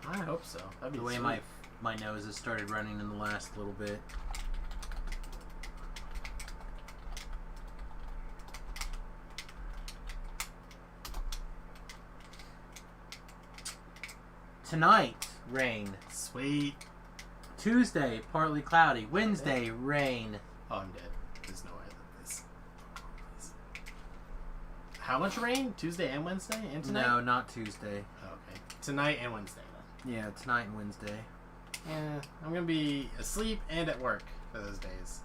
I hope so. That'd be The way sweet. my nose has started running in the last little bit. Tonight, rain. Sweet. Tuesday, partly cloudy. Wednesday, rain. Oh, I'm dead. There's no way that this. How much rain? Tuesday and Wednesday and tonight? No, not Tuesday. Oh, okay. Tonight and Wednesday then. Yeah, tonight and Wednesday. Yeah, I'm gonna be asleep and at work for those days.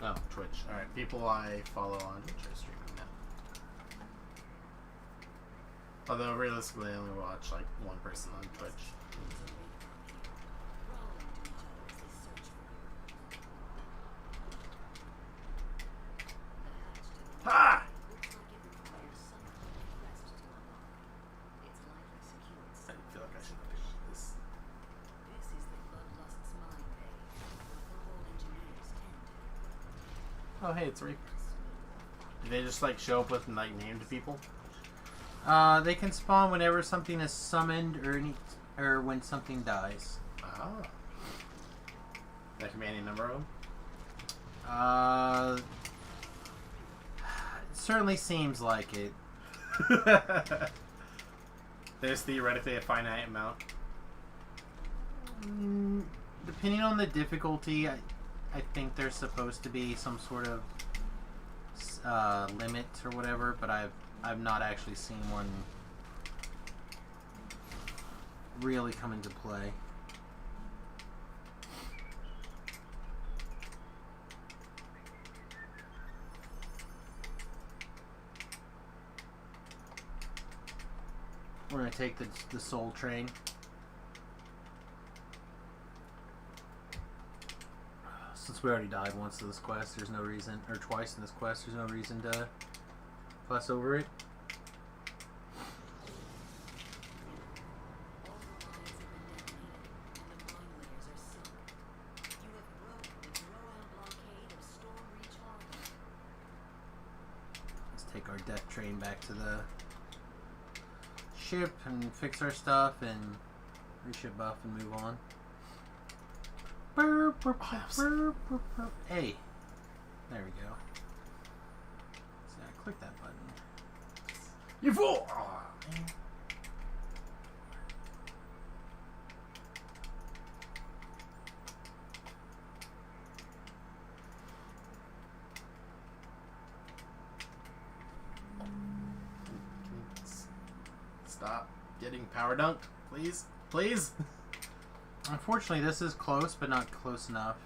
Oh, Twitch. Alright, people I follow on Twitch are streaming now. Although realistically I only watch like one person on Twitch. Ha! I feel like I should have picked this. Oh hey, it's Reapers. Do they just like show up with like named people? They can spawn whenever something is summoned or when something dies. Ah. That can be any number of them? It certainly seems like it. There's theoretically a finite amount. Depending on the difficulty, I think there's supposed to be some sort of limit or whatever, but I've not actually seen one really come into play. We're gonna take the soul train. Since we already died once in this quest, there's no reason, or twice in this quest, there's no reason to fuss over it. Let's take our death train back to the ship and fix our stuff and reship buff and move on. Hey, there we go. So I click that button. You fool! Aw, man. Can we stop getting power dunked, please? Please? Unfortunately, this is close, but not close enough.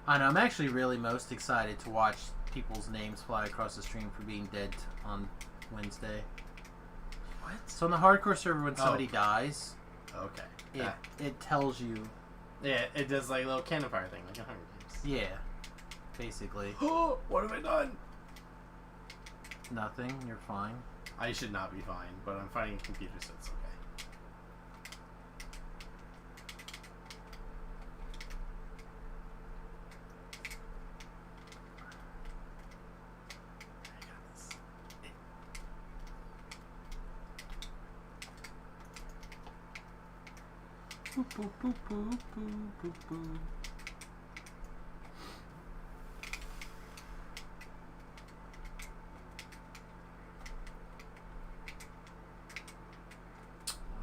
I know. I'm actually really most excited to watch people's names fly across the stream for being dead on Wednesday. What? So on the hardcore server, when somebody dies, Okay. it tells you. Yeah, it does like a little cannon fire thing, like in Hunger Games. Yeah, basically. Oh, what have I done? Nothing. You're fine. I should not be fine, but I'm fighting a computer, so it's okay. I got this. Boop, boop, boop, boop, boop, boop, boop.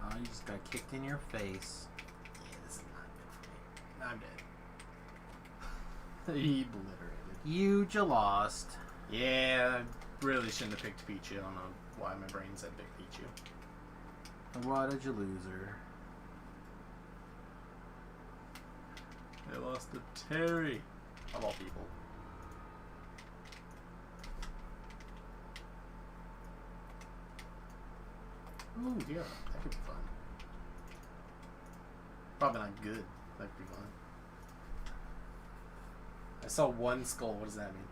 Oh, you just got kicked in your face. Yeah, this is not good for me. I'm dead. He obliterated. You lost. Yeah, I really shouldn't have picked Pichu. I don't know why my brain said pick Pichu. What a loser. I lost to Terry. Of all people. Ooh, yeah, that could be fun. Probably not good. That could be fun. I saw one skull. What does that mean?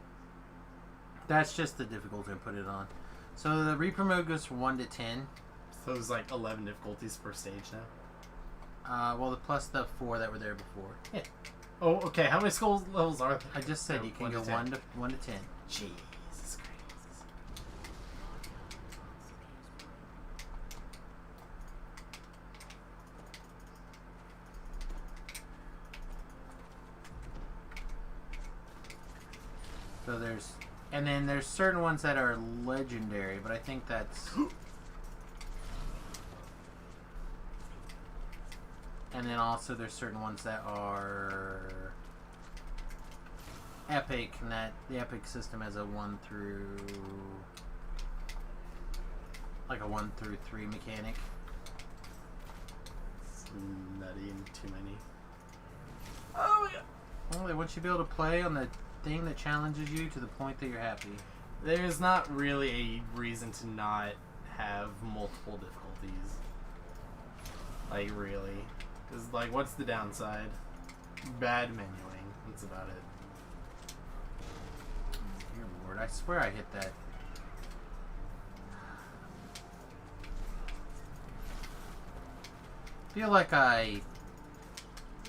That's just the difficulty I put it on. So the re-promote goes from 1 to 10. So there's like 11 difficulties per stage now. Well, plus the 4 that were there before. Yeah. Oh, okay. How many skull levels are there? I just said No, you can 1 go to 10. 1 to 10. Jesus Christ. So and then there's certain ones that are legendary, but I think that's. And then also there's certain ones that are epic, and that the epic system has a 1 through, like a 1 through 3 mechanic. It's nutty and too many. Oh my god. Well, they want you to be able to play on the thing that challenges you to the point that you're happy. There's not really a reason to not have multiple difficulties. Like, really. Because, like, what's the downside? Bad menuing. That's about it. Dear Lord, I swear I hit that. I feel like I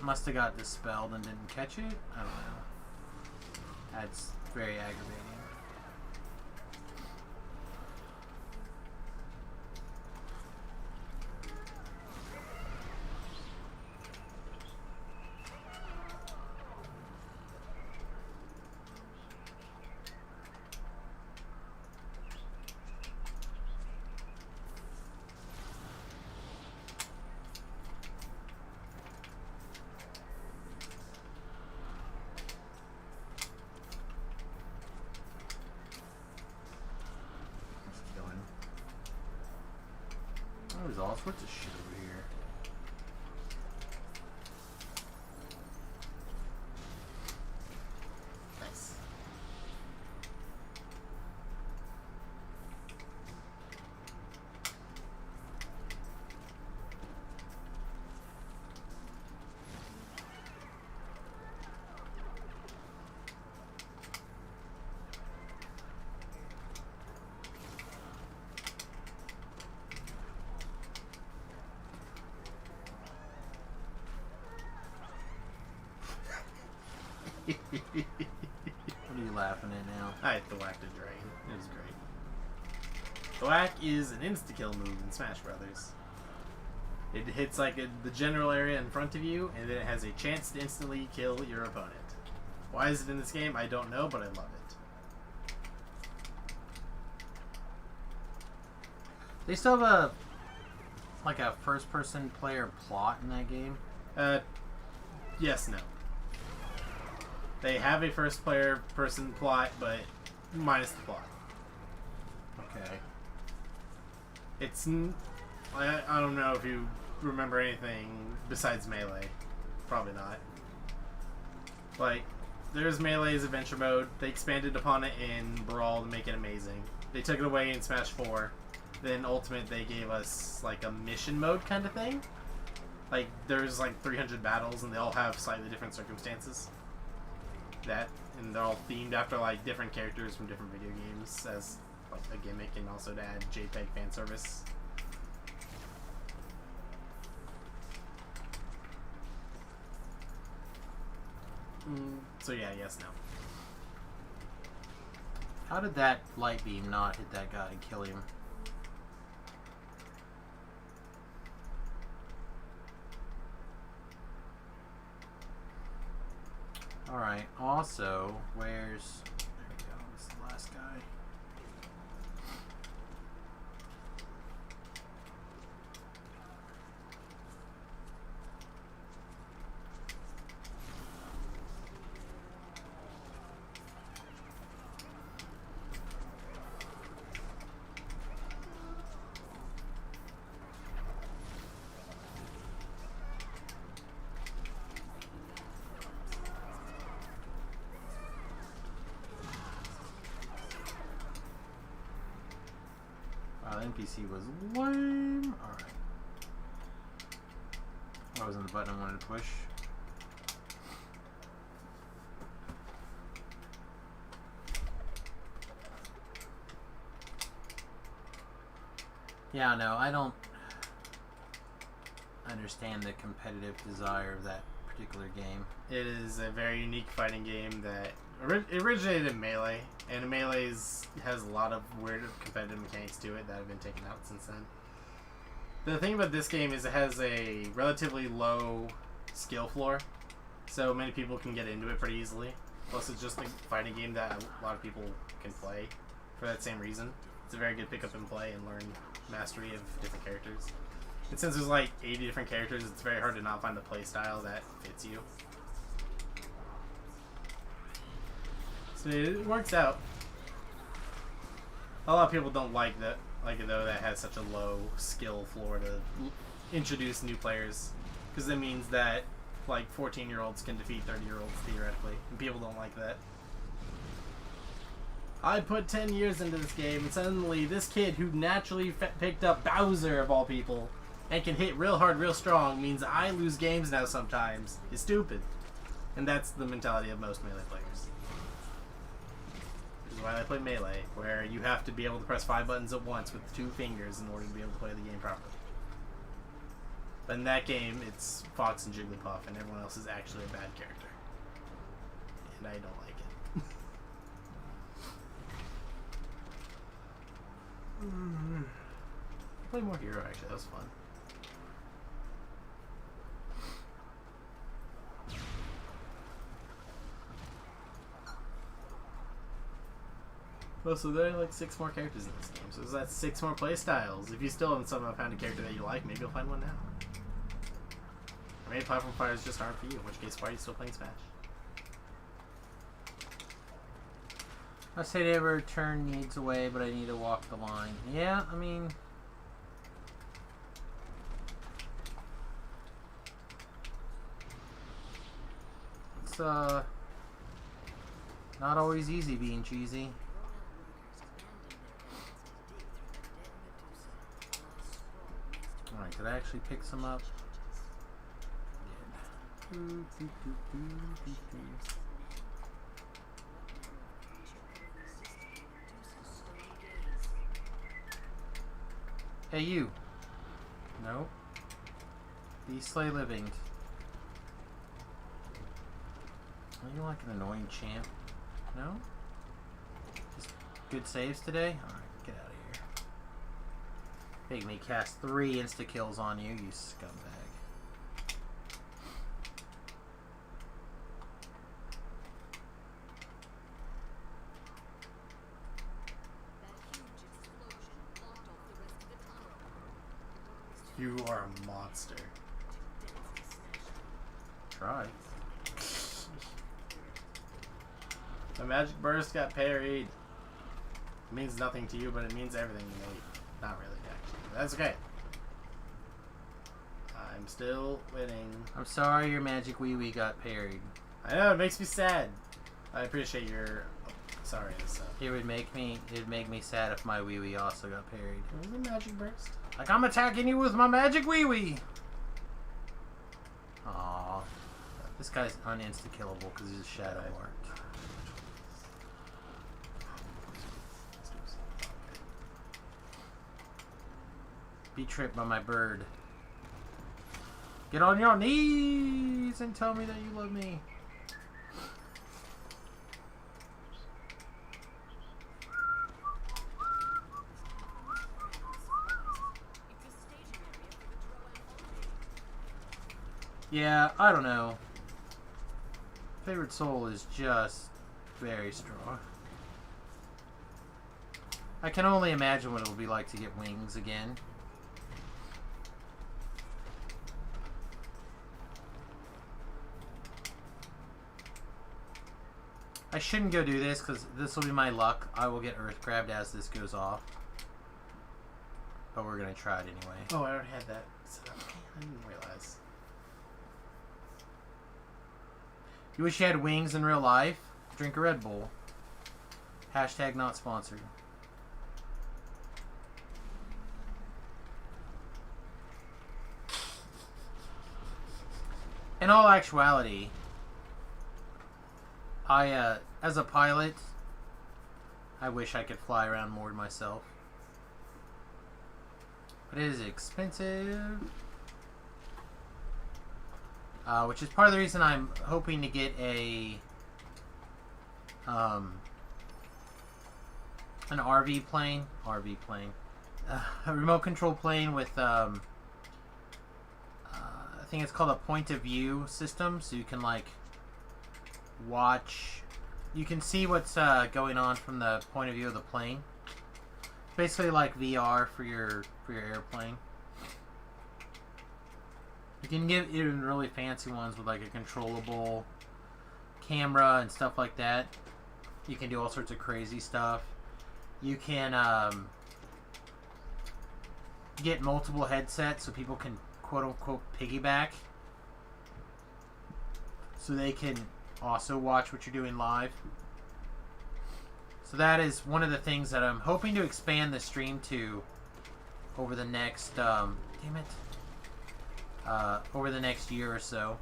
must have got dispelled and didn't catch it. I don't know. That's very aggravating. There's all sorts of shit over here. Nice. What are you laughing at now? I hit the whack to drain. It was great. The whack is an insta-kill move in Smash Brothers. It hits like the general area in front of you, and then it has a chance to instantly kill your opponent. Why is it in this game? I don't know, but I love it. They still have a first-person player plot in that game. Yes, no. They have a first-player person plot, but minus the plot. Okay. It's I don't know if you remember anything besides Melee. Probably not. Like, there's Melee's adventure mode. They expanded upon it in Brawl to make it amazing. They took it away in Smash 4. Then Ultimate, they gave us like a mission mode kind of thing. Like there's like 300 battles, and they all have slightly different circumstances. And they're all themed after like different characters from different video games as like a gimmick, and also to add JPEG fan service. So yeah, yes, no. How did that light beam not hit that guy and kill him? Alright, also, where's... There we go, this is the last guy. Wow, the NPC was lame. Alright. That wasn't the button I wanted to push. Yeah, no, I don't understand the competitive desire of that particular game. It is a very unique fighting game that originated in Melee, and Melee has a lot of weird competitive mechanics to it that have been taken out since then. The thing about this game is it has a relatively low skill floor, so many people can get into it pretty easily. Plus, it's just a fighting game that a lot of people can play for that same reason. It's a very good pick up and play and learn mastery of different characters. And since there's like 80 different characters, it's very hard to not find a play style that fits you. So it works out. A lot of people don't like it though that has such a low skill floor to introduce new players, because that means that like 14-year-olds can defeat 30-year-olds theoretically, and people don't like that. I put 10 years into this game, and suddenly this kid who naturally picked up Bowser of all people and can hit real hard, real strong, means I lose games now sometimes, is stupid. And that's the mentality of most Melee players. Which is why I play Melee, where you have to be able to press 5 buttons at once with 2 fingers in order to be able to play the game properly. But in that game, it's Fox and Jigglypuff, and everyone else is actually a bad character. And I don't like it. Play more Hero, actually. That was fun. Well, so there are like 6 more characters in this game, so that's 6 more playstyles. If you still haven't somehow found a character that you like, maybe you'll find one now. Or maybe platform fighters just aren't for you, in which case, why are you still playing Smash? I say they ever turn needs away, but I need to walk the line. Yeah, I mean... It's, not always easy being cheesy. Alright, did I actually pick some up? I did. Hey, you. No. Be slay living. Are you like an annoying champ? No? Just good saves today? Alright, get out of here. Make me cast 3 insta-kills on you, you scumbag. You are a monster. Try. The magic burst got parried. It means nothing to you, but it means everything to me. Not really, actually. That's okay. I'm still winning. I'm sorry your magic wee wee got parried. I know, it makes me sad. I appreciate your. Sorry, this. It'd make me sad if my wee wee also got parried. It was a magic burst. Like, I'm attacking you with my magic wee wee. Aww. This guy's uninsta-killable because he's a shadow mark. Be tripped by my bird. Get on your knees and tell me that you love me. Yeah, I don't know. Favorite soul is just very strong. I can only imagine what it will be like to get wings again. I shouldn't go do this because this will be my luck. I will get earth grabbed as this goes off. But we're going to try it anyway. Oh, I already had that set up. I didn't realize. You wish you had wings in real life? Drink a Red Bull. Hashtag not sponsored. In all actuality, as a pilot, I wish I could fly around more myself. But it is expensive. Which is part of the reason I'm hoping to get an RV plane. A remote control plane with, I think it's called a point of view system, so you can, like, watch, you can see what's going on from the point of view of the plane. Basically like VR for your airplane. You can get even really fancy ones with like a controllable camera and stuff like that. You can do all sorts of crazy stuff. You can get multiple headsets so people can quote-unquote piggyback. So they can also watch what you're doing live. So that is one of the things that I'm hoping to expand the stream to over the next, over the next year or so.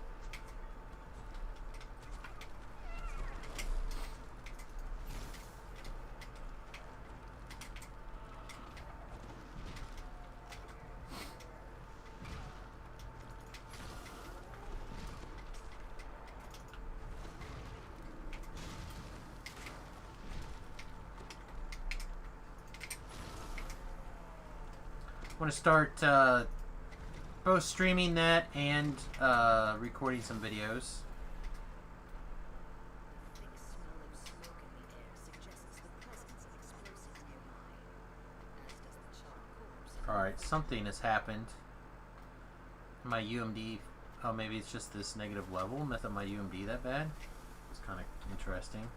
I want to start both streaming that and recording some videos. Alright, something has happened. My UMD, oh maybe it's just this negative level. I thought my UMD that bad. It's kind of interesting.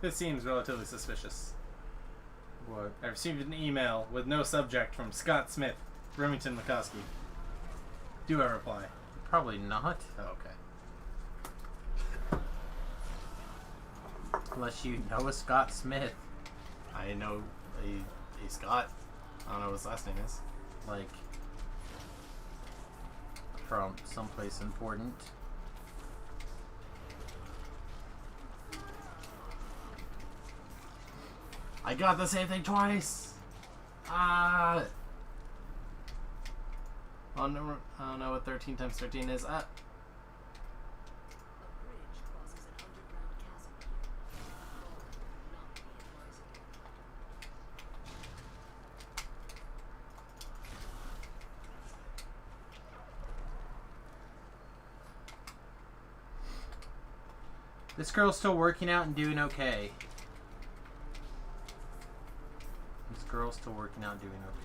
This seems relatively suspicious. What? I received an email with no subject from Scott Smith, Remington McCoskey. Do I reply? Probably not. Oh, okay. Unless you know a Scott Smith. I know a Scott. I don't know what his last name is. Like, from someplace important. I got the same thing twice! Ah! I don't know what 13 times 13 is. Ah! This girl's still working out and doing okay. This girl's still working out and doing okay.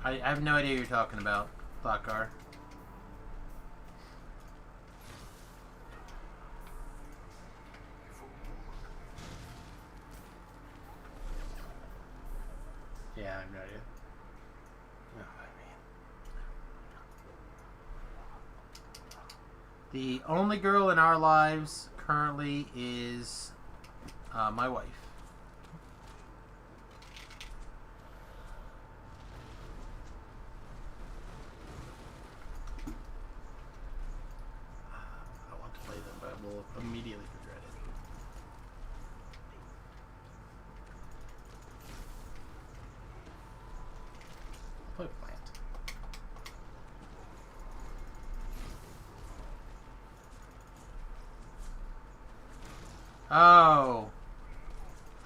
I have no idea what you're talking about, Blackgar. Yeah, I have no idea. Oh, man. The only girl in our lives currently is my wife. I want to play them, but I will immediately regret it. Play plant. Oh.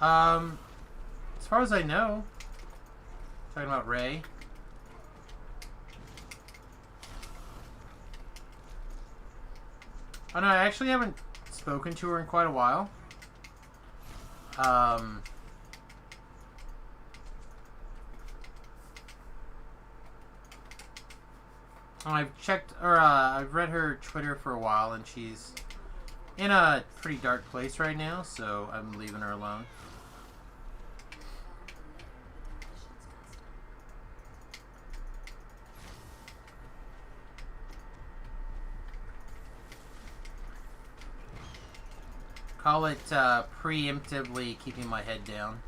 As far as I know, talking about Ray. Oh no, I actually haven't spoken to her in quite a while. I've checked, or I've read her Twitter for a while, and she's in a pretty dark place right now, so I'm leaving her alone. Call it preemptively keeping my head down.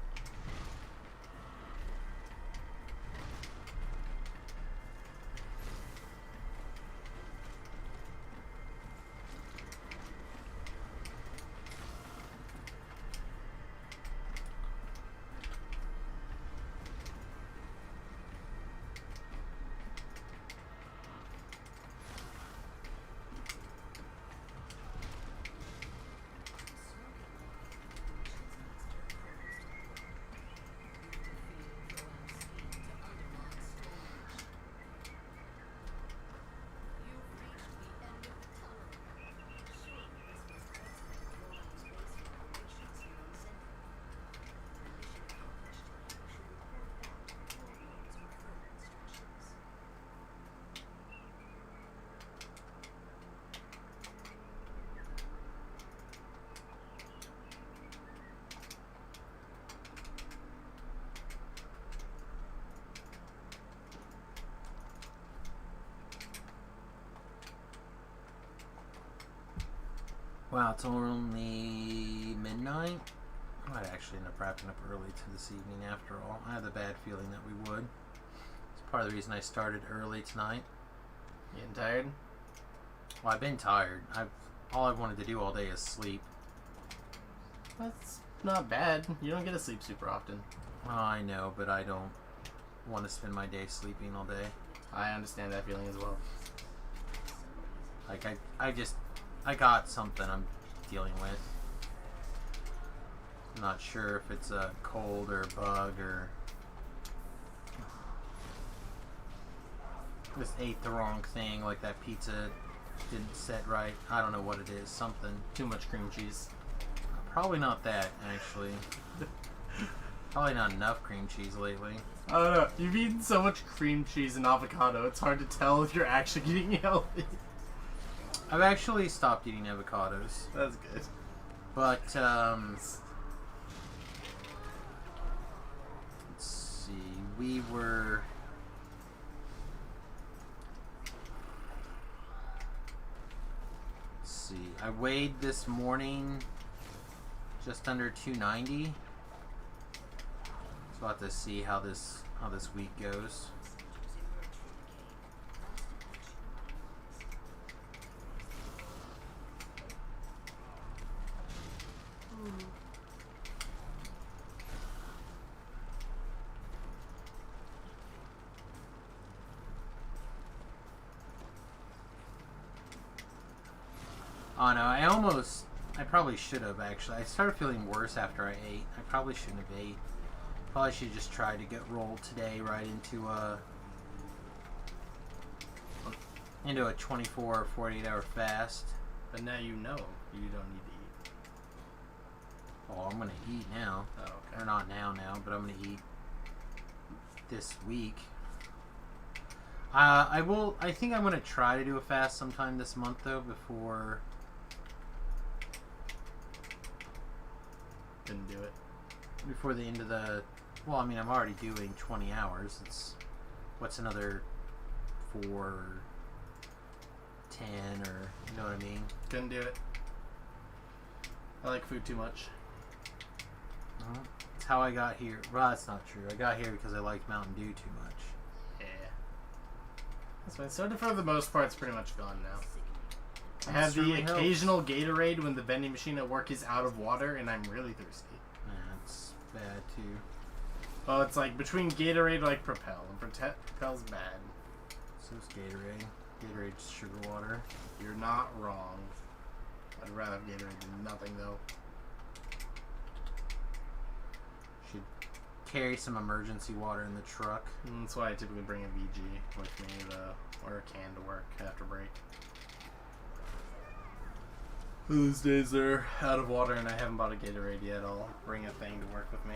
Wow, it's only midnight? I might actually end up wrapping up early to this evening after all. I had the bad feeling that we would. It's part of the reason I started early tonight. You getting tired? Well, I've been tired. All I've wanted to do all day is sleep. That's not bad. You don't get to sleep super often. Well, I know, but I don't want to spend my day sleeping all day. I understand that feeling as well. Like, I got something I'm dealing with. I'm not sure if it's a cold or a bug or just ate the wrong thing, like that pizza didn't set right. I don't know what it is. Something. Too much cream cheese. Probably not that, actually. Probably not enough cream cheese lately. I don't know. You've eaten so much cream cheese and avocado, it's hard to tell if you're actually eating healthy. I've actually stopped eating avocados. That's good. But, let's see, we were... Let's see, I weighed this morning just under 290. So I'll have to see how this week goes. Oh no, I almost I probably should have, actually. I started feeling worse after I ate. I probably shouldn't have ate. Probably should have just tried to get rolled today right into a 24 or 48 hour fast. But now you know you don't need to eat. Oh, I'm gonna eat now. Oh, okay. Or not now, but I'm gonna eat this week. I think I'm gonna try to do a fast sometime this month though, before. Didn't do it. Before the end of the. Well, I mean, I'm already doing 20 hours. What's another 4 or 10 or, you know what I mean? Couldn't do it. I like food too much. It's how I got here. Well, that's not true. I got here because I liked Mountain Dew too much. Yeah. That's fine. Soda for the most part is pretty much gone now. I have the occasional Gatorade when the vending machine at work is out of water and I'm really thirsty. That's bad too. Well, it's like between Gatorade like Propel, and Propel's bad. So it's Gatorade. Gatorade's sugar water. You're not wrong. I'd rather have Gatorade than nothing though. Should carry some emergency water in the truck. And that's why I typically bring a VG with me or a can to work after break. Those days they're out of water and I haven't bought a Gatorade yet. I'll bring a thing to work with me.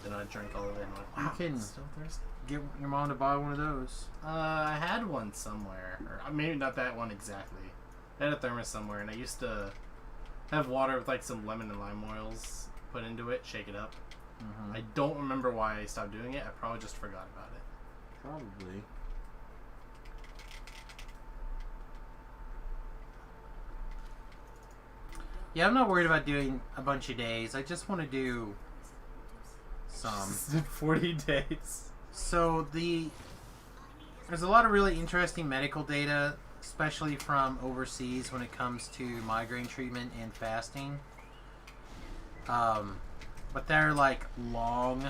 Then I drink all of it and I'm like, wow, You can I'm still thirsty. get your mom to buy one of those. I had one somewhere. Or maybe not that one exactly. I had a thermos somewhere and I used to have water with like some lemon and lime oils put into it, shake it up. Mm-hmm. I don't remember why I stopped doing it. I probably just forgot about it. Probably. Yeah, I'm not worried about doing a bunch of days. I just want to do some. 40 days. So there's a lot of really interesting medical data, especially from overseas when it comes to migraine treatment and fasting. But they're like long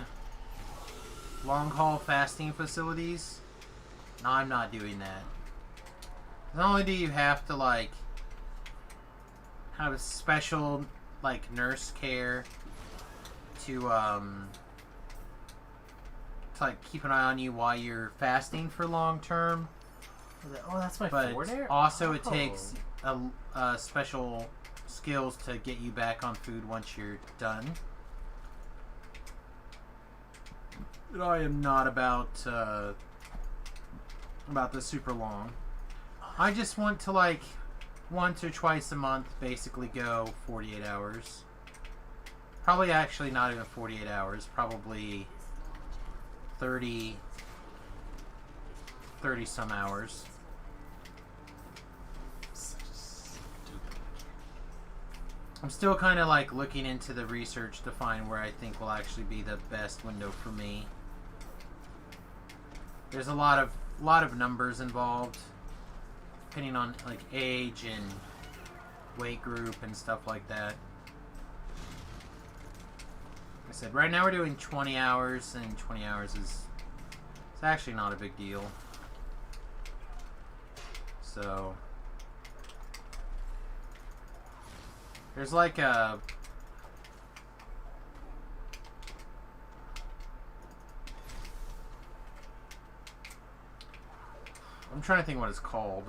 haul fasting facilities. No, I'm not doing that. Not only do you have to like have a special like nurse care to like keep an eye on you while you're fasting for long term. Oh, that's my But forward air? also it takes a special skills to get you back on food once you're done. But I am not about the super long. I just want to like once or twice a month basically go 48 hours. Probably actually not even 48 hours, probably 30 some hours. I'm still kind of like looking into the research to find where I think will actually be the best window for me. There's a lot of numbers involved, depending on like age and weight group and stuff like that. Like I said, right now we're doing 20 hours, and 20 hours is it's actually not a big deal. So there's like a I'm trying to think what it's called.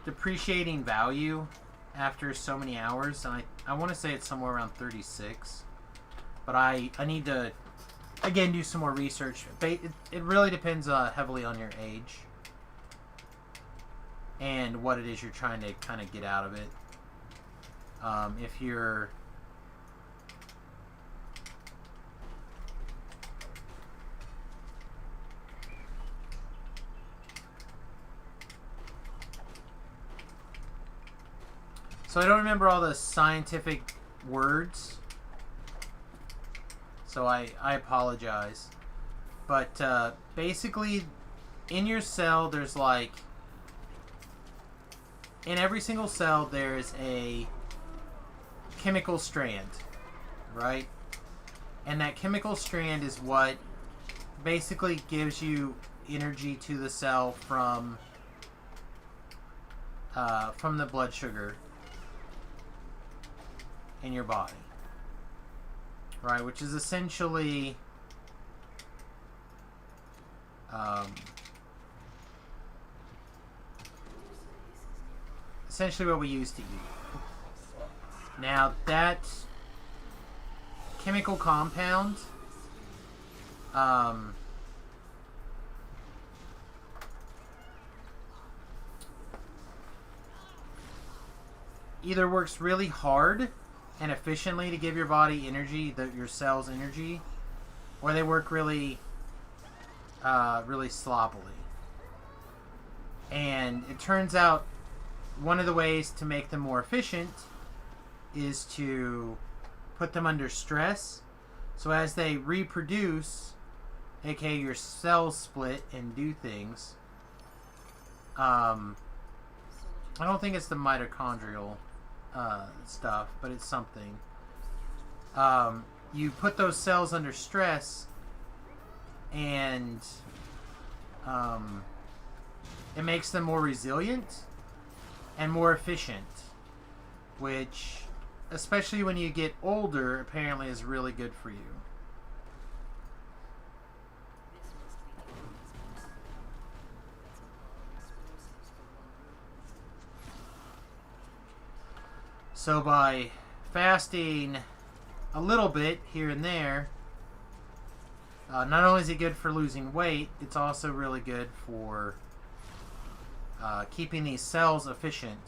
Depreciating value after so many hours, and I want to say it's somewhere around 36, but I need to again do some more research. It really depends heavily on your age and what it is you're trying to kind of get out of it. If you're So I don't remember all the scientific words, so I apologize. But basically, in your cell, there's like, in every single cell, there's a chemical strand, right? And that chemical strand is what basically gives you energy to the cell from the blood sugar in your body, right? Which is essentially essentially what we used to eat. Now that chemical compound either works really hard and efficiently to give your body energy, your cells energy, or they work really really sloppily. And it turns out one of the ways to make them more efficient is to put them under stress. So as they reproduce, aka your cells split and do things, I don't think it's the mitochondrial stuff, but it's something. You put those cells under stress, and it makes them more resilient and more efficient, which, especially when you get older, apparently is really good for you. So by fasting a little bit here and there, not only is it good for losing weight, it's also really good for keeping these cells efficient.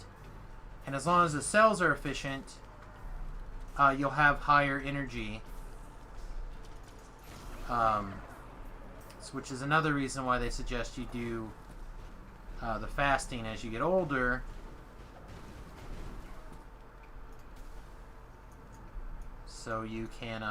And as long as the cells are efficient, you'll have higher energy. Which is another reason why they suggest you do the fasting as you get older. So you can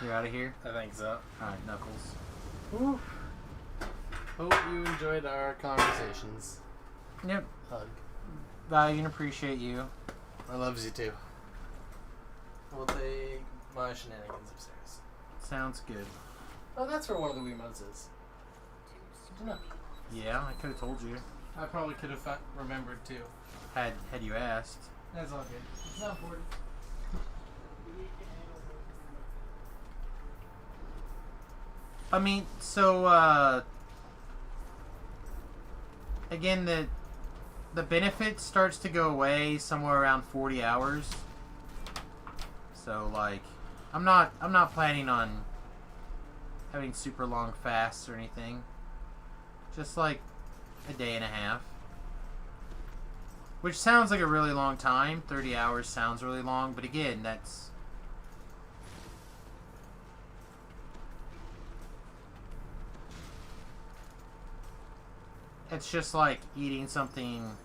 you're out of here? I think so. Alright, Knuckles. Whew. Hope you enjoyed our conversations. Yep. Hug. Value and appreciate you. I loves you too. We'll take my shenanigans upstairs. Sounds good. Oh, that's where one of the Wiimotes is. Did you know? Yeah, I could have told you. I probably could have remembered too. Had you asked. That's all good. It's not important. I mean, so again, the benefit starts to go away somewhere around 40 hours. So like, I'm not planning on having super long fasts or anything. Just like a day and a half. Which sounds like a really long time. 30 hours sounds really long, but again, that's it's just like eating something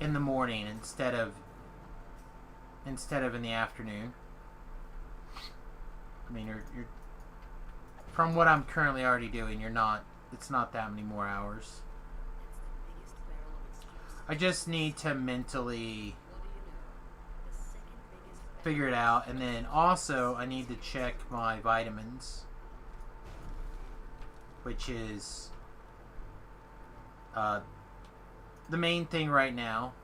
in the morning instead of in the afternoon. I mean, you're from what I'm currently already doing, it's not that many more hours. I just need to mentally figure it out, and then also I need to check my vitamins, which is the main thing right now.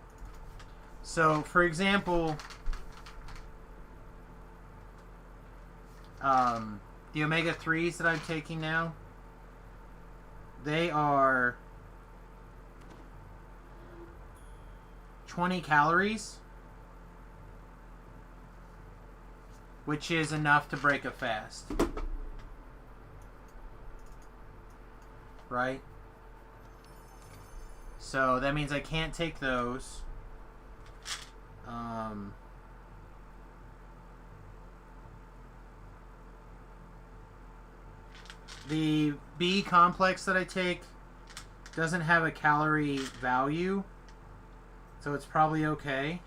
So, for example, the omega-3s that I'm taking now, they are 20 calories, which is enough to break a fast. Right? So that means I can't take those. The B complex that I take doesn't have a calorie value, so it's probably okay.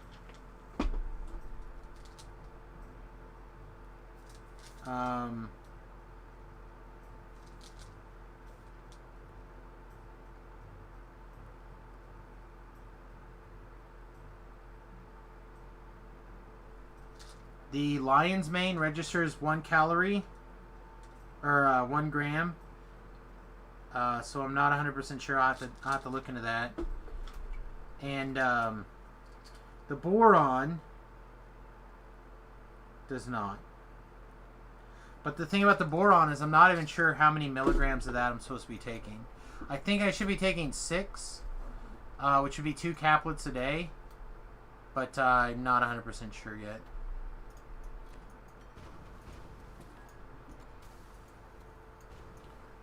The lion's mane registers 1 calorie, or 1 gram. So I'm not 100% sure. I'll have to look into that. And the boron does not. But the thing about the boron is I'm not even sure how many milligrams of that I'm supposed to be taking. I think I should be taking 6, which would be 2 caplets a day. But I'm not 100% sure yet.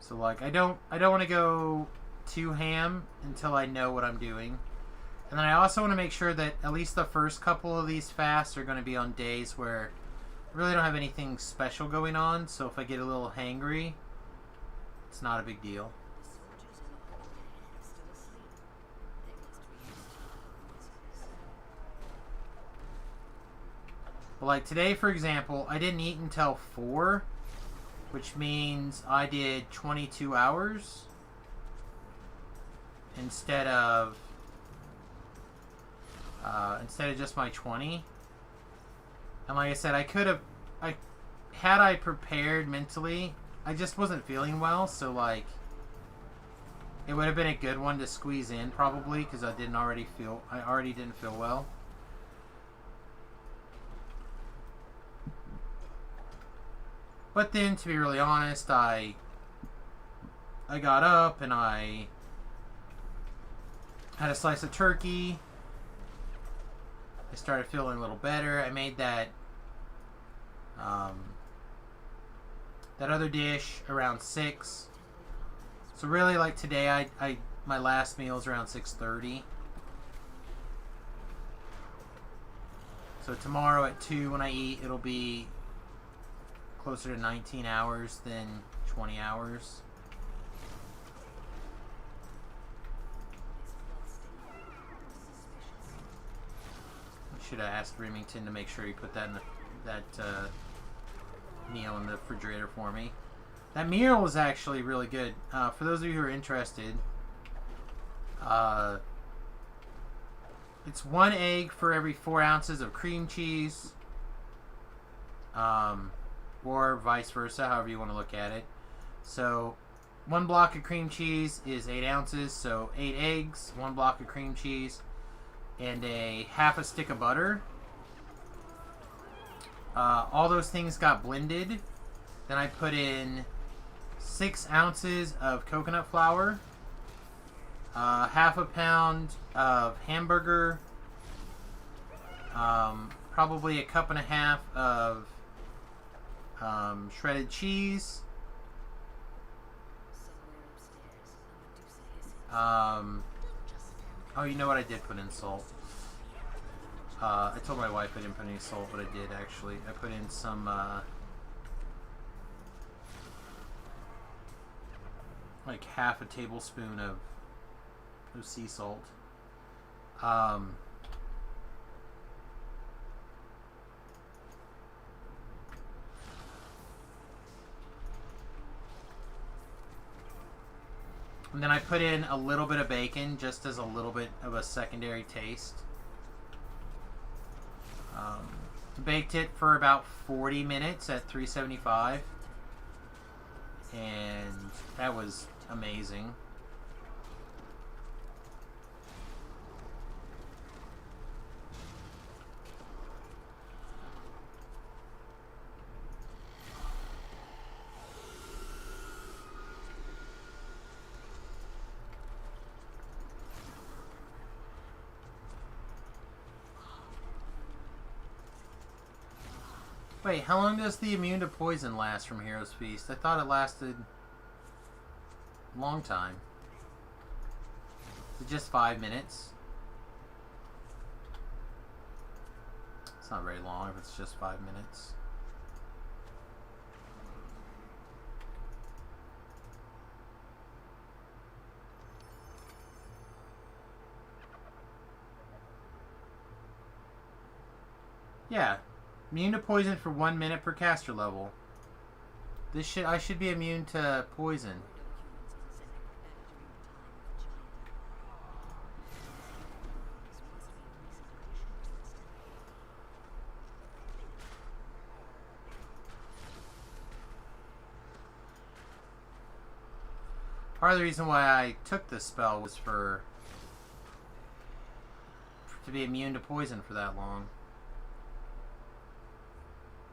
So like I don't want to go too ham until I know what I'm doing. And then I also want to make sure that at least the first couple of these fasts are going to be on days where I really don't have anything special going on. So if I get a little hangry, it's not a big deal. But like today, for example, I didn't eat until 4, which means I did 22 hours instead of just my 20. And like I said, had I prepared mentally, I just wasn't feeling well, so like it would have been a good one to squeeze in probably because I already didn't feel well. But then, to be really honest, I got up and I had a slice of turkey. I started feeling a little better. I made that that other dish around 6. So really, like today, I my last meal is around 6:30. So tomorrow at 2 when I eat, it'll be closer to 19 hours than 20 hours. I should have asked Remington to make sure he put that in that meal in the refrigerator for me. That meal was actually really good. For those of you who are interested, it's 1 egg for every 4 ounces of cream cheese. Or vice versa, however you want to look at it. So 1 block of cream cheese is 8 ounces, so 8 eggs, 1 block of cream cheese, and half a stick of butter. All those things got blended. Then I put in 6 ounces of coconut flour, half a pound of hamburger, probably a cup and a half of shredded cheese, oh, you know what, I did put in salt. I told my wife I didn't put any salt, but I did actually. I put in some like half a tablespoon of sea salt. And then I put in a little bit of bacon just as a little bit of a secondary taste. Baked it for about 40 minutes at 375. And that was amazing. Wait, how long does the immune to poison last from Hero's Feast? I thought it lasted a long time. Is it just 5 minutes? It's not very long if it's just 5 minutes. Yeah. Immune to poison for 1 minute per caster level. I should be immune to poison. Part of the reason why I took this spell was to be immune to poison for that long.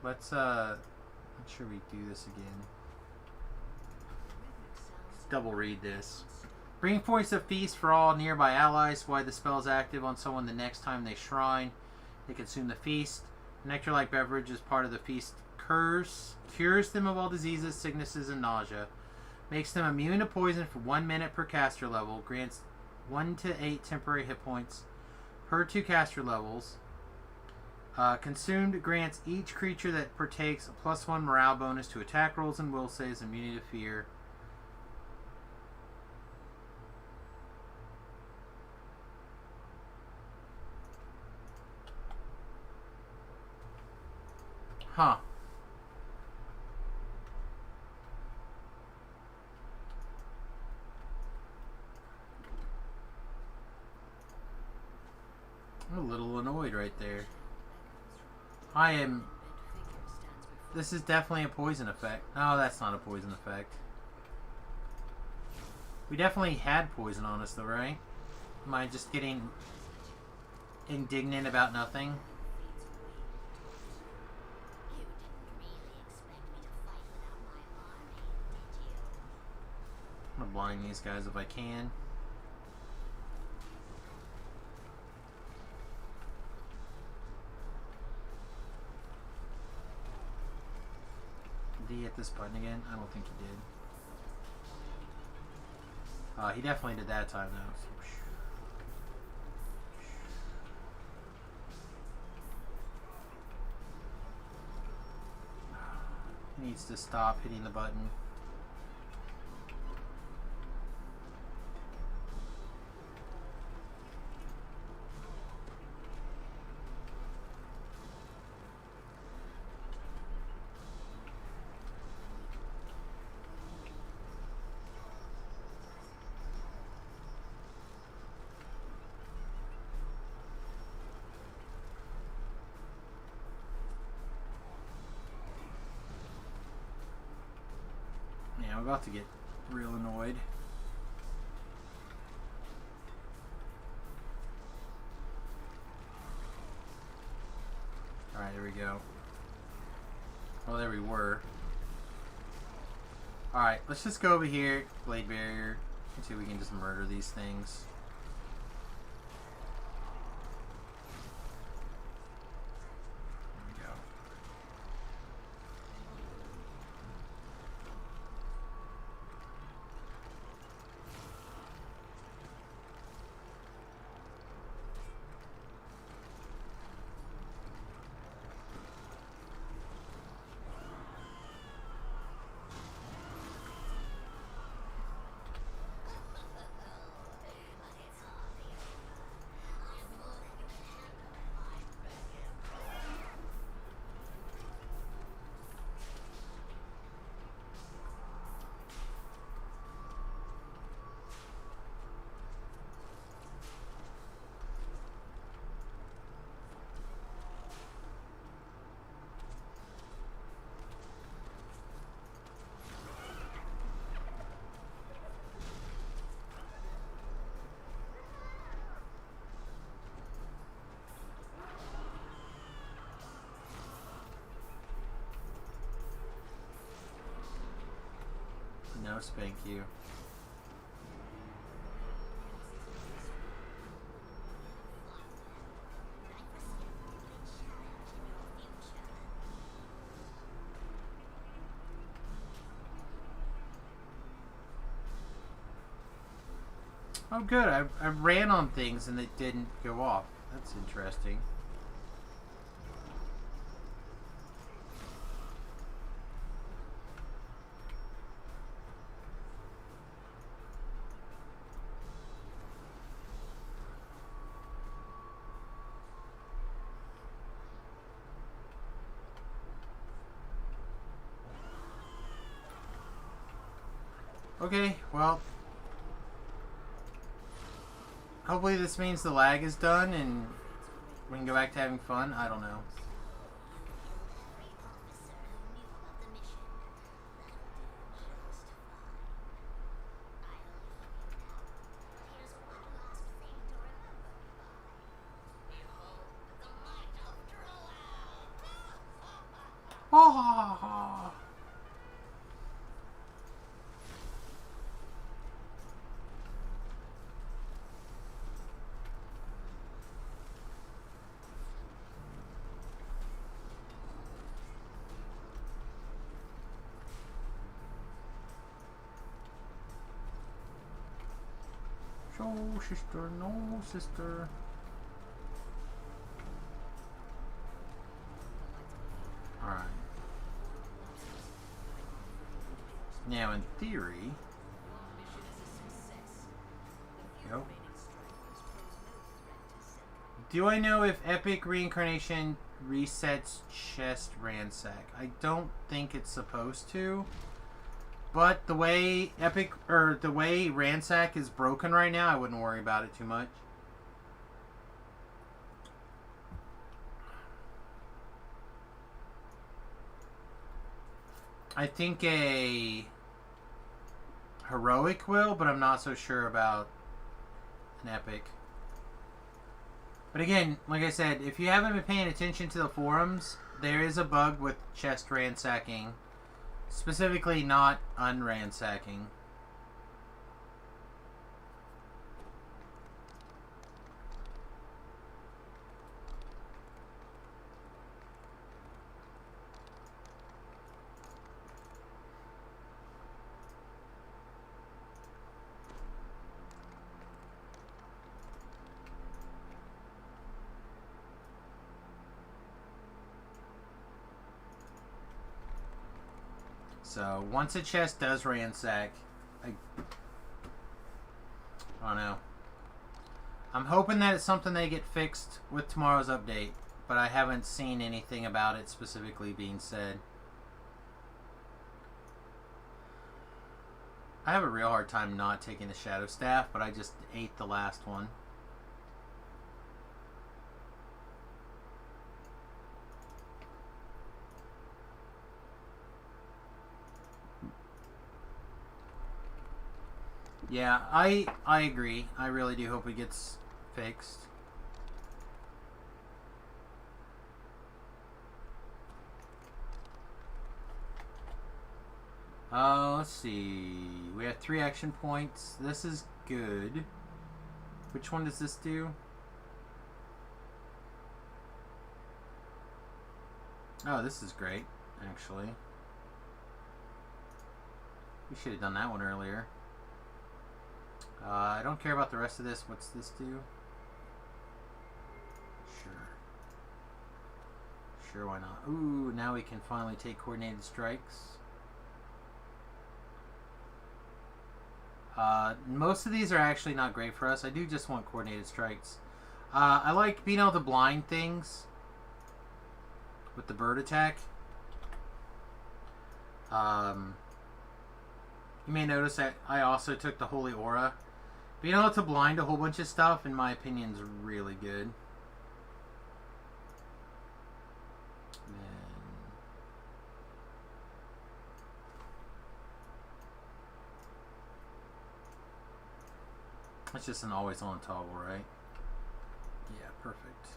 Let's make sure we do this again. Let's double read this. Bring points of feast for all nearby allies while the spell is active on someone the next time they shrine. They consume the feast. Nectar-like beverage is part of the feast curse. Cures them of all diseases, sicknesses, and nausea. Makes them immune to poison for 1 minute per caster level. Grants 1 to 8 temporary hit points per 2 caster levels. Consumed grants each creature that partakes a +1 morale bonus to attack rolls and will saves, immunity to fear. Huh. I'm a little annoyed right there. I am... This is definitely a poison effect. No, that's not a poison effect. We definitely had poison on us though, right? Am I just getting indignant about nothing? I'm gonna blind these guys if I can. Did he hit this button again? I don't think he did. He definitely did that time though. He needs to stop hitting the button. I'm about to get real annoyed. Alright, there we go. Oh, there we were. Alright, let's just go over here, Blade Barrier, and see if we can just murder these things. No, spank you. Oh good, I ran on things and it didn't go off. That's interesting. Okay, well, hopefully this means the lag is done and we can go back to having fun. I don't know. Oh. No, sister, no, sister. Alright. Now, in theory... Yep. Do I know if Epic Reincarnation resets Chest Ransack? I don't think it's supposed to. But the way the way Ransack is broken right now, I wouldn't worry about it too much. I think a Heroic will, but I'm not so sure about an Epic. But again, like I said, if you haven't been paying attention to the forums, there is a bug with chest ransacking. Specifically not unransacking. So, once a chest does ransack, I don't know. I'm hoping that it's something they get fixed with tomorrow's update, but I haven't seen anything about it specifically being said. I have a real hard time not taking the Shadow Staff, but I just ate the last one. Yeah, I agree. I really do hope it gets fixed. Let's see. We have 3 action points. This is good. Which one does this do? Oh, this is great, actually. We should have done that one earlier. I don't care about the rest of this. What's this do? Sure. Sure, why not? Ooh, now we can finally take coordinated strikes. Most of these are actually not great for us. I do just want coordinated strikes. I like being able to blind things with the bird attack. You may notice that I also took the Holy Aura. Being able to blind a whole bunch of stuff, in my opinion, is really good. It's just an always on toggle, right? Yeah, perfect.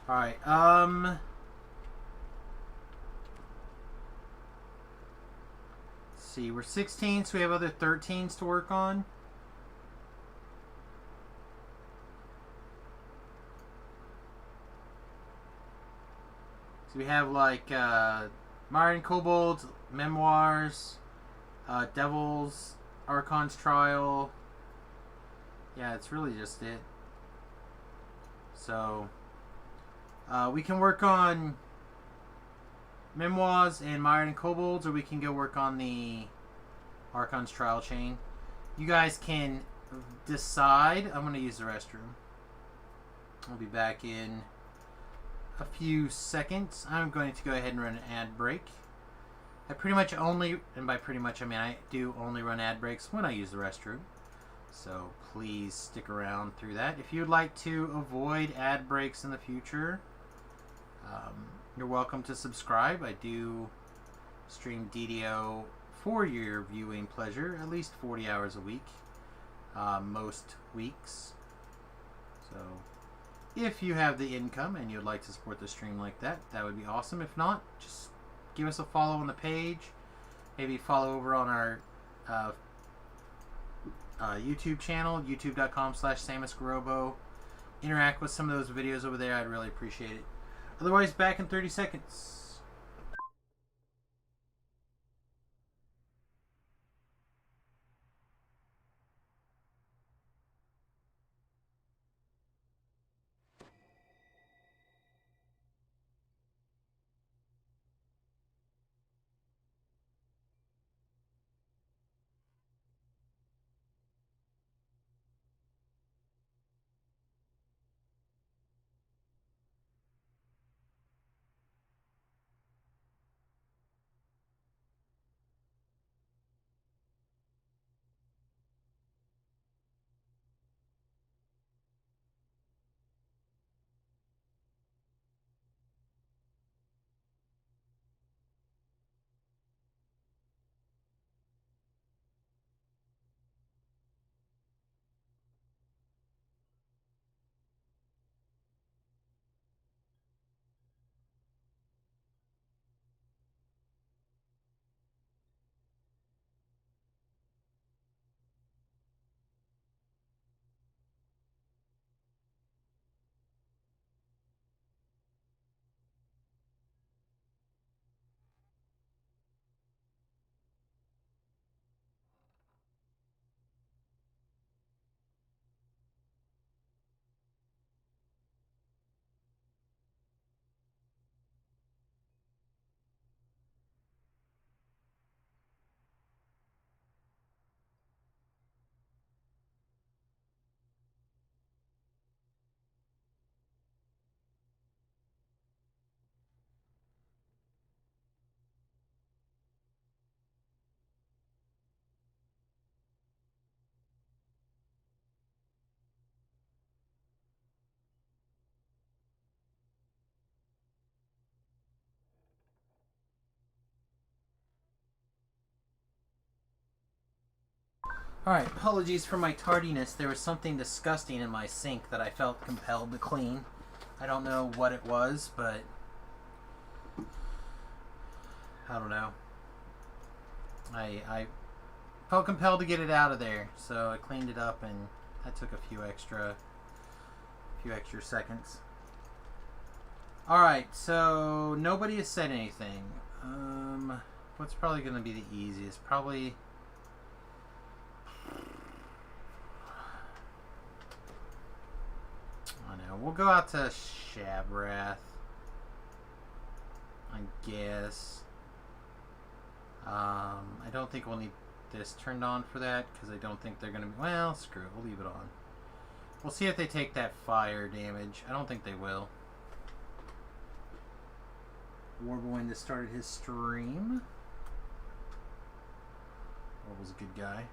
Alright, let's see, we're 16, so we have other 13s to work on. So we have like Myron Kobold, Memoirs, Devils, Archon's Trial. Yeah, it's really just it. So we can work on Memoirs and Myron Kobolds, or we can go work on the Archon's Trial chain. You guys can decide. I'm going to use the restroom. I'll be back in a few seconds. I'm going to go ahead and run an ad break. I pretty much only, and by pretty much I mean I do only run ad breaks when I use the restroom. So please stick around through that. If you'd like to avoid ad breaks in the future, you're welcome to subscribe. I do stream DDO for your viewing pleasure, at least 40 hours a week, most weeks. So If you have the income and you'd like to support the stream like that, that would be awesome. If not, just give us a follow on the page. Maybe follow over on our YouTube channel, youtube.com/SamusGarobo. Interact with some of those videos over there. I'd really appreciate it. Otherwise, back in 30 seconds. Alright, apologies for my tardiness. There was something disgusting in my sink that I felt compelled to clean. I don't know what it was, but I don't know. I felt compelled to get it out of there, so I cleaned it up, and that took a few extra seconds. Alright, so nobody has said anything. What's probably going to be the easiest? Probably... I know. We'll go out to Shabrath, I guess. I don't think we'll need this turned on for that, because I don't think they're going to be... Well, screw it. We'll leave it on. We'll see if they take that fire damage. I don't think they will. Warbowind has started his stream. Warble's a good guy.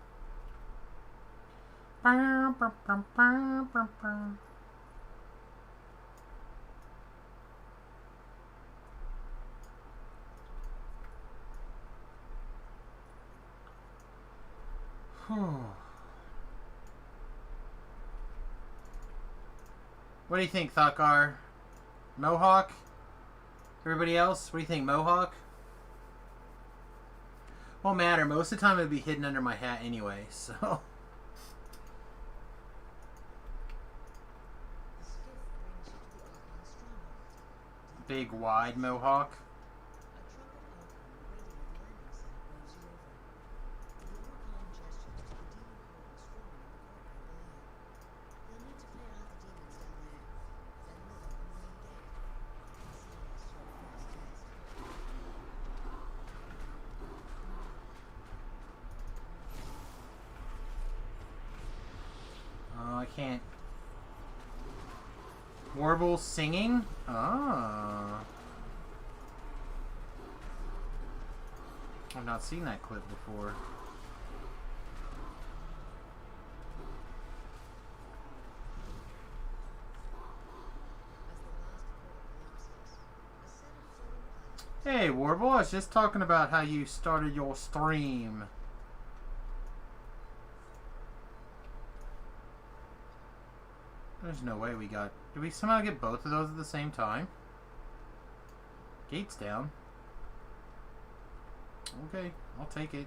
What do you think, Thakar? Mohawk? Everybody else? What do you think, Mohawk? Won't matter. Most of the time it would be hidden under my hat anyway, so... Big, wide Mohawk. I can't. Warble singing? Ah. I've not seen that clip before. Hey, Warble, I was just talking about how you started your stream. There's no way we got... Did we somehow get both of those at the same time? Gate's down. Okay, I'll take it.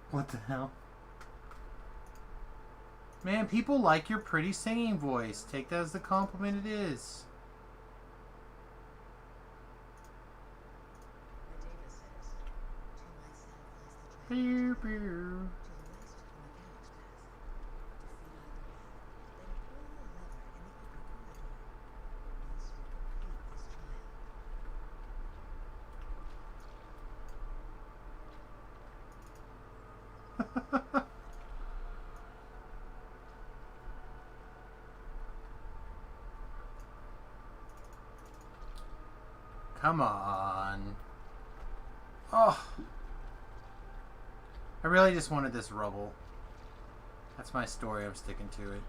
What the hell? Man, people like your pretty singing voice. Take that as the compliment it is. Beer, beer. Come on. Oh. I really just wanted this rubble. That's my story. I'm sticking to it.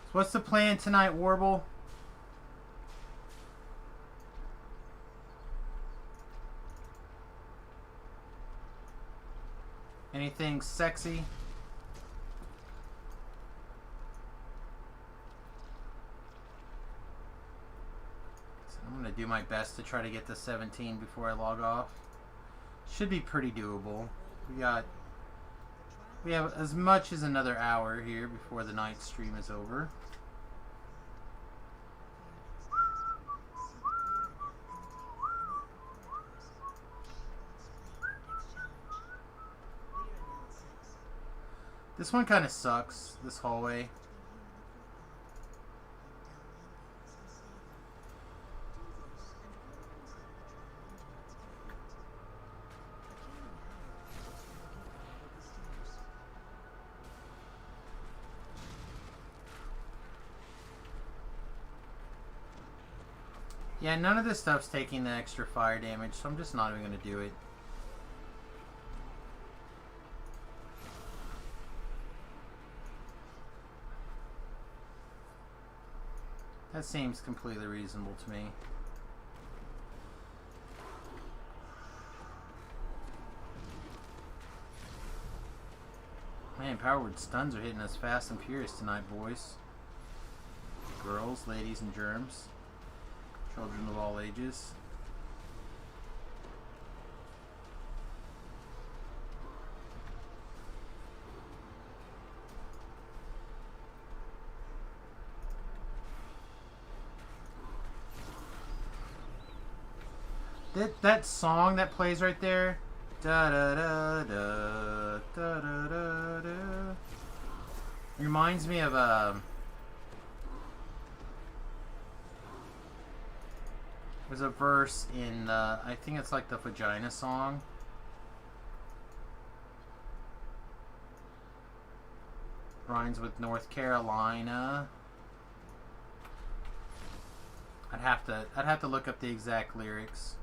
So what's the plan tonight, Warble? Anything sexy? So I'm gonna do my best to try to get to 17 before I log off. Should be pretty doable. We have as much as another hour here before the night stream is over. This one kind of sucks, this hallway. Yeah, none of this stuff's taking the extra fire damage, so I'm just not even going to do it. That seems completely reasonable to me. Man, Powerword stuns are hitting us fast and furious tonight, boys. Girls, ladies, and germs. Children of all ages. That song that plays right there, da da da da da da da da, reminds me of there's a verse in I think it's like the Vagina song. Rhymes with North Carolina. I'd have to look up the exact lyrics.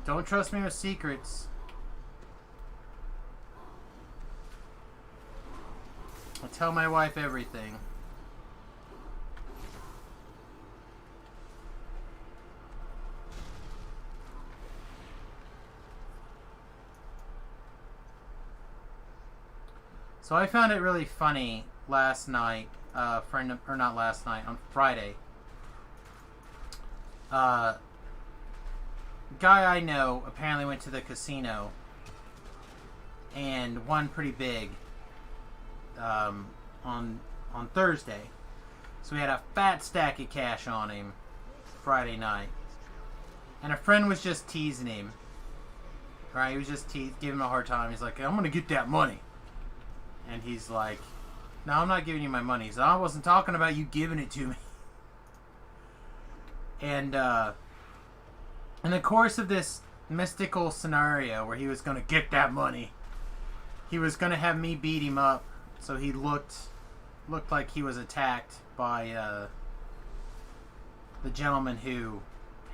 Don't trust me with secrets. I tell my wife everything. So I found it really funny last night, on Friday. Guy I know apparently went to the casino and won pretty big on Thursday. So we had a fat stack of cash on him Friday night. And a friend was just teasing him. Right? He was just giving him a hard time. He's like, I'm going to get that money. And he's like, No, I'm not giving you my money. So I wasn't talking about you giving it to me. And in the course of this mystical scenario where he was going to get that money, he was going to have me beat him up. So he looked like he was attacked by the gentleman who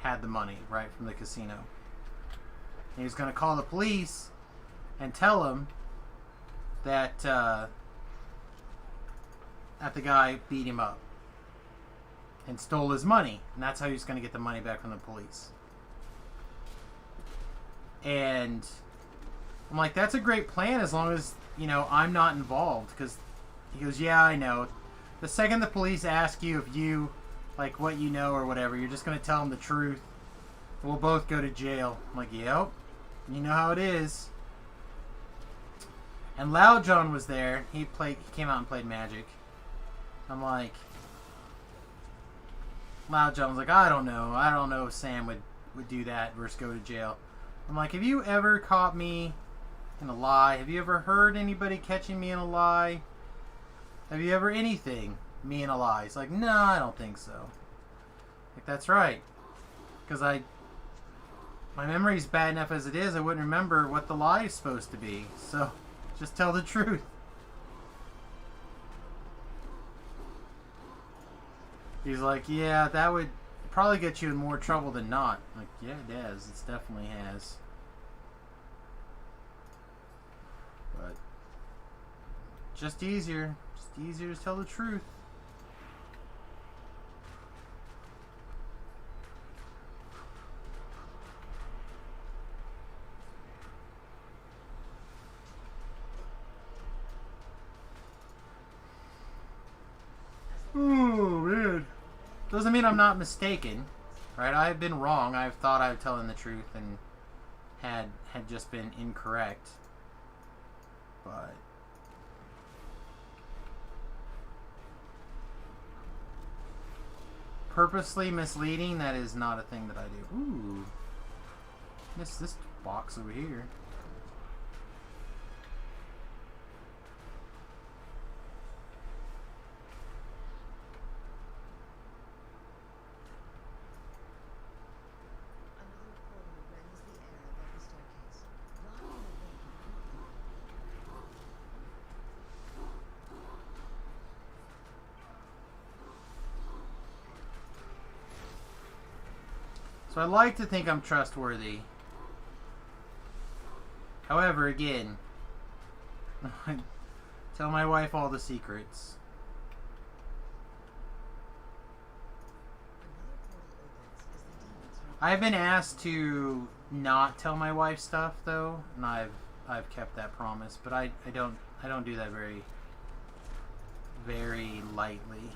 had the money right from the casino. And he was going to call the police and tell them that that the guy beat him up and stole his money, and that's how he was going to get the money back from the police. And I'm like, that's a great plan as long as, you know, I'm not involved. Because he goes, yeah, I know. The second the police ask you if you, like, what you know or whatever, you're just going to tell them the truth. We'll both go to jail. I'm like, yep, you know how it is. And Loud John was there. He came out and played Magic. I'm like, Loud John was like, I don't know if Sam would do that versus go to jail. I'm like, have you ever caught me in a lie? Have you ever heard anybody catching me in a lie? Have you ever anything me in a lie? He's like, no, I don't think so. Like, that's right. Because my memory's bad enough as it is, I wouldn't remember what the lie is supposed to be. So, just tell the truth. He's like, yeah, that would probably get you in more trouble than not. I'm like, yeah, it does. It definitely has. But just easier to tell the truth. Oh, man. Doesn't mean I'm not mistaken, right? I've been wrong. I've thought I was telling the truth and had just been incorrect. But purposely misleading, that is not a thing that I do. Ooh. Missed this box over here. So I like to think I'm trustworthy. However, again, I tell my wife all the secrets. I've been asked to not tell my wife stuff though, and I've kept that promise, but I don't do that very lightly.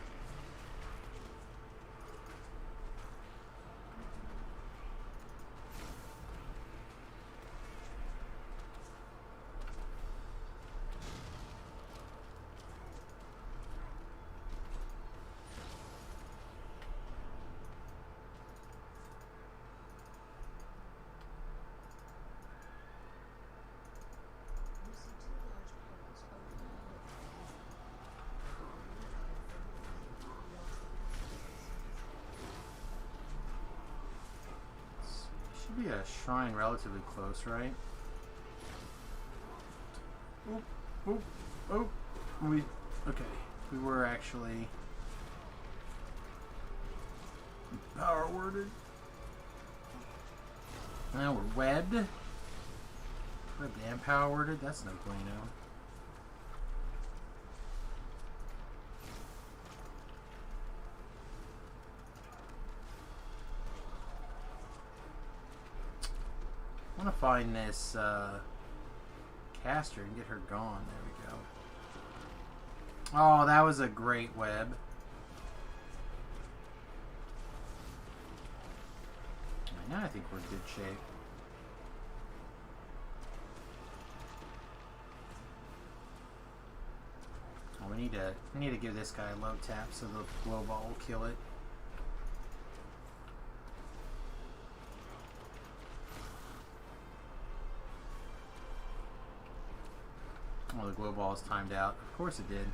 Should be a shrine relatively close, right? Oh, okay. We were actually power worded. Now we're webbed. Webbed and power worded. That's no bueno. I want to find this caster and get her gone. There we go. Oh, that was a great web. Now I think we're in good shape. Oh, we need to give this guy a low tap so the glow ball will kill it. Oh, the glow ball is timed out. Of course it did.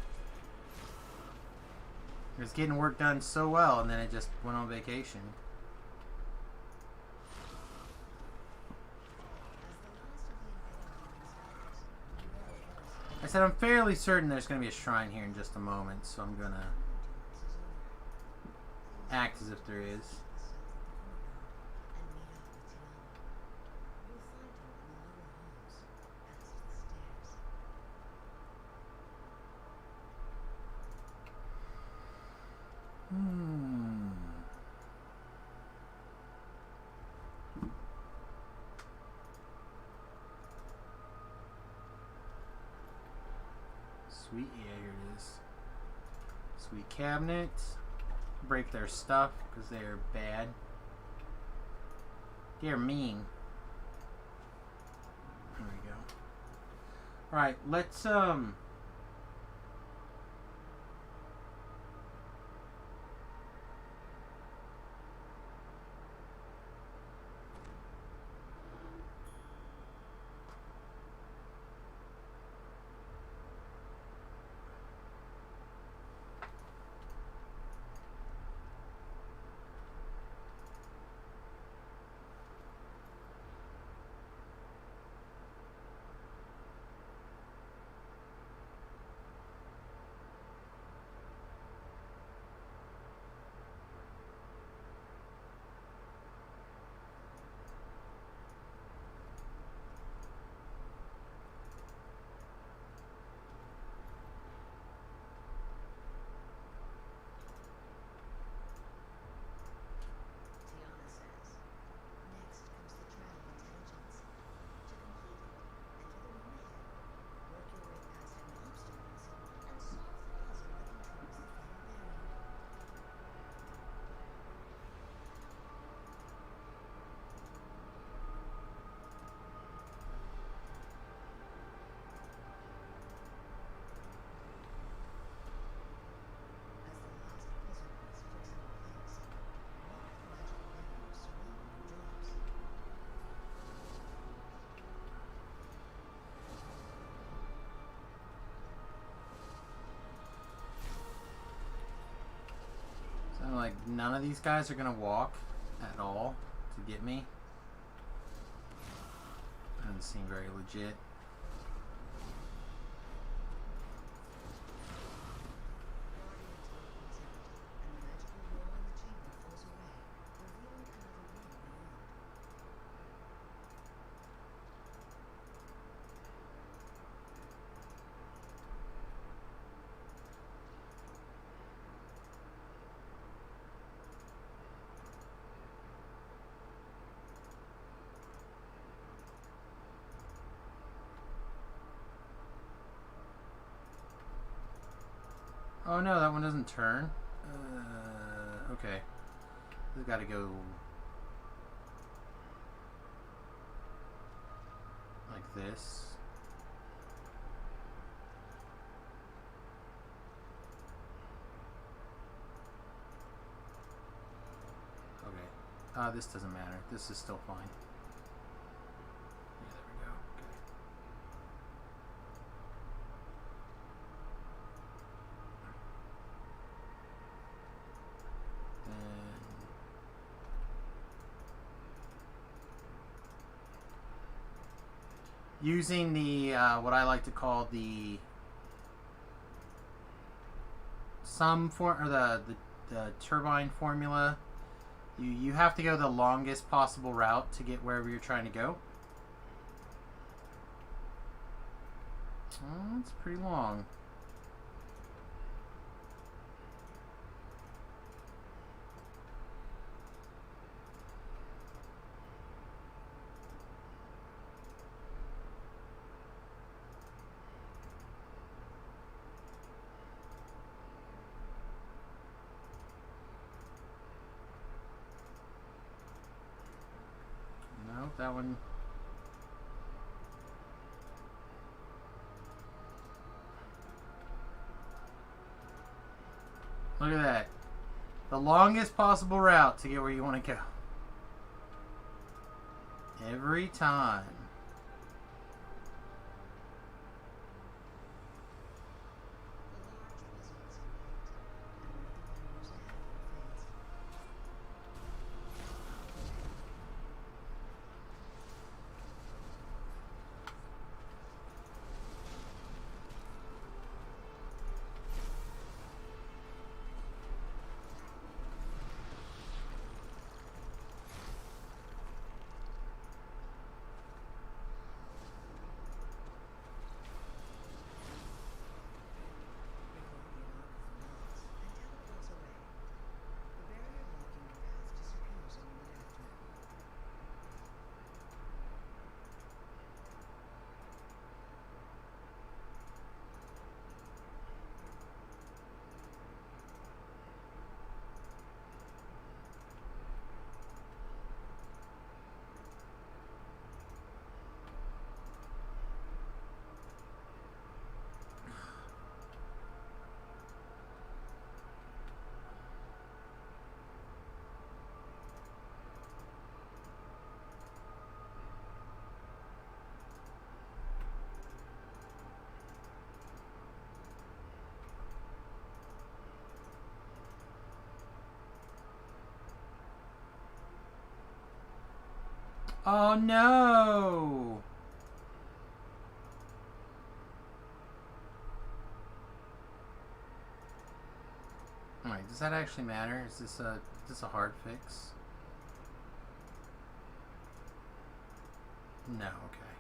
It was getting work done so well, and then it just went on vacation. I said I'm fairly certain there's going to be a shrine here in just a moment, so I'm going to act as if there is. Sweet, yeah, here it is. Sweet cabinet. Break their stuff because they're bad. They're mean. There we go. Alright, let's like none of these guys are gonna walk at all to get me. Doesn't seem very legit. Oh no, that one doesn't turn. Okay. We gotta go like this. Okay. This doesn't matter. This is still fine. Yeah, there we go. Okay. Using the what I like to call the the turbine formula, you have to go the longest possible route to get wherever you're trying to go. Oh, it's pretty long. That one. Look at that. The longest possible route to get where you want to go. Every time. Oh no! Alright, does that actually matter? Is this a hard fix? No, okay.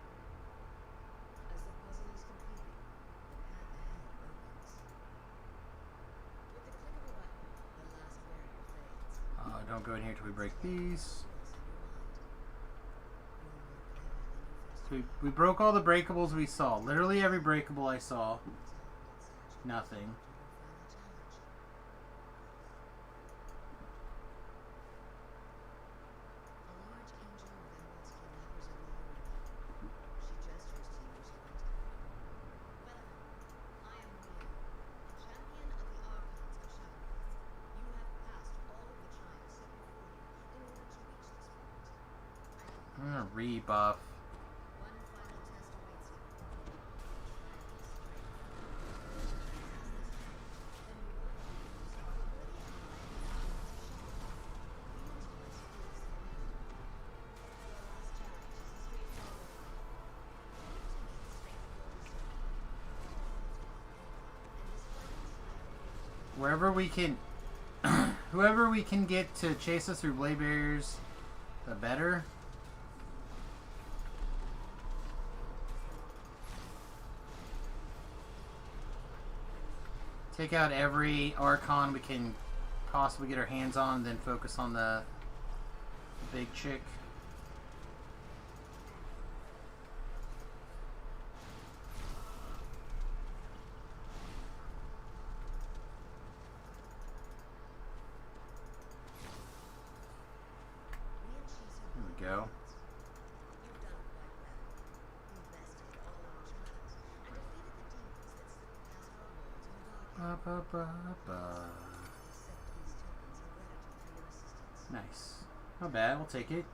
As the puzzle is completed, the path ahead opens. With the click of a button, the last barrier fades. Don't go in here till we break these. We broke all the breakables we saw. Literally every breakable I saw. Nothing. I'm gonna rebuff. Wherever we can, whoever we can get to chase us through blade barriers, the better. Take out every Archon we can possibly get our hands on, then focus on the big chick. There we go. Ba, ba, ba, ba. Nice. Not bad, we'll take it.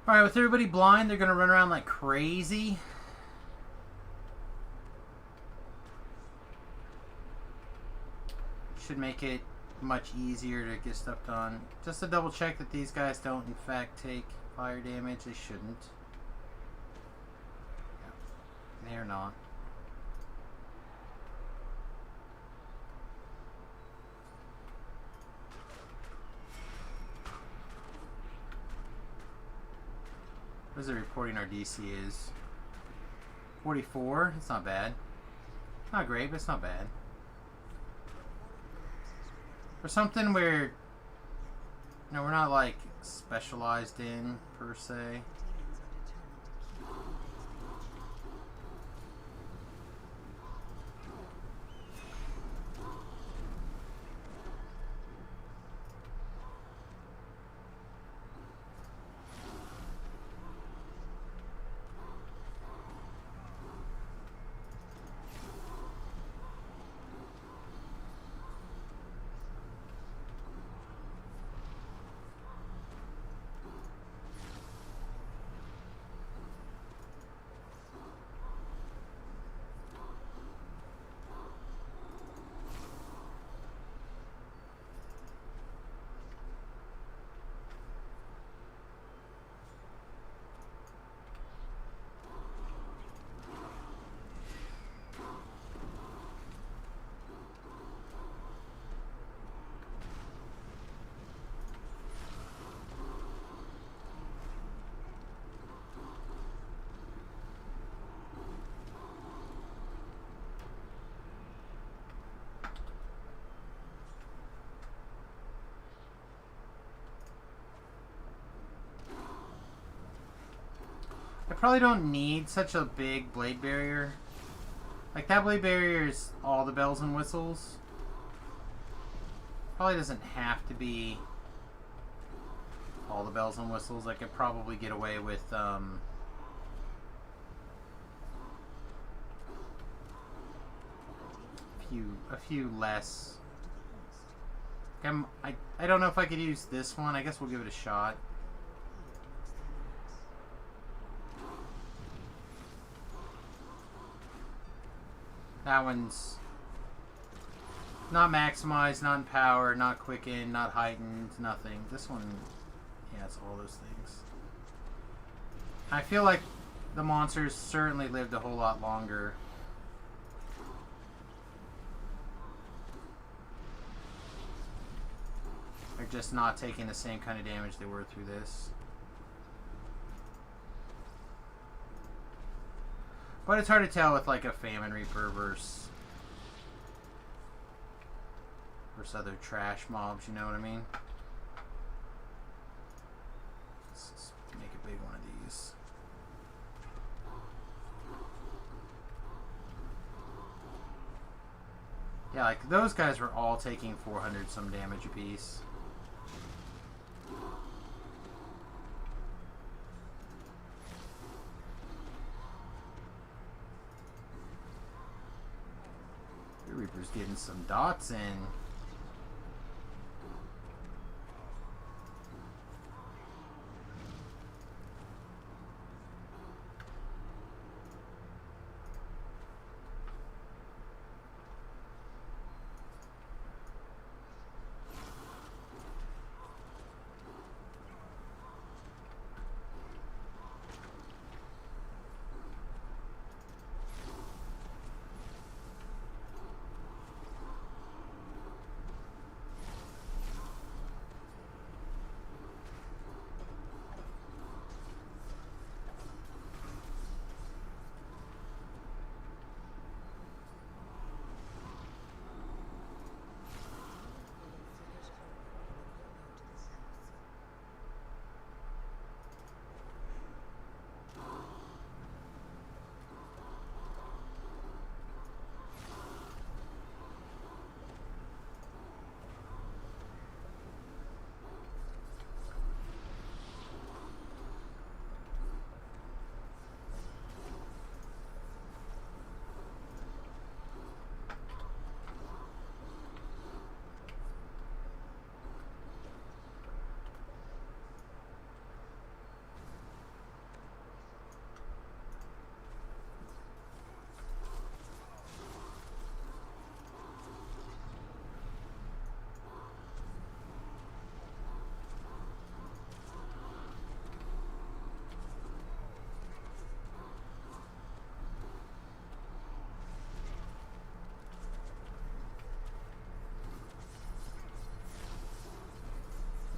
Alright, with everybody blind, they're going to run around like crazy. Should make it much easier to get stuff done. Just to double check that these guys don't in fact take fire damage. They shouldn't. Yeah, they're not. What is it reporting our DC is? 44? It's not bad. Not great, but it's not bad. For something where, we're not like specialized in per se. probably don't need such a big blade barrier. Like, that blade barrier is all the bells and whistles. Probably doesn't have to be all the bells and whistles. I could probably get away with, a few less. I don't know if I could use this one. I guess we'll give it a shot. That one's not maximized, not in power, not quickened, not heightened, nothing. This one, yeah, it's all those things. I feel like the monsters certainly lived a whole lot longer. They're just not taking the same kind of damage they were through this. But it's hard to tell with like a Famine Reaper versus other trash mobs, you know what I mean? Let's just make a big one of these. Yeah, like those guys were all taking 400 some damage apiece. Reaper's getting some dots in.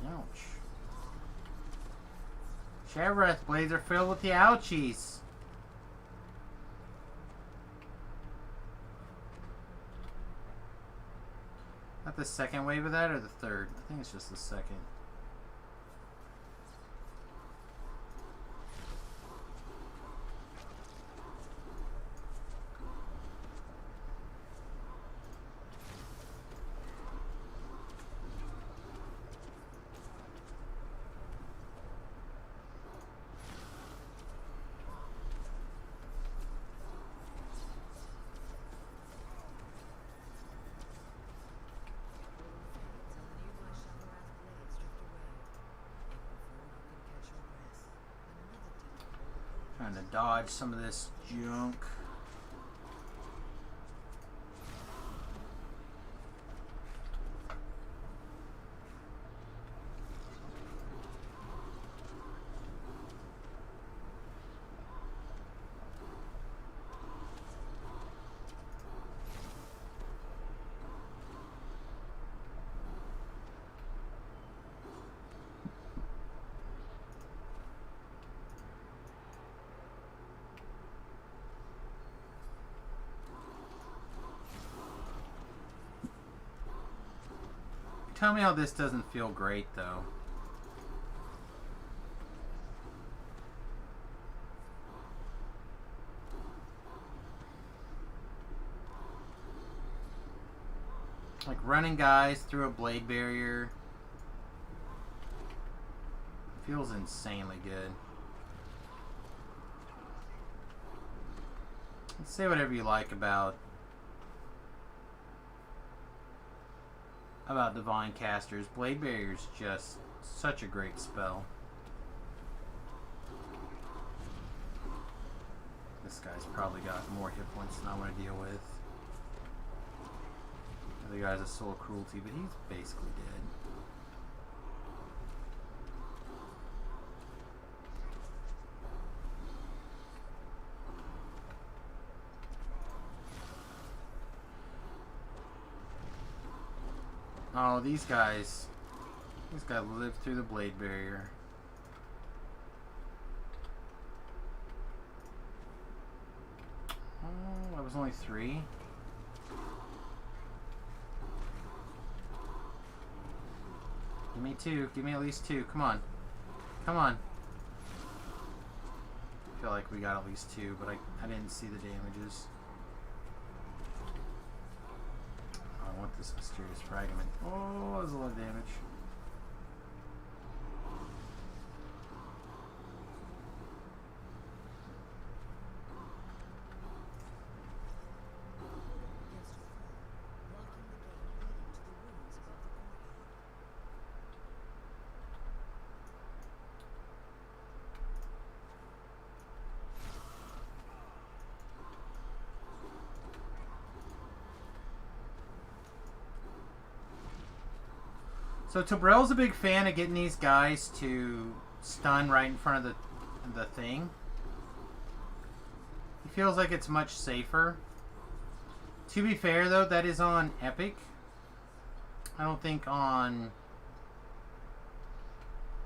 Ouch. Sheriff blades are filled with the ouchies. That the second wave of that or the third? I think it's just the second. Trying to dodge some of this junk. Tell me how this doesn't feel great, though. running guys through a blade barrier feels insanely good. Say whatever you like about Divine Casters. Blade Barrier is just such a great spell. This guy's probably got more hit points than I want to deal with. The other guy's a Soul Cruelty, but he's basically dead. Oh, these guys live through the blade barrier. Oh, that was only 3. Give me 2. Give me at least 2. Come on. Come on. I feel like we got at least 2, but I didn't see the damages. I want this mysterious fragment. Oh, that was a lot of damage. So Tobrel's a big fan of getting these guys to stun right in front of the thing. He feels like it's much safer. To be fair though, that is on Epic. I don't think on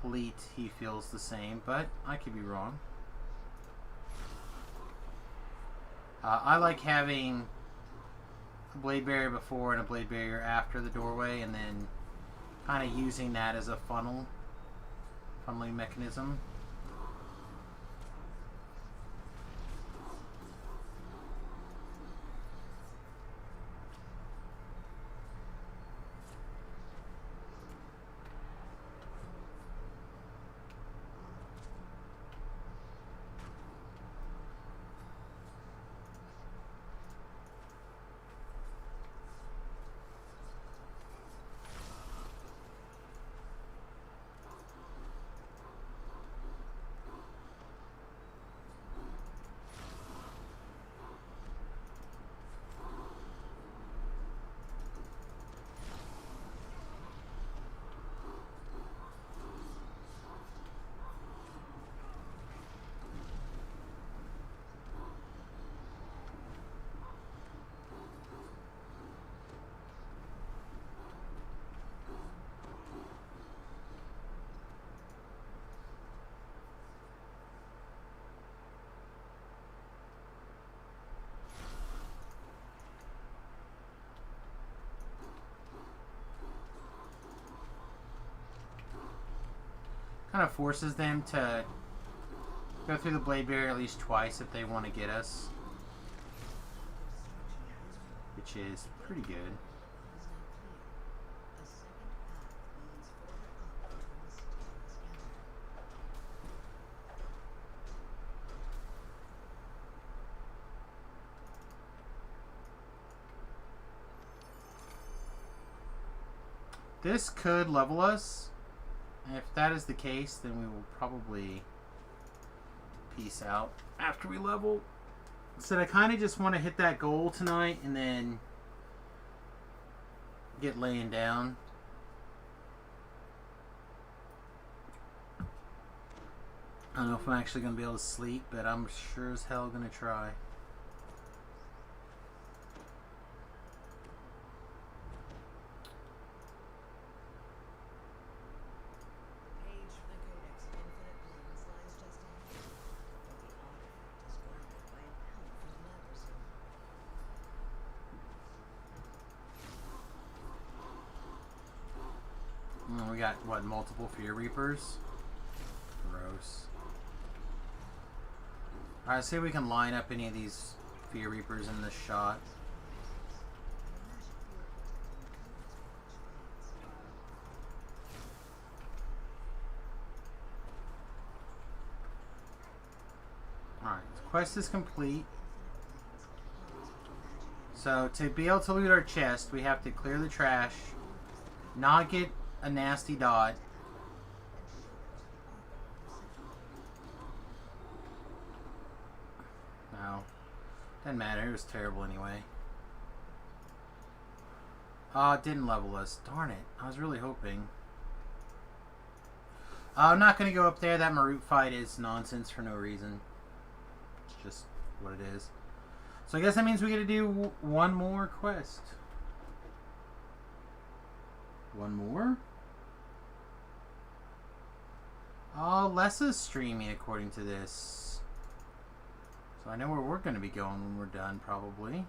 Elite he feels the same, but I could be wrong. I like having a blade barrier before and a blade barrier after the doorway, and then kind of using that as a funneling mechanism. Kind of forces them to go through the blade barrier at least twice if they want to get us, which is pretty good. This could level us. If that is the case, then we will probably peace out after we level. So I kind of just want to hit that goal tonight and then get laying down. I don't know if I'm actually going to be able to sleep, but I'm sure as hell going to try. We got, what, multiple Fear Reapers? Gross. Alright, see if we can line up any of these Fear Reapers in this shot. Alright, the quest is complete. So to be able to loot our chest, we have to clear the trash, not get a nasty dot. No. Doesn't matter, it was terrible anyway. It didn't level us. Darn it. I was really hoping. I'm not going to go up there. That Marut fight is nonsense for no reason. It's just what it is. So I guess that means we get to do one more quest. One more? Oh, Lessa's streaming according to this. So I know where we're going to be going when we're done, probably.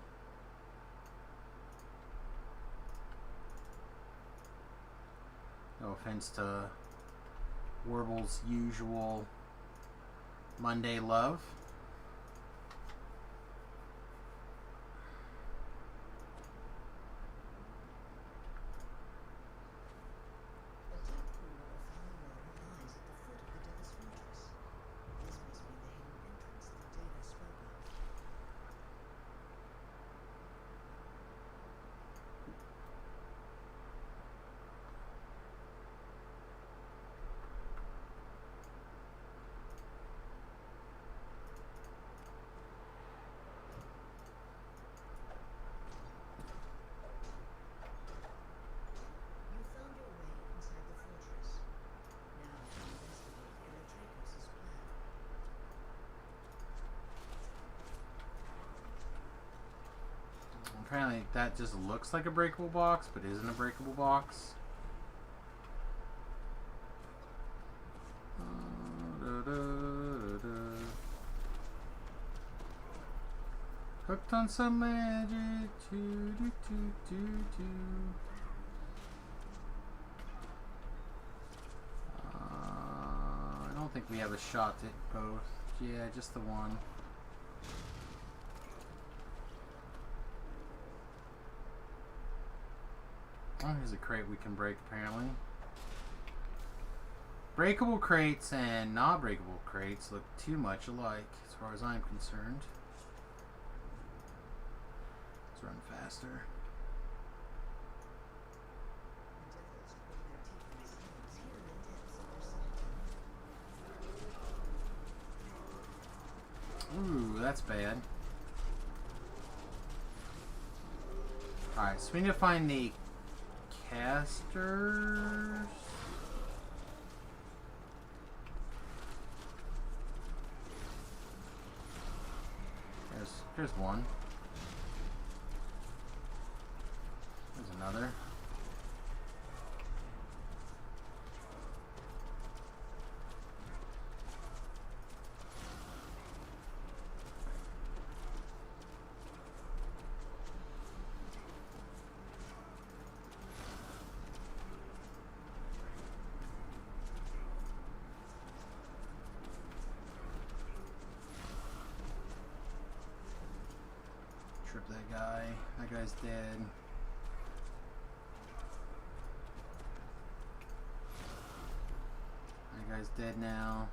No offense to Warble's usual Monday love. A deep pool of foul water lies at the foot of the Devil's Fortress. This must be the hidden entrance that Data spoke of. You found your way inside the fortress. Now investigate Erytraikos' plan. Apparently that just looks like a breakable box, but isn't a breakable box. Hooked on some magic. I don't think we have a shot at both. Yeah, just the one. Oh, here's a crate we can break, apparently. Breakable crates and not breakable crates look too much alike, as far as I'm concerned. Let's run faster. The devils pull their teeth in the stones hidden in depths of their citadel. Ooh, that's bad. Alright, so we need to find the casters. There's one. There's another. Trip that guy. That guy's dead. That guy's dead now.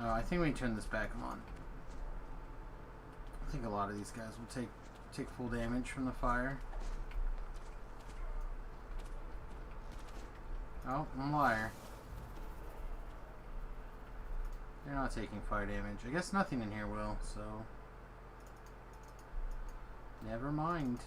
Oh, I think we can turn this back on. I think a lot of these guys will take full damage from the fire. Oh, I'm a liar. They're not taking fire damage. I guess nothing in here will, so never mind.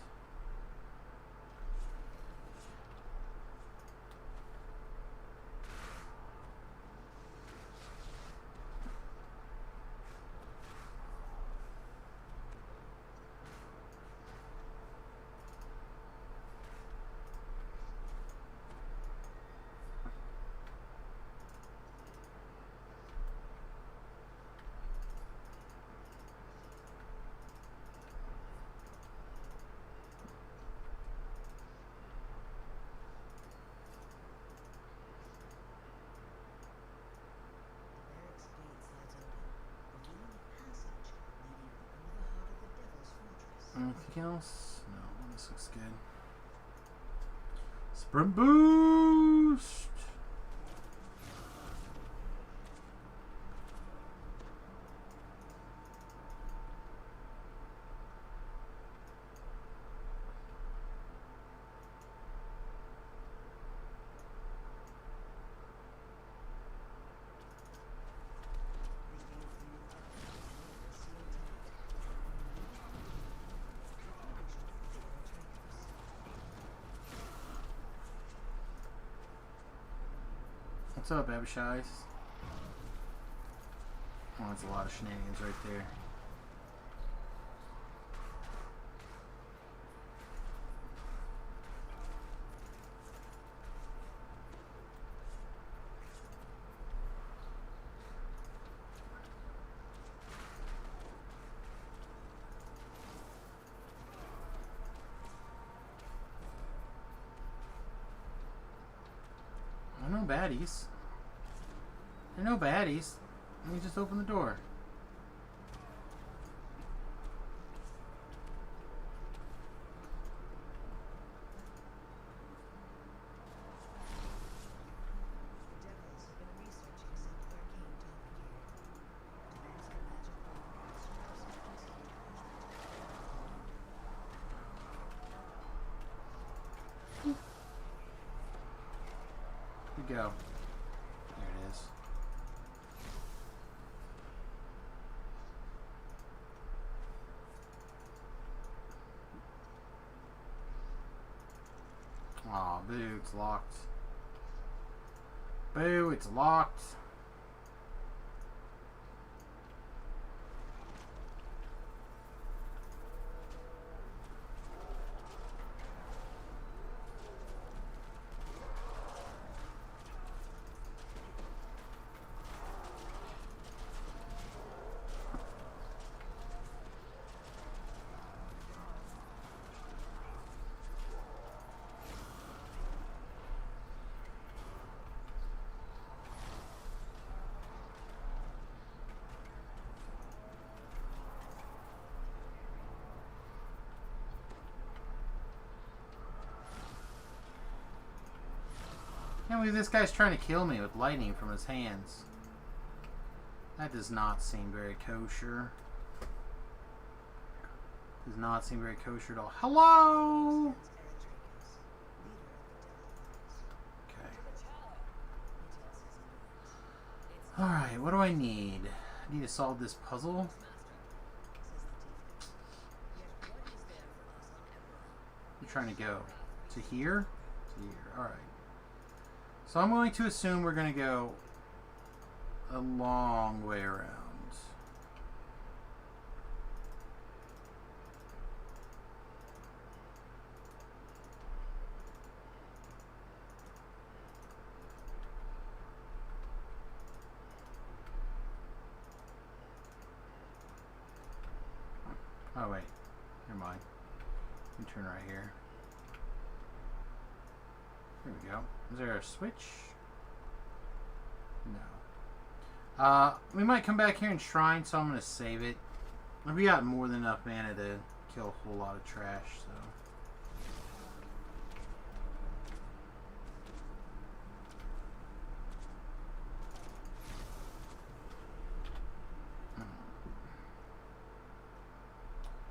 Anything else? No, this looks good. Sprint boost! What's up, Abishai? Oh, that's a lot of shenanigans right there. There are no baddies. There are no baddies. Let me just open the door. The devils have been researching some arcane topic here. To use the magic wand, surrounds me Here we go. There it is. Aw, boo, it's locked. Boo, it's locked. Can't believe this guy's trying to kill me with lightning from his hands. That does not seem very kosher. Does not seem very kosher at all. Hello! Okay. Alright, what do I need? I need to solve this puzzle. I'm trying to go to here? To here. Alright. So I'm going to assume we're going to go a long way around. Oh wait, never mind. Let me turn right here. There we go. Is there a switch? No. We might come back here and shrine, so I'm going to save it. We got more than enough mana to kill a whole lot of trash, so.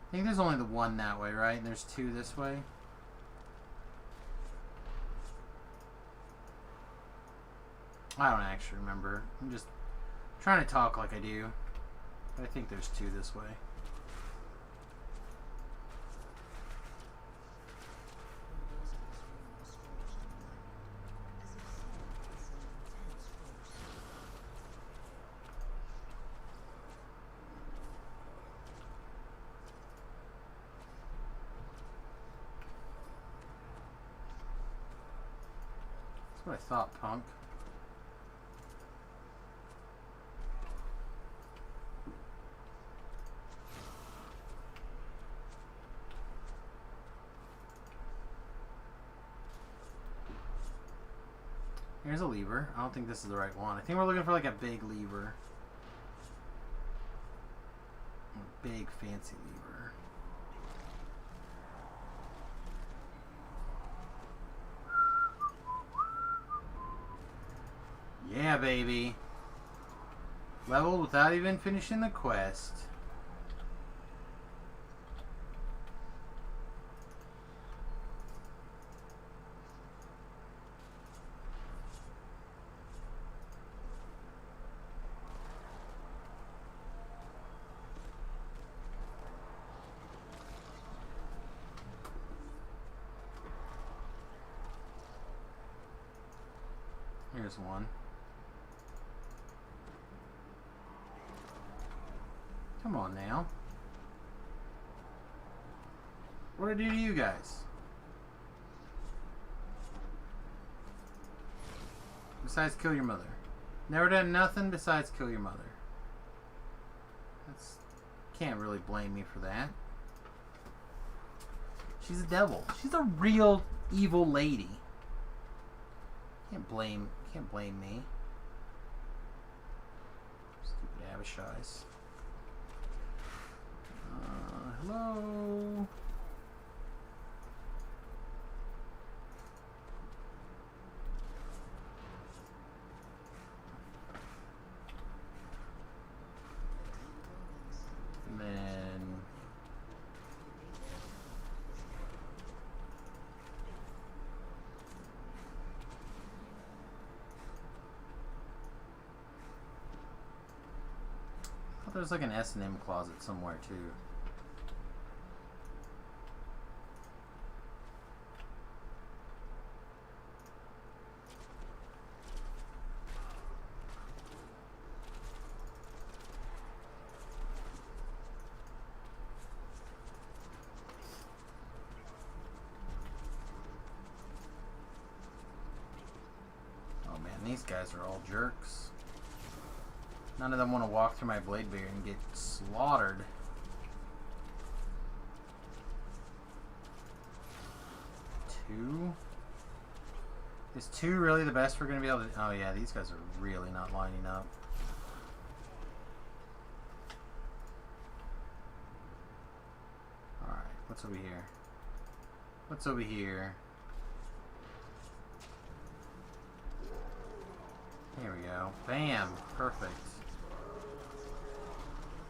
I think there's only the one that way, right? And there's two this way. I don't actually remember. I'm just trying to talk like I do. But I think there's two this way. That's what I thought, punk. Here's a lever. I don't think this is the right one. I think we're looking for like a big lever. A big fancy lever. Yeah, baby. Leveled without even finishing the quest. Here's one. Come on now. What did I do to you guys? Besides kill your mother. Never done nothing besides kill your mother. That's... Can't really blame me for that. She's a devil. She's a real evil lady. Can't blame me. Stupid Abishais. Hello? And then... I thought there was like an S&M closet somewhere too. These guys are all jerks. None of them want to walk through my blade barrier and get slaughtered. Two? Is two really the best we're going to be able to... Oh yeah, these guys are really not lining up. Alright, what's over here? What's over here? Here we go. Bam! Perfect.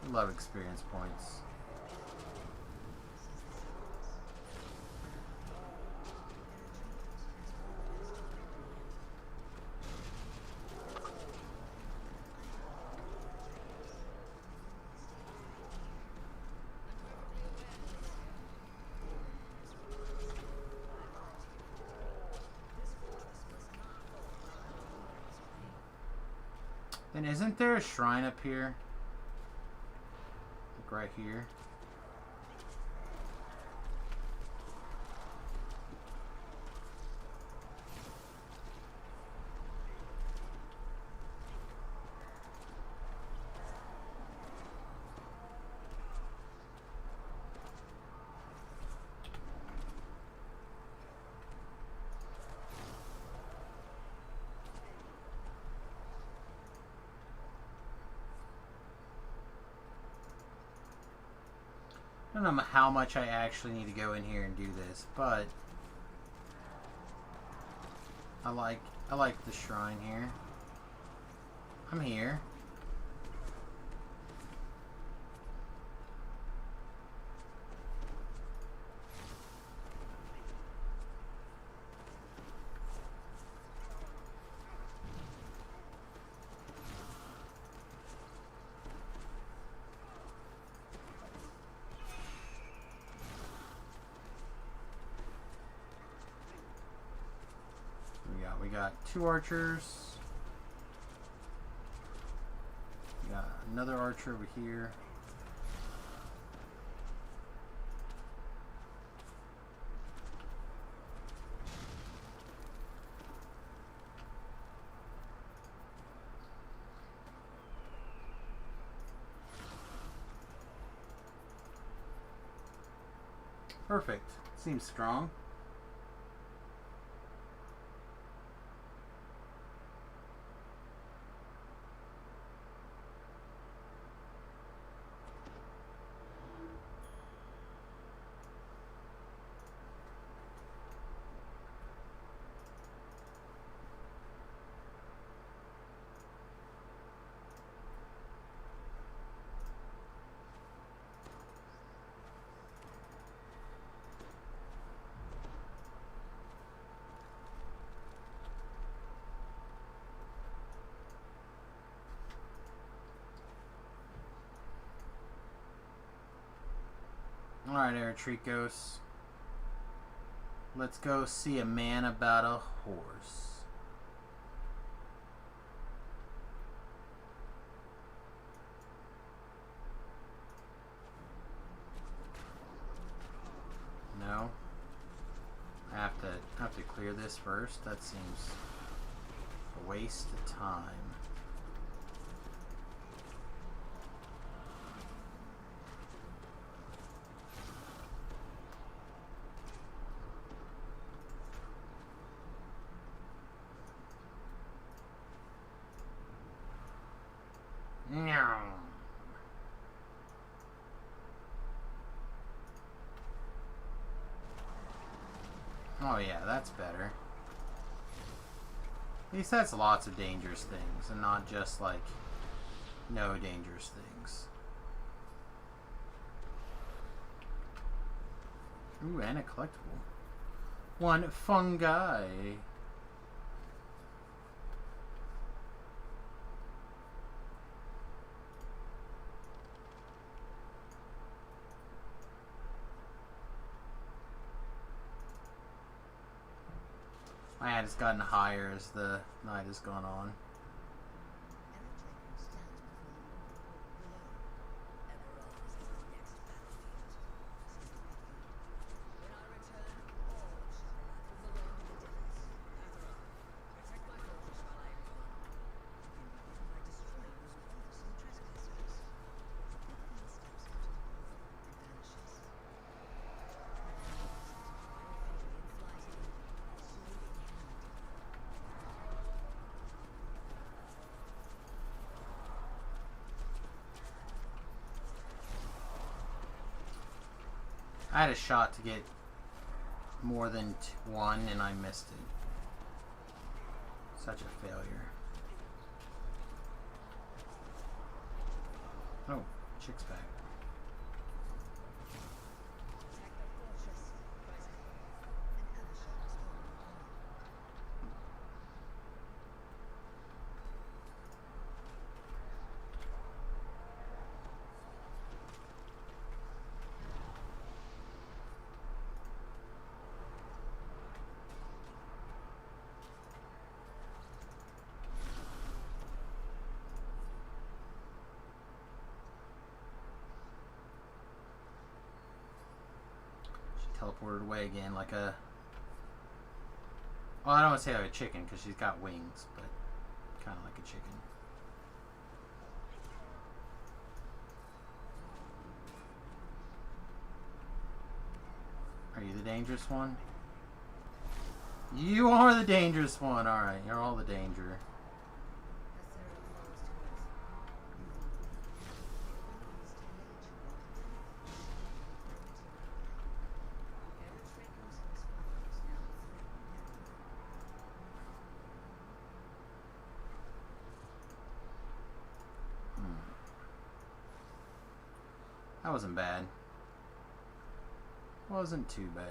Love experience points. Then isn't there a shrine up here? Like right here. I don't know how much I actually need to go in here and do this, but I like the shrine here. I'm here. We got two archers. We got another archer over here. Perfect. Seems strong. Alright, Eritricos. Let's go see a man about a horse. No. I have to clear this first. That seems a waste of time. No. Oh yeah, that's better. At least that's lots of dangerous things and not just like no dangerous things. Ooh, and a collectible. One fungi. My ad has gotten higher as the night has gone on. I had a shot to get more than one and I missed it. Such a failure. Oh, chick's back. Teleported away again like a... Well, I don't want to say like a chicken because she's got wings, but kind of like a chicken. Are you the dangerous one? You are the dangerous one! Alright, you're all the danger. That wasn't bad. Wasn't too bad.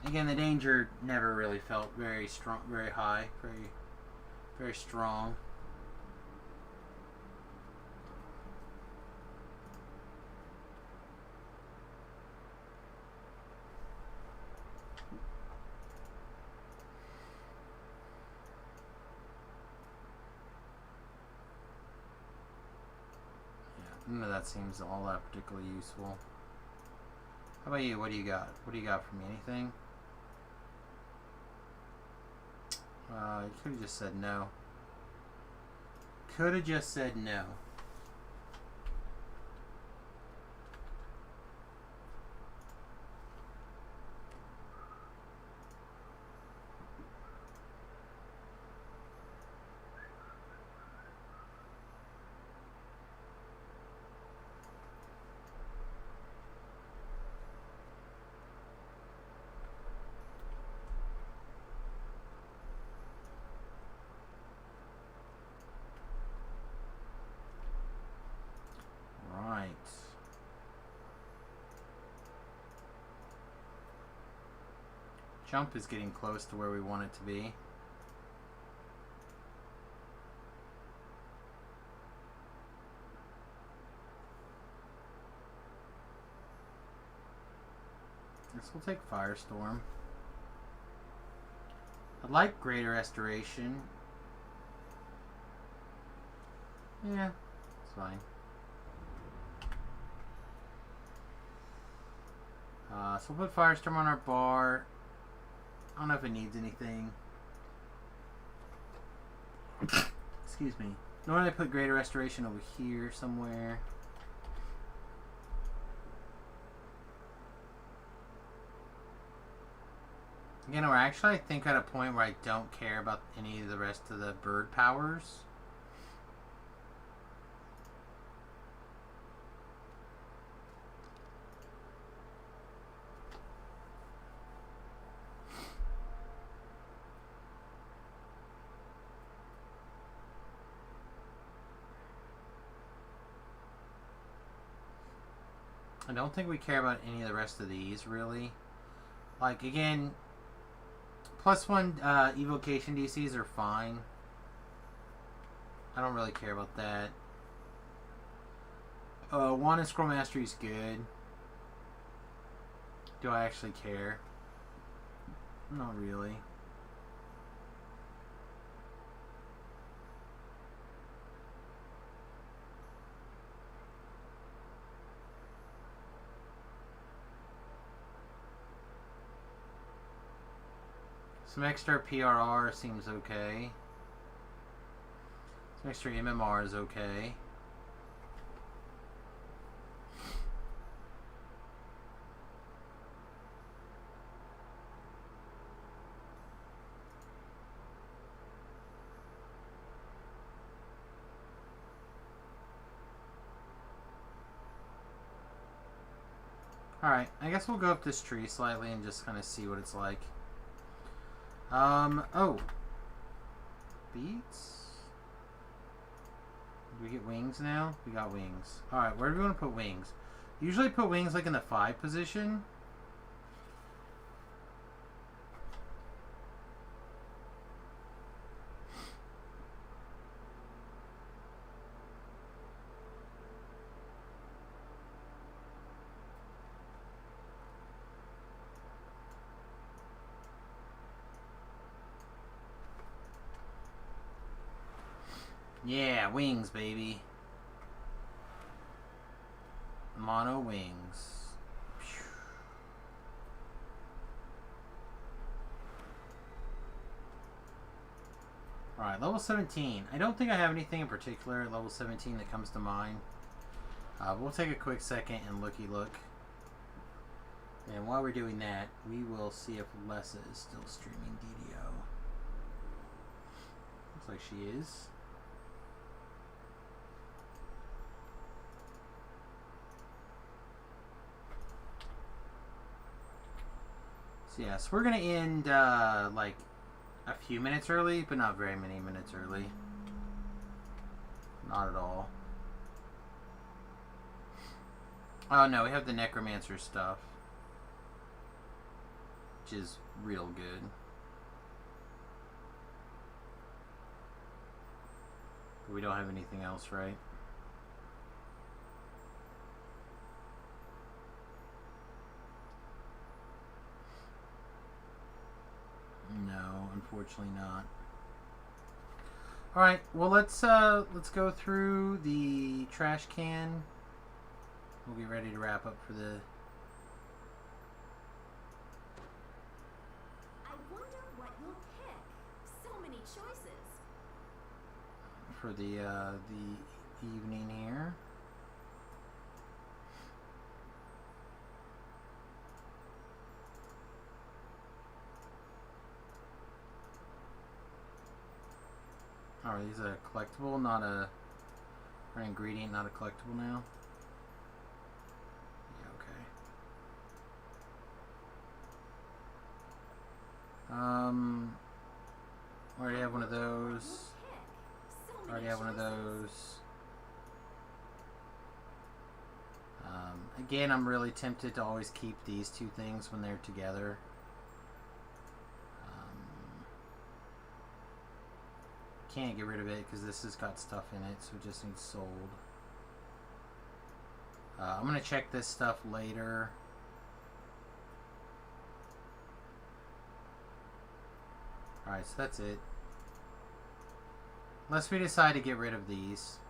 Again, the danger never really felt very strong, very high, very strong. None of that seems all that particularly useful. How about you? What do you got? What do you got for me? Anything? You could have just said no. Could have just said no. Jump is getting close to where we want it to be. So we'll take Firestorm. I like Greater Restoration. Yeah, it's fine. So we'll put Firestorm on our bar. I don't know if it needs anything. Excuse me. Normally I put Greater Restoration over here somewhere. You know, actually I think at a point where I don't care about any of the rest of the bird powers. I don't think we care about any of the rest of these, really. Like, again, +1 evocation DCs are fine. I don't really care about that. 1 in Scroll Mastery is good. Do I actually care? Not really. Some extra PRR seems okay. Some extra MMR is okay. Alright, I guess we'll go up this tree slightly and just kind of see what it's like. Oh. Beats? Do we get wings now? We got wings. Alright, where do we want to put wings? Usually put wings like in the 5 position. Yeah, wings, baby. Mono wings. Alright, level 17. I don't think I have anything in particular at level 17 that comes to mind. We'll take a quick second and looky-look. And while we're doing that, we will see if Lessa is still streaming DDO. Looks like she is. So yeah, so we're gonna end like a few minutes early, but not very many minutes early. Not at all. Oh no, we have the Necromancer stuff, which is real good. But we don't have anything else, right? No, unfortunately not. All right, well let's go through the trash can. We'll get ready to wrap up for the. I wonder what you'll pick. So many choices. For the evening here. Oh, these are collectible, not a or an ingredient, not a collectible now. Yeah, okay. Already have one of those. Already have one of those. Again, I'm really tempted to always keep these two things when they're together. Can't get rid of it because this has got stuff in it, so it just needs sold. I'm gonna check this stuff later. Alright, so that's it. Unless we decide to get rid of these.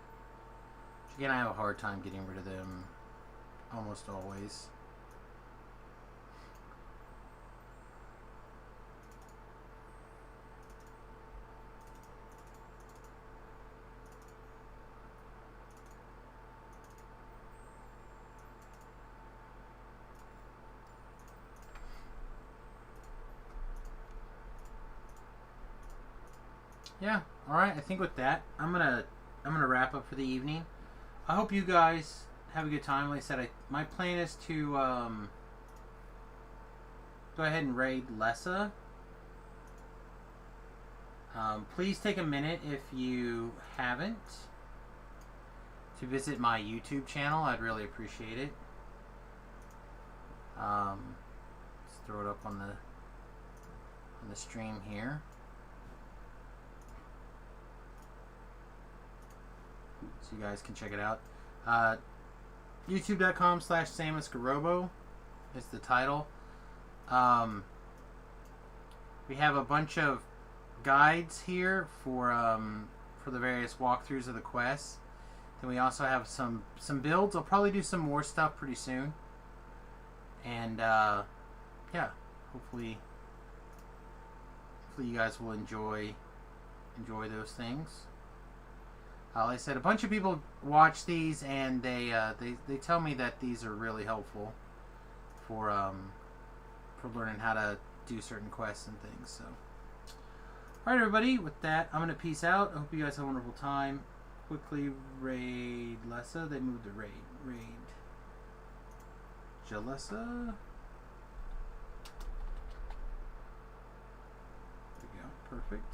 Which again, I have a hard time getting rid of them almost always. Yeah, alright, I think with that, I'm gonna wrap up for the evening. I hope you guys have a good time. Like I said, my plan is to go ahead and raid Lessa. Please take a minute, if you haven't, to visit my YouTube channel. I'd really appreciate it. Let's throw it up on the stream here. So you guys can check it out. YouTube.com/SamusGarobo is the title. We have a bunch of guides here for the various walkthroughs of the quests. Then we also have some builds. I'll probably do some more stuff pretty soon. And yeah, hopefully you guys will enjoy those things. Like I said, a bunch of people watch these, and they tell me that these are really helpful for learning how to do certain quests and things. So, all right, everybody. With that, I'm gonna peace out. I hope you guys have a wonderful time. Quickly raid Lessa. They moved the raid. Jalessa. There we go. Perfect.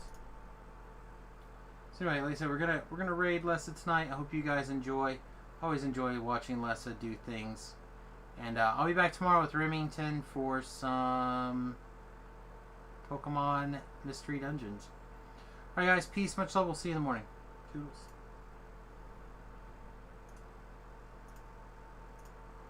So anyway, like I said, we're gonna raid Lessa tonight. I hope you guys enjoy. Always enjoy watching Lessa do things. And I'll be back tomorrow with Remington for some Pokemon Mystery Dungeons. Alright guys, peace, much love, we'll see you in the morning. Toodles.